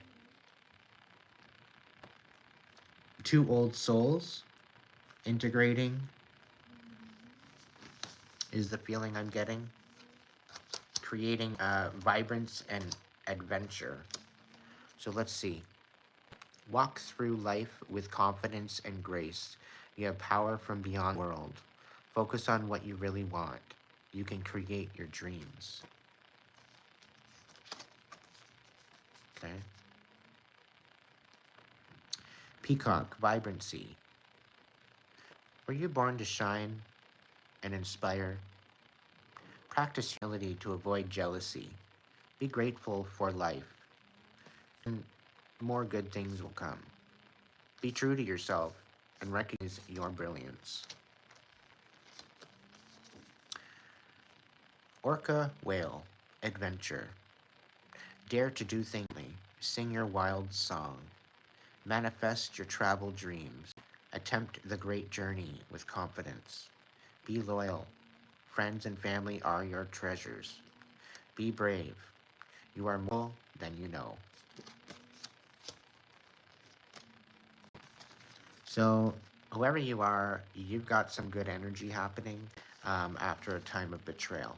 Two old souls integrating is the feeling I'm getting. Creating vibrance and adventure. So let's see. Walk through life with confidence and grace. You have power from beyond the world. Focus on what you really want. You can create your dreams. Okay? Peacock, vibrancy. Were you born to shine and inspire? Practice humility to avoid jealousy. Be grateful for life, and more good things will come. Be true to yourself and recognize your brilliance. Orca, whale, adventure. Dare to do things. Sing your wild song. Manifest your travel dreams. Attempt the great journey with confidence. Be loyal. Friends and family are your treasures. Be brave. You are more than you know. So, whoever you are, you've got some good energy happening after a time of betrayal.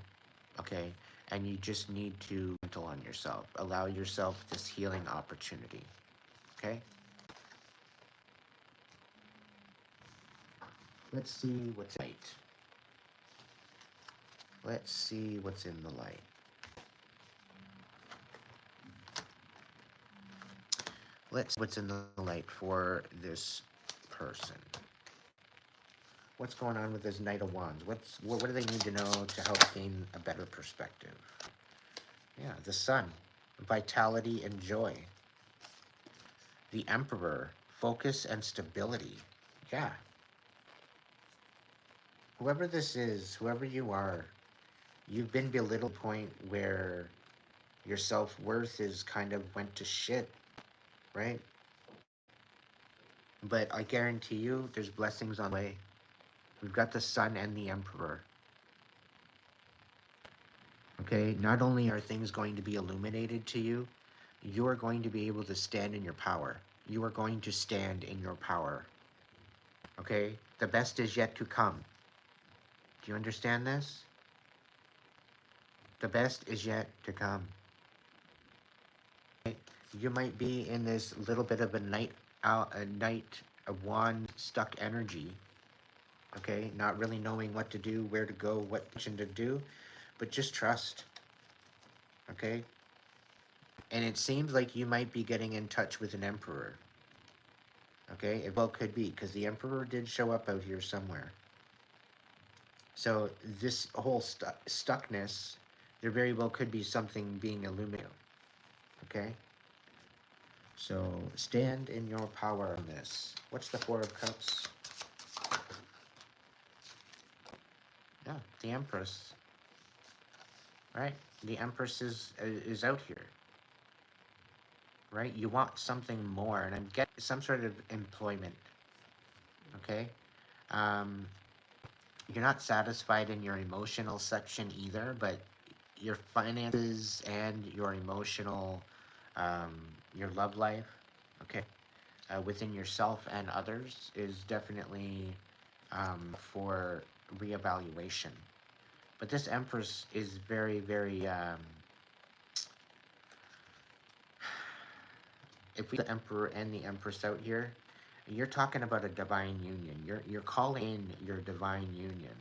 Okay? And you just need to gentle on yourself. Allow yourself this healing opportunity. Okay? Let's see what's light. Let's see what's in the light. Let's see what's in the light for this person. What's going on with this Knight of Wands? What do they need to know to help gain a better perspective? Yeah, the Sun, vitality and joy. The Emperor, focus and stability. Yeah. Whoever this is, whoever you are, you've been belittled to a point where your self-worth is kind of went to shit, right? But I guarantee you, there's blessings on the way. We've got the Sun and the Emperor. Okay, not only are things going to be illuminated to you, you are going to be able to stand in your power. You are going to stand in your power. Okay, the best is yet to come. Do you understand this? The best is yet to come. Okay? You might be in this little bit of a Knight of Wand stuck energy. Okay, not really knowing what to do, where to go, what action to do, but just trust. Okay, and it seems like you might be getting in touch with an emperor. Okay, it well could be, because the emperor did show up out here somewhere. So this whole stuckness, there very well could be something being illuminated. Okay, so stand in your power on this. What's the Four of Cups? Yeah, the Empress. Right, the Empress is out here. Right, you want something more, and I'm getting some sort of employment. Okay, you're not satisfied in your emotional section either, but your finances and your emotional, your love life, okay, within yourself and others is definitely for reevaluation. But this Empress is very, very, if we the Emperor and the Empress out here, you're talking about a divine union. You're calling in your divine union.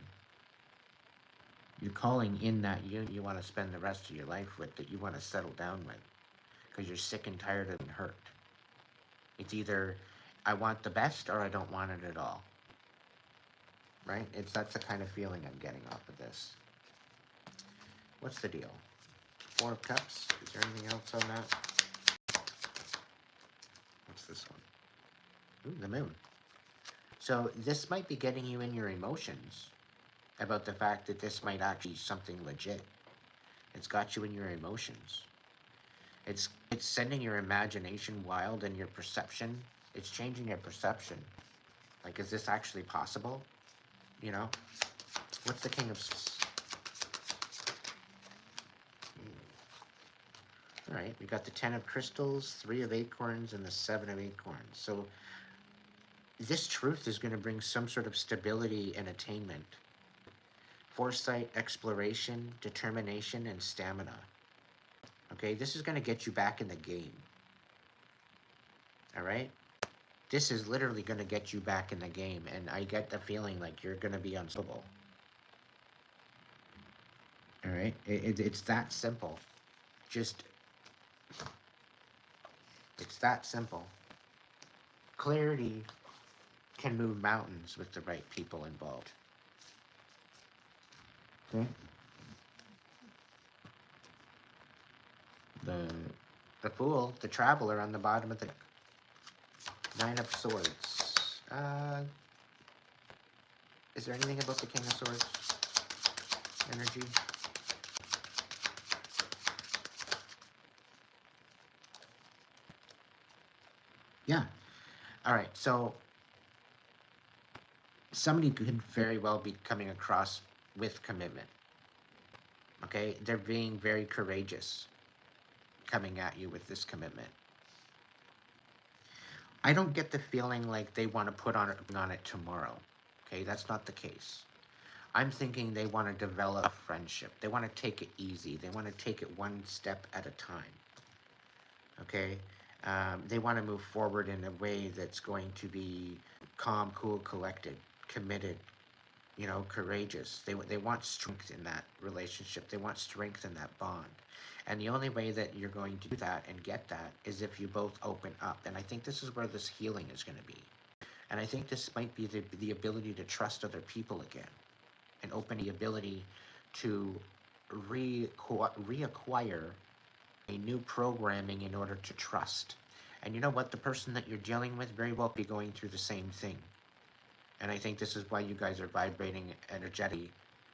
You're calling in that union you want to spend the rest of your life with, that you want to settle down with, because you're sick and tired of being hurt. It's either I want the best or I don't want it at all. Right? That's the kind of feeling I'm getting off of this. What's the deal? Four of Cups. Is there anything else on that? What's this one? Ooh, the Moon. So this might be getting you in your emotions about the fact that this might actually be something legit. It's got you in your emotions. It's sending your imagination wild and your perception. It's changing your perception. Like, is this actually possible? You know? What's the King of Swords? All right, we got the 10 of crystals, 3 of acorns, and the 7 of acorns. So this truth is going to bring some sort of stability and attainment. Foresight, exploration, determination, and stamina. Okay, this is going to get you back in the game. All right? This is literally going to get you back in the game, and I get the feeling like you're going to be unstoppable. All right? It's that simple. Just, it's that simple. Clarity can move mountains with the right people involved. Okay? The Fool, the Traveler on the bottom of the 9 of Swords. Is there anything about the King of Swords energy? Yeah. All right. So somebody could very well be coming across with commitment. Okay? They're being very courageous coming at you with this commitment. I don't get the feeling like they want to put on it tomorrow. Okay? That's not the case. I'm thinking they want to develop a friendship. They want to take it easy. They want to take it one step at a time. Okay? They want to move forward in a way that's going to be calm, cool, collected, committed, you know, courageous. They want strength in that relationship. They want strength in that bond. And the only way that you're going to do that and get that is if you both open up. And I think this is where this healing is going to be. And I think this might be the ability to trust other people again. And open the ability to reacquire a new programming in order to trust. And you know what? The person that you're dealing with very well be going through the same thing. And I think this is why you guys are vibrating energetically,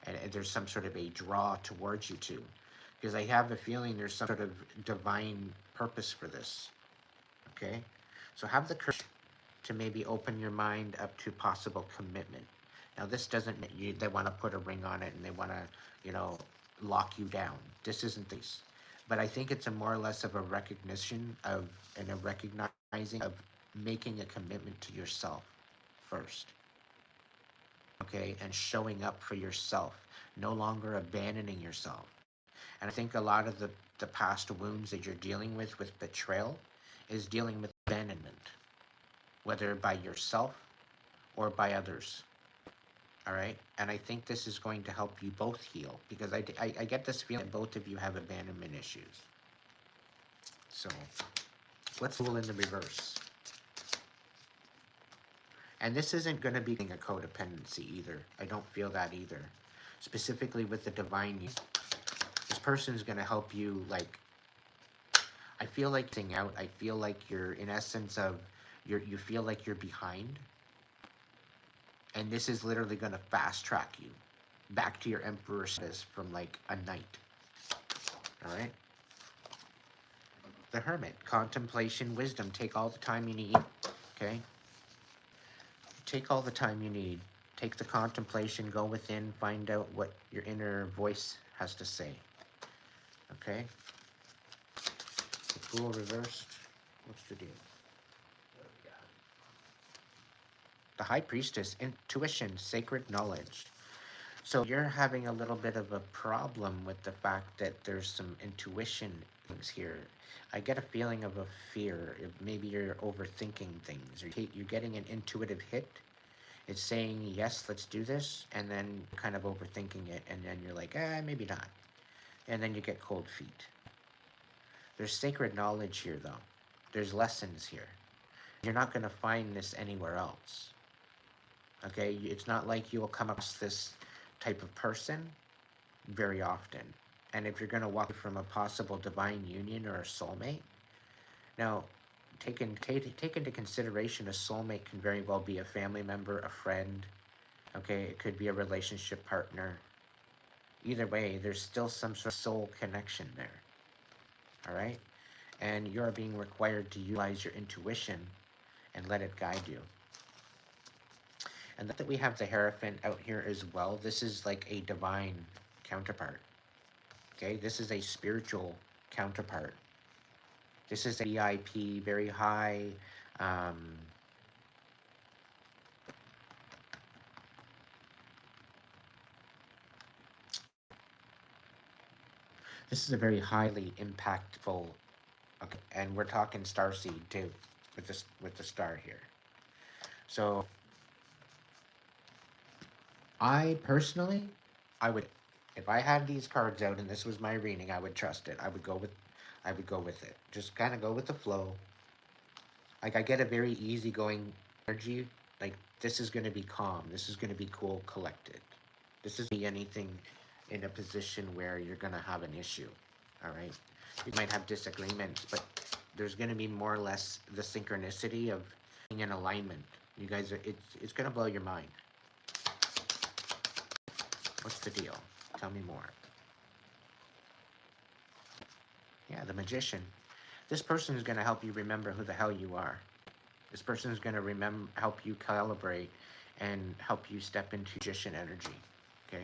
and there's some sort of a draw towards you two. Because I have a feeling there's some sort of divine purpose for this. Okay? So have the courage to maybe open your mind up to possible commitment. Now, this doesn't mean they want to put a ring on it and they want to, you know, lock you down. This isn't this. But I think it's a more or less of a recognition of, and a recognizing of making a commitment to yourself first. Okay? And showing up for yourself. No longer abandoning yourself. And I think a lot of the past wounds that you're dealing with betrayal is dealing with abandonment. Whether by yourself or by others. All right? And I think this is going to help you both heal, because I get this feeling that both of you have abandonment issues. So, let's Fool in the reverse. And this isn't going to be a codependency either. I don't feel that either. Specifically with the divine, this person's going to help you, like, I feel like thing out. I feel like you're, in essence of, you feel like you're behind. And this is literally going to fast track you back to your emperor status from like a knight. All right? The Hermit, contemplation, wisdom. Take all the time you need. Okay? Take all the time you need. Take the contemplation, go within, find out what your inner voice has to say. Okay? The Fool reversed. What's the deal? The High Priestess, intuition, sacred knowledge. So you're having a little bit of a problem with the fact that there's some intuition things here. I get a feeling of a fear. Maybe you're overthinking things. You're getting an intuitive hit. It's saying, yes, let's do this. And then kind of overthinking it. And then you're like, maybe not. And then you get cold feet. There's sacred knowledge here, though. There's lessons here. You're not going to find this anywhere else. Okay, it's not like you will come across this type of person very often. And if you're going to walk from a possible divine union or a soulmate, now take into consideration a soulmate can very well be a family member, a friend. Okay, it could be a relationship partner. Either way, there's still some sort of soul connection there. All right, and you're being required to utilize your intuition and let it guide you. And that we have the Hierophant out here as well. This is like a divine counterpart. Okay, this is a spiritual counterpart. This is a VIP, very high. Um, this is a very highly impactful. Okay, and we're talking starseed too, with the star here. So, I personally, I would, if I had these cards out and this was my reading, I would trust it. I would go with it. Just kind of go with the flow. Like I get a very easygoing energy. Like this is going to be calm. This is going to be cool, collected. This isn't be anything in a position where you're going to have an issue. All right. You might have disagreements, but there's going to be more or less the synchronicity of being in alignment. You guys are. It's going to blow your mind. What's the deal? Tell me more. Yeah, the Magician. This person is going to help you remember who the hell you are. This person is going to help you calibrate and help you step into Magician energy. Okay,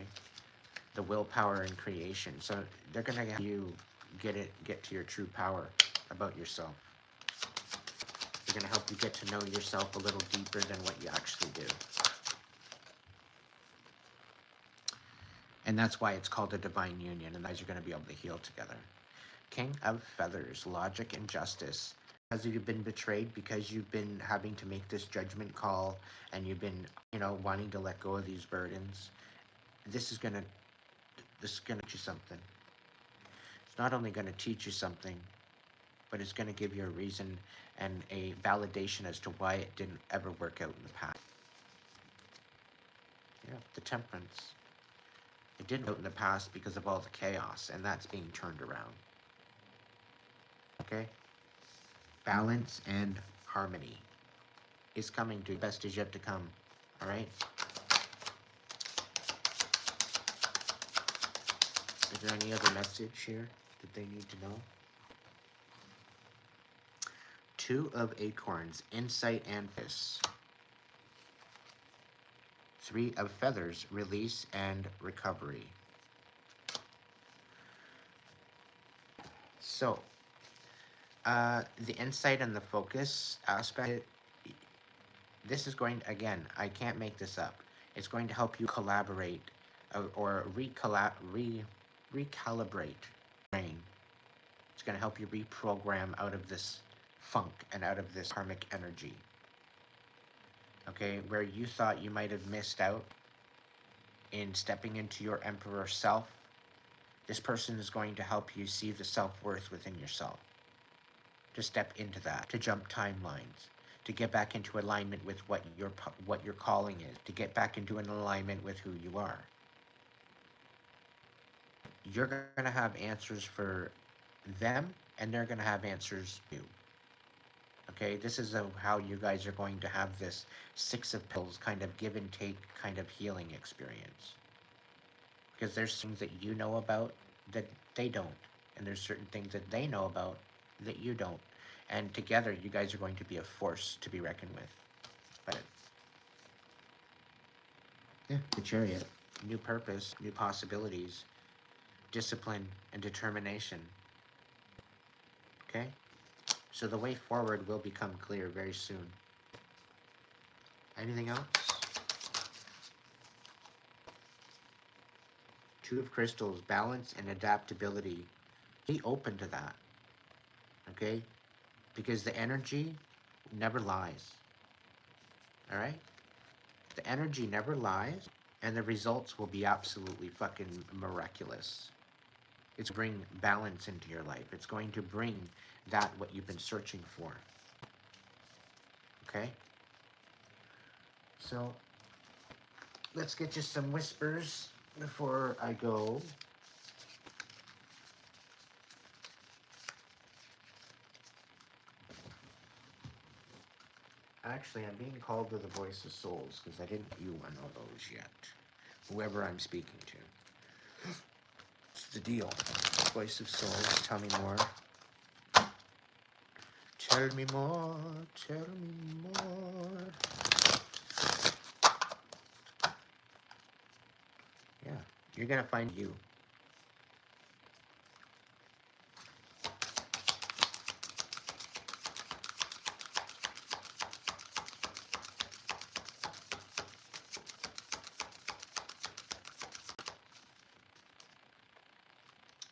the willpower and creation. So they're going to help you get to your true power about yourself. They're going to help you get to know yourself a little deeper than what you actually do. And that's why it's called a divine union, and guys are going to be able to heal together. King of Feathers, logic and justice. Because you've been betrayed, because you've been having to make this judgment call, and you've been, wanting to let go of these burdens, this is going to teach you something. It's not only going to teach you something, but it's going to give you a reason and a validation as to why it didn't ever work out in the past. Yeah, the Temperance. It didn't work out in the past because of all the chaos, and that's being turned around. Okay? Balance and harmony is coming to you. Best is yet to come. All right? Is there any other message here that they need to know? Two of Acorns, insight and focus. Three of Feathers, release and recovery. So, the insight and the focus aspect, this is going, again, I can't make this up. It's going to help you collaborate or recalibrate brain. It's going to help you reprogram out of this funk and out of this karmic energy. Okay, where you thought you might have missed out in stepping into your emperor self, this person is going to help you see the self-worth within yourself. To step into that, to jump timelines, to get back into alignment with what your calling is, to get back into an alignment with who you are. You're going to have answers for them, and they're going to have answers for you. Okay, this is how you guys are going to have this Six of Pentacles kind of give and take kind of healing experience. Because there's things that you know about that they don't, and there's certain things that they know about that you don't. And together, you guys are going to be a force to be reckoned with. But yeah, the Chariot. New purpose, new possibilities, discipline, and determination. Okay? So the way forward will become clear very soon. Anything else? Two of Crystals, balance and adaptability. Be open to that. Okay? Because the energy never lies. Alright? The energy never lies, and the results will be absolutely fucking miraculous. It's bring balance into your life. It's going to bring that what you've been searching for. Okay? So, let's get you some whispers before I go. Actually, I'm being called to the Voice of Souls because I didn't view one of those yet. Whoever I'm speaking to. What's the deal? Voice of Souls, tell me more. Tell me more, tell me more. You're going to find you.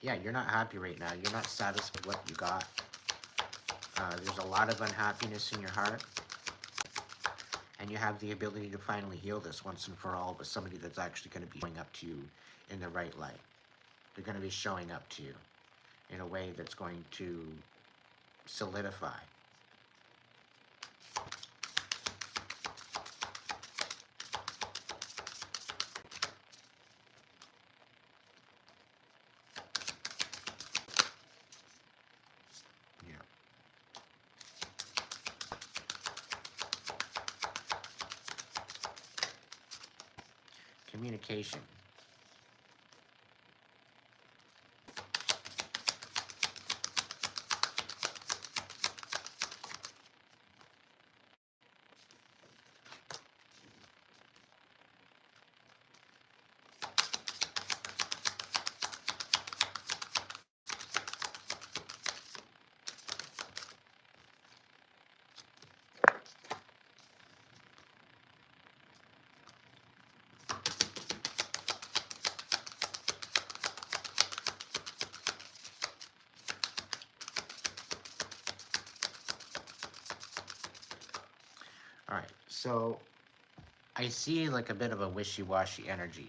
Yeah, you're not happy right now. You're not satisfied with what you got. There's a lot of unhappiness in your heart. And you have the ability to finally heal this once and for all with somebody that's actually going to be showing up to you in the right light. They're going to be showing up to you in a way that's going to solidify. Yeah. Communication. All right, so I see like a bit of a wishy-washy energy.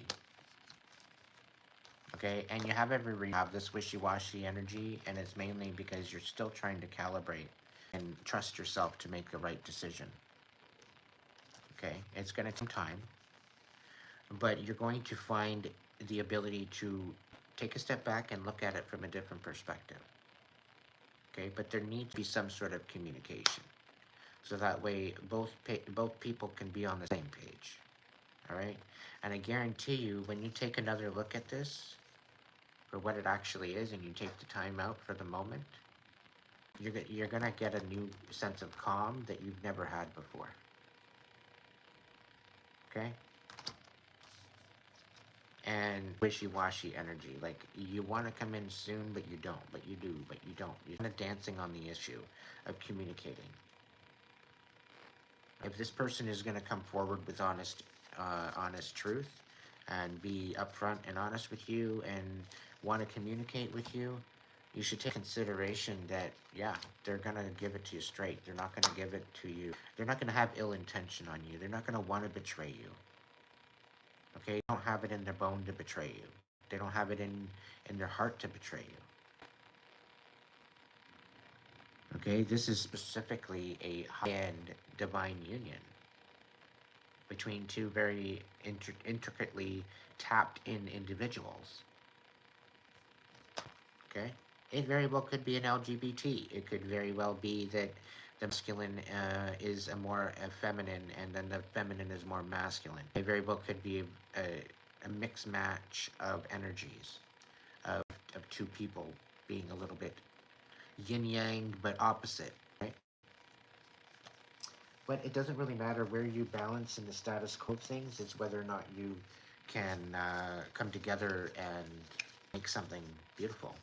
Okay, and you have every reason to have this wishy-washy energy, and it's mainly because you're still trying to calibrate and trust yourself to make the right decision. Okay, it's going to take time, but you're going to find the ability to take a step back and look at it from a different perspective. Okay, but there needs to be some sort of communication, so that way both people can be on the same page. All right, and I guarantee you, when you take another look at this for what it actually is, and you take the time out for the moment, you're gonna get a new sense of calm that you've never had before. Okay, and wishy-washy energy, like you want to come in soon, but you don't, but you do, but you don't. You're kind of dancing on the issue of communicating. If this person is going to come forward with honest truth and be upfront and honest with you and want to communicate with you, you should take consideration that, yeah, they're going to give it to you straight. They're not going to give it to you. They're not going to have ill intention on you. They're not going to want to betray you. Okay? They don't have it in their bone to betray you. They don't have it in their heart to betray you. Okay? This is specifically a high-end divine union between two very intricately tapped in individuals. Okay? It very well could be an LGBT. It could very well be that the masculine is a more feminine, and then the feminine is more masculine. It very well could be a mixed match of energies of two people being a little bit yin yang but opposite. Right? But it doesn't really matter where you balance in the status quo of things. It's whether or not you can come together and make something beautiful.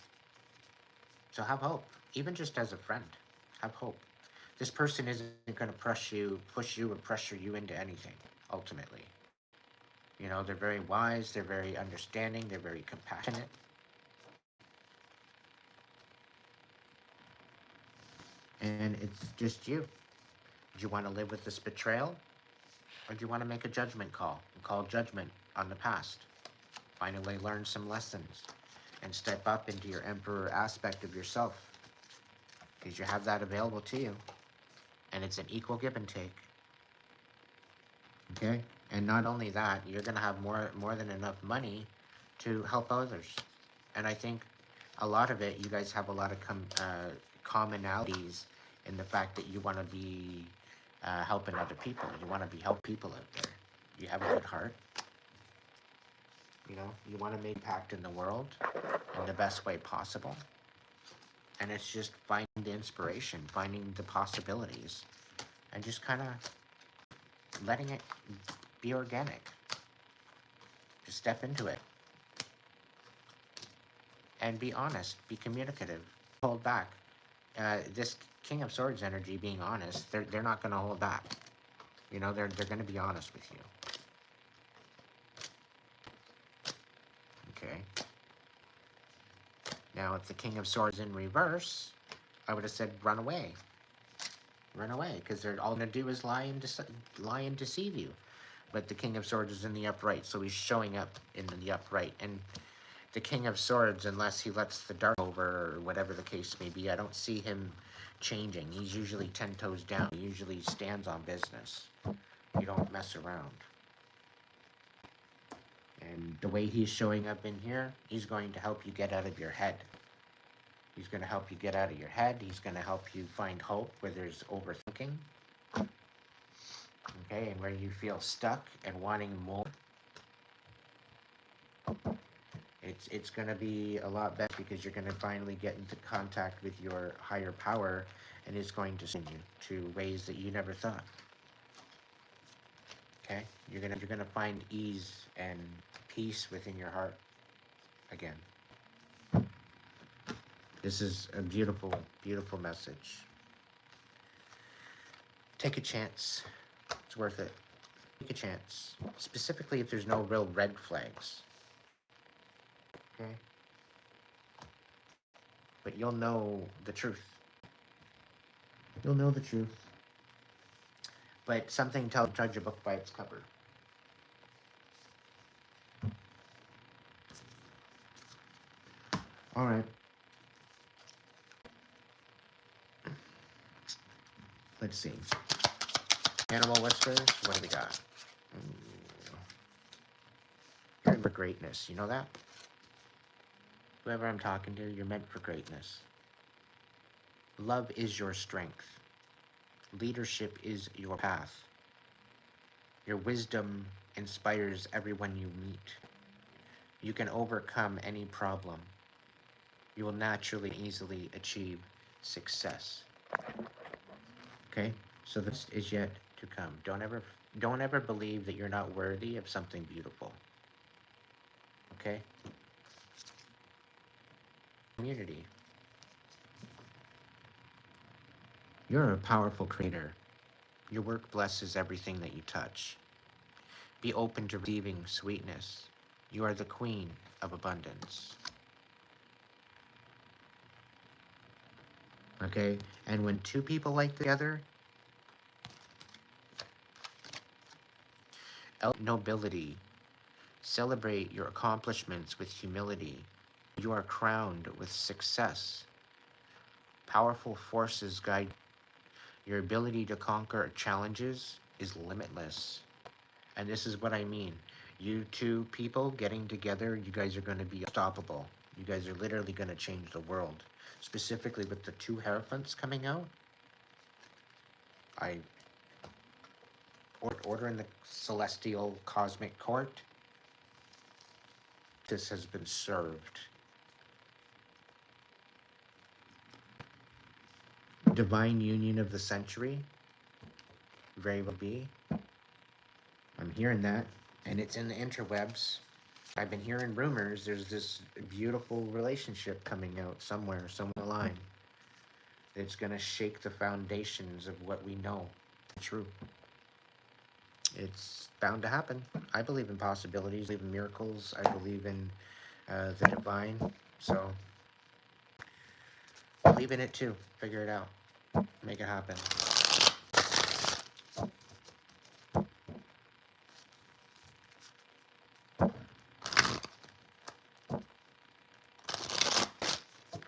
So have hope, even just as a friend. Have hope. This person isn't going to push you or pressure you into anything, ultimately. You know, they're very wise, they're very understanding, they're very compassionate. And it's just you. Do you want to live with this betrayal? Or do you want to make a judgment call and call judgment on the past? Finally learn some lessons and step up into your emperor aspect of yourself, because you have that available to you, and it's an equal give and take. Okay, and not only that, you're going to have more than enough money to help others. And I think a lot of it, you guys have a lot of commonalities in the fact that you want to be helping other people. You want to be helping people out there. You have a good heart. You know, you want to make impact in the world in the best way possible. And it's just finding the inspiration, finding the possibilities, and just kind of letting it be organic. Just step into it. and be honest, be communicative, hold back. This King of Swords energy, being honest, they're not going to hold back. You know, they're going to be honest with you. Okay. Now, if the King of Swords in reverse, I would have said run away. Run away, because they're all going to do is lie and deceive you. But the King of Swords is in the upright, so he's showing up in the upright. And the King of Swords, unless he lets the dark over or whatever the case may be, I don't see him changing. He's usually 10 toes down. He usually stands on business. You don't mess around. And the way he's showing up in here, he's going to help you get out of your head. He's going to help you get out of your head. He's going to help you find hope where there's overthinking. Okay, and where you feel stuck and wanting more. It's going to be a lot better because you're going to finally get into contact with your higher power, and it's going to send you to ways that you never thought. Okay, you're gonna find ease and peace within your heart again. This is a beautiful, beautiful message. Take a chance. It's worth it. Take a chance. Specifically if there's no real red flags. Okay? But you'll know the truth. You'll know the truth. But something tells judge a book by its cover. All right. Let's see. Animal Whispers, what do we got? You're meant for greatness, you know that? Whoever I'm talking to, you're meant for greatness. Love is your strength. Leadership is your path. Your wisdom inspires everyone you meet. You can overcome any problem. You will naturally, easily achieve success. Okay? So this is yet to come. Don't ever believe that you're not worthy of something beautiful. Okay? Community. You're a powerful creator. Your work blesses everything that you touch. Be open to receiving sweetness. You are the queen of abundance. Okay? And when two people like together, nobility. Celebrate your accomplishments with humility. You are crowned with success. Powerful forces guide. Your ability to conquer challenges is limitless. And this is what I mean. You two people getting together, you guys are going to be unstoppable. You guys are literally going to change the world. Specifically with the two Hierophants coming out. I order in the celestial cosmic court. This has been served. Divine union of the century. Very well be. I'm hearing that. And it's in the interwebs. I've been hearing rumors. There's this beautiful relationship coming out somewhere along the line. It's going to shake the foundations of what we know. True. It's bound to happen. I believe in possibilities. I believe in miracles. I believe in the divine. So, believe in it too. Figure it out. Make it happen.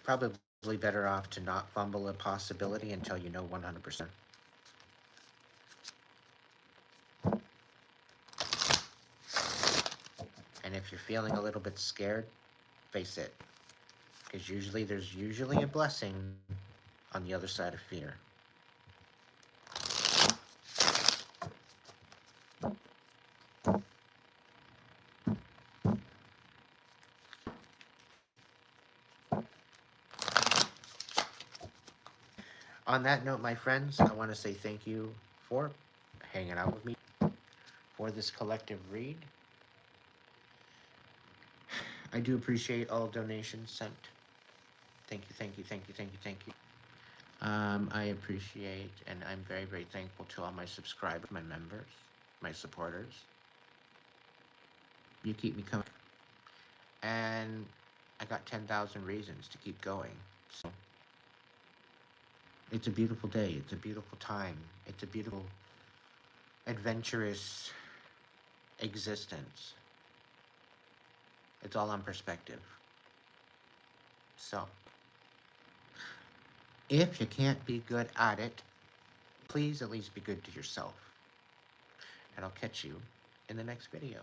Probably better off to not fumble a possibility until you know 100%. And if you're feeling a little bit scared, face it. Because there's usually a blessing on the other side of fear. On that note, my friends, I want to say thank you for hanging out with me for this collective read. I do appreciate all donations sent. Thank you, thank you, thank you, thank you, thank you. I appreciate and I'm very, very thankful to all my subscribers, my members, my supporters. You keep me coming. And I got 10,000 reasons to keep going. So it's a beautiful day. It's a beautiful time. It's a beautiful, adventurous existence. It's all on perspective. So, if you can't be good at it, please at least be good to yourself. And I'll catch you in the next video.